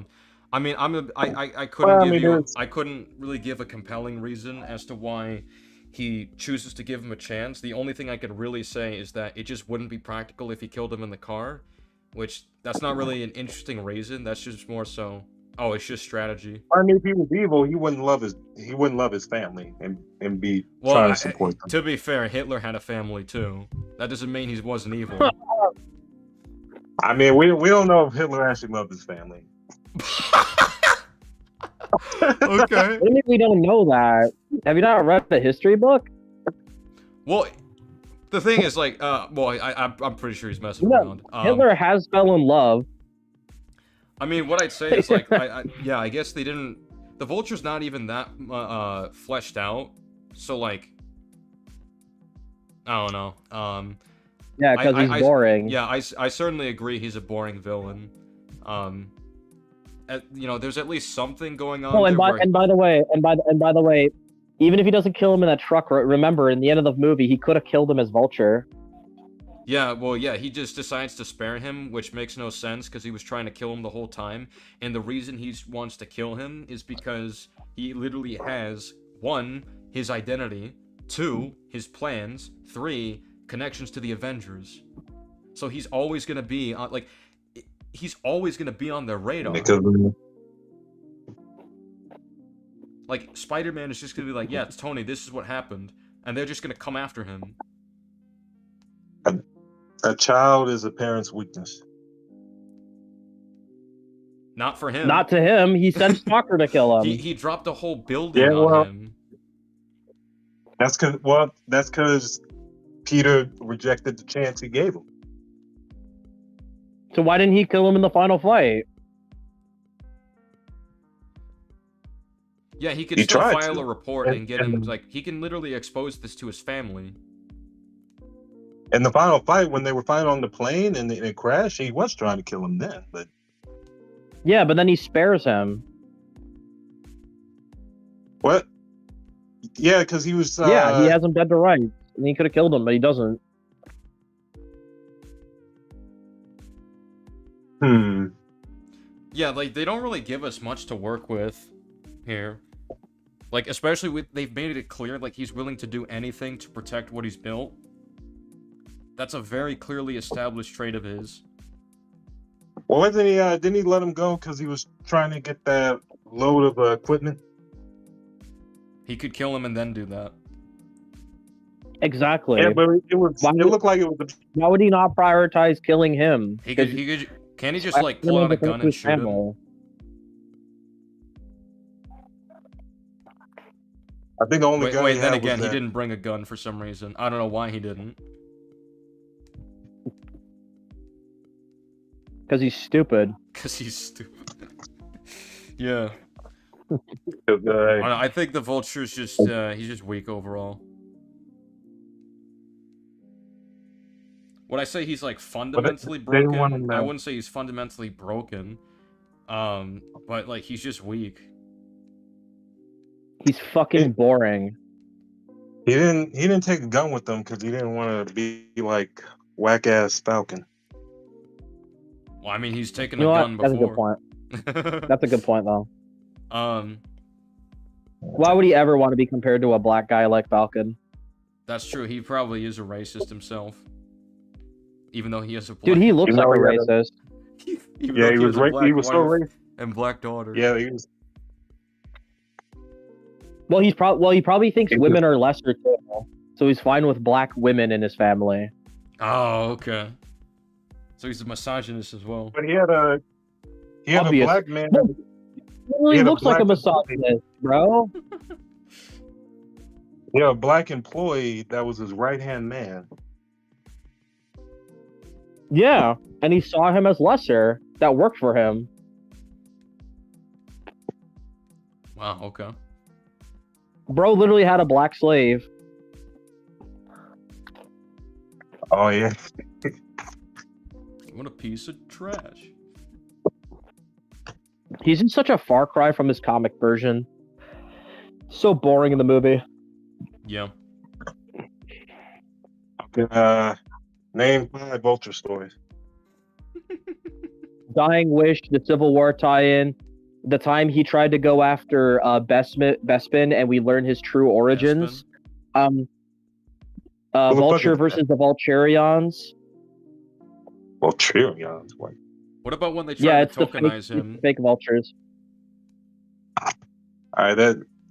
I mean, I couldn't really give a compelling reason as to why he chooses to give him a chance. The only thing I could really say is that it just wouldn't be practical if he killed him in the car, which that's not really an interesting reason. That's just more so, oh, it's just strategy. I mean, if he was evil, he wouldn't love his family and be trying to support them. To be fair, Hitler had a family too. That doesn't mean he wasn't evil. I mean, we don't know if Hitler actually loved his family. Okay. What do you mean we don't know that? Have you not read the history book? Well, the thing is, like, I'm pretty sure he's messing around. Hitler has fell in love. I mean, what I'd say is, like, I guess they didn't. The Vulture's not even that fleshed out, so like, I don't know. Yeah, because he's boring. Yeah, I certainly agree he's a boring villain. There's at least something going on. Oh, and by the way, even if he doesn't kill him in that truck, remember in the end of the movie he could have killed him as Vulture. Yeah, well, yeah, he just decides to spare him, which makes no sense because he was trying to kill him the whole time. And the reason he wants to kill him is because he literally has 1, his identity, 2, his plans, 3, connections to the Avengers. So he's always gonna be on, he's always gonna be on their radar. Like, Spider-Man is just gonna be like, yeah, it's Tony, this is what happened, and they're just gonna come after him. A child is a parent's weakness. Not for him. Not to him. He sent Stalker to kill him. He dropped a whole building on him. That's because Peter rejected the chance he gave him. So why didn't he kill him in the final fight? Yeah, he could still file a report and get him, like, he can literally expose this to his family. In the final fight, when they were fighting on the plane and it crashed, he was trying to kill him then, but... Yeah, but then he spares him. What? Yeah, because he was... Yeah, he has him dead to rights. And he could have killed him, but he doesn't. Yeah, like, they don't really give us much to work with here. Like, especially with, they've made it clear, like, he's willing to do anything to protect what he's built. That's a very clearly established trait of his. Well, didn't he let him go because he was trying to get that load of equipment? He could kill him and then do that. Exactly. Yeah, but it looked like it was... Why would he not prioritize killing him? Can he just, like, pull out a gun and shoot him? I think the only gun Wait, he then had again, was he that... didn't bring a gun for some reason. I don't know why he didn't. Because he's stupid. Because he's stupid. Yeah. Okay. I think the Vulture's just, he's just weak overall. Would I say he's, like, fundamentally broken? I wouldn't say he's fundamentally broken. But, like, he's just weak. He's fucking boring. He didn't take a gun with them because he didn't want to be like whack-ass Falcon. Well, I mean, he's taken You know a what? gun before. That's a good point. That's a good point, though. Why would he ever want to be compared to a black guy like Falcon? That's true. He probably is a racist himself. Even though he has a black... Dude, he looks like a racist. Even Yeah, though he was has a black he was so wife racist. and black daughter. Yeah, he was. he probably thinks women are lesser too, so he's fine with black women in his family. Oh, okay. So he's a misogynist as well. But he had a Obvious. black man. Well, he looks like a misogynist, bro. Yeah, a black employee that was his right-hand man. Yeah, and he saw him as lesser. That worked for him. Wow, okay. Bro literally had a black slave. Oh yeah. What a piece of trash. He's in such a far cry from his comic version. So boring in the movie. Yeah. Name 5 Vulture stories. Dying Wish, the Civil War tie-in, the time he tried to go after Bespin, and we learn his true origins. Vulture versus the Vulturions. Vulturions, what? What about when they try to tokenize him? Fake vultures. All right,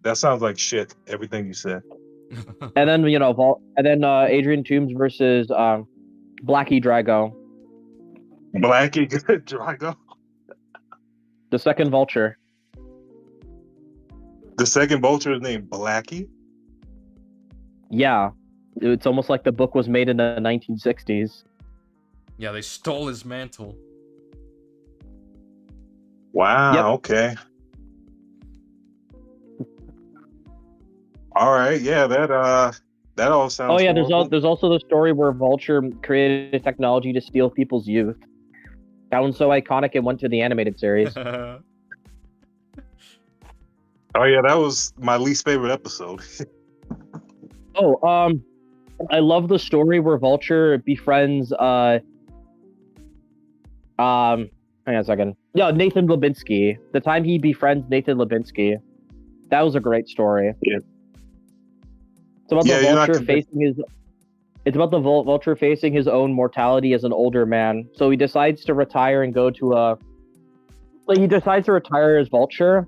that sounds like shit. Everything you said. And then Adrian Toombs versus Blackie Drago. Blackie Drago. The second Vulture. The second Vulture is named Blackie? Yeah. It's almost like the book was made in the 1960s. Yeah, they stole his mantle. Wow, Yep. okay. All right, yeah, that all sounds Oh yeah, horrible. there's also the story where Vulture created technology to steal people's youth. That one's so iconic it went to the animated series. Oh yeah, that was my least favorite episode. I love the story where Vulture befriends hang on a second. Yeah, Nathan Lubinsky. The time he befriends Nathan Lubinsky. That was a great story. Yeah. It's about Yeah, the you're not Vulture facing his It's about the Vulture facing his own mortality as an older man. So he decides to retire and go to he decides to retire as Vulture,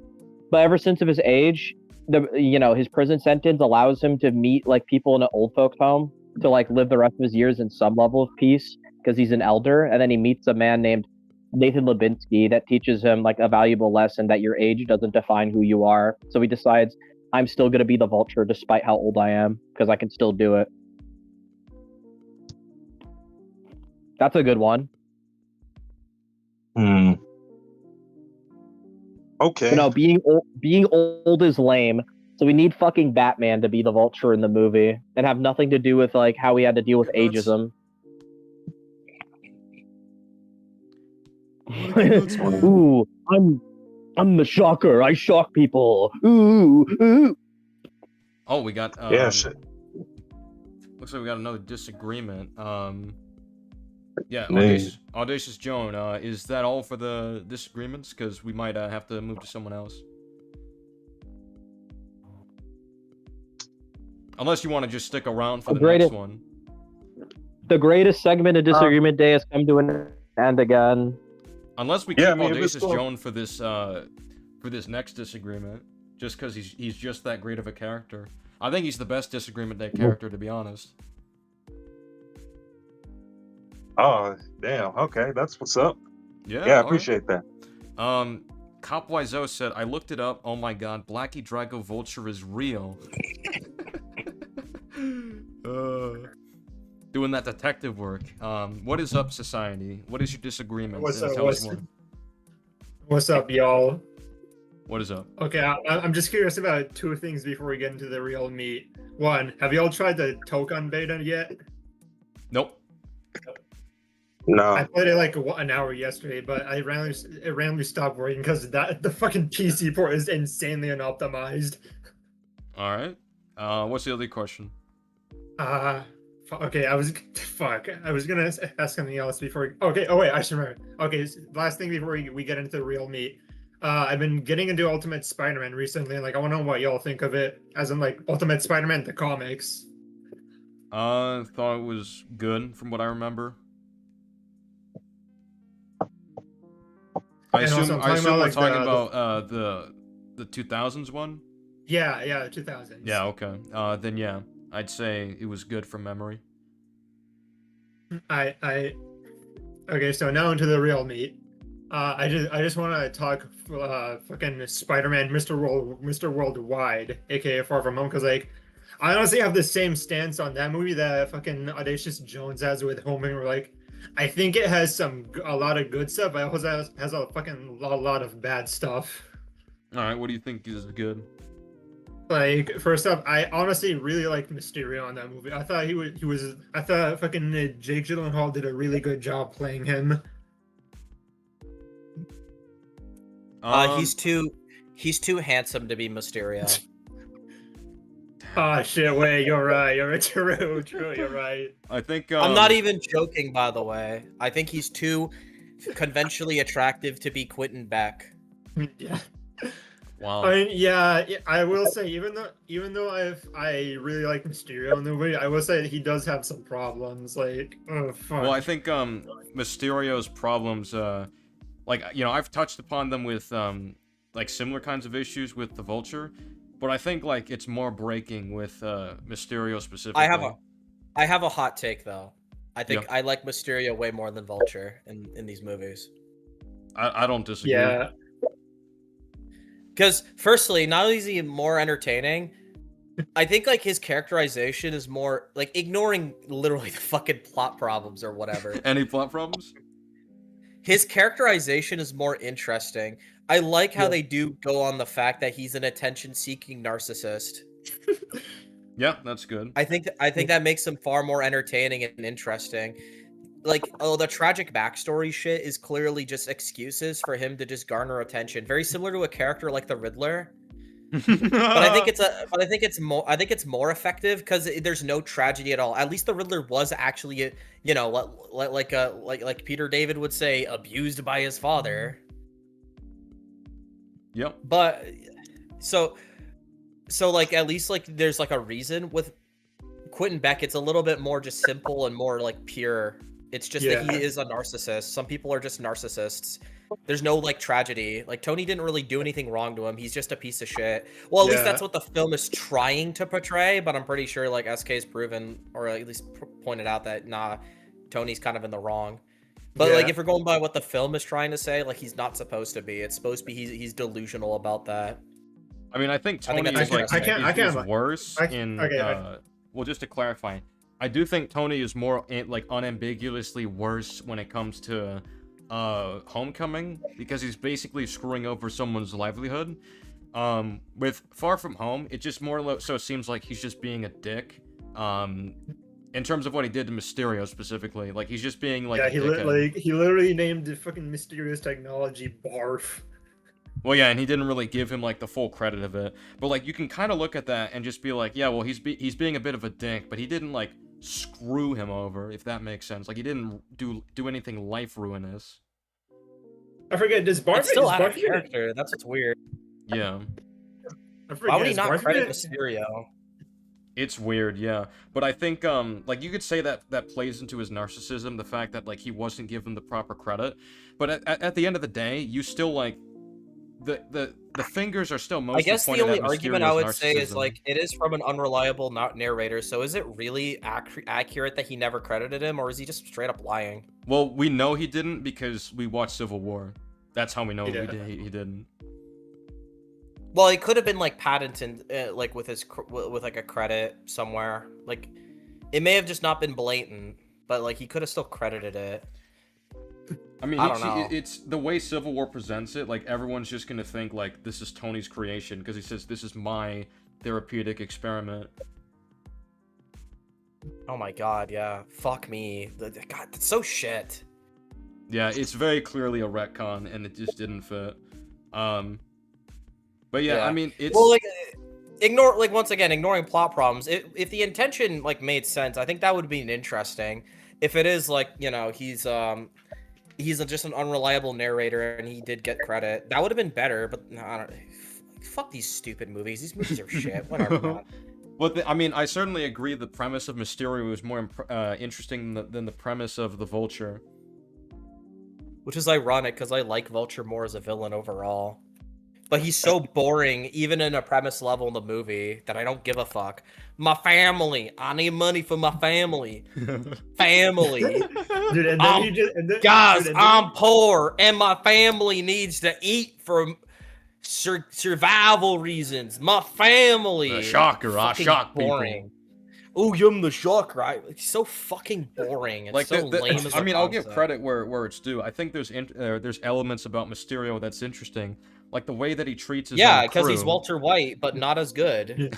but ever since of his age, his prison sentence allows him to meet like people in an old folks home to like live the rest of his years in some level of peace because he's an elder. And then he meets a man named Nathan Lubinsky that teaches him like a valuable lesson that your age doesn't define who you are. So he decides, I'm still going to be the Vulture despite how old I am because I can still do it. That's a good one. Okay. But no, being old is lame. So we need fucking Batman to be the Vulture in the movie and have nothing to do with like how he had to deal with ageism. Ooh, I'm the shocker. I shock people. Ooh, ooh. Oh, we got yeah, shit. Looks like we got another disagreement. Yeah, Man. Audacious Joan, is that all for the disagreements? Because we might have to move to someone else. Unless you want to just stick around for the next one. The greatest segment of Disagreement Day has come to an end again. Unless we keep Audacious Joan for this next disagreement, just because he's just that great of a character. I think he's the best Disagreement Day character, to be honest. Oh, damn. Okay, that's what's up. Yeah, I appreciate that. Cop Wiseau said, I looked it up. Oh my god, Blackie Drago Vulture is real. Doing that detective work. What is up, society? What is your disagreement? What's up? Tell us more. What's up, y'all? What is up? Okay, I'm just curious about two things before we get into the real meat. One, have y'all tried the Token beta yet? Nope. No. I played it like an hour yesterday, but it randomly stopped working because the fucking PC port is insanely unoptimized. All right. What's the other question? Okay, I was gonna ask something else before. Okay, oh wait, I should remember. Okay, last thing before we get into the real meat. I've been getting into Ultimate Spider-Man recently, and like I want to know what y'all think of it, as in like Ultimate Spider-Man the comics. Thought it was good from what I remember. I assume we're talking about the 2000s one. Yeah, 2000s. Yeah, okay. Then yeah, I'd say it was good from memory. Okay, so now into the real meat. I just want to talk fucking Spider-Man, Mr. Worldwide, aka Far From Home, because like I honestly have the same stance on that movie that fucking Audacious Jones has with Homing. Where like I think it has a lot of good stuff, but it also has a fucking lot of bad stuff. All right, what do you think is good? Like first up, I honestly really liked Mysterio in that movie. I thought I thought fucking Jake Gyllenhaal did a really good job playing him. He's too handsome to be Mysterio. Oh shit! Wait, you're right. You're true. You're right. I think I'm not even joking, by the way. I think he's too conventionally attractive to be Quentin Beck. Yeah. Wow. I mean, yeah, I will say even though I really like Mysterio in the movie, I will say he does have some problems. Like, oh fuck. Well, I think Mysterio's problems, like I've touched upon them with like similar kinds of issues with the Vulture, but I think like it's more breaking with Mysterio specifically. I have a hot take though. I think I like Mysterio way more than Vulture in these movies. I don't disagree. Yeah. Because firstly, not only is he more entertaining, I think like his characterization is more like ignoring literally the fucking plot problems or whatever. Any plot problems? His characterization is more interesting. I like how they do go on the fact that he's an attention-seeking narcissist. Yeah, that's good. I think that makes him far more entertaining and interesting. Like, the tragic backstory shit is clearly just excuses for him to just garner attention. Very similar to a character like the Riddler. But I think it's more effective because there's no tragedy at all. At least the Riddler was actually, like Peter David would say, abused by his father. Yep. But so like at least like there's like a reason with Quentin Beck. It's a little bit more just simple and more like pure. It's just that he is a narcissist. Some people are just narcissists. There's no like tragedy. Like Tony didn't really do anything wrong to him. He's just a piece of shit. Well, at least that's what the film is trying to portray. But I'm pretty sure like SK's proven, or at least pointed out that nah, Tony's kind of in the wrong. But like if we're going by what the film is trying to say, like he's not supposed to be. It's supposed to be he's delusional about that. I mean, I think Tony is like worse in. Well, just to clarify, I do think Tony is more like unambiguously worse when it comes to Homecoming, because he's basically screwing over someone's livelihood. With Far From Home, it just more so seems like he's just being a dick. In terms of what he did to Mysterio specifically, like he's just being like he literally named the fucking Mysterious technology barf. Well, yeah, and he didn't really give him like the full credit of it, but like you can kind of look at that and just be like, yeah, well, he's being a bit of a dick, but he didn't like screw him over, if that makes sense. Like he didn't do anything life ruinous. I forget. Does Barf still out of character? That's what's weird. Yeah. Why would he not credit Mysterio? It's weird, yeah. But I think like you could say that plays into his narcissism, the fact that like he wasn't given the proper credit. But at the end of the day, you still like the fingers are still mostly. I guess the only argument I would say is narcissism. like it is from an unreliable narrator. So is it really accurate that he never credited him, or is he just straight up lying? Well, we know he didn't because we watched Civil War. That's how we know he didn't. Well, it could have been like patented, like with like a credit somewhere. Like it may have just not been blatant, but like he could have still credited it. I mean, I don't know. It's the way Civil War presents it. Like everyone's just gonna think like this is Tony's creation because he says this is my therapeutic experiment. Oh my god, yeah. Fuck me. God, that's so shit. Yeah, it's very clearly a retcon, and it just didn't fit. But yeah, I mean, it's... Well, like, once again, ignoring plot problems. If the intention, like, made sense, I think that would be interesting. If it is, like, you know, he's just an unreliable narrator, and he did get credit, that would have been better, but I don't... Fuck these stupid movies. These movies are shit. Whatever, man. Well, I mean, I certainly agree the premise of Mysterio is more interesting than the premise of the Vulture. Which is ironic, because I like Vulture more as a villain overall. but he's so boring, even in a premise level in the movie, that I don't give a fuck. My family. I need money for my family. Family. Dude, and then I'm- he just Guys, dude, I'm poor, and my family needs to eat for survival reasons. My family. The shocker, I Fucking shock boring. people. Oh, you're the shock, right? It's so fucking boring. It's Like so lame as I a mean, I'll give concept. credit where it's due. I think there's elements about Mysterio that's interesting, like the way that he treats his Yeah, own because he's crew. Walter White, but not as good.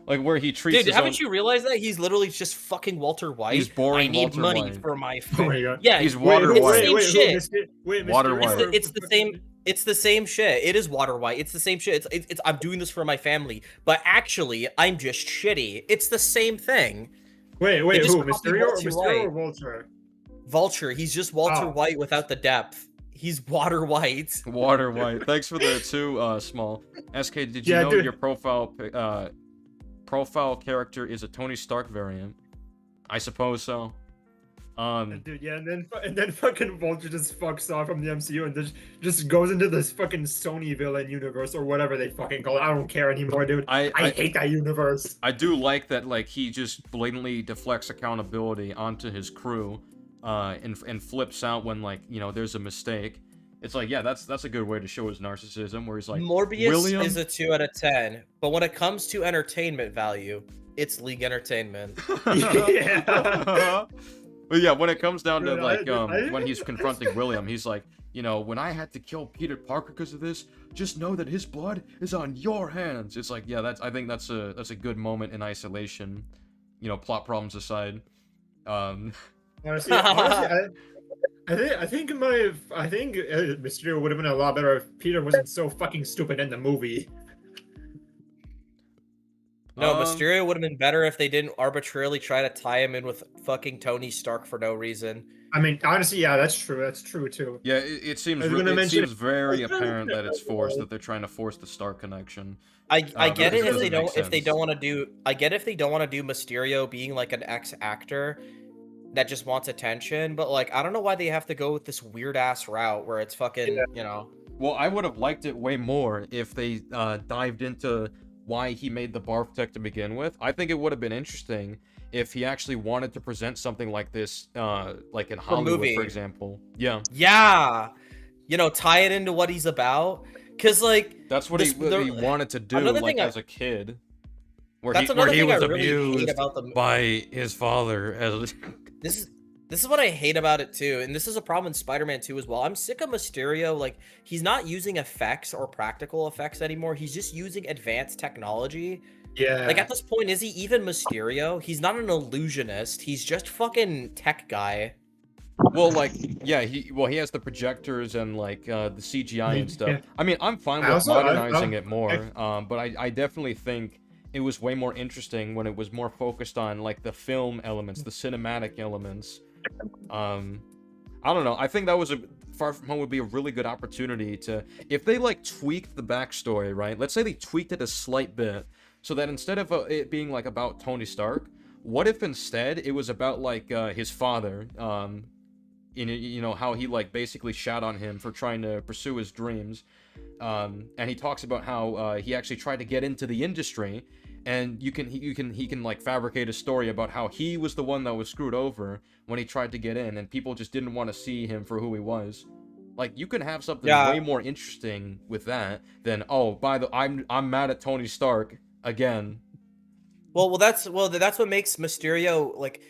Like where he treats Dude, his haven't own... you realized that he's literally just fucking Walter White? He's boring I need Walter money White. for my Oh my God. yeah, He's Water it's White. the same shit. Water White. It's the same. It's the same shit. It is Water White. It's the same shit. It's I'm doing this for my family, but actually I'm just shitty. It's the same thing. Wait, They just who? copied Mysterio or Walter Mysterio or White. Vulture? Vulture. He's just Walter Oh. White without the depth. He's Water White. Water White. Thanks for the two, Small. SK, did you Yeah, know dude. your profile character is a Tony Stark variant? I suppose so. Dude, yeah, and then fucking Vulture just fucks off from the MCU and just goes into this fucking Sony villain universe or whatever they fucking call it. I don't care anymore, dude. I hate that universe. I do like that, like, he just blatantly deflects accountability onto his crew, and flips out when, like, you know, there's a mistake. It's like, yeah, that's a good way to show his narcissism, where he's like, Morbius William? is a 2 out of 10, but when it comes to entertainment value, it's League Entertainment. Yeah. But yeah, when it comes down to, Dude, like, when he's confronting William, he's like, you know, when I had to kill Peter Parker because of this, just know that his blood is on your hands. It's like, yeah, I think that's a good moment in isolation, you know, plot problems aside. Honestly, I think Mysterio would have been a lot better if Peter wasn't so fucking stupid in the movie. No, Mysterio would have been better if they didn't arbitrarily try to tie him in with fucking Tony Stark for no reason. I mean, honestly, yeah, that's true. That's true too. Yeah, it seems I was gonna mention- very I was gonna apparent that it's mention- forced, that they're trying to force the Stark connection. I get because it if doesn't they don't make if they sense. don't want to do I get if they don't want to do Mysterio being like an ex-actor that just wants attention, but like I don't know why they have to go with this weird ass route where it's fucking, you know. Well, I would have liked it way more if they dived into why he made the barf tech to begin with. I think it would have been interesting if he actually wanted to present something like this, like in Hollywood, movie. for example. Yeah, Yeah. You know, tie it into what he's about. Cause like that's what he wanted to do, another like thing as a kid, where That's he another thing I was really hate abused about the by his father. As This is what I hate about it too, and this is a problem in Spider-Man 2 as well. I'm sick of Mysterio. Like, he's not using effects or practical effects anymore. He's just using advanced technology. Yeah. Like, at this point, is he even Mysterio? He's not an illusionist. He's just fucking tech guy. Well, like, yeah, he has the projectors and like the CGI and stuff. Yeah. I mean, I'm fine I with also- modernizing I- it more, but I definitely think it was way more interesting when it was more focused on like the film elements, the cinematic elements. I don't know. I think that was Far From Home would be a really good opportunity to, if they like tweaked the backstory, right? Let's say they tweaked it a slight bit, so that instead of it being like about Tony Stark, what if instead it was about like his father, you know, how he like basically shat on him for trying to pursue his dreams, and he talks about how he actually tried to get into the industry, and he can like fabricate a story about how he was the one that was screwed over when he tried to get in, and people just didn't want to see him for who he was. Like, you can have something way more interesting with that than, oh, I'm mad at Tony Stark again. Well, that's what makes Mysterio like,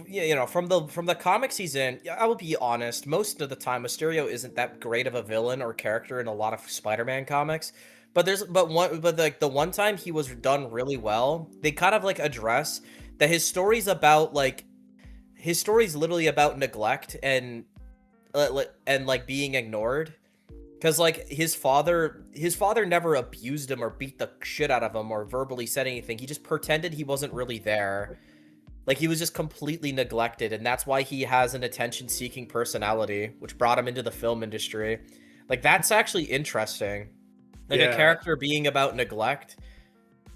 you know, from the comics he's in. I will be honest, most of the time Mysterio isn't that great of a villain or character in a lot of Spider-Man comics. But like the one time he was done really well, they kind of like address that his story's literally about neglect and like being ignored. Because like his father never abused him or beat the shit out of him or verbally said anything. He just pretended he wasn't really there. Like, he was just completely neglected, and that's why he has an attention-seeking personality, which brought him into the film industry. Like, that's actually interesting. Like, a character being about neglect.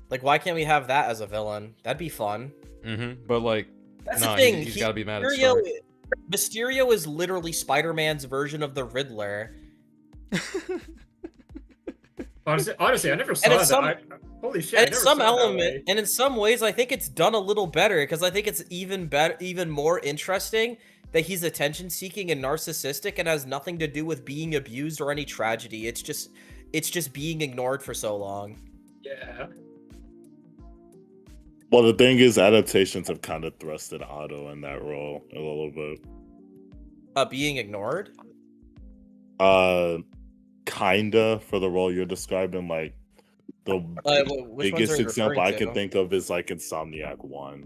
Like, why can't we have that as a villain? That'd be fun. But like, That's no, the thing. he's got to be mad at Mysterio, Stark. Mysterio is literally Spider-Man's version of the Riddler. Honestly, I never And saw in that. some, Holy shit! I and never some saw it that element, way. and in some ways, I think it's done a little better because I think it's even better, even more interesting that he's attention seeking and narcissistic and has nothing to do with being abused or any tragedy. It's just being ignored for so long. Yeah. Well, the thing is, adaptations have kind of thrusted Otto in that role a little bit. Being ignored? Kinda for the role you're describing. Like, the which ones are biggest you example referring I can to? think of is like Insomniac 1.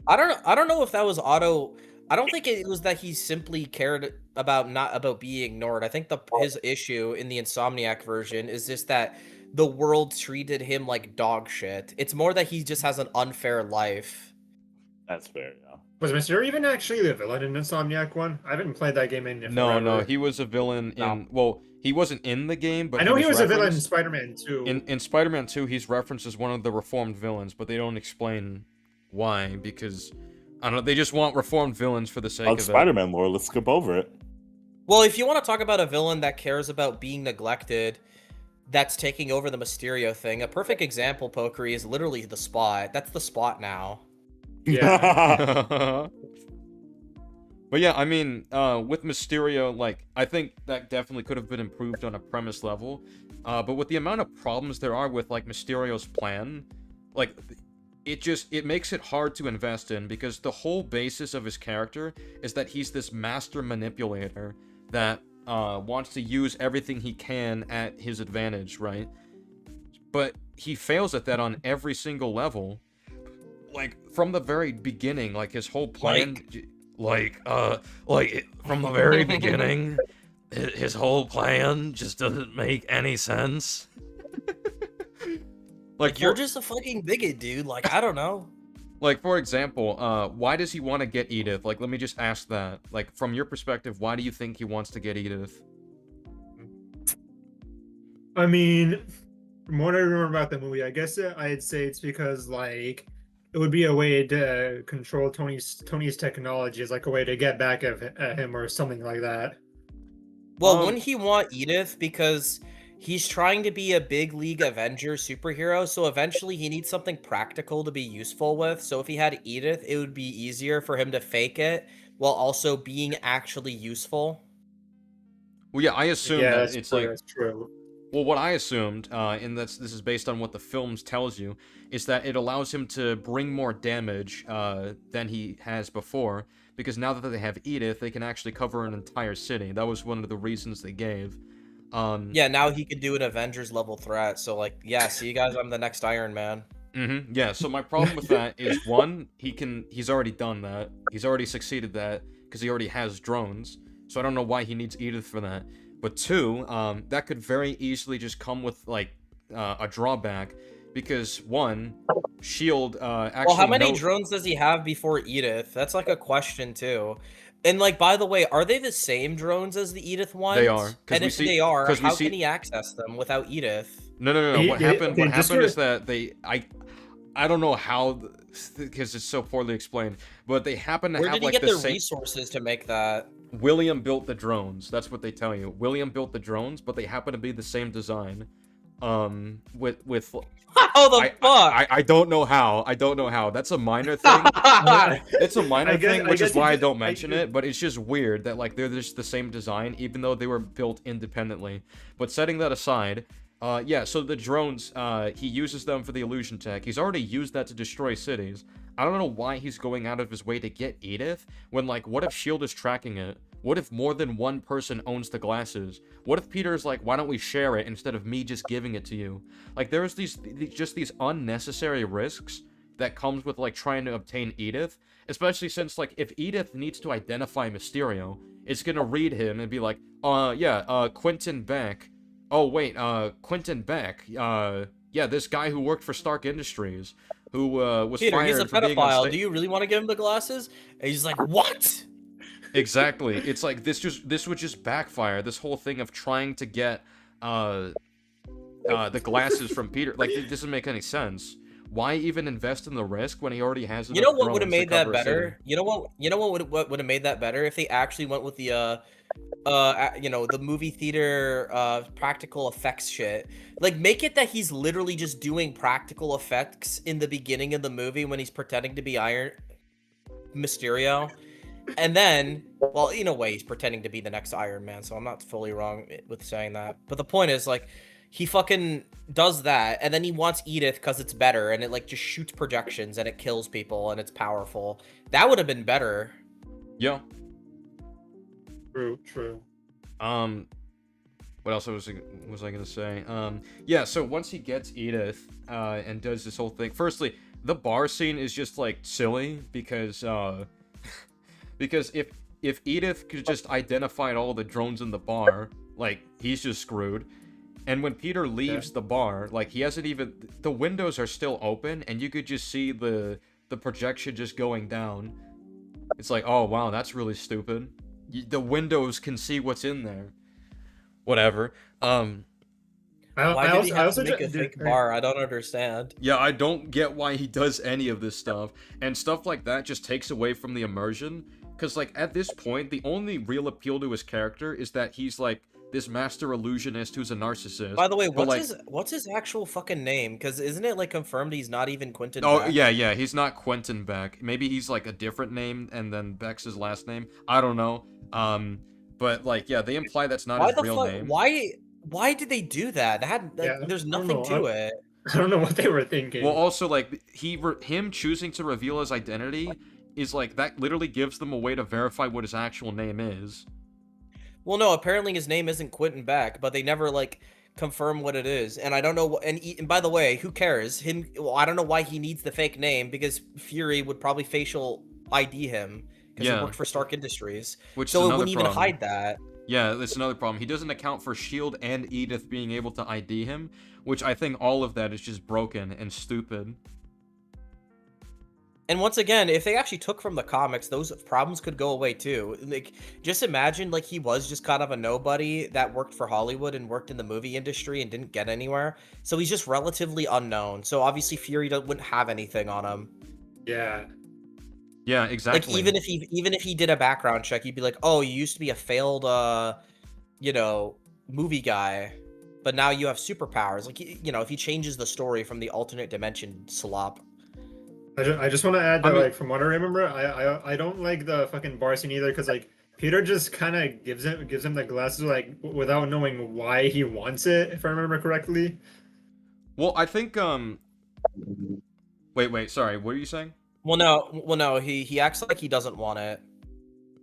I don't know if that was Otto. I don't think it was that he simply cared about not about being ignored. I think his issue in the Insomniac version is just that the world treated him like dog shit. It's more that he just has an unfair life. That's fair, yeah. Was Mysterio even actually the villain in Insomniac 1? I haven't played that game in forever. No, he was a villain in. Well, he wasn't in the game, but I know he was a villain in referenced- Spider-Man 2. In Spider-Man 2, he's referenced as one of the reformed villains, but they don't explain why, because I don't know. They just want reformed villains for the sake On of Spider-Man lore, let's skip over it. Well, if you want to talk about a villain that cares about being neglected, that's taking over the Mysterio thing. A perfect example, Pokeri, is literally the Spot. That's the Spot now. Yeah. But yeah, I mean, with Mysterio, like, I think that definitely could have been improved on a premise level. But with the amount of problems there are with, like, Mysterio's plan, like, it makes it hard to invest in, because the whole basis of his character is that he's this master manipulator that wants to use everything he can at his advantage, right? But he fails at that on every single level. Like, from the very beginning, like, his whole plan... from the very beginning, his whole plan just doesn't make any sense. Like, you're just a fucking bigot, dude. Like, I don't know. Like, for example, why does he want to get Edith? Like, let me just ask that. Like, from your perspective, why do you think he wants to get Edith? I mean, from what I remember about the movie, I guess I'd say it's because, like, it would be a way to control Tony's technology, as like a way to get back at him or something like that. Well, wouldn't he want Edith because he's trying to be a big league Avenger superhero, so eventually he needs something practical to be useful with. So if he had Edith, it would be easier for him to fake it while also being actually useful. Well, yeah, I assume Yeah, that that's it's true, like... that's true. Well, what I assumed, and this is based on what the films tells you, is that it allows him to bring more damage than he has before, because now that they have Edith, they can actually cover an entire city. That was one of the reasons they gave. Yeah, now he could do an Avengers level threat. So like, yeah, see you guys, I'm the next Iron Man. Yeah, so my problem with that is, one, he's already done that. He's already succeeded that, because he already has drones. So I don't know why he needs Edith for that. But two, that could very easily just come with, like, a drawback, because one, SHIELD actually... Well, how many drones does he have before Edith? That's like a question too. And like, by the way, are they the same drones as the Edith ones? They are. And if they are, how can can he access them without Edith? No. What happened is that I don't know how, because it's so poorly explained, but they happen to Where have, did he like, get the the same... resources to make that? William built the drones. That's what they tell you. William built the drones, but they happen to be the same design. With How the fuck? I don't know how. I don't know how. That's a minor thing. It's a minor thing, which is why I don't mention it. But it's just weird that, like, they're just the same design, even though they were built independently. But setting that aside, yeah. So the drones, he uses them for the illusion tech. He's already used that to destroy cities. I don't know why he's going out of his way to get Edith, when, like, what if S.H.I.E.L.D. is tracking it? What if more than one person owns the glasses? What if Peter's like, why don't we share it instead of me just giving it to you? Like, there's these unnecessary risks that comes with, like, trying to obtain Edith, especially since, like, if Edith needs to identify Mysterio, it's gonna read him and be like, Quentin Beck. Oh, wait, Quentin Beck. Yeah, this guy who worked for Stark Industries, who was Peter, fired he's a for being on pedophile. sta- Do you really want to give him the glasses? And he's like, what? Exactly. It's like this would just backfire. This whole thing of trying to get the glasses from Peter, like, it doesn't make any sense. why even invest in the risk when he already has You enough know what would have drones to made that cover a city? better? You know what would have made that better if they actually went with the the movie theater practical effects shit. Like make it that he's literally just doing practical effects in the beginning of the movie when he's pretending to be Iron Mysterio. And then, well, in a way, he's pretending to be the next Iron Man, so I'm not fully wrong with saying that. But the point is, like, he fucking does that, and then he wants Edith because it's better, and it, like, just shoots projections, and it kills people, and it's powerful. That would have been better. Yeah. True. What else was I gonna say? Yeah. So once he gets Edith, and does this whole thing. Firstly, the bar scene is just like silly because because if Edith could just identify all the drones in the bar, like he's just screwed. And when Peter leaves the bar, like he hasn't even, the windows are still open, and you could just see the projection just going down. It's like, oh wow, that's really stupid. The windows can see what's in there. Whatever. Why did he have to make a fake bar? I don't understand. Yeah, I don't get why he does any of this stuff. And stuff like that just takes away from the immersion. Because, like, at this point, the only real appeal to his character is that he's, like, this master illusionist who's a narcissist. By the way, but, what's his actual fucking name? Because isn't it, like, confirmed he's not even Quentin Oh, Beck? yeah, he's not Quentin Beck. Maybe he's, like, a different name, and then Beck's his last name. I don't know. But, like, yeah, they imply that's not his real name. Why did they do that? There's nothing to it. I don't know what they were thinking. Well, also, like, him choosing to reveal his identity is, like, that literally gives them a way to verify what his actual name is. Well, no, apparently his name isn't Quentin Beck, but they never, like, confirm what it is. And I don't know, and by the way, who cares? I don't know why he needs the fake name, because Fury would probably facial ID him, because he worked for Stark Industries. So it wouldn't even hide that. Yeah, that's another problem. He doesn't account for S.H.I.E.L.D. and Edith being able to ID him, which I think all of that is just broken and stupid. And once again, if they actually took from the comics, those problems could go away too. Like, just imagine, like, he was just kind of a nobody that worked for Hollywood and worked in the movie industry and didn't get anywhere. So he's just relatively unknown. So obviously Fury wouldn't have anything on him. Yeah. Yeah, exactly. Like, even if he did a background check, he'd be like, "Oh, you used to be a failed, movie guy, but now you have superpowers." Like, if he changes the story from the alternate dimension slop. I just want to add that, like, from what I remember, I don't like the fucking bar scene either, because, like, Peter just kind of gives him the glasses, like, without knowing why he wants it, if I remember correctly. Well, I think Wait, sorry, what are you saying? Well, no, he acts like he doesn't want it.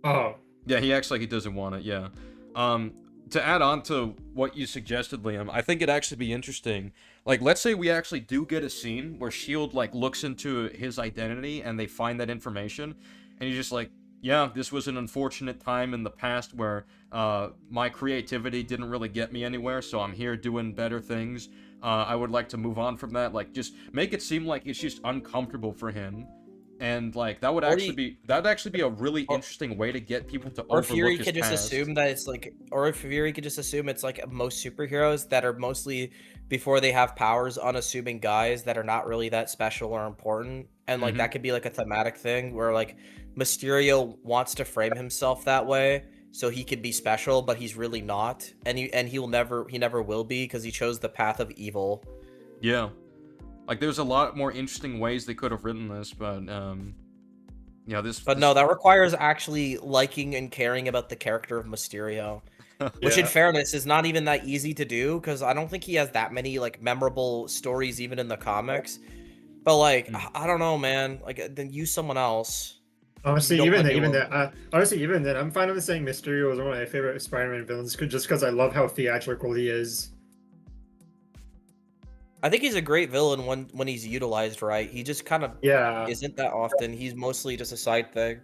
Oh. Yeah, he acts like he doesn't want it, yeah. To add on to what you suggested, Liam, I think it'd actually be interesting. Like, let's say we actually do get a scene where S.H.I.E.L.D., like, looks into his identity and they find that information, and he's just like, yeah, this was an unfortunate time in the past where my creativity didn't really get me anywhere, so I'm here doing better things. I would like to move on from that. Like, just make it seem like it's just uncomfortable for him. And, like, that would actually be a really interesting way to get people to overlook his past. Or Fury could just assume that it's like, or if Fury could just assume it's like most superheroes that are mostly, before they have powers, unassuming guys that are not really that special or important. And, like, that could be like a thematic thing where, like, Mysterio wants to frame himself that way so he could be special, but he's really not. And he never will be, because he chose the path of evil. Yeah. Like, there's a lot more interesting ways they could have written this, but, yeah, no, that requires actually liking and caring about the character of Mysterio. Which, in fairness, is not even that easy to do, because I don't think he has that many, like, memorable stories even in the comics. But, like, I don't know, man. Like, then use someone else. Honestly, even then, I'm fine with saying Mysterio is one of my favorite Spider-Man villains, just because I love how theatrical he is. I think he's a great villain when he's utilized right. He just kind of isn't that often. He's mostly just a side thing.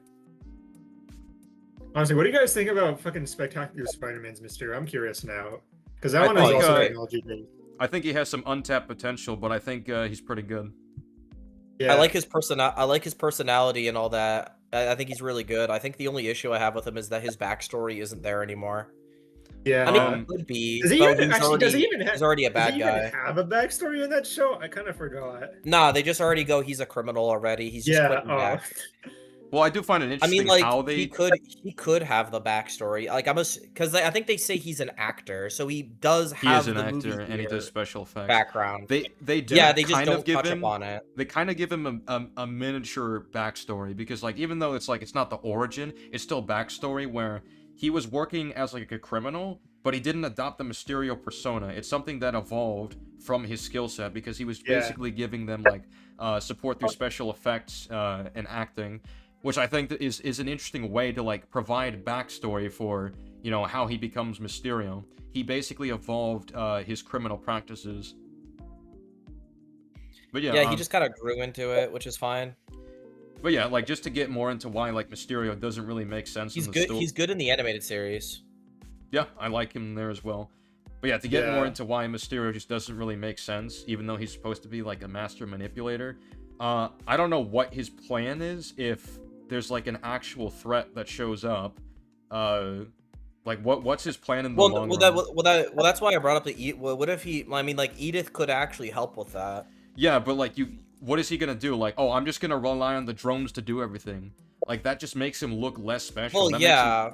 Honestly, what do you guys think about fucking Spectacular Spider-Man's Mysterio? I'm curious now, because that one is also technology-based. I think he has some untapped potential, but I think he's pretty good. Yeah. I like his personality and all that. I think he's really good. I think the only issue I have with him is that his backstory isn't there anymore. Yeah. I mean, Um, it could be. Does he but even he's actually? already, Does he even have? he's already a Does bad he even guy. have a backstory in that show? I kind of forgot. Nah, they just already go. He's a criminal already. He's just Yeah. quitting Oh. back. Well, I do find it I interesting mean, like how he could have the backstory. Like because I think they say he's an actor, so he does he is have an the movie actor and he does theater special effects. background. They do Yeah, they just kind of don't give touch him upon it. they kind of give him a miniature backstory because like even though it's not the origin, it's still backstory where he was working as like a criminal, but he didn't adopt the Mysterio persona. It's something that evolved from his skill set because he was Yeah. basically giving them like support through special effects and acting, which I think that is an interesting way to like provide backstory for how he becomes Mysterio. He basically evolved his criminal practices. But yeah, he just kind of grew into it, which is fine. But yeah, like just to get more into why like Mysterio doesn't really make sense He's in the good. story. He's good in the animated series. Yeah, I like him there as well. But yeah, to get more into why Mysterio just doesn't really make sense, even though he's supposed to be like a master manipulator. I don't know what his plan is if there's like an actual threat that shows up. Like what's his plan in the long run? That's why I brought up the what if he? I mean, like Edith could actually help with that. Yeah, but like what is he gonna do? Like, oh, I'm just gonna rely on the drones to do everything. Like that just makes him look less special. Well, yeah.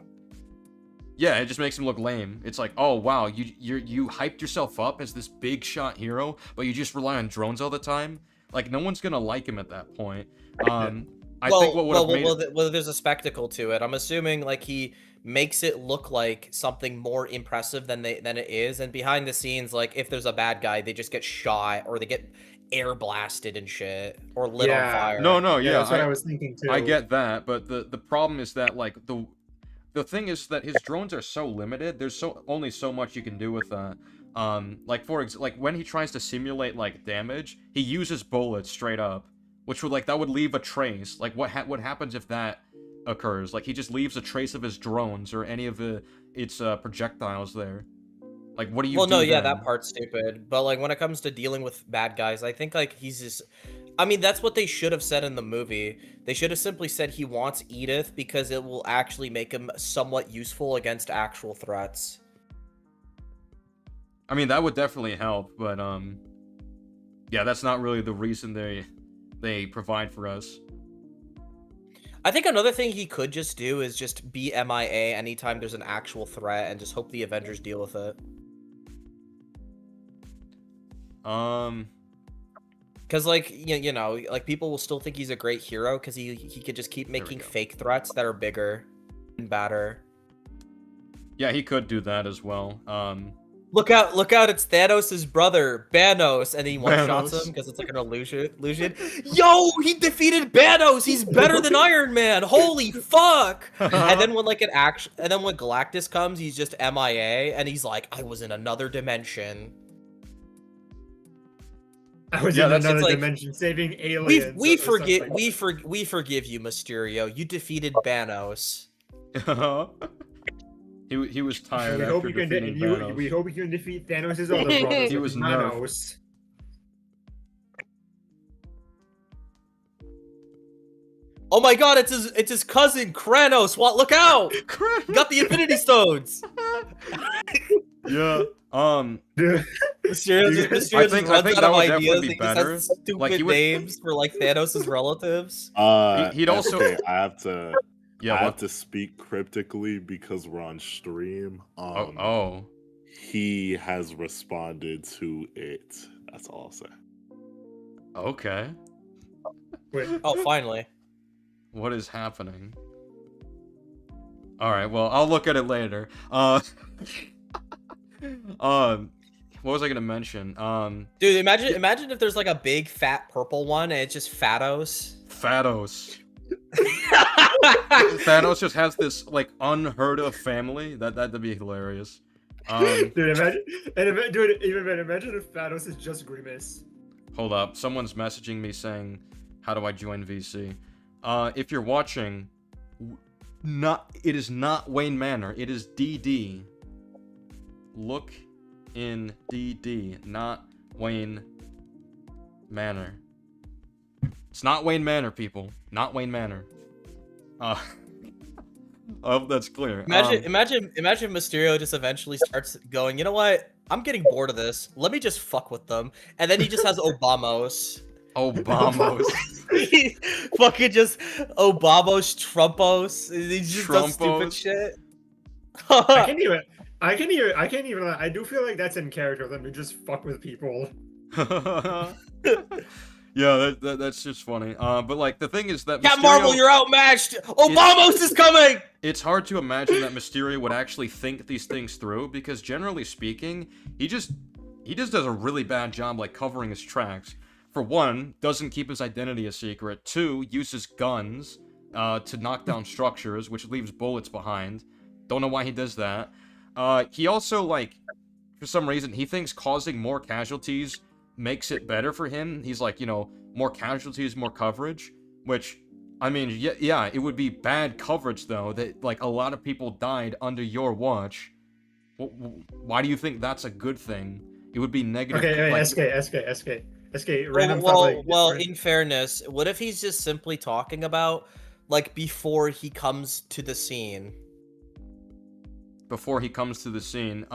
Yeah, it just makes him look lame. It's like, oh wow, you hyped yourself up as this big shot hero, but you just rely on drones all the time. Like no one's gonna like him at that point. I think what would have made well, there's a spectacle to it. I'm assuming like he makes it look like something more impressive than it is, and behind the scenes, like if there's a bad guy, they just get shot or they get air blasted and shit or lit on fire. No, yeah, that's what I was thinking too. I get that, but the problem is that like the thing is that his drones are so limited. There's only so much you can do with that. Like like when he tries to simulate like damage, he uses bullets straight up, which would that would leave a trace. Like what happens if that occurs? Like he just leaves a trace of his drones or any of its projectiles there. Like what do you? Well, do no, yeah, then? that part's stupid. But like when it comes to dealing with bad guys, I think like he's just. I mean, that's what they should have said in the movie. They should have simply said he wants Edith because it will actually make him somewhat useful against actual threats. I mean, that would definitely help, but yeah, that's not really the reason they provide for us. I think another thing he could just do is just be MIA anytime there's an actual threat and just hope the Avengers deal with it. Because, like, you know, like, people will still think he's a great hero because he could just keep making fake threats that are bigger and badder. Yeah, he could do that as well. Look out, it's Thanos' brother, Banos, and he one-shots him because it's like an illusion. Yo, he defeated Banos! He's better than Iron Man! Holy fuck! And then when, like, when Galactus comes, he's just MIA, and he's like, I was in another dimension. I was in another dimension saving aliens. We forgive you, Mysterio. You defeated Banos. He was tired We after hope you can defeating Thanos. we hope you can defeat Thanos' other brothers. He was Thanos. Oh my god, it's his cousin Kranos. What? Look out! Got the Infinity Stones. Yeah. Mysterio just I think runs out that of would ideas. definitely be He just better. has stupid Like, he would- names for like Thanos' relatives. He'd also- okay, I have to. Yeah, I what? have to speak cryptically because we're on stream. Oh. He has responded to it. That's all I'll say. Okay. Oh, finally. What is happening? All right. Well, I'll look at it later. What was I gonna mention? Dude, imagine if there's like a big fat purple one and it's just Fatos. Fatos. Thanos just has this like unheard of family. That'd be hilarious. Dude, imagine if Thanos is just Grimace. Hold up, someone's messaging me saying, "How do I join VC?" If you're watching, it is not Wayne Manor. It is DD. Look in DD, not Wayne Manor. It's not Wayne Manor, people. Not Wayne Manor. I hope that's clear. Imagine Mysterio just eventually starts going, you know what? I'm getting bored of this. Let me just fuck with them. And then he just has Obamos. Obamos. He fucking just Obamos, Trumpos. He just does stupid Trumpos. shit. I can't even. I do feel like that's in character of them to just fuck with people. Yeah, that's just funny. But like the thing is that Captain Marvel, you're outmatched. Obamos is coming. It's hard to imagine that Mysterio would actually think these things through because generally speaking, he just does a really bad job like covering his tracks. For one, doesn't keep his identity a secret. Two, uses guns to knock down structures, which leaves bullets behind. Don't know why he does that. He also, like, for some reason, he thinks causing more casualties makes it better for him. He's like, you know, more casualties, more coverage. Which, I mean, yeah, it would be bad coverage, though, that, like, a lot of people died under your watch. Why do you think that's a good thing? It would be negative. Okay, like, SK, random Well, in fairness, what if he's just simply talking about, like, before he comes to the scene? Before he comes to the scene,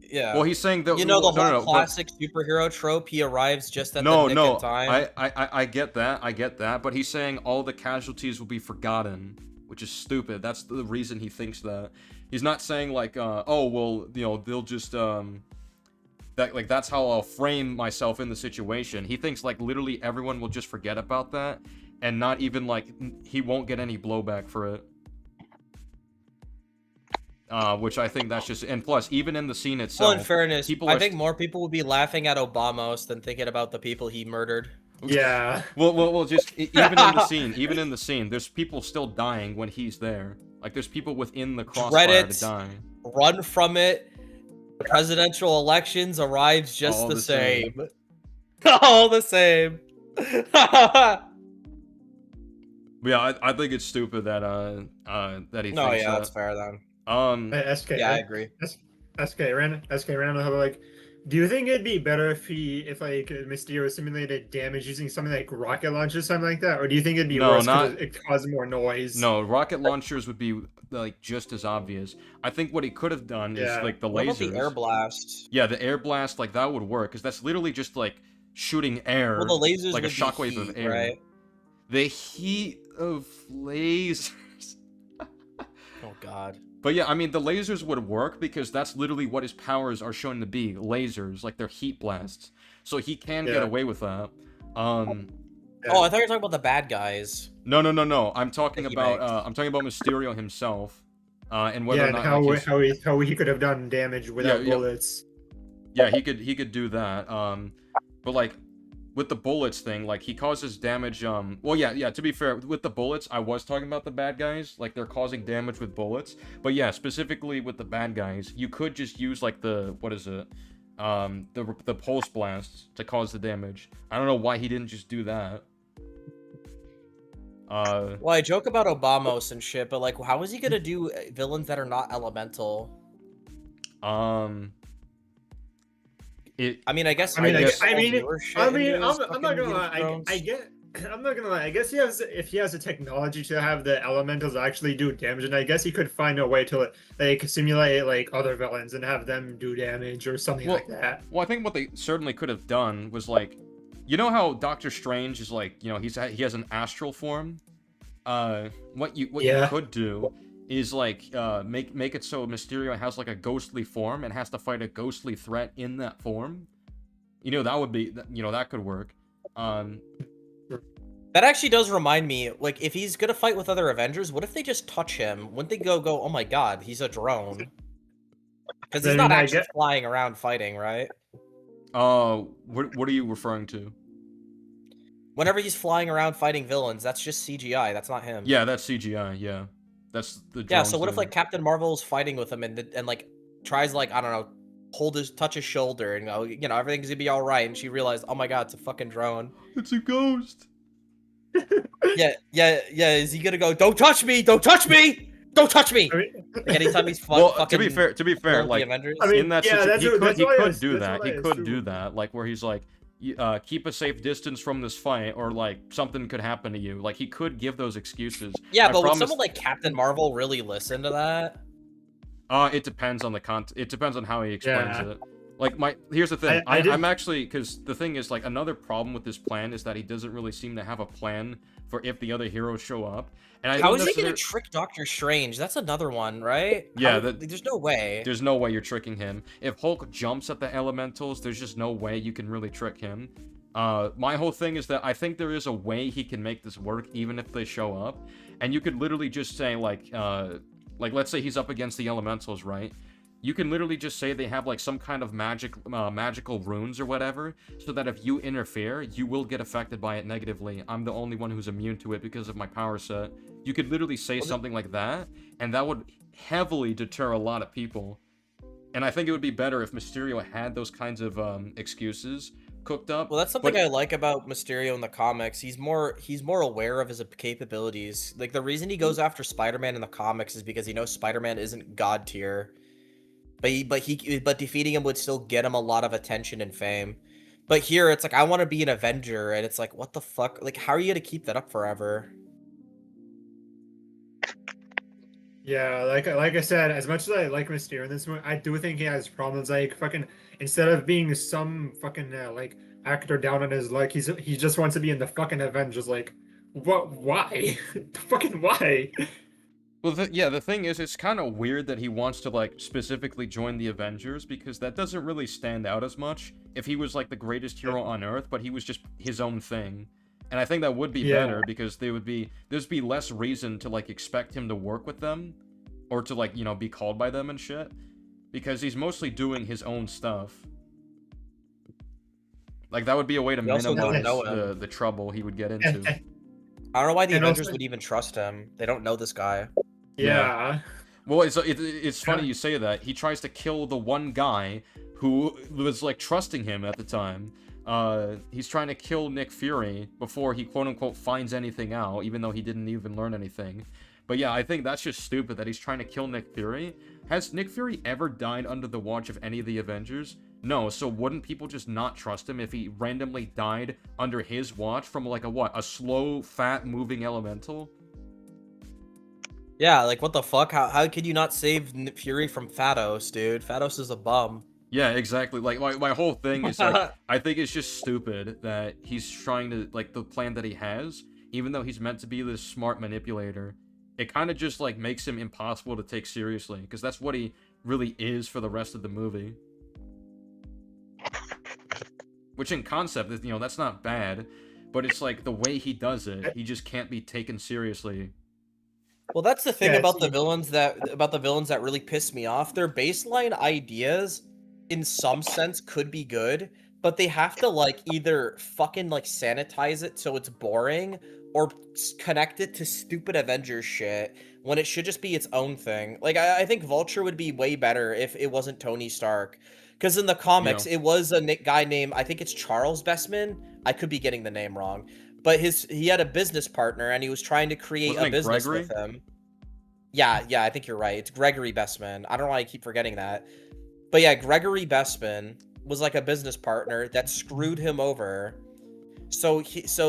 yeah. Well, he's saying that the whole classic superhero trope. He arrives just at the nick of time. I get that, but he's saying all the casualties will be forgotten, which is stupid. That's the reason he thinks that. He's not saying like, oh well, you know, they'll just that's how I'll frame myself in the situation. He thinks like literally everyone will just forget about that, and not even like he won't get any blowback for it. Which I think that's just, and plus, even in the scene itself, well, in fairness, I think more people would be laughing at Obamos than thinking about the people he murdered. Yeah. Well, just even in the scene, there's people still dying when he's there. Like, there's people within the crossfire to die. Run from it. The presidential elections arrives just All the the same. All the same. Yeah, I think it's stupid that he thinks that. That's fair then. SK, yeah, I agree. SK random. Like, do you think it'd be better if like Mysterio simulated damage using something like rocket launchers, something like that, or do you think it'd be worse because it caused more noise? No, rocket launchers would be like just as obvious. I think what he could have done is like the What lasers. about the air blast? Yeah, the air blast, like that would work because that's literally just like shooting air. Well, the lasers like a would be shockwave heat, of air. right? The heat of lasers. Oh God. But yeah, I mean, the lasers would work because that's literally what his powers are shown to be. Lasers, like they're heat blasts. So he can get away with that. Oh, I thought you were talking about the bad guys. No. I'm talking about Mysterio himself. And whether or not how he could have done damage without bullets. Yeah, he could do that. But like with the bullets thing, like he causes damage. Well, yeah. To be fair, with the bullets, I was talking about the bad guys, like they're causing damage with bullets. But yeah, specifically with the bad guys, you could just use like the the pulse blasts to cause the damage. I don't know why he didn't just do that. Well, I joke about Obamos and shit, but like, how is he gonna do villains that are not elemental? I'm not gonna lie. I'm not gonna lie. I guess if he has the technology to have the elementals actually do damage, and I guess he could find a way to like simulate like other villains and have them do damage or something like that. Well, I think what they certainly could have done was like, you know how Doctor Strange is like, you know, he has an astral form. What you could do is like make it so Mysterio has like a ghostly form and has to fight a ghostly threat in that form. You know, that would be, you know, that could work. That actually does remind me, like, if he's gonna fight with other Avengers, what if they just touch him? Wouldn't they go, oh my god, he's a drone? Because he's not actually flying around fighting, right? What are you referring to? Whenever he's flying around fighting villains, that's just CGI. That's not him. Yeah, that's CGI. Yeah, that's the. Yeah. So what if like Captain Marvel's fighting with him and like tries like, I don't know, touch his shoulder and go, you know, everything's gonna be all right, and she realized, oh my god, it's a fucking drone. It's a ghost. Yeah. Is he gonna go? Don't touch me! Don't touch me! Don't touch me! Like anytime he's fucking. To be fair, like Avengers. in that situation, he could do that. He could do that, like where he's like, keep a safe distance from this fight, or like something could happen to you. Like he could give those excuses. Yeah, I but would promise. someone like Captain Marvel really listen to that? It depends on the it depends on how he explains Yeah. it. Like here's the thing. I did- I'm actually, because the thing is, like, another problem with this plan is that he doesn't really seem to have a plan for if the other heroes show up. And I How don't is he gonna necessarily- trick Doctor Strange? That's another one, right? Yeah, there's no way. There's no way you're tricking him. If Hulk jumps at the elementals, there's just no way you can really trick him. My whole thing is that I think there is a way he can make this work, even if they show up. And you could literally just say, like let's say he's up against the elementals, right? You can literally just say they have like some kind of magical runes or whatever, so that if you interfere, you will get affected by it negatively. I'm the only one who's immune to it because of my power set. You could literally say something like that, and that would heavily deter a lot of people. And I think it would be better if Mysterio had those kinds of excuses cooked up. Well, that's something I like about Mysterio in the comics. He's more aware of his capabilities. Like the reason he goes after Spider-Man in the comics is because he knows Spider-Man isn't god tier. But defeating him would still get him a lot of attention and fame. But here it's like, I want to be an Avenger, and it's like, what the fuck? Like, how are you gonna keep that up forever? Yeah, like I said, as much as I like Mysterio in this movie, I do think he has problems. Like fucking, instead of being some fucking like actor down on his luck, he just wants to be in the fucking Avengers. Like, what? Why? Fucking why? Well, the thing is, it's kind of weird that he wants to, like, specifically join the Avengers, because that doesn't really stand out as much if he was, like, the greatest hero on Earth, but he was just his own thing. And I think that would be better, because there'd be less reason to, like, expect him to work with them, or to, like, you know, be called by them and shit, because he's mostly doing his own stuff. Like, that would be a way to minimize the trouble he would get into. I don't know why the And Avengers also- would even trust him. They don't know this guy. Yeah. Well, it's funny you say that. He tries to kill the one guy who was, like, trusting him at the time. He's trying to kill Nick Fury before he quote-unquote finds anything out, even though he didn't even learn anything. But yeah, I think that's just stupid that he's trying to kill Nick Fury. Has Nick Fury ever died under the watch of any of the Avengers? No, so wouldn't people just not trust him if he randomly died under his watch from, like, a slow, fat, moving elemental? Yeah, like what the fuck? How could you not save Fury from Thanos, dude? Thanos is a bum. Yeah, exactly. Like, my whole thing is, like, I think it's just stupid that he's trying to, like, the plan that he has, even though he's meant to be this smart manipulator, it kind of just, like, makes him impossible to take seriously, because that's what he really is for the rest of the movie. Which in concept, you know, that's not bad, but it's like the way he does it, he just can't be taken seriously. Well, that's the thing Yeah, about the villains that really piss me off. Their baseline ideas, in some sense, could be good, but they have to like either fucking like sanitize it so it's boring, or connect it to stupid Avengers shit when it should just be its own thing. Like I think Vulture would be way better if it wasn't Tony Stark. Because in the comics, it was a guy named, I think it's Charles Bestman. I could be getting the name wrong. But he had a business partner, and he was trying to create Wasn't a it business Gregory? with him. Yeah, I think you're right. It's Gregory Bestman. I don't know why I keep forgetting that. But yeah, Gregory Bestman was like a business partner that screwed him over. So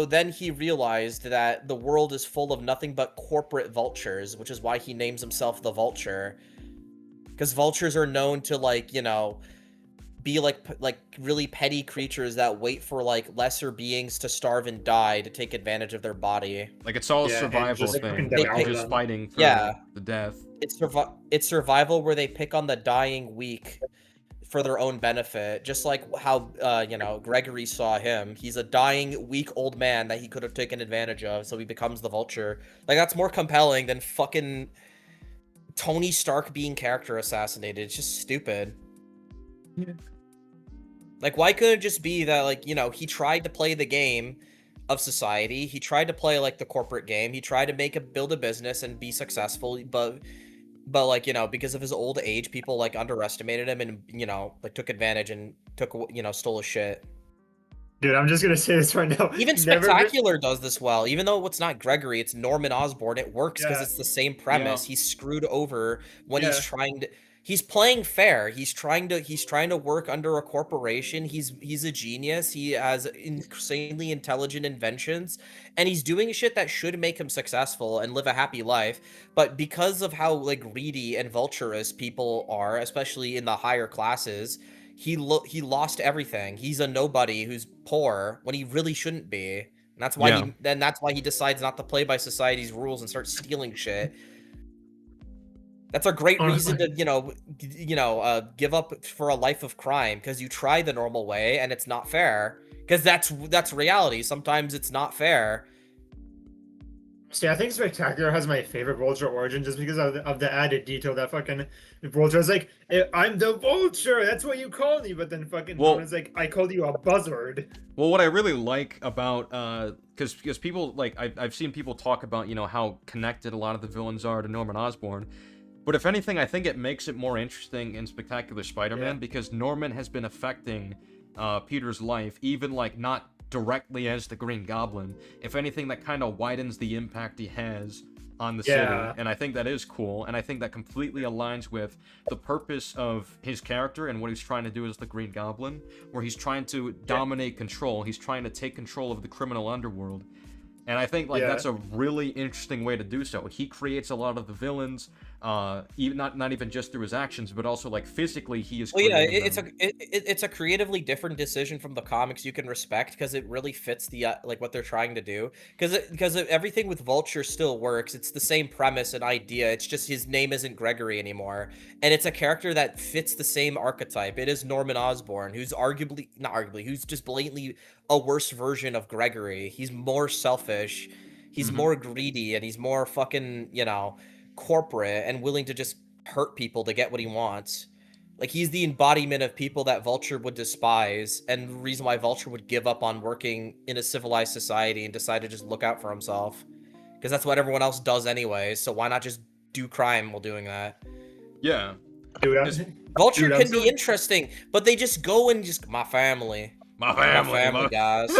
then he realized that the world is full of nothing but corporate vultures, which is why he names himself the Vulture. Because vultures are known to, like, you know, be like really petty creatures that wait for like lesser beings to starve and die to take advantage of their body. Like, it's all a survival thing. They're just fighting for the death. It's survival where they pick on the dying weak for their own benefit, just like how you know, Gregory saw him. He's a dying weak old man that he could have taken advantage of, so he becomes the Vulture. Like, that's more compelling than fucking Tony Stark being character assassinated. It's just stupid. Yeah. Like, why couldn't it just be that, like, you know, he tried to play the game of society. He tried to play, like, the corporate game. He tried to build a business and be successful, but like, you know, because of his old age, people, like, underestimated him and, you know, like, took advantage and stole his shit. Dude, I'm just gonna say this right now. Even Never been- Spectacular does this well. Even though it's not Gregory, it's Norman Osborn. It works because Yeah. it's the same premise. Yeah. He's screwed over when he's Yeah. trying to. He's playing fair. He's trying to work under a corporation. He's a genius. He has insanely intelligent inventions, and he's doing shit that should make him successful and live a happy life. But because of how like greedy and vulturous people are, especially in the higher classes, he lost everything. He's a nobody who's poor when he really shouldn't be. And that's why that's why he decides not to play by society's rules and starts stealing shit. That's a great reason to, give up for a life of crime, because you try the normal way and it's not fair. Because that's reality. Sometimes it's not fair. See, I think Spectacular has my favorite Vulture origin just because of the added detail that fucking Vulture is like, I'm the Vulture, that's what you call me, but then fucking Norman's like, I called you a buzzard. Well, what I really like about, because people, like, I've seen people talk about, how connected a lot of the villains are to Norman Osborn, but if anything, I think it makes it more interesting in Spectacular Spider-Man, because Norman has been affecting Peter's life, even, like, not directly as the Green Goblin. If anything, that kind of widens the impact he has on the city, and I think that is cool, and I think that completely aligns with the purpose of his character and what he's trying to do as the Green Goblin, where he's trying to dominate control, he's trying to take control of the criminal underworld, and I think, like, that's a really interesting way to do so. He creates a lot of the villains, even not even just through his actions, but also, like, physically he is creating them. It's a creatively different decision from the comics you can respect, because it really fits the like what they're trying to do. Because everything with Vulture still works. It's the same premise and idea. It's just his name isn't Gregory anymore, and it's a character that fits the same archetype. It is Norman Osborn, who's who's just blatantly a worse version of Gregory. He's more selfish, he's more greedy, and he's more fucking, corporate and willing to just hurt people to get what he wants. Like, he's the embodiment of people that Vulture would despise, and the reason why Vulture would give up on working in a civilized society and decide to just look out for himself. Because that's what everyone else does anyway, so why not just do crime while doing that? Yeah. Vulture can be interesting, but they just go and just, my family, guys.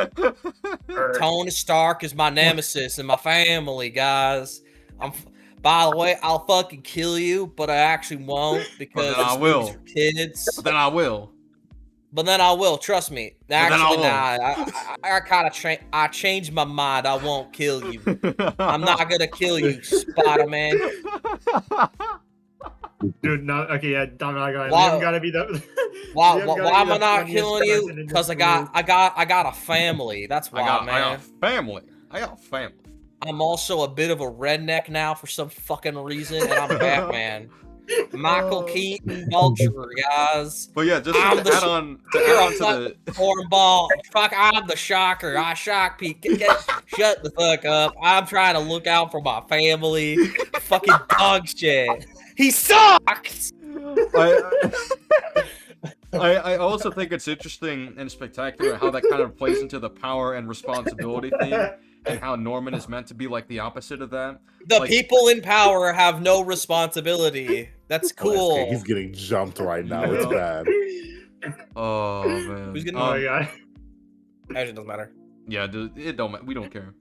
Tony Stark is my nemesis and my family, guys. By the way, I'll fucking kill you, but I actually won't, because I will. Kids. But then I will. Trust me. Actually, I changed my mind. I won't kill you. I'm not gonna kill you, Spider-Man. Dude, no, okay, yeah, I'm not going. Why- Liam gotta be the. Why Liam gotta am be I the not funniest killing you? person in Because this I got a family. That's why, I got man. family. I got family. I'm also a bit of a redneck now for some fucking reason, and I'm Batman. Michael Keaton, Vulture, guys. But yeah, just I'm to the add on to the cornball. Fuck, I'm the shocker. I shock people. Shut the fuck up. I'm trying to look out for my family. Fucking dog shit. He sucks. I also think it's interesting and spectacular how that kind of plays into the power and responsibility theme, and how Norman is meant to be like the opposite of that. The people in power have no responsibility. That's cool. Okay, he's getting jumped right now. It's bad. Oh man. Who's getting? God. Actually, doesn't matter. Yeah, it don't. We don't care.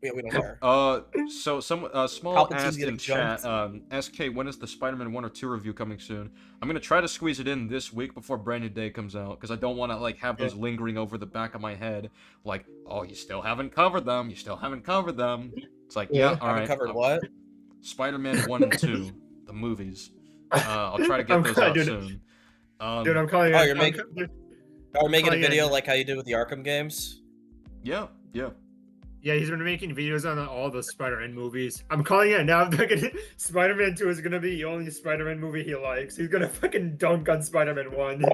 Yeah, we don't care. So some small Palpatine's asked getting in chat, SK, when is the Spider-Man 1 or 2 review coming soon? I'm gonna try to squeeze it in this week before Brand New Day comes out, because I don't want to like have those lingering over the back of my head, like, oh, you still haven't covered them. You still haven't covered them. It's like, yeah, all right. Covered what? Spider-Man 1 and 2, the movies. I'll try to get those out soon. Dude, I'm calling. Oh, you're making a video like how you did with the Arkham games? Yeah. Yeah, he's been making videos on all the Spider-Man movies. I'm calling it now. Spider-Man 2 is gonna be the only Spider-Man movie he likes. He's gonna fucking dunk on Spider-Man 1.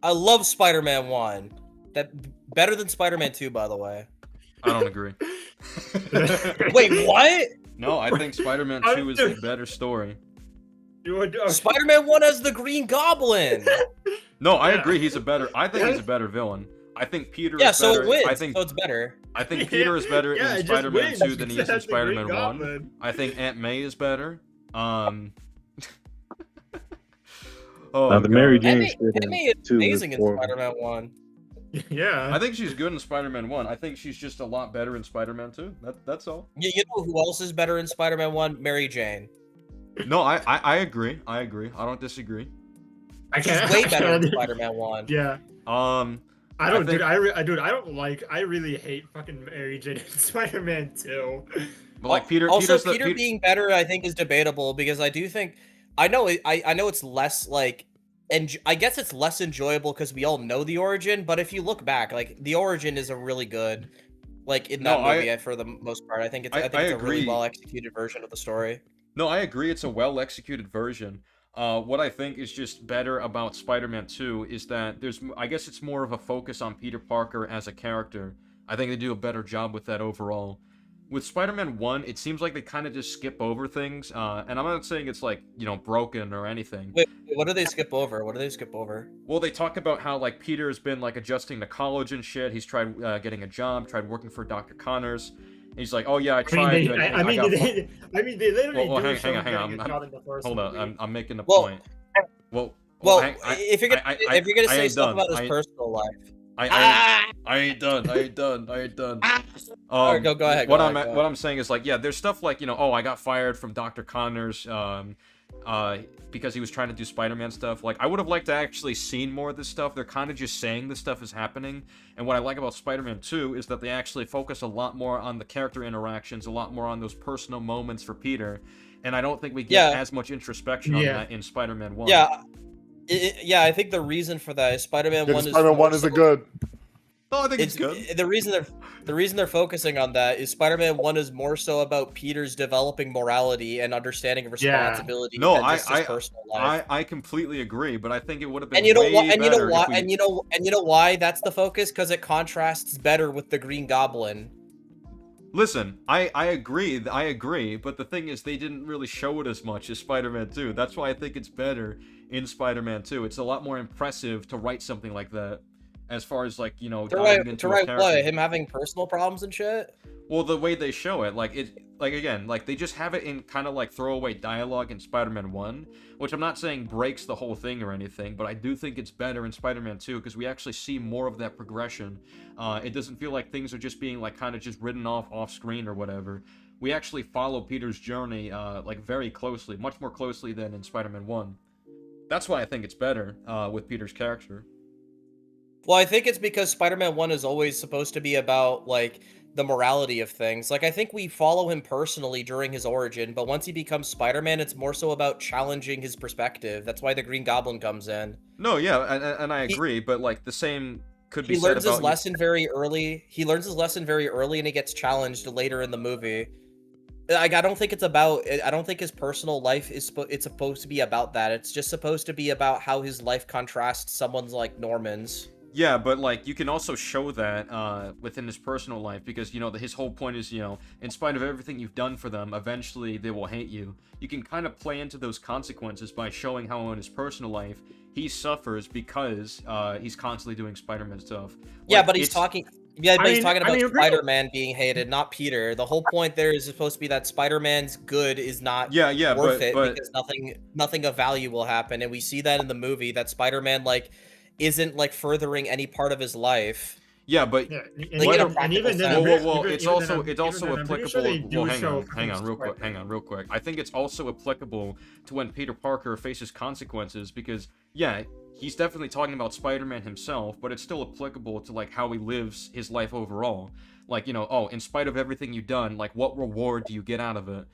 I love Spider-Man 1. That better than Spider-Man 2, by the way. I don't agree. Wait, what? No, I think Spider-Man 2 is the better story. Spider-Man 1 has the Green Goblin. No, I agree. I think he's a better villain. I think Peter is so better. it wins. I think, so it's better. I think Peter is better Yeah, in it just Spider-Man wins 2 than he is because in that's the Green Spider-Man 1. Goblin. I think Aunt May is better. Oh, the Mary Jane Aunt May is amazing in Spider-Man 1. Yeah. I think she's good in Spider-Man 1. I think she's just a lot better in Spider-Man 2. That's all. You know who else is better in Spider-Man 1? Mary Jane. No, I agree. I agree. I don't disagree. She's way better in Spider-Man 1. Yeah. I don't, think- dude. I don't like. I really hate fucking Mary Jane in Spider-Man 2. But like Peter, Also, Peter's Peter being better, I think, is debatable because I do think, I know it's less like, and I guess it's less enjoyable because we all know the origin. But if you look back, like the origin is a really good, like in that movie for the most part. I think it's a really agree. well executed version of the story. No, I agree. It's a well executed version. What I think is just better about Spider-Man 2 is that I guess it's more of a focus on Peter Parker as a character. I think they do a better job with that overall. With Spider-Man 1, it seems like they kind of just skip over things, and I'm not saying it's like, broken or anything. Wait, what do they skip over? What do they skip over? Well, they talk about how, like, Peter's been, like, adjusting to college and shit. He's tried getting a job, tried working for Dr. Connors. And he's like, oh yeah, I tried. I mean, they literally well, do hang on. Hold movie. on, I'm making a point. Well, if you're gonna say stuff about his personal life, I ain't done. Alright, go ahead. What I'm saying is, like, yeah, there's stuff like, I got fired from Dr. Connors because he was trying to do Spider-Man stuff. Like, I would have liked to actually seen more of this stuff. They're kind of just saying this stuff is happening. And what I like about Spider-Man 2 is that they actually focus a lot more on the character interactions, a lot more on those personal moments for Peter. And I don't think we get as much introspection on that in Spider-Man 1. Yeah, I think the reason for that is Spider-Man 1 is Spider-Man 1 is a good. No, I think it's good. The reason they're focusing on that is Spider-Man 1 is more so about Peter's developing morality and understanding of responsibility No, than just his personal life. I completely agree, but I think it would have been And you know way what? And you know better why? if we- And you know why that's the focus? Because it contrasts better with the Green Goblin. Listen, I agree, but the thing is they didn't really show it as much as Spider-Man 2. That's why I think it's better in Spider-Man 2. It's a lot more impressive to write something like that, as far as, like, diving into To a write character. what? Him having personal problems and shit? Well, the way they show it, they just have it in kind of like throwaway dialogue in Spider-Man 1, which I'm not saying breaks the whole thing or anything, but I do think it's better in Spider-Man 2 because we actually see more of that progression. It doesn't feel like things are just being, like, kind of just written off screen or whatever. We actually follow Peter's journey, very closely, much more closely than in Spider-Man 1. That's why I think it's better, with Peter's character. Well, I think it's because Spider-Man 1 is always supposed to be about, like, the morality of things. Like, I think we follow him personally during his origin, but once he becomes Spider-Man, it's more so about challenging his perspective. That's why the Green Goblin comes in. No, yeah, and I agree, but, like, the same could be He said learns about... his lesson very early. He learns his lesson very early, and he gets challenged later in the movie. Like, I don't think his personal life is it's supposed to be about that. It's just supposed to be about how his life contrasts someone's like Norman's. Yeah, but, like, you can also show that within his personal life because, his whole point is, in spite of everything you've done for them, eventually they will hate you. You can kind of play into those consequences by showing how in his personal life he suffers because he's constantly doing Spider-Man stuff. Yeah, Like, but he's it's- talking. Yeah, but he's talking about Spider-Man being hated, not Peter. The whole point there is supposed to be that Spider-Man's good is not worth it because nothing of value will happen, and we see that in the movie that Spider-Man isn't furthering any part of his life. Yeah, but it's also applicable. Well, hang on, real quick. I think it's also applicable to when Peter Parker faces consequences because, yeah, he's definitely talking about Spider-Man himself, but it's still applicable to, like, how he lives his life overall. Like, in spite of everything you've done, like, what reward do you get out of it?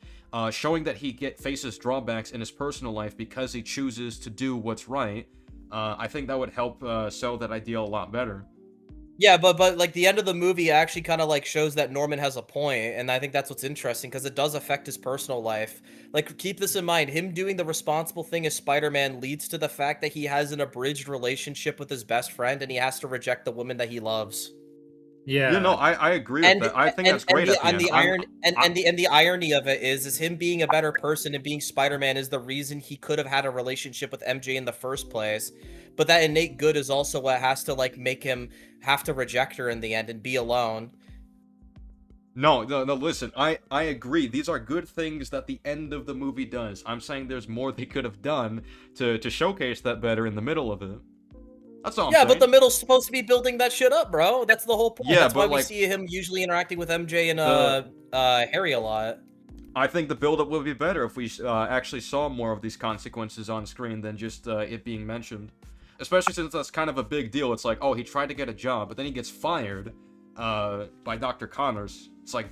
Showing that he faces drawbacks in his personal life because he chooses to do what's right. I think that would help sell that idea a lot better. Yeah, but like the end of the movie actually kind of like shows that Norman has a point, and I think that's what's interesting because it does affect his personal life. Like, keep this in mind: him doing the responsible thing as Spider-Man leads to the fact that he has an abridged relationship with his best friend, and he has to reject the woman that he loves. Yeah. No, I agree with that. I think that's great. And the irony of it is him being a better person and being Spider-Man is the reason he could have had a relationship with MJ in the first place. But that innate good is also what has to, like, make him have to reject her in the end and be alone. No, listen, I agree. These are good things that the end of the movie does. I'm saying there's more they could have done to showcase that better in the middle of it. That's all I'm Yeah, saying. but the middle's supposed to be building that shit up, bro. That's the whole point. Yeah, That's why but, we like, see him usually interacting with MJ and the- Harry a lot. I think the build-up would be better if we actually saw more of these consequences on screen than just it being mentioned. Especially since that's kind of a big deal. It's like, oh, he tried to get a job, but then he gets fired by Dr. Connors. It's like,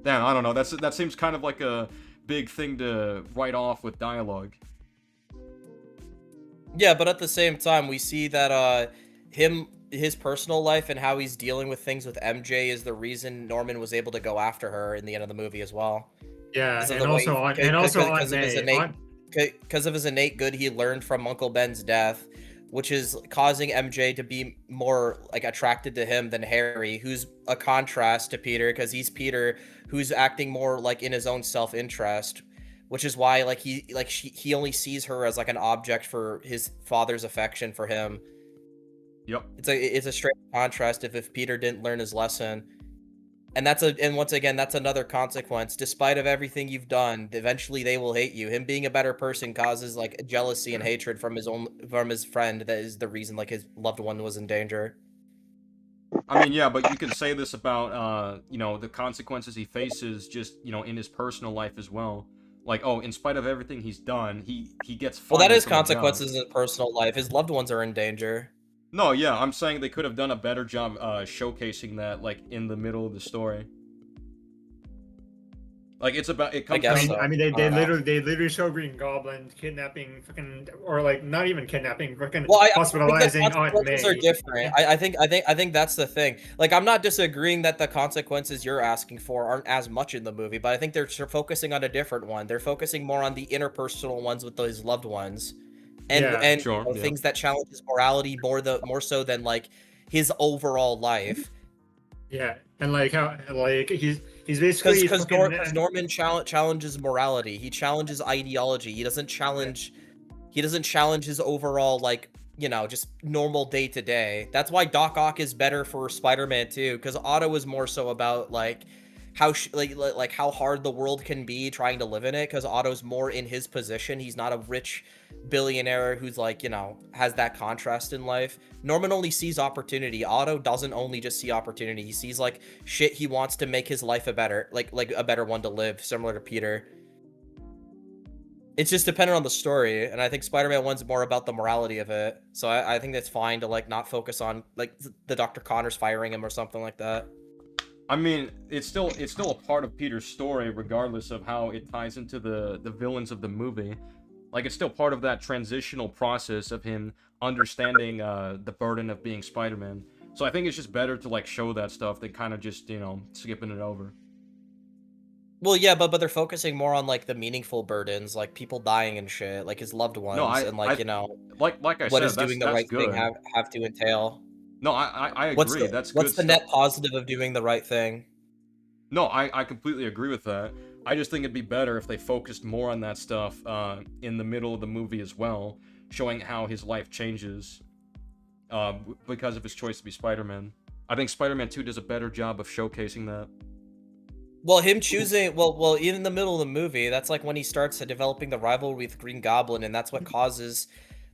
damn, I don't know. That seems kind of like a big thing to write off with dialogue. Yeah, but at the same time, we see that his personal life and how he's dealing with things with MJ is the reason Norman was able to go after her in the end of the movie as well. Yeah, Because and also on May. Because of his innate good he learned from Uncle Ben's death, which is causing MJ to be more like attracted to him than Harry, who's a contrast to Peter because he's Peter who's acting more like in his own self-interest, which is why like he only sees her as like an object for his father's affection for him. Yep. It's a straight contrast if Peter didn't learn his lesson. And once again, that's another consequence. Despite of everything you've done, eventually they will hate you. Him being a better person causes like jealousy and hatred from his friend. That is the reason like his loved one was in danger. I mean, yeah, but you can say this about the consequences he faces just in his personal life as well. Like, oh, in spite of everything he's done, he gets fired. Well, that is from a job. consequences in personal life. His loved ones are in danger. No, yeah, I'm saying they could have done a better job showcasing that, like, in the middle of the story. Like, it comes I mean, they literally show Green Goblin kidnapping, fucking, or like not even kidnapping, fucking hospitalizing Aunt May. Consequences are different. I think that's the thing. Like, I'm not disagreeing that the consequences you're asking for aren't as much in the movie, but I think they're focusing on a different one. They're focusing more on the interpersonal ones with his loved ones, and things that challenge his morality more so than like his overall life. Yeah, and like how like he's basically because Norman challenges morality. He challenges ideology. He doesn't challenge his overall like just normal day to day. That's why Doc Ock is better for Spider-Man 2, because Otto is more so about like how like how hard the world can be trying to live in it, because Otto's more in his position. He's not a rich billionaire who's like has that contrast in life. Norman only sees opportunity. Otto doesn't only just see opportunity. He sees like shit he wants to make his life a better one to live, similar to Peter. It's just dependent on the story, and I think Spider-Man 1's more about the morality of it. So I think that's fine to like not focus on like the Dr. Connors firing him or something like that. I mean, it's still a part of Peter's story, regardless of how it ties into the villains of the movie. Like, it's still part of that transitional process of him understanding the burden of being Spider-Man. So I think it's just better to like show that stuff than kind of just skipping it over. Well, yeah, but they're focusing more on like the meaningful burdens, like people dying and shit, like his loved ones, and like like I what said, is doing the right good. thing have to entail. No, I agree. That's good. What's the net positive of doing the right thing? No, I completely agree with that. I just think it'd be better if they focused more on that stuff in the middle of the movie as well, showing how his life changes because of his choice to be Spider-Man. I think Spider-Man 2 does a better job of showcasing that. Well, him choosing well in the middle of the movie, that's like when he starts developing the rivalry with Green Goblin, and that's what causes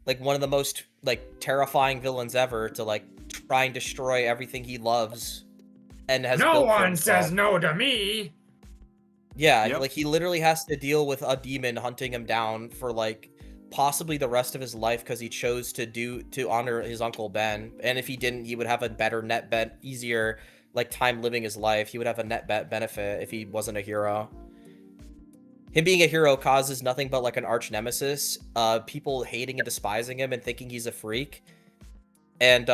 like one of the most like terrifying villains ever to like try and destroy everything he loves and has no built for one himself. says no to me. Yeah, like he literally has to deal with a demon hunting him down for like possibly the rest of his life because he chose to honor his Uncle Ben. And if he didn't, he would have a better easier like time living his life. He would have a net benefit if he wasn't a hero. Him being a hero causes nothing but like an arch nemesis, people hating and despising him and thinking he's a freak. And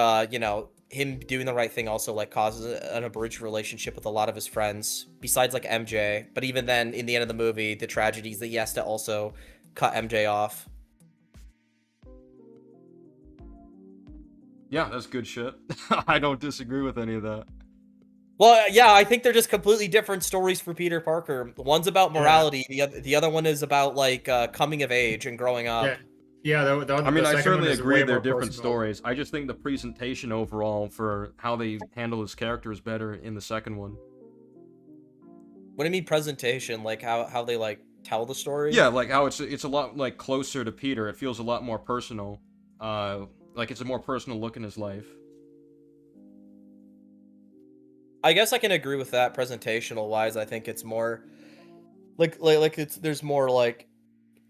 him doing the right thing also like causes an abridged relationship with a lot of his friends besides like MJ. But even then, in the end of the movie, the tragedies that he has to also cut MJ off. Yeah, that's good shit. I don't disagree with any of that. Well, yeah, I think they're just completely different stories for Peter Parker. One's about morality, the other one is about like coming of age and growing up. Yeah, I mean, I certainly agree they're different stories. I just think the presentation overall for how they handle his character is better in the second one. What do you mean presentation? Like how they like tell the story? Yeah, like how it's a lot like closer to Peter. It feels a lot more personal. Like it's a more personal look in his life. I guess I can agree with that. Presentational wise, I think it's more like it's there's more like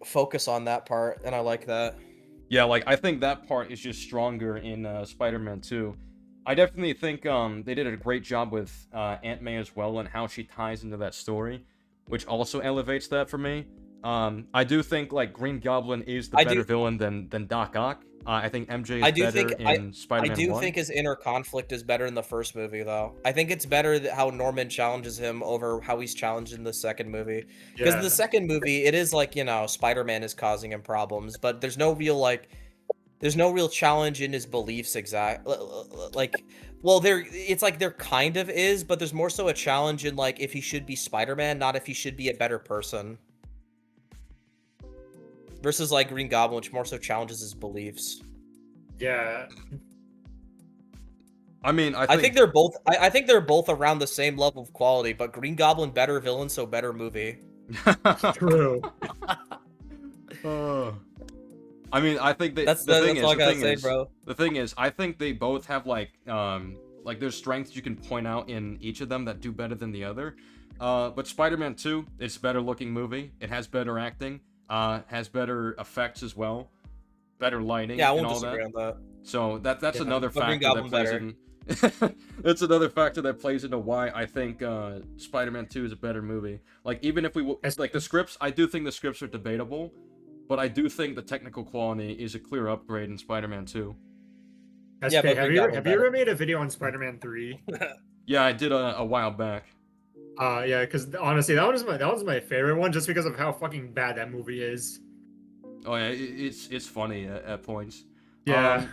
focus on that part, and I like that. Yeah, like I think that part is just stronger in Spider-Man 2. I definitely think they did a great job with Aunt May as well and how she ties into that story, which also elevates that for me. I do think like Green Goblin is the better villain than Doc Ock. I think MJ is better in I Spider-Man do 1. think his inner conflict is better in the first movie, though. I think it's better how Norman challenges him over how he's challenged in the second movie. Because in the second movie, it is like, you know, Spider-Man is causing him problems, but there's no real challenge in his beliefs it's like there kind of is, but there's more so a challenge in like if he should be Spider-Man, not if he should be a better person. Versus like Green Goblin, which more so challenges his beliefs. Yeah. I mean, I think they're both. I think they're both around the same level of quality, but Green Goblin better villain, so better movie. True. I mean, I think they, That's all I gotta say, bro. The thing is, I think they both have like there's strengths you can point out in each of them that do better than the other. But Spider-Man 2, it's a better looking movie. It has better acting. Has better effects as well, better lighting. Yeah, I won't and all disagree on that. So that's another but Green factor that Goblin plays better. in. That's another factor that plays into why I think Spider-Man 2 is a better movie. Like even if like the scripts, I do think the scripts are debatable, but I do think the technical quality is a clear upgrade in Spider-Man 2. SK, have you ever made a video on Spider-Man 3? Yeah, I did a while back. Yeah, because honestly, that was my favorite one, just because of how fucking bad that movie is. Oh yeah, it's funny at points. Yeah.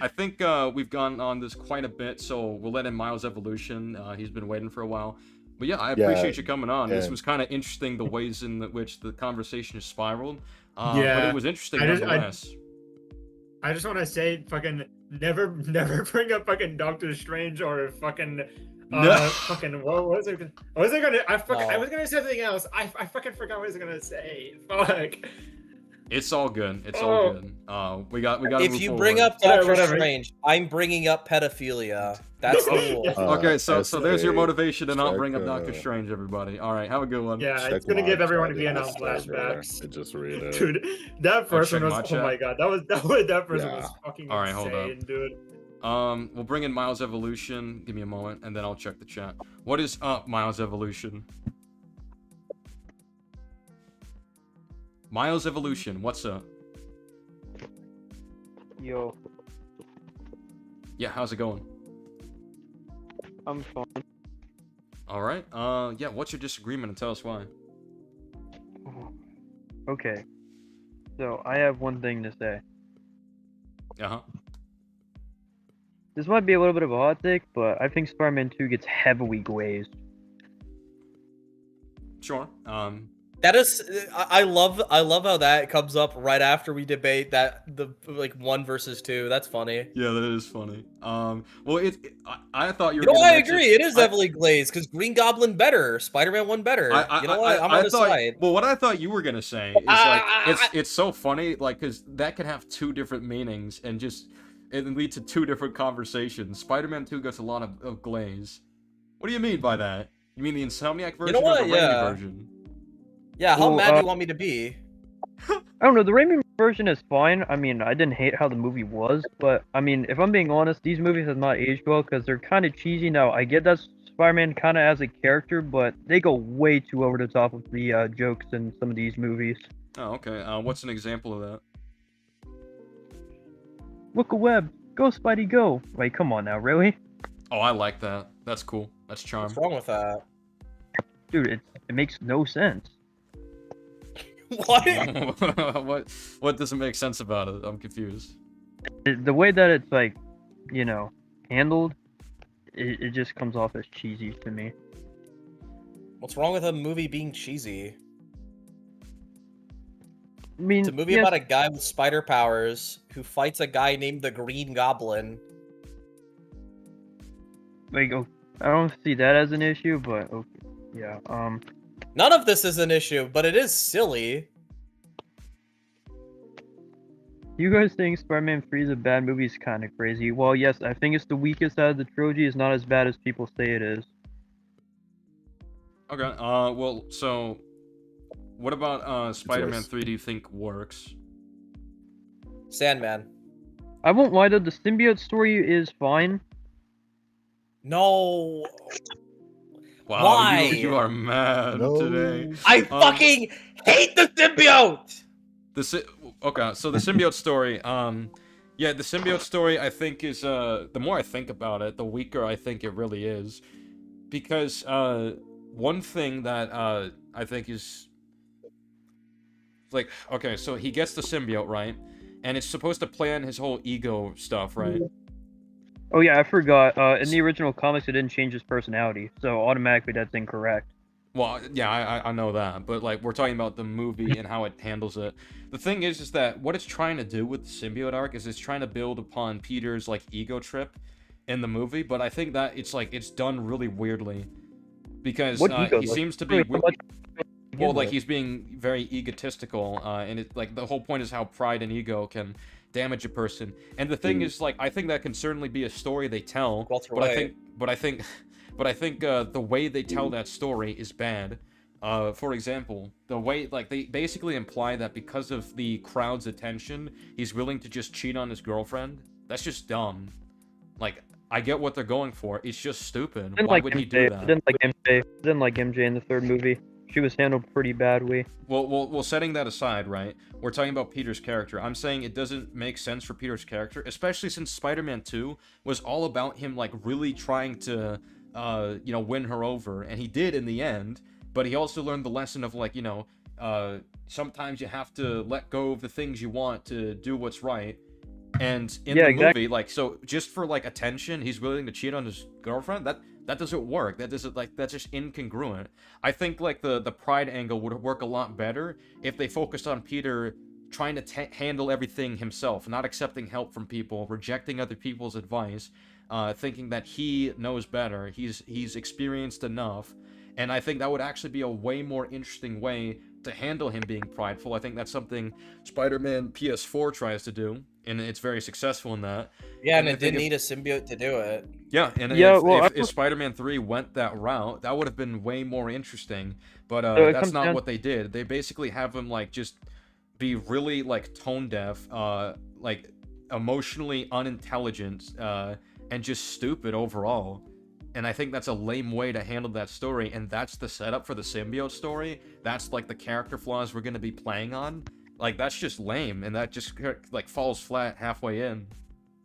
I think we've gone on this quite a bit, so we'll let in Miles' evolution. He's been waiting for a while. But yeah, I appreciate you coming on. This was kind of interesting, the ways in which the conversation has spiraled. But it was interesting nonetheless. I just want to say, fucking never bring up fucking Doctor Strange or fucking fucking what was it? I was gonna say something else. I fucking forgot what I was gonna say. Fuck. It's all good. It's all good. We got. If you bring up Doctor Strange, I'm bringing up pedophilia. That's the rule. Okay, so there's your motivation to not bring up Doctor Strange, everybody. All right, have a good one. Yeah, it's gonna give everyone Vietnam flashbacks. Just read it. Dude, that first one was my my god. That first one was fucking All right, insane, hold up. dude. We'll bring in Miles' evolution. Give me a moment, and then I'll check the chat. What is up, Miles' evolution? Miles evolution, what's up? Yo, Yeah, how's it going? I'm fine. All right. Yeah. What's your disagreement, and tell us why? Okay. So I have one thing to say. Uh-huh. This might be a little bit of a hot take, but I think Spider-Man 2 gets heavily glazed. Sure. That is, I love how that comes up right after we debate that the like 1 versus 2. That's funny. Yeah, that is funny. Well, I thought you were. You know, gonna I mention- agree. It is heavily glazed because Green Goblin better, Spider-Man 1 better. You know what? I'm on the side. Well, what I thought you were gonna say is like it's so funny, like because that can have two different meanings and just it lead to two different conversations. Spider-Man 2 gets a lot of glaze. What do you mean by that? You mean the Insomniac version know what? or the Raimi version? Yeah, how Well, mad do you want me to be? I don't know, the Raimi version is fine. I mean, I didn't hate how the movie was, but I mean, if I'm being honest, these movies have not aged well because they're kind of cheesy. Now, I get that Spider-Man kind of as a character, but they go way too over the top of the jokes in some of these movies. Oh, okay. What's an example of that? Look a web, go Spidey, go! Wait, come on now, really? Oh, I like that. That's cool. That's charm. What's wrong with that? Dude, it makes no sense. What? What doesn't make sense about it? I'm confused. The way that it's like, you know, handled, it just comes off as cheesy to me. What's wrong with a movie being cheesy? I mean, It's a movie about a guy with spider powers who fights a guy named the Green Goblin. Like, oh, I don't see that as an issue, but okay, yeah. None of this is an issue, but it is silly. You guys think Spider-Man 3 is a bad movie is kind of crazy. Well, yes, I think it's the weakest out of the trilogy. It's not as bad as people say it is. Okay. Well, so what about Spider-Man 3? Do you think works? Sandman. I won't lie though, the symbiote story is fine. No. Wow, Why? you are mad today. I fucking hate the symbiote. Okay, so the symbiote story, yeah, the symbiote story I think is the more I think about it, the weaker I think it really is. Because one thing that I think is like, okay, so he gets the symbiote, right? And it's supposed to play on his whole ego stuff, right? Oh yeah, I forgot. In the original comics, it didn't change his personality, so automatically that's incorrect. Well, yeah, I know that, but like we're talking about the movie and how it handles it. The thing is that what it's trying to do with the symbiote arc is it's trying to build upon Peter's like ego trip in the movie, but I think that it's done really weirdly because he seems to be well, like he's being very egotistical, and it like the whole point is how pride and ego can damage a person. And the thing is, like, I think that can certainly be a story they tell, but I think the way they tell that story is bad. For example, the way, like, they basically imply that because of the crowd's attention, he's willing to just cheat on his girlfriend. That's just dumb. Like, I get what they're going for. It's just stupid. Why would he do that? Didn't like MJ in the third movie. She was handled pretty badly. Well, setting that aside, right? We're talking about Peter's character. I'm saying it doesn't make sense for Peter's character, especially since Spider-Man 2 was all about him, like, really trying to, win her over. And he did in the end, but he also learned the lesson of, like, sometimes you have to let go of the things you want to do what's right. And in the movie, like, so just for, like, attention, he's willing to cheat on his girlfriend? That doesn't work. That doesn't, like, that's just incongruent. I think, like, the pride angle would work a lot better if they focused on Peter trying to handle everything himself, not accepting help from people, rejecting other people's advice, thinking that he knows better, he's experienced enough, and I think that would actually be a way more interesting way to handle him being prideful. I think that's something Spider-Man PS4 tries to do, and it's very successful in that. Yeah, and it didn't need a symbiote to do it. Yeah, and if Spider-Man 3 went that route, that would have been way more interesting. But that's not what they did. They basically have him, like, just be really, like, tone deaf, like, emotionally unintelligent, and just stupid overall. And I think that's a lame way to handle that story, and that's the setup for the symbiote story. That's, like, the character flaws we're going to be playing on. Like, that's just lame, and that just, like, falls flat halfway in.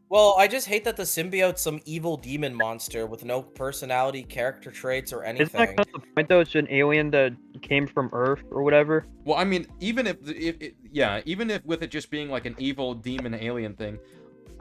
Well, I just hate that the symbiote's some evil demon monster with no personality, character traits, or anything. Isn't that kind of the point, though? It's an alien that came from Earth or whatever? Well, I mean, even if with it just being, like, an evil demon alien thing,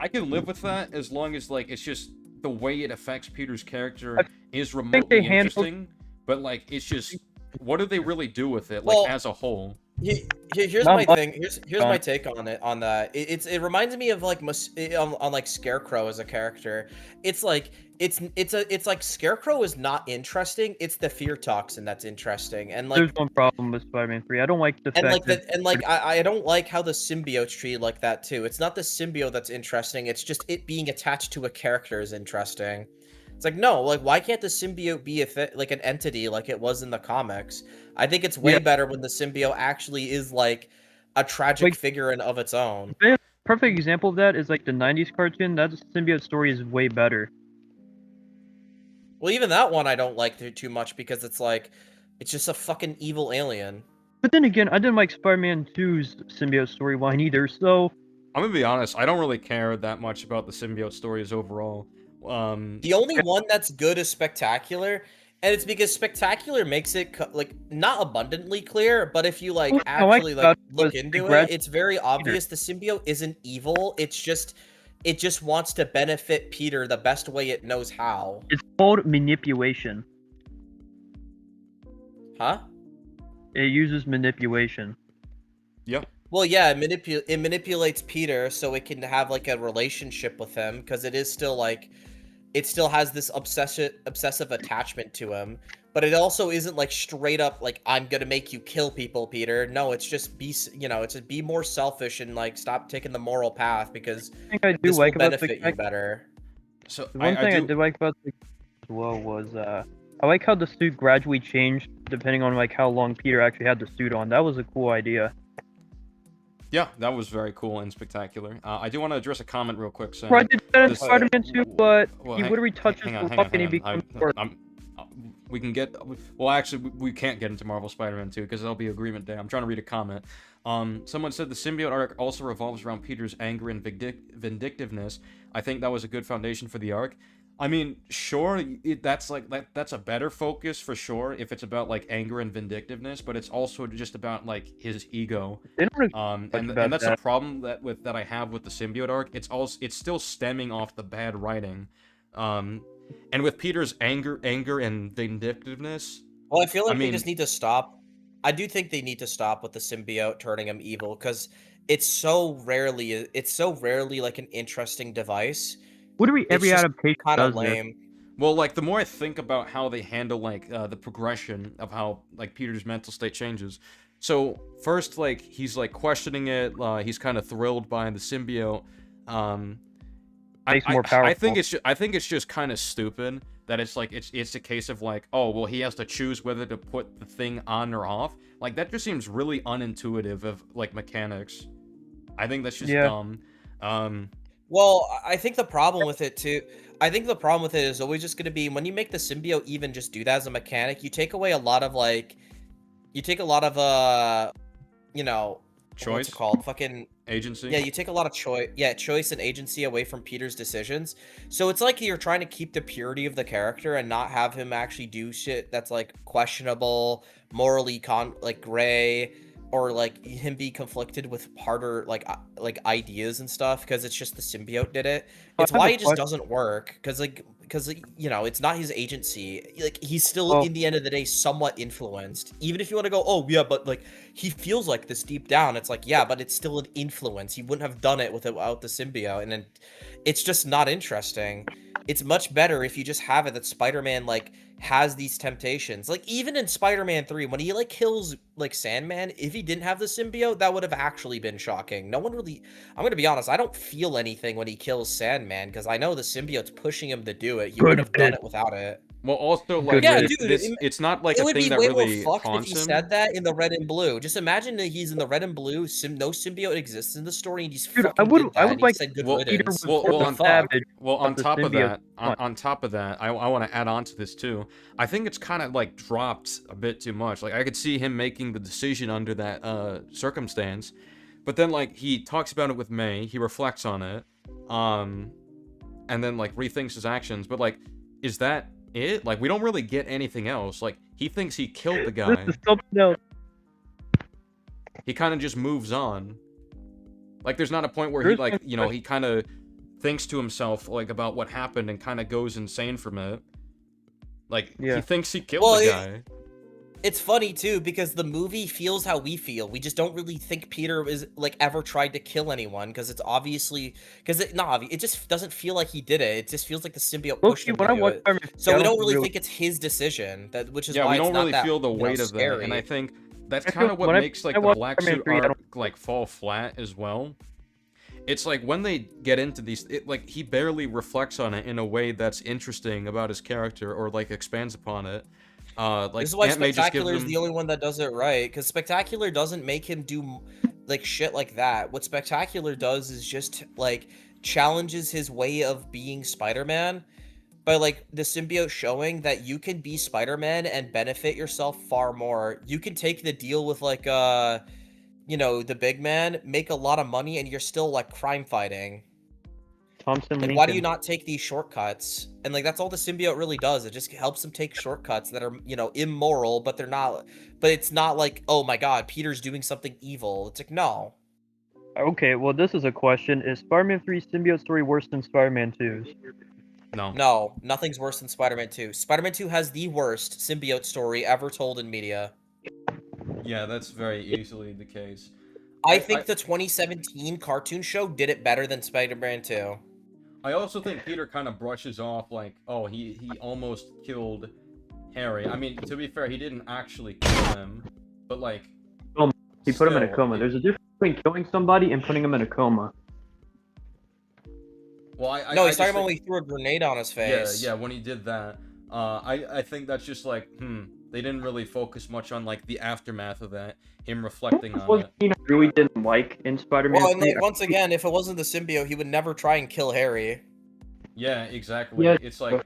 I can live with that as long as, like, it's just the way it affects Peter's character is remotely interesting, but, like, it's just, what do they really do with it, like, as a whole? Here's my thing. Here's my take on it. On that, it reminds me of, like, on like Scarecrow as a character. It's like it's like Scarecrow is not interesting. It's the fear toxin that's interesting. And, like, there's one problem with Spider-Man 3. I don't like the fact I don't like how the symbiote's treated like that too. It's not the symbiote that's interesting. It's just it being attached to a character is interesting. It's like, no, like, why can't the symbiote be like an entity like it was in the comics? I think it's way better when the symbiote actually is, like, a tragic figure in of its own. Perfect example of that is, like, the 90s cartoon. That symbiote story is way better. Well, even that one I don't like too much because it's like, it's just a fucking evil alien. But then again, I didn't like Spider-Man 2's symbiote storyline either, so... I'm gonna be honest, I don't really care that much about the symbiote stories overall. The only one that's good is Spectacular, and it's because Spectacular makes it, like, not abundantly clear, but if you, like, actually, like, look into it, it's very obvious the symbiote isn't evil. It's just, it just wants to benefit Peter the best way it knows how. It's called manipulation. Huh? It uses manipulation. Yep. Well, yeah, it manipulates Peter so it can have, like, a relationship with him, because it is still, like, it still has this obsessive attachment to him. But it also isn't like straight up like I'm gonna make you kill people, Peter. No, it's just it's just be more selfish and like stop taking the moral path because I do this will like about the benefit you better. So The one thing I did like about the as well was I like how the suit gradually changed depending on like how long Peter actually had the suit on. That was a cool idea. Yeah, that was very cool and spectacular. I do want to address a comment real quick. Saying Right, did that in this- Spider-Man 2, but well, he hang- literally touches hang the on, hang rock on, and he hang on. becomes worse. We can get. Well, actually, we can't get into Marvel Spider-Man 2 because that'll be Agreement Day. I'm trying to read a comment. Someone said the symbiote arc also revolves around Peter's anger and vindictiveness. I think that was a good foundation for the arc. I mean, sure, that's a better focus for sure if it's about like anger and vindictiveness, but it's also just about like his ego. They don't really And about that's that. a problem that I have with the symbiote arc. It's still stemming off the bad writing. And with Peter's anger and vindictiveness. Well, I feel like mean, they just need to stop. I do think they need to stop with the symbiote turning him evil because it's so rarely like an interesting device. Literally every just adaptation kind of does this. lame. Well, like the more I think about how they handle like the progression of how like Peter's mental state changes. So first, like he's like questioning it. He's kind of thrilled by the symbiote. Makes more I think powerful. I think it's just kind of stupid that it's like it's a case of like, oh well, he has to choose whether to put the thing on or off. Like that just seems really unintuitive of like mechanics. I think that's just dumb. Well, I think the problem with it too. I think the problem with it is always just going to be when you make the symbiote even just do that as a mechanic, you take away a lot of like, what's Choice? it called? Fucking Agency? Yeah, you take a lot of choice and agency away from Peter's decisions. So it's like you're trying to keep the purity of the character and not have him actually do shit that's like questionable, morally gray, or like him be conflicted with harder like ideas and stuff because it's just the symbiote did it. It's I have why a it just question. doesn't work because it's not his agency. Like he's still in the end of the day somewhat influenced. Even if you want to go, oh yeah, but like he feels like this deep down. It's like yeah, but it's still an influence. He wouldn't have done it without the symbiote, and then it's just not interesting. It's much better if you just have it that Spider-Man like has these temptations. Like even in Spider-Man 3 when he like kills like Sandman, if he didn't have the symbiote, that would have actually been shocking. No one really I'm going to be honest, I don't feel anything when he kills Sandman because I know the symbiote's pushing him to do it. He would have done it without it. Well, also like Yeah, this, dude, it's not like it a would thing be that way really more fucked if haunts he him. said that in the red and blue. Just imagine that he's in the red and blue, no symbiote exists in the story, and he's Dude, fucking I would did that, and he like said good Well, Peter riddance. was well, more well, on, savage well, on about the top of symbiote. that, on top of that, I want to add on to this too. I think it's kind of like dropped a bit too much. Like I could see him making the decision under that circumstance, but then like he talks about it with May, he reflects on it, and then like rethinks his actions. But like, is that it? Like we don't really get anything else. Like he thinks he killed the guy. This is something else. He kind of just moves on. Like there's not a point where he like, you know, he kind of thinks to himself like about what happened and kind of goes insane from it. Like he thinks he killed the guy. It's funny too because the movie feels how we feel. We just don't really think Peter is like ever tried to kill anyone because it's obviously it just doesn't feel like he did it. It just feels like the symbiote pushed him to do it. So we don't really think it's his decision. Which is why we don't it's not really that, feel the weight of that, scary. and I think that's I kind feel- of what when I- makes like I the watched black Spider-Man suit 3, I arc like fall flat as well. It's like when they get into these, like he barely reflects on it in a way that's interesting about his character or like expands upon it. Like This is why Aunt May just gives Spectacular is him- the only one that does it right. Because Spectacular doesn't make him do like shit like that. What Spectacular does is just like challenges his way of being Spider-Man by like the symbiote showing that you can be Spider-Man and benefit yourself far more. You can take the deal with like the big man, make a lot of money, and you're still like crime fighting. Thompson Like, why do you not take these shortcuts? And like that's all the symbiote really does. It just helps him take shortcuts that are, immoral, but they're not. But it's not like, oh my god, Peter's doing something evil. It's like no. Okay, well, this is a question. Is Spider-Man 3's symbiote story worse than Spider-Man 2's? No, nothing's worse than Spider-Man 2. Spider-Man 2 has the worst symbiote story ever told in media. Yeah, that's very easily the case. I think the 2017 cartoon show did it better than Spider-Man 2. I also think Peter kind of brushes off like, oh, he almost killed Harry. I mean, to be fair, he didn't actually kill him, but like, He put him in a still, coma. There's a difference between killing somebody and putting him in a coma. Well, No, I he's just talking about think- when he threw a grenade on his face. Yeah, when he did that, I think that's just like, they didn't really focus much on like the aftermath of that, him reflecting on it. I really didn't like in Spider-Man Well, and 3. like, once again, if it wasn't the symbiote, he would never try and kill Harry. Yeah, exactly. Yeah, It's like.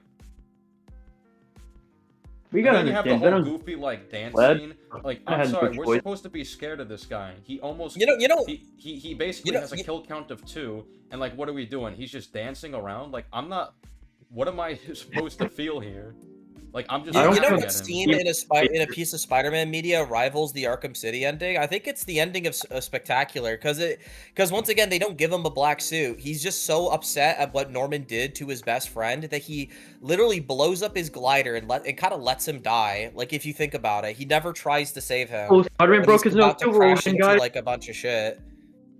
We And gotta then you have the understand, whole Venom's goofy like dance led. scene. Like, I I'm had no sorry, we're choice. supposed to be scared of this guy. He almost, You know, he basically has a kill count of 2, and like, what are we doing? He's just dancing around. Like, I'm not. What am I supposed to feel here? Like, I'm just. You know laughing what at him. scene in a piece of Spider-Man media rivals the Arkham City ending? I think it's the ending of Spectacular, because once again they don't give him a black suit. He's just so upset at what Norman did to his best friend that he literally blows up his glider and kind of lets him die. Like, if you think about it, he never tries to save him. Oh, Spider-Man but broke he's his about to no-kill rule crash again, into guys. like a bunch of shit.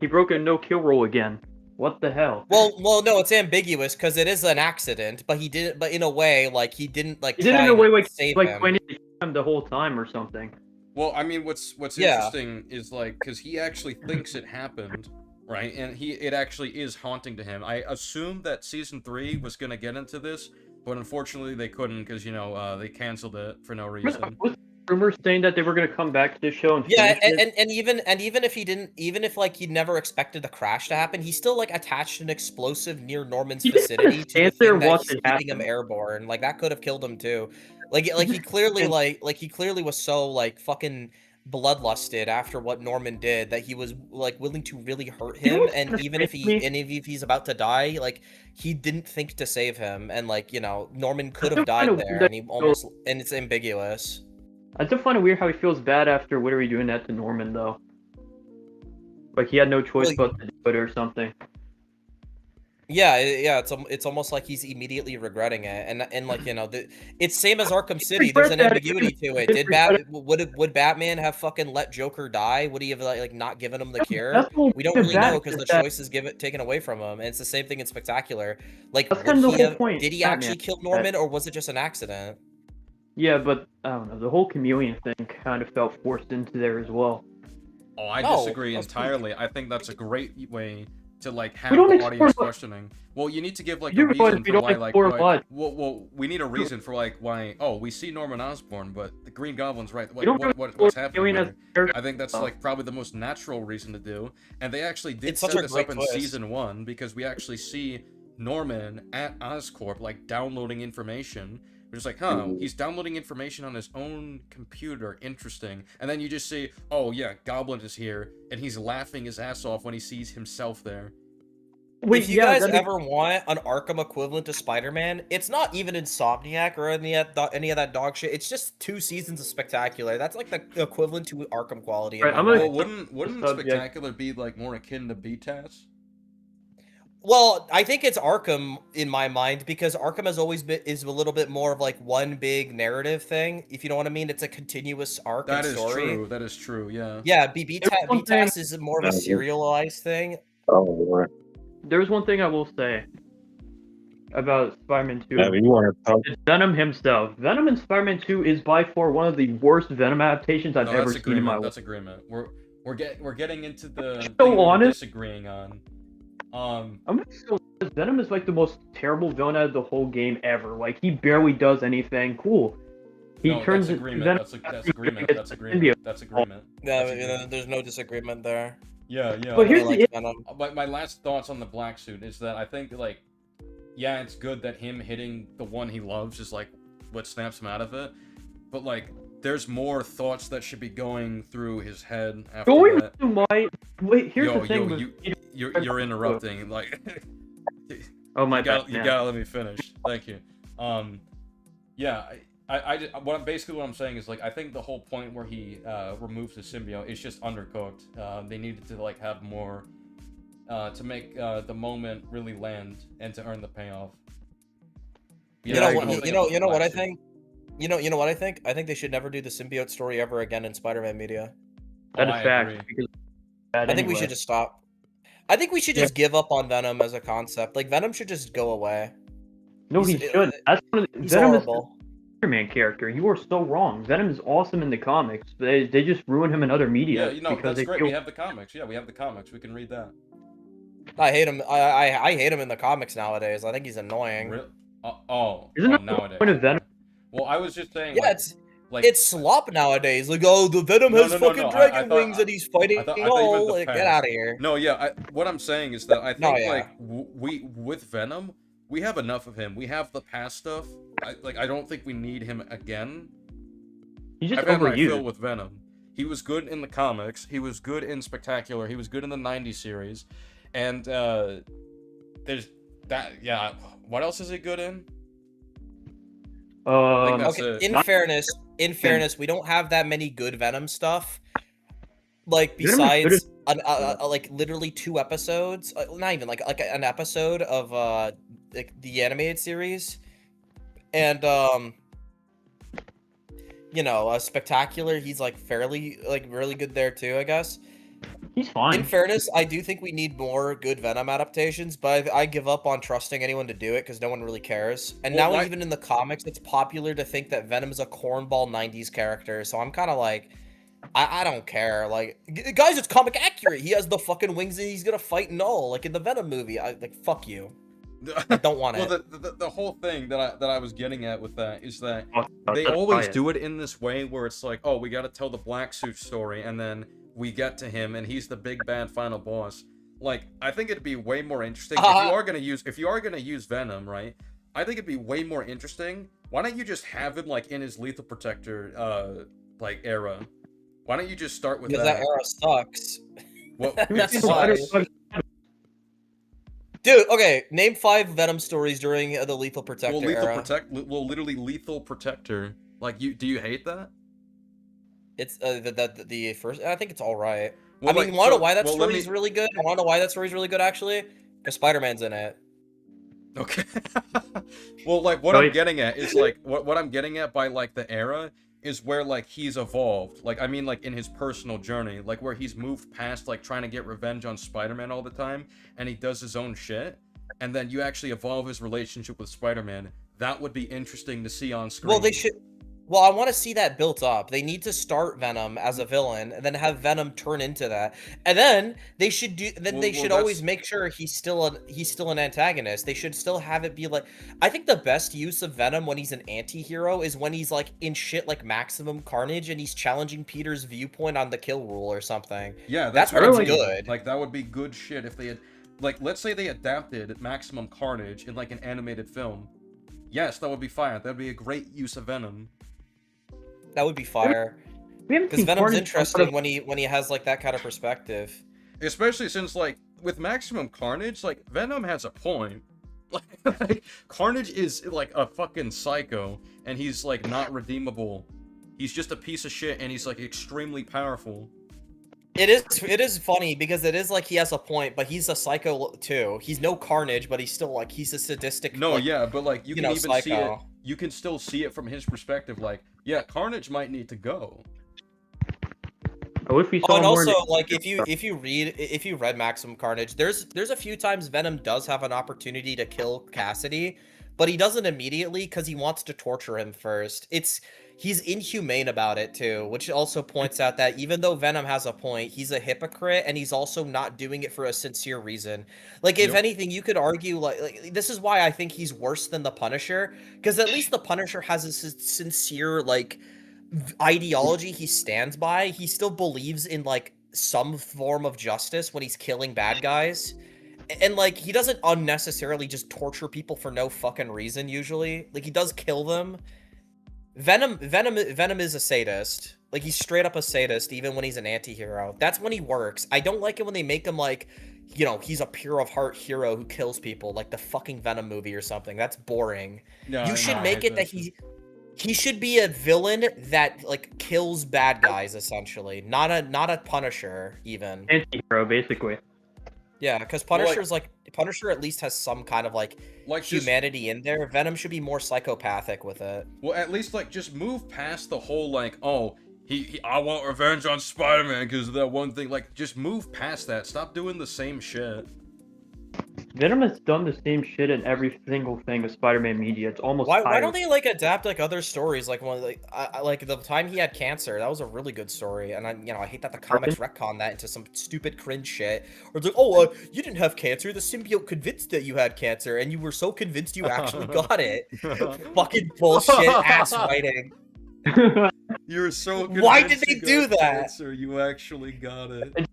He broke a no-kill rule again. What the hell? Well, no, it's ambiguous because it is an accident, but he didn't. But in a way, like he didn't like He did it try in a way and like save him. planning to kill him the whole time or something. Well, I mean, what's Yeah. interesting is like, because he actually thinks it happened, right? And it actually is haunting to him. I assumed that season 3 was gonna get into this, but unfortunately they couldn't because they canceled it for no reason. Was rumors saying that they were gonna come back to the show and Yeah, finish it? and even if he didn't, even if like he never expected the crash to happen, he still like attached an explosive near Norman's He just vicinity to the stand there thing and that watch he's it keeping him happen. airborne. Like that could have killed him too. Like he clearly he clearly was so like fucking bloodlusted after what Norman did that he was like willing to really hurt You know him, what's and kinda even if crazy? if he's about to die, like he didn't think to save him, and like Norman could have still died kinda there, weird and he that- almost and it's ambiguous. I still find it weird how he feels bad after Wittery doing that to Norman, though. Like he had no choice but to do it or something. Yeah, it's almost like he's immediately regretting it, and like it's same as Arkham City. There's an ambiguity to it. Would Batman have fucking let Joker die? Would he have like not given him the cure? That's the whole We don't point of really know Batman because the is that- choice is taken away from him, and it's the same thing in Spectacular. Like, That's kind of the whole point did he of actually Batman, kill that- Norman, or was it just an accident? Yeah, but I don't know. The whole chameleon thing kind of felt forced into there as well. Oh, I No, disagree that's entirely. I think that's a great way to like have don't the explore audience what- questioning. Well, you need to give like You a realize reason we for don't why like explore why, what? well we need a reason for like why we see Norman Osborn, but the Green Goblin's right. Like, don't really what's explore happening Alien as here? a character. I think that's like probably the most natural reason to do. And they actually did It's set such a this great up in twist. season 1 because we actually see Norman at Oscorp like downloading information. We're just like, he's downloading information on his own computer. Interesting. And then you just see, oh yeah, Goblin is here, and he's laughing his ass off when he sees himself there. Wait, if you yeah, guys that is- ever want an Arkham equivalent to Spider-Man, it's not even Insomniac or any of that dog shit. It's just 2 seasons of Spectacular. That's like the equivalent to Arkham quality. Right, in my Well, mind. wouldn't subject. Spectacular be like more akin to BTAS? Well, I think it's Arkham in my mind because Arkham has always been is a little bit more of like one big narrative thing. If you know what I mean, it's a continuous arc That and is story. true. That is true. Yeah. Yeah, There's one thing- BTAS is more of a serialized thing. Oh, right. There's one thing I will say about Spider-Man 2. Yeah, you want to talk? It's Venom himself. Venom in Spider-Man 2 is by far one of the worst Venom adaptations I've No, ever that's seen in my agreement. life. That's agreement. We're getting into the So thing that we're honest. disagreeing on. I'm gonna be so honest, Venom is like the most terrible villain out of the whole game ever. Like he barely does anything cool. He No, turns that's agreement. Venom. That's agreement. That's agreement. That's agreement. Yeah, there's no disagreement there. Yeah, yeah. But here's I the like Venom. My last thoughts on the black suit is that I think like, yeah, it's good that him hitting the one he loves is like what snaps him out of it, but like there's more thoughts that should be going through his head after Going that. to my wait, here's Yo, the thing. yo, with- you're interrupting. Like, Oh my you bad. gotta, you man. gotta let me finish. Thank you. Yeah, what I'm saying is like I think the whole point where he removes the symbiote is just undercooked. They needed to like have more to make the moment really land and to earn the payoff. You know what I think? You know what I think? I think they should never do the symbiote story ever again in Spider-Man media. That Oh, is I fact. agree. Because I think we anyway. should just stop. I think we should Yeah. just give up on Venom as a concept. Like Venom should just go away. No, he shouldn't. That's one of the, He's Venom horrible. is the Spider-Man character. You are so wrong. Venom is awesome in the comics. They just ruin him in other media Yeah, because that's they great. feel We have the comics. Yeah, we have the comics. We can read that. I hate him. I hate him in the comics nowadays. I think he's annoying. Isn't that the nowadays. point of Venom? Well, I was just saying. Yeah, it's slop nowadays. Like, oh, the Venom has fucking dragon wings and he's fighting all. Like, get out of here. No, yeah. What I'm saying is that I think No, yeah. like we with Venom, we have enough of him. We have the past stuff. I don't think we need him again. He's just I've had my overused. fill with Venom. He was good in the comics. He was good in Spectacular. He was good in the '90s series, and there's that. Yeah. What else is he good in? I think that's it. In fairness, we don't have that many good Venom stuff. Like Venom is good besides like literally 2 episodes, not even like an episode of like the animated series, and you know, Spectacular. He's like fairly like really good there too, I guess. He's fine. In fairness, I do think we need more good Venom adaptations, but I give up on trusting anyone to do it because no one really cares. And Well, now why- even in the comics, it's popular to think that Venom's a cornball 90s character. So I'm kind of like, I don't care. Like, guys, it's comic accurate. He has the fucking wings and he's gonna fight Null, like in the Venom movie. Like, fuck you. I don't want it. Well, the whole thing that I was getting at with that is that they that's always biased. do it in this way where it's like, oh, we got to tell the black suit story, and then we get to him, and he's the big bad final boss. Like, I think it'd be way more interesting if you are gonna use Venom, right? I think it'd be way more interesting. Why don't you just have him like in his Lethal Protector like era? Why don't you just start with Because that era sucks. Well, That's it's why. sucks. Dude, okay, name 5 Venom stories during the Lethal Protector era. Literally Lethal Protector. Like, do you hate that? It's the first. I think it's all right. Well, I mean, like, want to know so- why that well, let story's me- really good? Want to know why that story's really good actually? Because Spider-Man's in it. Okay. Well, like, what I'm getting at is, like, what I'm getting at by, like, the era is where, like, he's evolved. Like, I mean, like, in his personal journey. Like, where he's moved past, like, trying to get revenge on Spider-Man all the time, and he does his own shit. And then you actually evolve his relationship with Spider-Man. That would be interesting to see on screen. Well, they should. Well, I want to see that built up. They need to start Venom as a villain, and then have Venom turn into that, and then they should do. Then Well- they well, should that's- always make sure he's still an antagonist. They should still have it be like. I think the best use of Venom when he's an anti-hero is when he's like in shit like Maximum Carnage and he's challenging Peter's viewpoint on the kill rule or something. Yeah, that's what when I'm it's saying. good. Like, that would be good shit if they had, like, let's say they adapted Maximum Carnage in like an animated film. Yes, that would be fire. That'd be a great use of Venom. That would be fire. We haven't Because seen Venom's Carnage interesting outside of- when he has like that kind of perspective. Especially since, like, with Maximum Carnage, like, Venom has a point. Like, Carnage is like a fucking psycho, and he's like not redeemable. He's just a piece of shit, and he's like extremely powerful. It is funny because it is like he has a point, but he's a psycho too. He's no Carnage, but he's still like he's a sadistic. No, like, yeah, but like you can know, even see it. psycho. You can still see it from his perspective. Like, yeah, Carnage might need to go. I wish we Oh, saw and more. also like if you read Maximum Carnage, there's a few times Venom does have an opportunity to kill Cassidy, but he doesn't immediately because he wants to torture him first. He's inhumane about it too, which also points out that even though Venom has a point, he's a hypocrite and he's also not doing it for a sincere reason. Like, if Yep. anything, you could argue like this is why I think he's worse than the Punisher, because at least the Punisher has a sincere like ideology he stands by. He still believes in like some form of justice when he's killing bad guys. And like he doesn't unnecessarily just torture people for no fucking reason usually. Like he does kill them. Venom is a sadist. Like he's straight up a sadist even when he's an anti-hero. That's when he works. I don't like it when they make him like, you know, he's a pure of heart hero who kills people like the fucking Venom movie or something. That's boring. No, You should no, make it that he should be a villain that like kills bad guys essentially, not a Punisher even. Anti-hero, basically. Yeah, because Well, Punisher at least has some kind of like just- humanity in there. Venom should be more psychopathic with it. Well, at least like just move past the whole like, oh, I want revenge on Spider-Man because of that one thing. Like, just move past that. Stop doing the same shit. Venom has done the same shit in every single thing of Spider-Man media. It's almost Why don't they like adapt like other stories? Like one like the time he had cancer, that was a really good story. And I hate that the comics retcon that into some stupid cringe shit. Or it's like, oh, you didn't have cancer. The symbiote convinced that you had cancer, and you were so convinced you actually got it. Fucking bullshit ass writing. You're so Why did convinced they you do got that? cancer, you actually got it.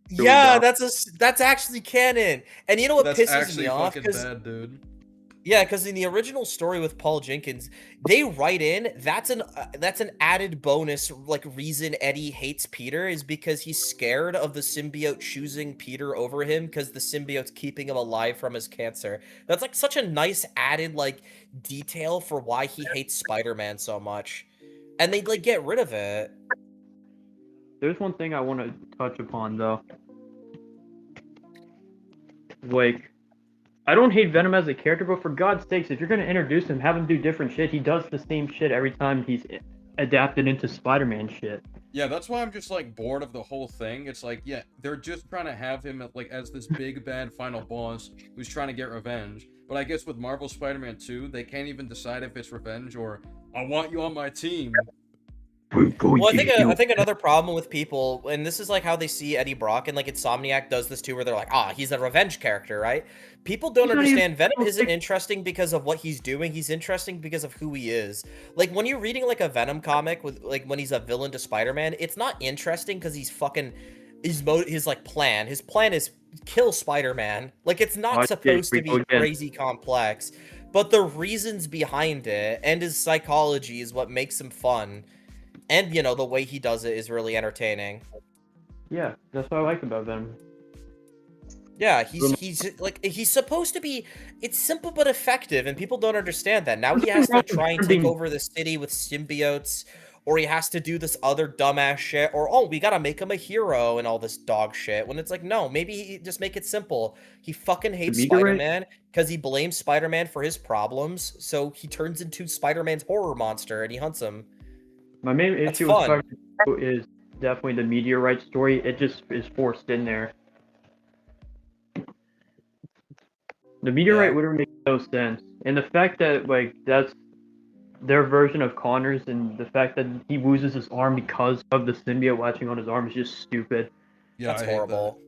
Yeah, that's actually canon. And you know what That's pisses actually me off? fucking bad, dude. Yeah, because in the original story with Paul Jenkins, they write in that's an added bonus like reason Eddie hates Peter is because he's scared of the symbiote choosing Peter over him because the symbiote's keeping him alive from his cancer. That's like such a nice added like detail for why he hates Spider-Man so much, and they like get rid of it. There's one thing I want to touch upon though. Like, I don't hate Venom as a character, but for God's sakes, if you're gonna introduce him, have him do different shit. He does the same shit every time he's adapted into Spider-Man shit. Yeah, that's why I'm just like bored of the whole thing. It's like, yeah, they're just trying to have him like as this big bad final boss who's trying to get revenge. But I guess with Marvel Spider-Man 2, they can't even decide if it's revenge or I want you on my team. Well, I think another problem with people, and this is like how they see Eddie Brock, and like Insomniac does this too, where they're like, he's a revenge character, right? People don't understand Venom isn't interesting because of what he's doing. He's interesting because of who he is. Like when you're reading like a Venom comic with like when he's a villain to Spider-Man, it's not interesting because he's fucking his like plan. His plan is kill Spider-Man. Like it's not supposed to be crazy complex, but the reasons behind it and his psychology is what makes him fun. And, the way he does it is really entertaining. Yeah, that's what I like about Venom. Yeah, he's supposed to be, it's simple but effective, and people don't understand that. Now he has to try and take over the city with symbiotes, or he has to do this other dumbass shit, or, we gotta make him a hero and all this dog shit, when it's like, no, maybe just make it simple. He fucking hates Spider-Man, because he blames Spider-Man for his problems, so he turns into Spider-Man's horror monster, and he hunts him. My main issue with Spider-Man 2 is definitely the meteorite story. It just is forced in there. The meteorite would make no sense. And the fact that, like, that's their version of Connors, and the fact that he loses his arm because of the symbiote latching on his arm is just stupid. Yeah, that's horrible.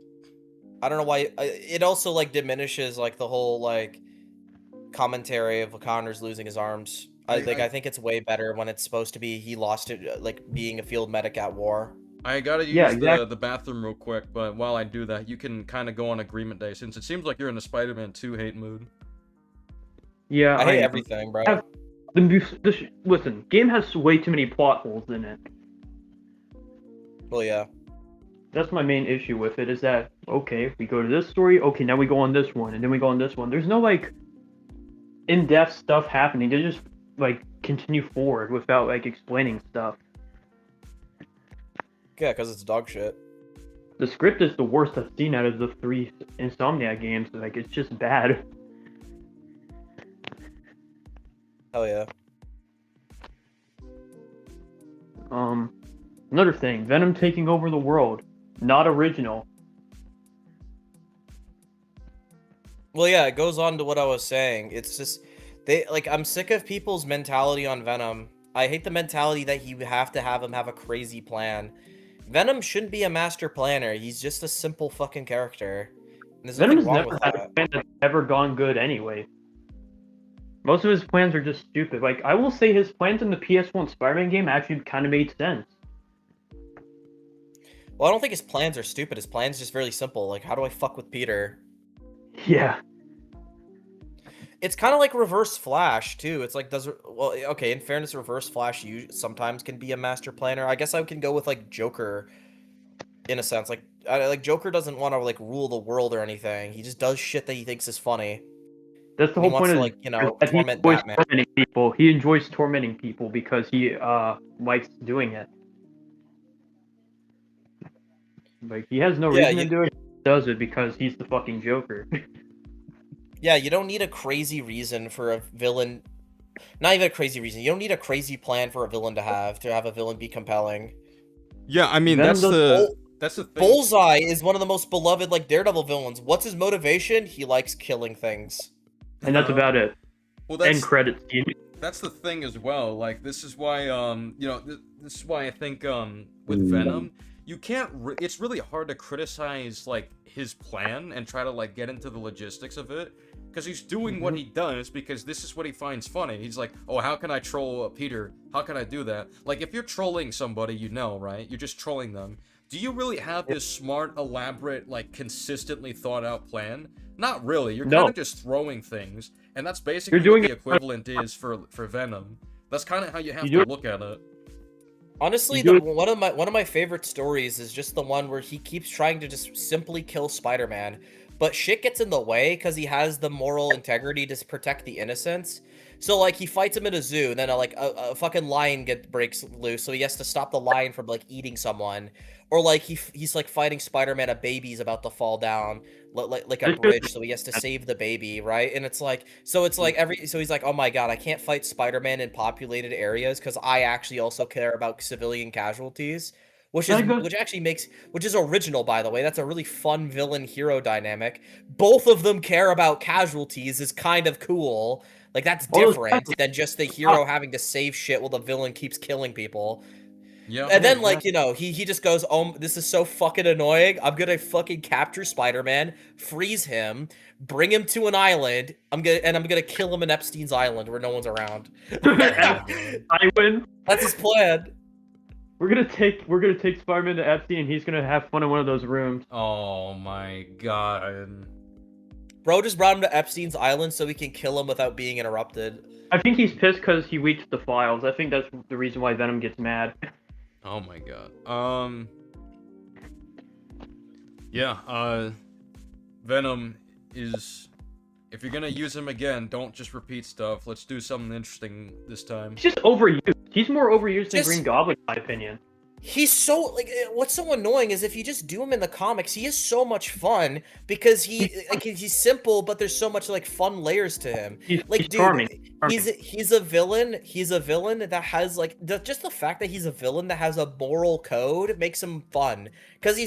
I don't know why. It also, like, diminishes, like, the whole, like, commentary of Connors losing his arms. I think it's way better when it's supposed to be he lost it, like being a field medic at war. I gotta use the bathroom real quick, but while I do that, you can kind of go on Agreement Day, since it seems like you're in a Spider-Man 2 hate mood. Yeah, I hate everything, bro. Listen, game has way too many plot holes in it. Well, yeah. That's my main issue with it, is that, okay, we go to this story, okay, now we go on this one, and then we go on this one. There's no, like, in-depth stuff happening. They just like continue forward without like explaining stuff. Yeah, because it's dog shit. The script is the worst I've seen out of the 3 Insomniac games. Like it's just bad. Hell yeah. Another thing, Venom taking over the world, not original. Well, yeah, it goes on to what I was saying. It's just I'm sick of people's mentality on Venom. I hate the mentality that you have to have him have a crazy plan. Venom shouldn't be a master planner. He's just a simple fucking character. There's Venom's nothing wrong never with had that. a plan that's ever gone good anyway. Most of his plans are just stupid. Like, I will say his plans in the PS1 Spider-Man game actually kind of made sense. Well, I don't think his plans are stupid. His plan's just really simple. Like, how do I fuck with Peter? Yeah. It's kind of like Reverse Flash, too. It's like, okay, in fairness, Reverse Flash sometimes can be a master planner. I guess I can go with, like, Joker, in a sense. Like, Joker doesn't want to, like, rule the world or anything. He just does shit that he thinks is funny. That's the whole point of like, that he torment enjoys Batman. tormenting people. He enjoys tormenting people because he likes doing it. Like, he has no reason to do it. He does it because he's the fucking Joker. Yeah, you don't need a crazy reason for a villain. Not even a crazy reason. You don't need a crazy plan for a villain to have a villain be compelling. Yeah, I mean Venom does- that's the thing. Bullseye is one of the most beloved like Daredevil villains. What's his motivation? He likes killing things. And that's about it. Well, that's End credits. Scene. that's the thing as well. Like this is why this is why I think with Venom you can't. It's really hard to criticize like his plan and try to like get into the logistics of it. Because he's doing what he does because this is what he finds funny. He's like, oh, how can I troll Peter? How can I do that? Like, if you're trolling somebody, you know, right? You're just trolling them. Do you really have this smart, elaborate, like, consistently thought-out plan? Not really. You're kind of just throwing things. And that's basically what the equivalent is for Venom. That's kind of how you have to look at it. Honestly, one of my favorite stories is just the one where he keeps trying to just simply kill Spider-Man, but shit gets in the way because he has the moral integrity to protect the innocents. So like he fights him in a zoo, and then a fucking lion breaks loose, so he has to stop the lion from like eating someone. Or like he's like fighting Spider-Man, a baby's about to fall down like a bridge, so he has to save the baby, right? And it's like so he's like, oh my god, I can't fight Spider-Man in populated areas because I actually also care about civilian casualties. Which is original, by the way. That's a really fun villain-hero dynamic. Both of them care about casualties is kind of cool. Like, that's different than just the hero having to save shit while the villain keeps killing people. Yeah. And then, like, you know, he just goes, oh, this is so fucking annoying. I'm gonna fucking capture Spider-Man, freeze him, bring him to an island. I'm gonna kill him in Epstein's Island where no one's around. I win. That's his plan. We're gonna take Spider-Man to Epstein, and he's gonna have fun in one of those rooms. Oh my god. Bro just brought him to Epstein's Island so we can kill him without being interrupted. I think he's pissed because he leaked the files. I think that's the reason why Venom gets mad. Oh my god. Yeah, Venom is... If you're gonna use him again, don't just repeat stuff. Let's do something interesting this time. He's just overused. He's more overused than Green Goblin, in my opinion. He's so, like, what's so annoying is if you just do him in the comics, he is so much fun because he's simple, but there's so much, like, fun layers to him. He's dude, charming. He's a villain that has, like, just the fact that he's a villain that has a moral code makes him fun. Because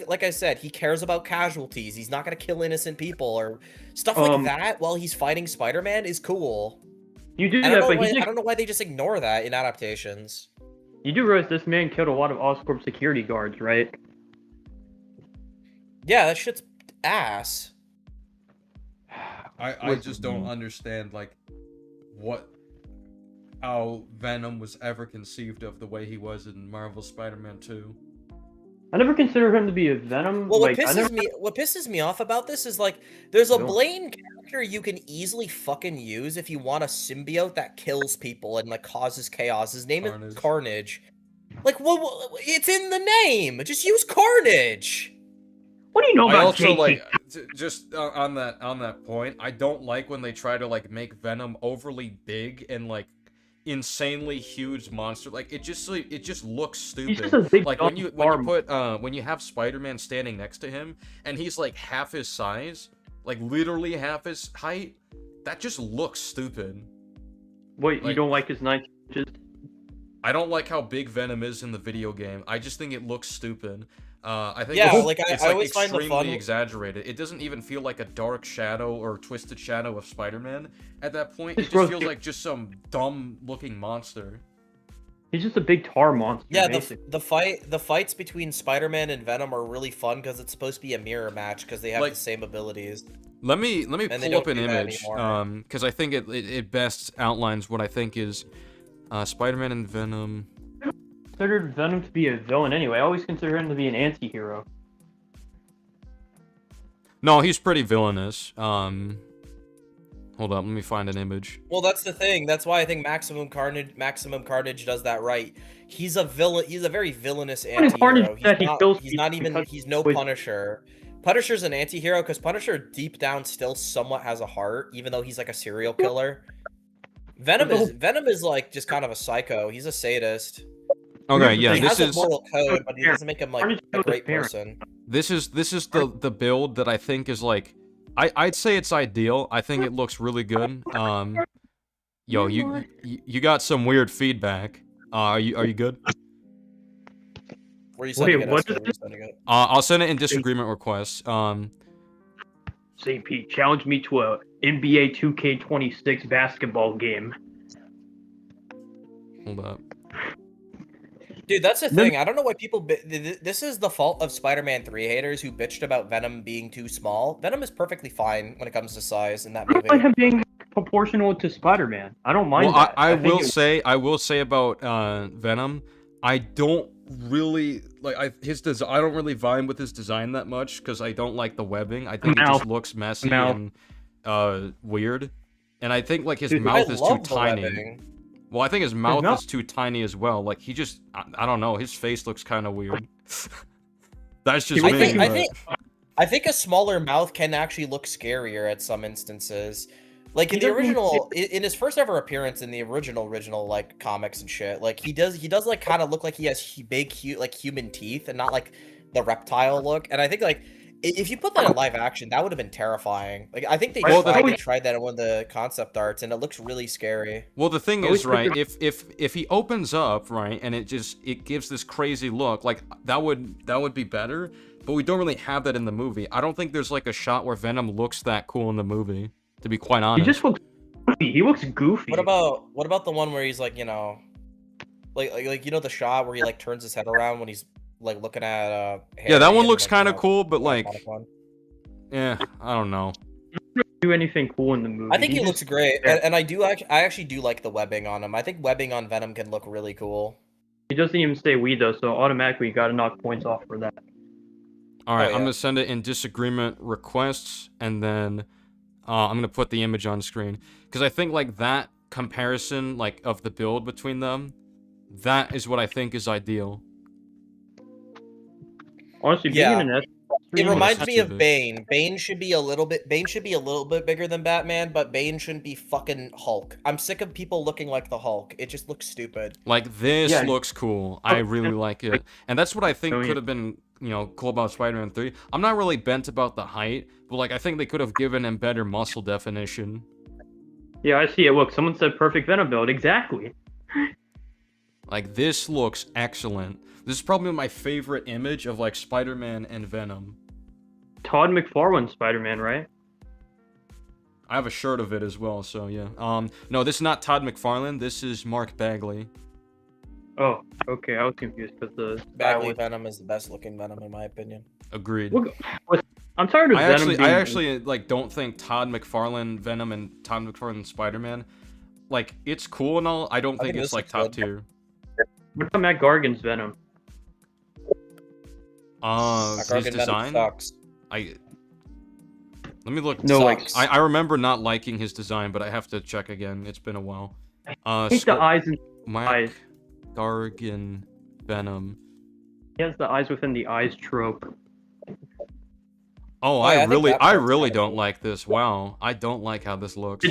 like I said, he cares about casualties. He's not gonna kill innocent people or stuff like that while he's fighting Spider-Man is cool. You do I that, don't but I don't know why they just ignore that in adaptations. You do realize this man killed a lot of Oscorp security guards, right? Yeah, that shit's ass. I just don't understand, like, how Venom was ever conceived of the way he was in Marvel Spider-Man 2. I never consider him to be a Venom. Well, like, what pisses me off about this is, like, there's a Blaine character you can easily fucking use if you want a symbiote that kills people and, like, causes chaos. His name is Carnage. Like, well, it's in the name. Just use Carnage. What do you know I about also JT? like just on that point. I don't like when they try to like make Venom overly big and like insanely huge monster. Like it just looks stupid. just a big like when you farm. when you have Spider-Man standing next to him and he's like half his size, like literally half his height, that just looks stupid. Wait, you don't like his 9 inches? I don't like how big Venom is in the video game. I just think it looks stupid. I think Yeah, it's, like, I it's always find the extremely fun- exaggerated. It doesn't even feel like a dark shadow or twisted shadow of Spider-Man at that point. It It's just gross. feels like just some dumb-looking monster. He's just a big tar monster. Yeah, basically. the fights between Spider-Man and Venom are really fun because it's supposed to be a mirror match because they have Like- the same abilities. Let me And they pull don't up an do that image, anymore. because I think it best outlines what I think is Spider-Man and Venom. Considered Venom to be a villain anyway. I always consider him to be an anti-hero. No, he's pretty villainous. Hold up, let me find an image. Well, that's the thing. That's why I think Maximum Carnage does that right. He's a villain. He's a very villainous Carnage anti-hero. that he kills He's not even. because He's no with- Punisher. Punisher's an anti-hero because Punisher deep down still somewhat has a heart, even though he's like a serial killer. Venom is like just kind of a psycho. He's a sadist. Okay, yeah, he this has is a moral code, but he doesn't make him like a great person. this is the build that I think is like I'd say it's ideal. I think it looks really good. Yo, you got some weird feedback. Are you good? Where are you sending Wait, it? what SK? is Where are you sending it? I'll send it in disagreement requests. St. Pete, challenge me to a NBA 2K26 basketball game. Hold up. Dude, that's the thing. I don't know why people. This is the fault of Spider-Man 3 haters who bitched about Venom being too small. Venom is perfectly fine when it comes to size in that I don't movie. mind him being proportional to Spider-Man. I don't mind Well, that. I think will say about Venom, I don't really his design. I don't really vibe with his design that much because I don't like the webbing. I think it just looks messy and weird. And I think like his mouth is too tiny. Webbing. Well, I think his mouth is too tiny as well. Like he just, I don't know. His face looks kind of weird. That's just me. I think a smaller mouth can actually look scarier at some instances. Like in the original, in his first ever appearance in the original like comics and shit, like he does like kind of look like he has big like human teeth and not like the reptile look. And I think like if you put that in live action, that would have been terrifying. Like I think they tried that in one of the concept arts, and it looks really scary. Well, the thing is, right? If he opens up, right, and it gives this crazy look, like that would be better. But we don't really have that in the movie. I don't think there's like a shot where Venom looks that cool in the movie. To be quite honest, he just looks goofy. He looks goofy. What about the one where he's like, you know, like you know the shot where he like turns his head around when he's like looking at yeah, that one looks kind of cool, but like, yeah, I don't know. Do anything cool in the movie? I think he looks great, and I actually do like the webbing on him. I think webbing on Venom can look really cool. He doesn't even say we though, so automatically you gotta knock points off for that. All right, I'm gonna send it in disagreement requests, and then I'm gonna put the image on screen because I think like that comparison, like of the build between them, that is what I think is ideal. Honestly, yeah. being an It reminds me of Bane. Bane should be a little bit bigger than Batman, but Bane shouldn't be fucking Hulk. I'm sick of people looking like the Hulk. It just looks stupid. Like this looks cool. I really like it. And that's what I think could have been, you know, cool about Spider-Man 3. I'm not really bent about the height, but like I think they could have given him better muscle definition. Yeah, I see it. Look, someone said perfect Venom build. Exactly. Like this looks excellent. This is probably my favorite image of like Spider-Man and Venom. Todd McFarlane Spider-Man, right? I have a shirt of it as well, so yeah. No, this is not Todd McFarlane. This is Mark Bagley. Oh, okay. I was confused because the Bagley Venom is the best looking Venom in my opinion. Agreed. Look, I'm tired of Venom. I actually like don't think Todd McFarlane Venom and Todd McFarlane Spider-Man, like it's cool and all. I don't think it's like top tier. What about Matt Gargan's Venom? His design. Sucks. Let me look. No, like I remember not liking his design, but I have to check again. It's been a while. I hate the eyes and Matt Gargan Venom. He has the eyes within the eyes trope. Oh, I really don't like this. Wow, I don't like how this looks.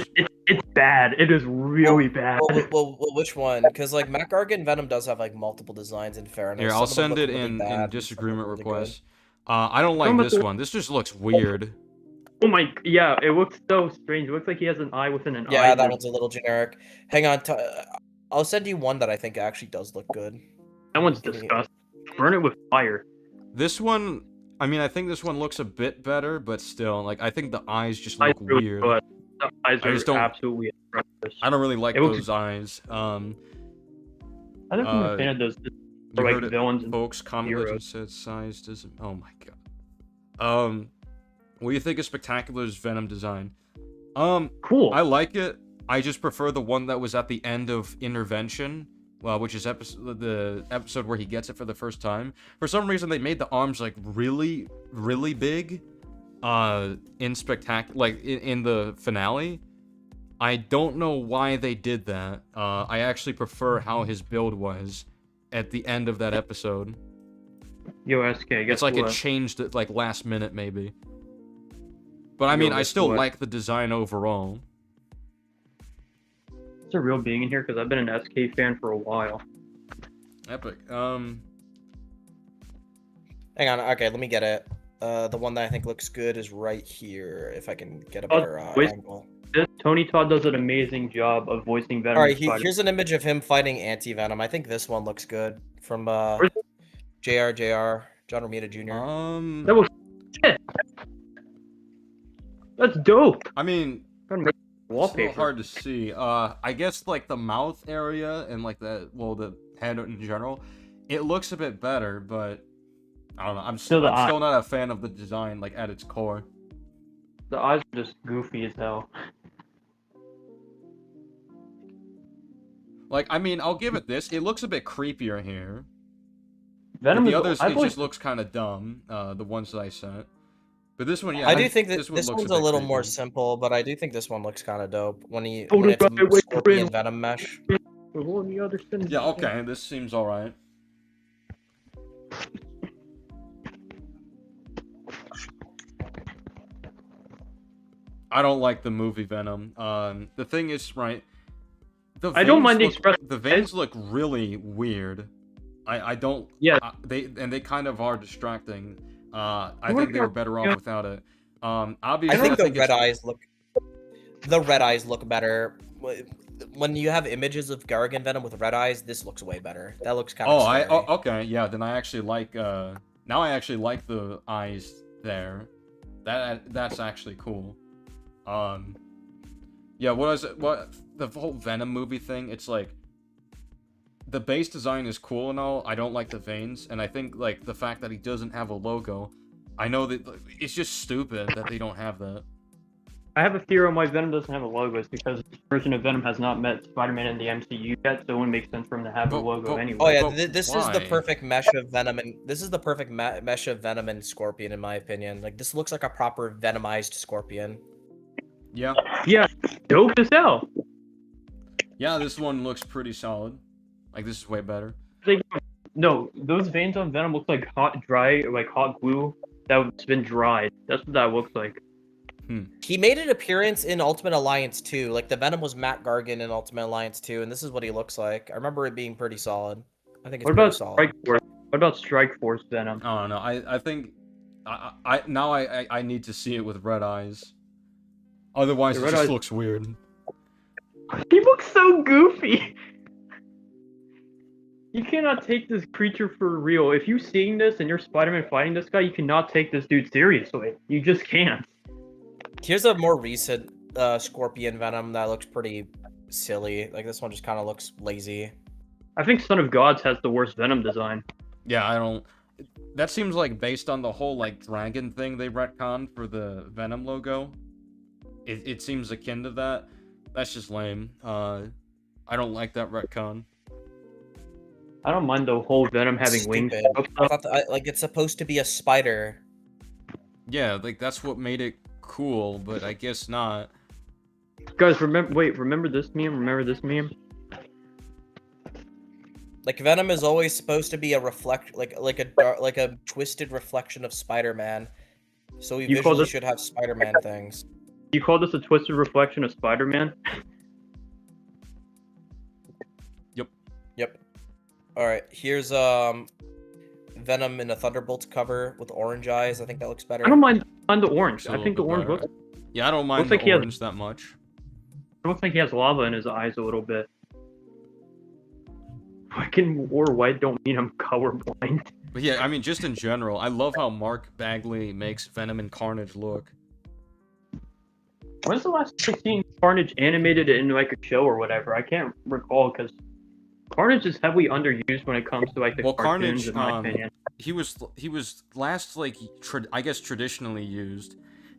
It's bad. It is really bad. Well, which one? Because like Matt Gargan Venom does have like multiple designs. In fairness, Here, I'll send it in disagreement requests. I don't like this one. This just looks weird. Oh my, yeah, it looks so strange. It looks like he has an eye within an eye. Yeah, that one's a little generic. Hang on, I'll send you one that I think actually does look good. That one's disgusting. Burn it with fire. This one, I mean, I think this one looks a bit better, but still, like, I think the eyes just look weird. The eyes I just don't, absolutely atrocious. I don't really like those eyes. I don't understand those. You like heard it, villains and folks. Comic Legends said size doesn't. Oh my god. What do you think of Spectacular's Venom design? Cool. I like it. I just prefer the one that was at the end of Intervention, which is the episode where he gets it for the first time. For some reason, they made the arms like really, really big. In in the finale. I don't know why they did that. I actually prefer how his build was at the end of that episode. Yo, SK, it's like it changed it like last minute maybe. But I mean, I still like the design overall. Is there real being in here? Because I've been an SK fan for a while. Epic. Hang on. Okay, let me get it. The one that I think looks good is right here. If I can get a better angle. Tony Todd does an amazing job of voicing Venom. All right, here's an image of him fighting Anti-Venom. I think this one looks good. From JR, John Romita Jr. That was shit. That's dope. I mean, Gotta make it's a little wallpaper. hard to see. I guess like the mouth area and like the head in general, it looks a bit better, but I don't know. I'm Still the eye. still not a fan of the design like at its core. The eyes are just goofy as hell. Like, I mean, I'll give it this. It looks a bit creepier here. Venom But the is- others, I've it always- just looks kind of dumb. The ones that I sent. But this one, yeah, I do think that this this one looks one's a bit little more creepy. simple, but I do think this one looks kind of dope when Oh, when it's that's right, wait, Scorpion wait. Venom mesh. Yeah, okay, this seems alright. I don't like the movie Venom. The thing is, right, I don't mind the the veins look really weird. I don't. Yeah. They kind of are distracting. I What think they were about- better yeah. off without it. I Obviously, think the red it's- eyes look. The red eyes look better. When you have images of Garrigan Venom with red eyes, this looks way better. That looks kind of. Okay, yeah. Then I actually like. Now I actually like the eyes there. That's actually cool. Yeah. What the whole Venom movie thing? It's like. The base design is cool and all. I don't like the veins, and I think like the fact that he doesn't have a logo. I know that it's just stupid that they don't have that. I have a theory on why Venom doesn't have a logo. It's because this version of Venom has not met Spider-Man in the MCU yet, so it wouldn't make sense for him to have a logo anyway. Oh yeah, this is the perfect mesh of Venom, and this is the perfect mesh of Venom and Scorpion, in my opinion. Like this looks like a proper Venomized Scorpion. Yeah. Yeah, dope as hell. Yeah, this one looks pretty solid. Like this is way better. No, those veins on Venom look like hot, dry, like hot glue that's been dried. That's what that looks like. He made an appearance in Ultimate Alliance 2. Like the Venom was Matt Gargan in Ultimate Alliance 2, and this is what he looks like. I remember it being pretty solid. I think it's What pretty about solid. Strike Force? What about Strike Force Venom? I don't know. I think I need to see it with red eyes. Otherwise, The it red just eyes- looks weird. He looks so goofy. You cannot take this creature for real. If you're seeing this and you're Spider-Man fighting this guy, you cannot take this dude seriously. You just can't. Here's a more recent Scorpion Venom that looks pretty silly. Like this one just kind of looks lazy. I think Son of Gods has the worst Venom design. Yeah, I don't. That seems like based on the whole like dragon thing they retconned for the Venom logo. It seems akin to that. That's just lame. I don't like that retcon. I don't mind the whole Venom having wings. Stupid. I thought like it's supposed to be a spider. Yeah, like that's what made it cool, but I guess not. Guys, remember this meme? Remember this meme? Like Venom is always supposed to be a like a twisted reflection of Spider-Man. So we You call visually this- should have Spider-Man things. You call this a twisted reflection of Spider-Man? Yep. All right, here's Venom in a Thunderbolts cover with orange eyes. I think that looks better. I don't mind the orange. It's a I think the little orange bit looks. better. Yeah, I don't mind Looks the like he has- orange that much. It looks like he has lava in his eyes a little bit. Fucking war white don't mean I'm colorblind. But yeah, I mean, just in general, I love how Mark Bagley makes Venom and Carnage look. When's the last time I've seen Carnage animated in like a show or whatever? I can't recall because Carnage is heavily underused when it comes to like the Well, cartoons, Carnage, in my opinion. he was last like I guess traditionally used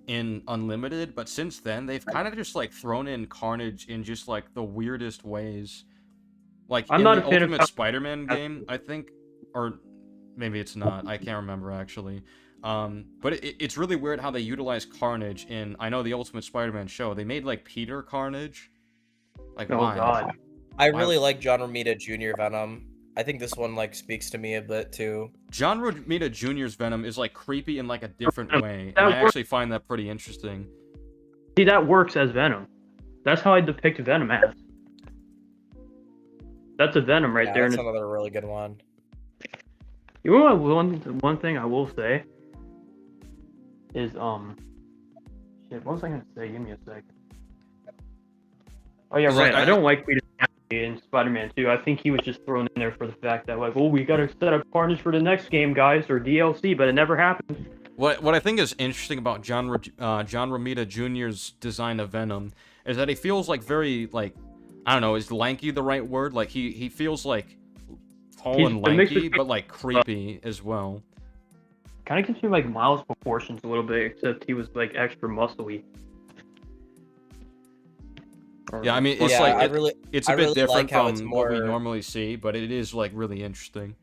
in Unlimited, but since then they've kind of just like thrown in Carnage in just like the weirdest ways. Like I'm in not the a fan of Ultimate how- Spider-Man game, I think, or maybe it's not. I can't remember actually. But it's really weird how they utilize Carnage in. I know the Ultimate Spider-Man show. They made like Peter Carnage. Like Oh, why? God. I really like John Romita Jr. Venom. I think this one like speaks to me a bit too. John Romita Jr.'s Venom is like creepy in like a different way, That and I works. actually find that pretty interesting. See, that works as Venom. That's how I depict Venom as. That's a Venom right Yeah, there. that's And another really good one. you know what? One thing I will say is shit. What was I gonna say? Give me a sec. Oh yeah, It's right. like I don't like Peter. in Spider-Man 2. I think he was just thrown in there for the fact that, like, oh, we gotta set up Carnage for the next game, guys, or DLC, but it never happened. What I think is interesting about John Romita Jr.'s design of Venom is that he feels like very, like, I don't know, is lanky the right word? Like, he feels like tall and lanky, but like creepy as well. Kind of gives me like Miles proportions a little bit, except he was like extra muscly. Yeah, I mean, it's Yeah, like I really- it's I a bit really different like how it's from what we more- normally see, but it is like really interesting.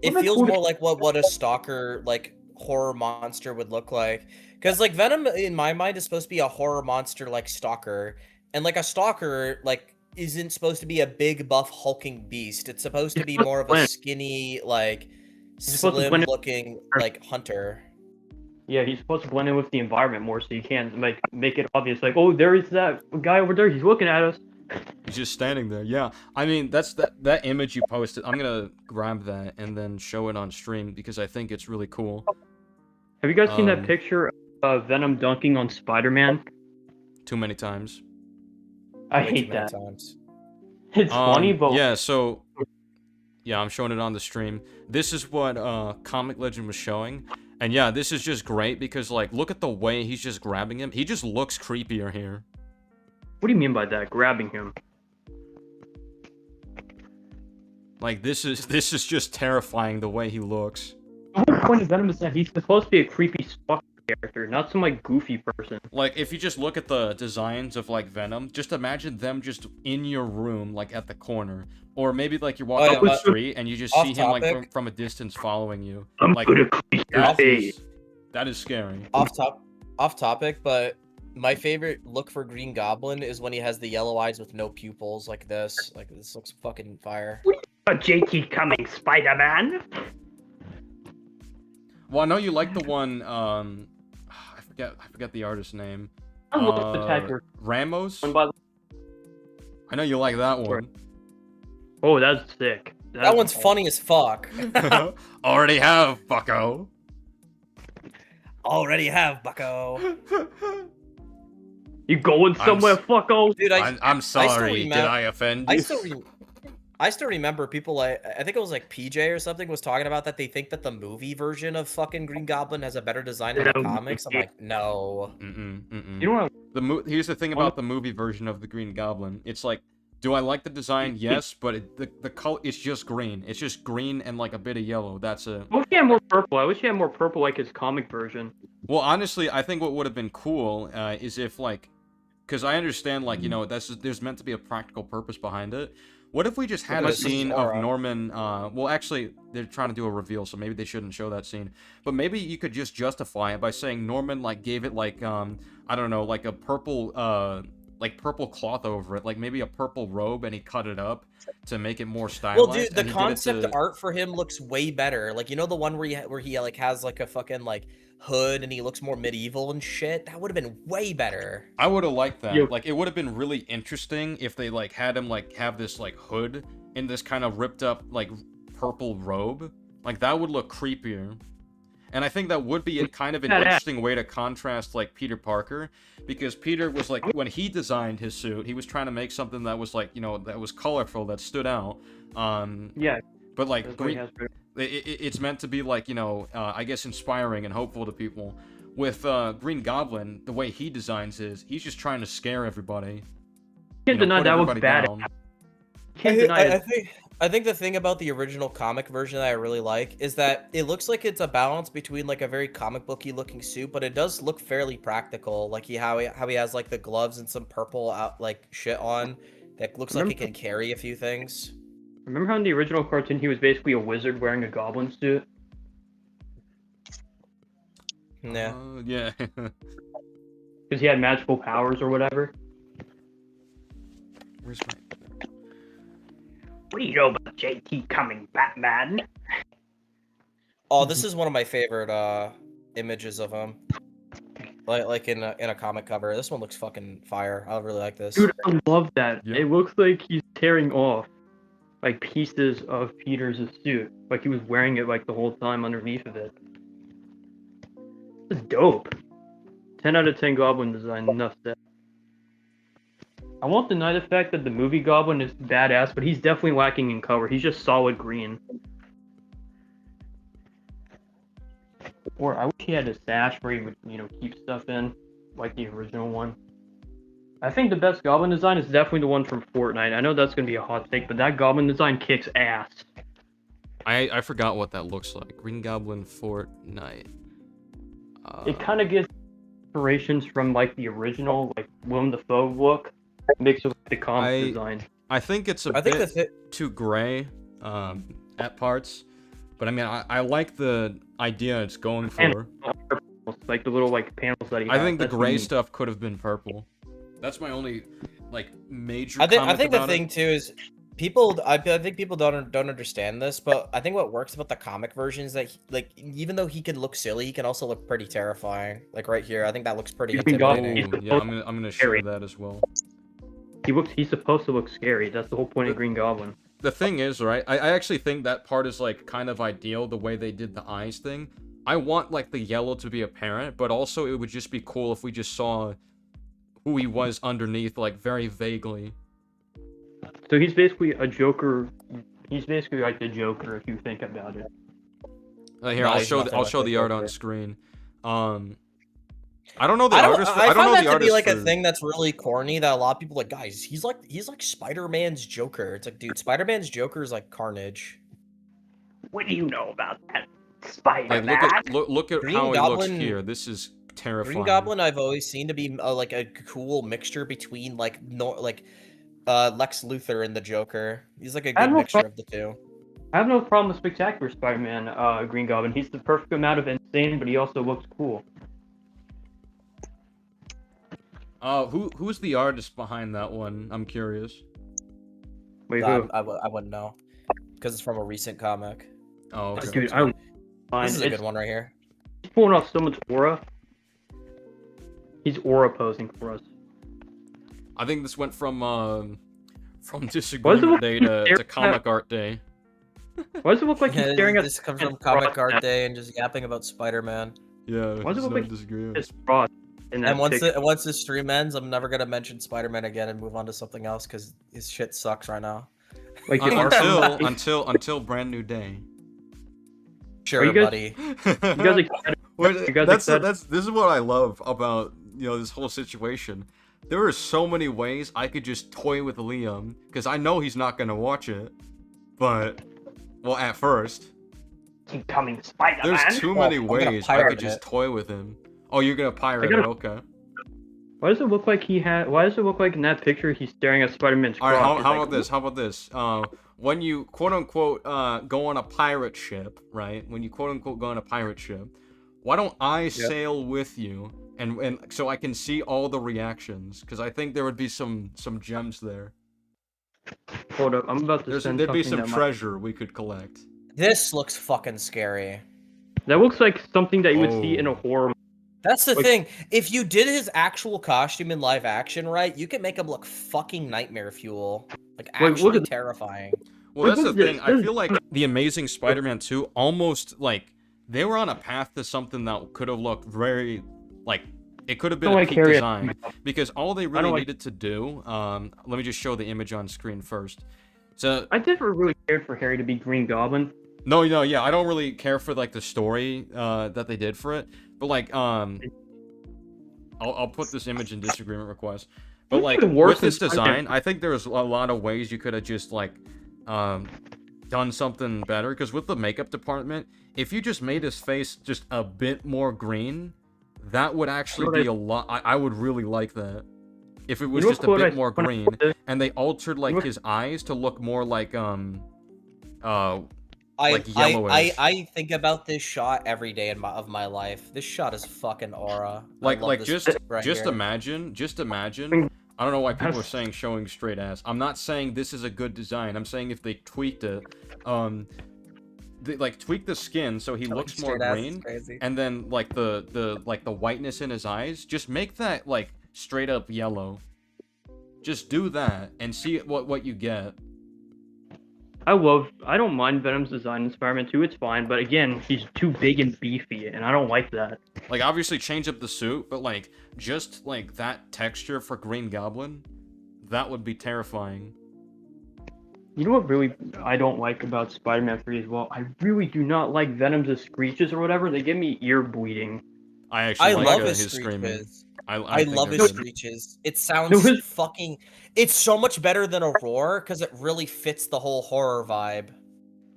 It feels more like what a stalker like horror monster would look like, because like Venom in my mind is supposed to be a horror monster like stalker, and like a stalker like isn't supposed to be a big buff hulking beast. It's supposed to be more of a skinny like supposed to slim blend in- looking like hunter. Yeah, he's supposed to blend in with the environment more, so you can't like make it obvious. Like, oh, there is that guy over there. He's looking at us. He's just standing there. Yeah, I mean, that's that image you posted. I'm gonna grab that and then show it on stream because I think it's really cool. Have you guys seen that picture of Venom dunking on Spider-Man? Too many times. I Way too hate many that. times. It's funny, but yeah. So yeah, I'm showing it on the stream. This is what Comic Legend was showing, and yeah, this is just great because like, look at the way he's just grabbing him. He just looks creepier here. What do you mean by that? Grabbing him? Like this is just terrifying the way he looks. The whole point of Venom is that he's supposed to be a creepy stalker character, not some like goofy person. Like if you just look at the designs of like Venom, just imagine them just in your room, like at the corner, or maybe like you're walking down the street and you just see him like from a distance following you. I'm like gonna creep your face. that is scary. Off topic, but my favorite look for Green Goblin is when he has the yellow eyes with no pupils like this. Like this looks fucking fire. JT coming, Spider-Man. Well, I know you like the one. I forget the artist's name. I love the tagger. Ramos. I know you like that one. Oh, that's sick. That one's funny as fuck. Already have, bucko. Already have, bucko. You going somewhere, fucko? Dude, I'm sorry. Did I offend you? I still remember people like, I think it was like PJ or something was talking about that they think that the movie version of fucking Green Goblin has a better design than the comics. I'm like, no. You know what? Here's the thing about the movie version of the Green Goblin. It's like, do I like the design? Yes, but the color, it's just green. It's just green and like a bit of yellow. That's it. I wish he had more purple. I wish he had more purple like his comic version. Well, honestly, I think what would have been cool is if like, because I understand like, you know, there's meant to be a practical purpose behind it. What if we just had a scene of Norman, well, actually, they're trying to do a reveal, so maybe they shouldn't show that scene. But maybe you could just justify it by saying Norman, like, gave it, like, I don't know, like a purple, purple cloth over it. Like, maybe a purple robe, and he cut it up to make it more stylized. Well, dude, the concept art for him looks way better. Like, you know the one where he like, has, like, a fucking, like, hood and he looks more medieval and shit? That would have been way better. I would have liked that. Yo. Like, it would have been really interesting if they, like, had him, like, have this, like, hood in this kind of ripped up, like, purple robe. Like, that would look creepier. And I think that would be kind of an interesting way to contrast, like, Peter Parker. Because Peter was, like, when he designed his suit, he was trying to make something that was, like, you know, that was colorful, that stood out. Yeah. But, like, it's meant to be, like, you know, I guess inspiring and hopeful to people. With Green Goblin, the way he designs he's just trying to scare everybody. Can't deny that looks bad. I think the thing about the original comic version that I really like is that it looks like it's a balance between like a very comic booky looking suit, but it does look fairly practical. Like how he has like the gloves and some purple like shit on that looks like he can carry a few things. Remember how in the original cartoon he was basically a wizard wearing a goblin suit? Yeah. Yeah. Because he had magical powers or whatever. Where's my... What do you know about JT coming, Batman? Oh, this is one of my favorite images of him. Like in a comic cover. This one looks fucking fire. I really like this. Dude, I love that. Yeah. It looks like he's tearing off like pieces of Peter's suit. Like he was wearing it like the whole time underneath of it. This is dope. 10 out of 10 Goblin design, enough said. I won't deny the fact that the movie Goblin is badass, but he's definitely lacking in color. He's just solid green. Or I wish he had a sash where he would, keep stuff in, like the original one. I think the best Goblin design is definitely the one from Fortnite. I know that's going to be a hot take, but that Goblin design kicks ass. I forgot what that looks like. Green Goblin Fortnite. It kind of gets inspirations from like the original, like Willem Dafoe look, mixed with the comic design. I think it's a bit too gray at parts, but I mean, I like the idea it's going for. Like the little like panels that he I has. think the That's gray unique. stuff could have been purple. That's my only major. I think the about thing it. too is people. I think people don't understand this, but I think what works about the comic version is that even though he can look silly, he can also look pretty terrifying. Like right here, I think that looks pretty intimidating. Ooh, yeah, I'm gonna share that as well. He's supposed to look scary. That's the whole point of Green Goblin. The thing is, right? I actually think that part is like kind of ideal, the way they did the eyes thing. I want like the yellow to be apparent, but also it would just be cool if we just saw who he was underneath, like very vaguely. So he's basically a Joker. He's basically like the Joker if you think about it. Here, No, I'll he's show nothing I'll like show the the art Joker. on screen. I don't know the I artist. I don't find know that the to be artist like a for- thing that's really corny that a lot of people are like, guys, he's like Spider-Man's Joker. It's like, dude, Spider-Man's Joker is like Carnage. What do you know about that, Like, Spider-Man? look at Green how Goblin- he looks here. This is terrifying. Green Goblin I've always seen to be like a cool mixture between Lex Luthor and the Joker. He's like a I have good no mixture of the two. I have no problem with Spectacular Spider-Man, Green Goblin. He's the perfect amount of insane, but he also looks cool. Who's the artist behind that one? I'm curious. Wait, I, who? I wouldn't know because it's from a recent comic. Oh, okay. Dude, I This is a good one right here. He's pulling off so much aura. He's aura posing for us. I think this went from Disagreement Day to Comic Art Day. Why does it look like he's staring at? This comes from Comic Art Day and just yapping about Spider-Man. Yeah, Why does it look like Disagreement. it's Frost in that And once picture? once the stream ends, I'm never gonna mention Spider-Man again and move on to something else because his shit sucks right now. Like until Brand New Day. Sure, Are you guys- buddy. You guys excited? You guys That's excited? this is what I love about this whole situation. There are so many ways I could just toy with Liam because I know he's not gonna watch it, but well, at first. Incoming Spider-Man. There's too many I'm gonna ways I pirate could just it. toy with him. Oh, you're gonna pirate gotta- it? Okay. Why does it look like Why does it look like in that picture he's staring at Spider-Man's All right. crotch? How about this? How about this? When you quote unquote go on a pirate ship, right? When you quote unquote go on a pirate ship, why don't I sail with you and so I can see all the reactions? Because I think there would be some gems there. Hold up, I'm about to send There'd be something some that treasure we could collect. This looks fucking scary. That looks like something that you would see in a horror. That's the Like- thing. If you did his actual costume in live action right, you could make him look fucking nightmare fuel. Like Wait, actually look at- terrifying. Well, that's the Look at thing. this. I feel like the Amazing Spider-Man 2 almost like they were on a path to something that could have looked very like it could have been I don't a like peak Harry- design because all they really don't like- needed to do. Let me just show the image on screen first. So I never really cared for Harry to be Green Goblin. no, yeah, I don't really care for like the story that they did for it, but like I'll put this image in disagreement request. But What's like even worse with this than design, I think there's a lot of ways you could have just like done something better. Because with the makeup department, if you just made his face just a bit more green, that would actually be a lot. I would really like that. If it was just a bit more green, and they altered like his eyes to look more like like yellowish. I think about this shot every day of my life. This shot is fucking aura. I love this just right here. imagine. I don't know why people are saying showing straight ass. I'm not saying this is a good design. I'm saying if they tweaked it, they like tweak the skin so he looks more straight ass is green, crazy. and then like the whiteness in his eyes, just make that like straight up yellow. Just do that and see what you get. I don't mind Venom's design in Spider-Man 2, it's fine, but again, he's too big and beefy, and I don't like that. Like, obviously change up the suit, but like, just like that texture for Green Goblin, that would be terrifying. You know what really I don't like about Spider-Man 3 as well? I really do not like Venom's screeches or whatever. They give me ear bleeding. I actually I like love his his screaming. screeches. I I think love they're his good. screeches. It sounds fucking. It's so much better than a roar because it really fits the whole horror vibe.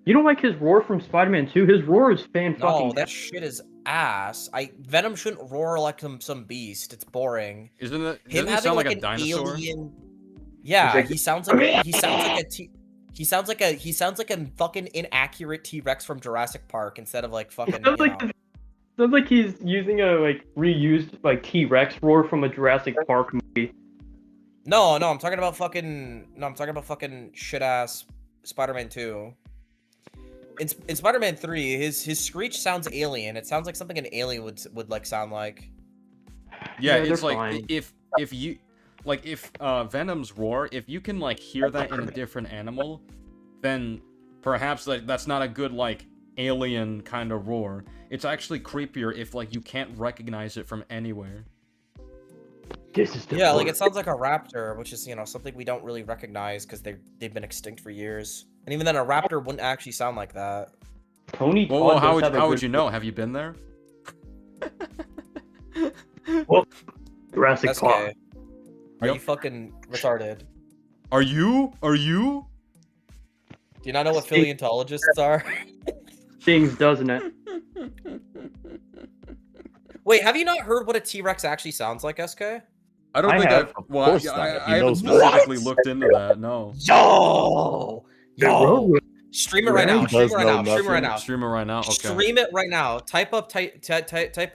You don't like his roar from Spider-Man 2? His roar is fan No, fucking. that shit is ass. Venom shouldn't roar like some beast. It's boring. Isn't it? Him Doesn't he having sound like like a an dinosaur? alien. Yeah, he sounds like he sounds like a fucking inaccurate T-Rex from Jurassic Park instead of like fucking. Sounds like he's using a reused T-Rex roar from a Jurassic Park movie. No, I'm talking about fucking shit ass Spider-Man 2. In Spider-Man 3, his screech sounds alien. It sounds like something an alien would like sound like. Yeah, Yeah, it's they're like fine. if you if Venom's roar, if you can like hear that in a different animal, then perhaps that's not a good alien kind of roar. It's actually creepier if you can't recognize it from anywhere. Yeah, like it sounds like a raptor, which is something we don't really recognize because they've been extinct for years. And even then, a raptor wouldn't actually sound like that. Tony Whoa, Todd how does have a would good- you know? Have you been there? Well, Jurassic SK, Park. are you fucking retarded? Are you? Are you? Do you not know what paleontologists are? Stings, doesn't it? Wait, have you not heard what a T-Rex actually sounds like, SK? I don't think have. I've. Well, I haven't specifically looked into that. No. Yo! Stream it right now. He Stream it does right know now. Stream it right nothing. now. Stream it right now. Okay. Stream it right now. Type up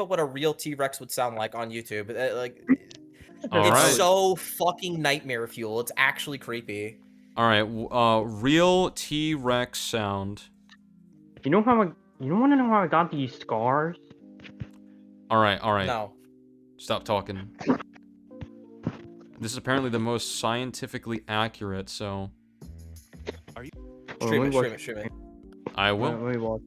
what a real T-Rex would sound like on YouTube. It's Alright. so fucking nightmare fuel. It's actually creepy. All right. Real T-Rex sound. You know how you don't want to know how I got these scars? All right. All right. No. Stop talking. This is apparently the most scientifically accurate. So. Stream it. I will. Let me watch.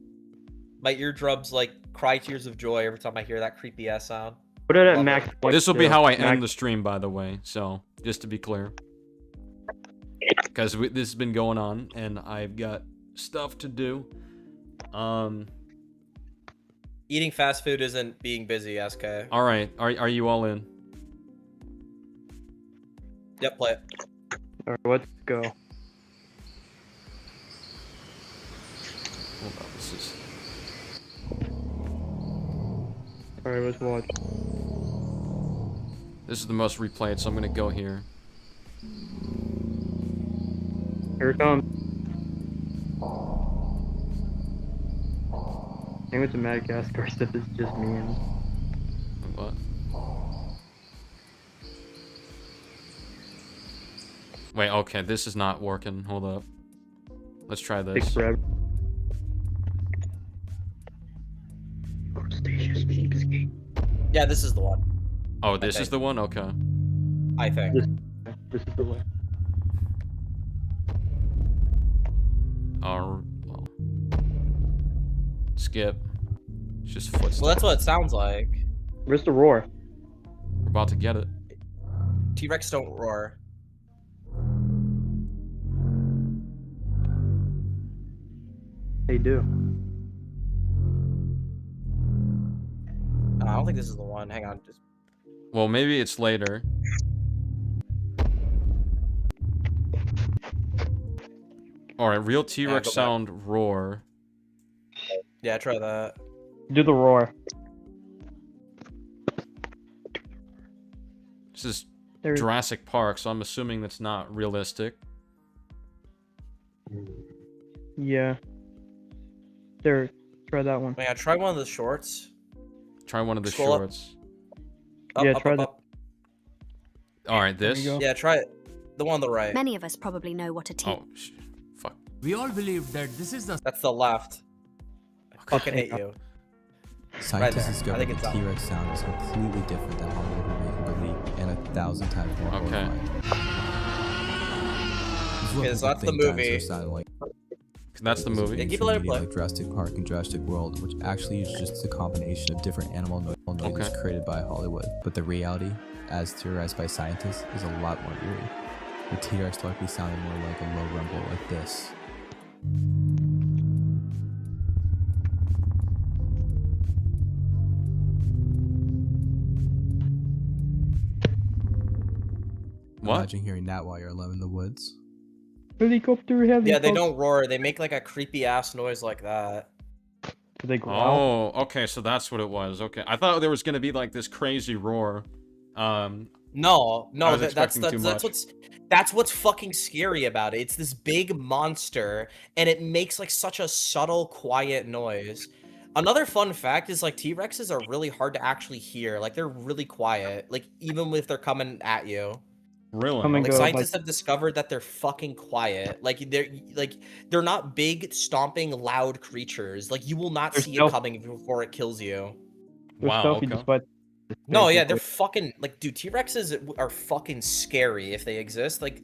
My eardrums cry tears of joy every time I hear that creepy ass sound. Put it at Love max. This will be how I Max- end the stream, by the way. So, just to be clear. Because this has been going on, and I've got stuff to do. Eating fast food isn't being busy, SK. All right. Are you all in? Yep, play it. Alright, let's go. Hold on. This is. Alright, let's watch. This is the most replayed, so I'm gonna go here. Here it comes. I think it's a Madagascar stuff is just memes. What? Wait, okay, this is not working. Hold up. Let's try Takes this. forever. Yeah, this is the one. Oh, this Okay. is the one? Okay. I think. This is the way. Well. Skip. It's just footsteps. Well, that's what it sounds like. Where's the roar? We're about to get it. T-Rex don't roar. They do. I don't think this is the one. Hang on. Just Well, maybe it's later. Alright, real T-Rex go back. sound roar. yeah, try that. Do the roar. This is There- Jurassic Park, so I'm assuming that's not realistic. Yeah. There. Try that one. Hang on, try one of the shorts. Try one of the Scroll up. shorts. Yeah, try that. Alright, There this? you go. Yeah, try it. The one on the right. Many of us probably know what a T. Oh, fuck. We all believe that this is the That's the left. I fucking hate you. Scientists there. I discovered think the it's up. T-Rex sound is completely different than Hollywood made them believe, and 1,000 times more Okay. horrifying. This is what Okay, so people that's the think dinosaurs movie. sound like. That's the There's movie. Yeah, keep it from let it media play. like Jurassic Park and Jurassic World, which actually is just a combination of different animal noises Okay. created by Hollywood. But the reality, as theorized by scientists, is a lot more eerie. the T-Rex likely sounded more like a low rumble like this. What? Imagine hearing that while you're alone in the woods. Helicopter, helicopter. Yeah, they don't roar. They make like a creepy ass noise like that. Do they growl? Oh, okay, so that's what it was. Okay, I thought there was gonna be like this crazy roar. No, I was that's expecting too much. that's what's fucking scary about it. It's this big monster, and it makes like such a subtle, quiet noise. Another fun fact is like T-Rexes are really hard to actually hear. Like they're really quiet. Like even if they're coming at you. Really? Come and Like go, scientists like- have discovered that they're fucking quiet. Like they're not big, stomping, loud creatures. Like you will not They're see it stealth- coming before it kills you. They're Wow, stealthy okay. despite. No, yeah, they're fucking like, dude. T-Rexes are fucking scary if they exist. Like,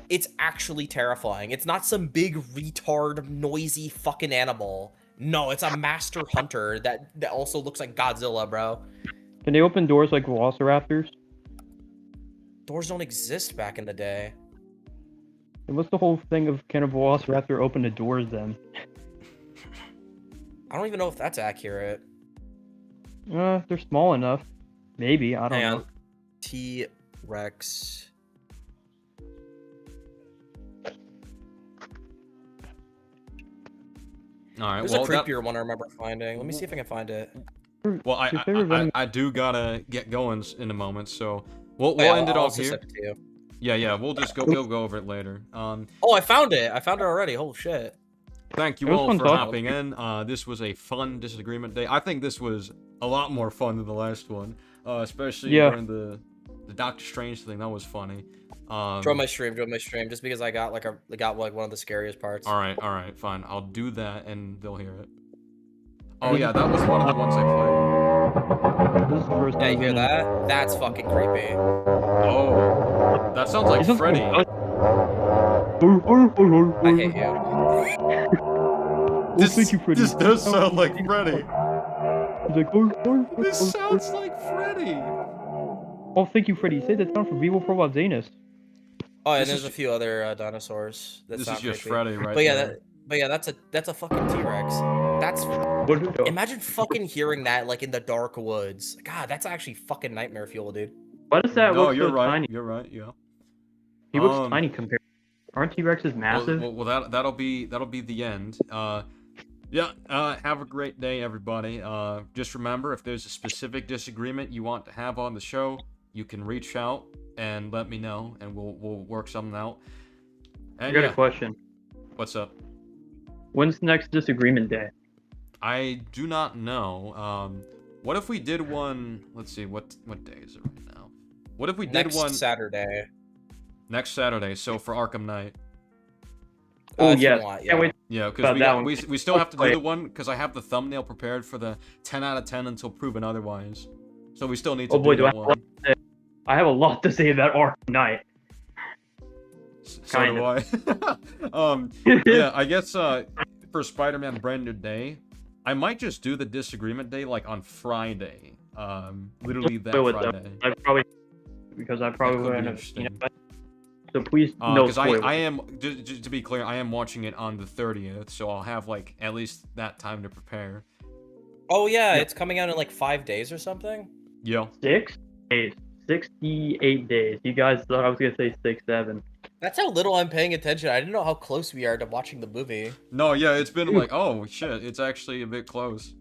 it's actually terrifying. It's not some big retard, noisy fucking animal. No, it's a master hunter that also looks like Godzilla, bro. Can they open doors like velociraptors? Doors don't exist back in the day. And what's the whole thing of can a velociraptor open the doors then? I don't even know if that's accurate. They're small enough. Maybe, I don't Hang know. on. T-Rex. All right. There's well, a creepier one I remember finding. Let me see if I can find it. Well, I do gotta get going in a moment, so we'll yeah, end it I'll off also here. send it to you. Yeah, we'll go over it later. Oh, I found it. I found it already. Holy shit. Thank you It was all fun for talking. hopping in. This was a fun disagreement day. I think this was a lot more fun than the last one, especially during the Doctor Strange thing. That was funny. Join my stream, just because I got like one of the scariest parts. All right, fine. I'll do that, and they'll hear it. Oh yeah, that was one of the ones I played. This is the first Yeah, you time hear I've that? That's fucking creepy. Oh, that sounds like Freddy. I hate you. Thank you, Freddy. This does sound like Freddy. He's like, This sounds like Freddy. Oh, thank you, Freddy. Say that sound for Vivo Pro Zanus. Oh, and This there's is a few other dinosaurs. That this sound is just creepy. Freddy right But yeah, there. that's a fucking T-Rex. That's imagine fucking hearing that like in the dark woods. God, that's actually fucking nightmare fuel, dude. Why does that No, look you're so right. tiny? You're right. Yeah. He looks tiny compared. Aren't T-Rexes massive? Well, that'll be the end. Yeah. Have a great day, everybody. Just remember, if there's a specific disagreement you want to have on the show, you can reach out and let me know, and we'll work something out. And I got a question. What's up? When's the next disagreement day? I do not know. What if we did one? Let's see. What day is it right now? What if we did Next one Saturday? next Saturday? So for Arkham Knight. Oh, if you yes. want, Can't wait Yeah, about because that one. we still have to do Wait. the one because I have the thumbnail prepared for the 10 out of 10 until proven otherwise. So we still need to Oh boy, do do I that have, a one. lot to say. I have a lot to say about Arkham Knight. So do I. Yeah, I guess for Spider-Man Brand New Day, I might just do the disagreement day like on Friday. Literally that Spoil it, though. Friday. I probably because I probably could be wouldn't have. interesting. So please, no Because spoilers. I am, just to be clear, I am watching it on the 30th, so I'll have like at least that time to prepare. Oh yeah, it's coming out in like 5 days or something. Yeah. 6 days, 68 days. You guys thought I was gonna say 6, 7. That's how little I'm paying attention. I didn't know how close we are to watching the movie. No, yeah, it's been like, oh shit, it's actually a bit close.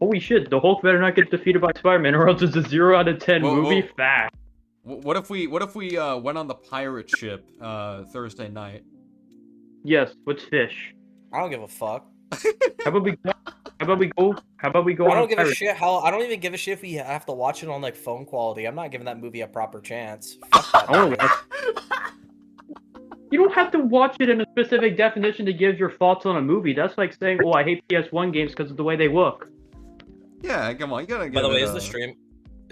Holy shit! The Hulk better not get defeated by Spider-Man, or else it's a 0 out of 10 Whoa, movie. whoa. Fact. What if we went on the pirate ship Thursday night? Yes. What's fish? I don't give a fuck. How about we go? How about we go? How about we go? I on don't give a pirate- shit how. I don't even give a shit if we have to watch it on like phone quality. I'm not giving that movie a proper chance. Fuck that I wanna movie. watch- You don't have to watch it in a specific definition to give your thoughts on a movie. That's like saying, "Oh, I hate PS1 games because of the way they look." Yeah, come on, you gotta get By the way, it, is the stream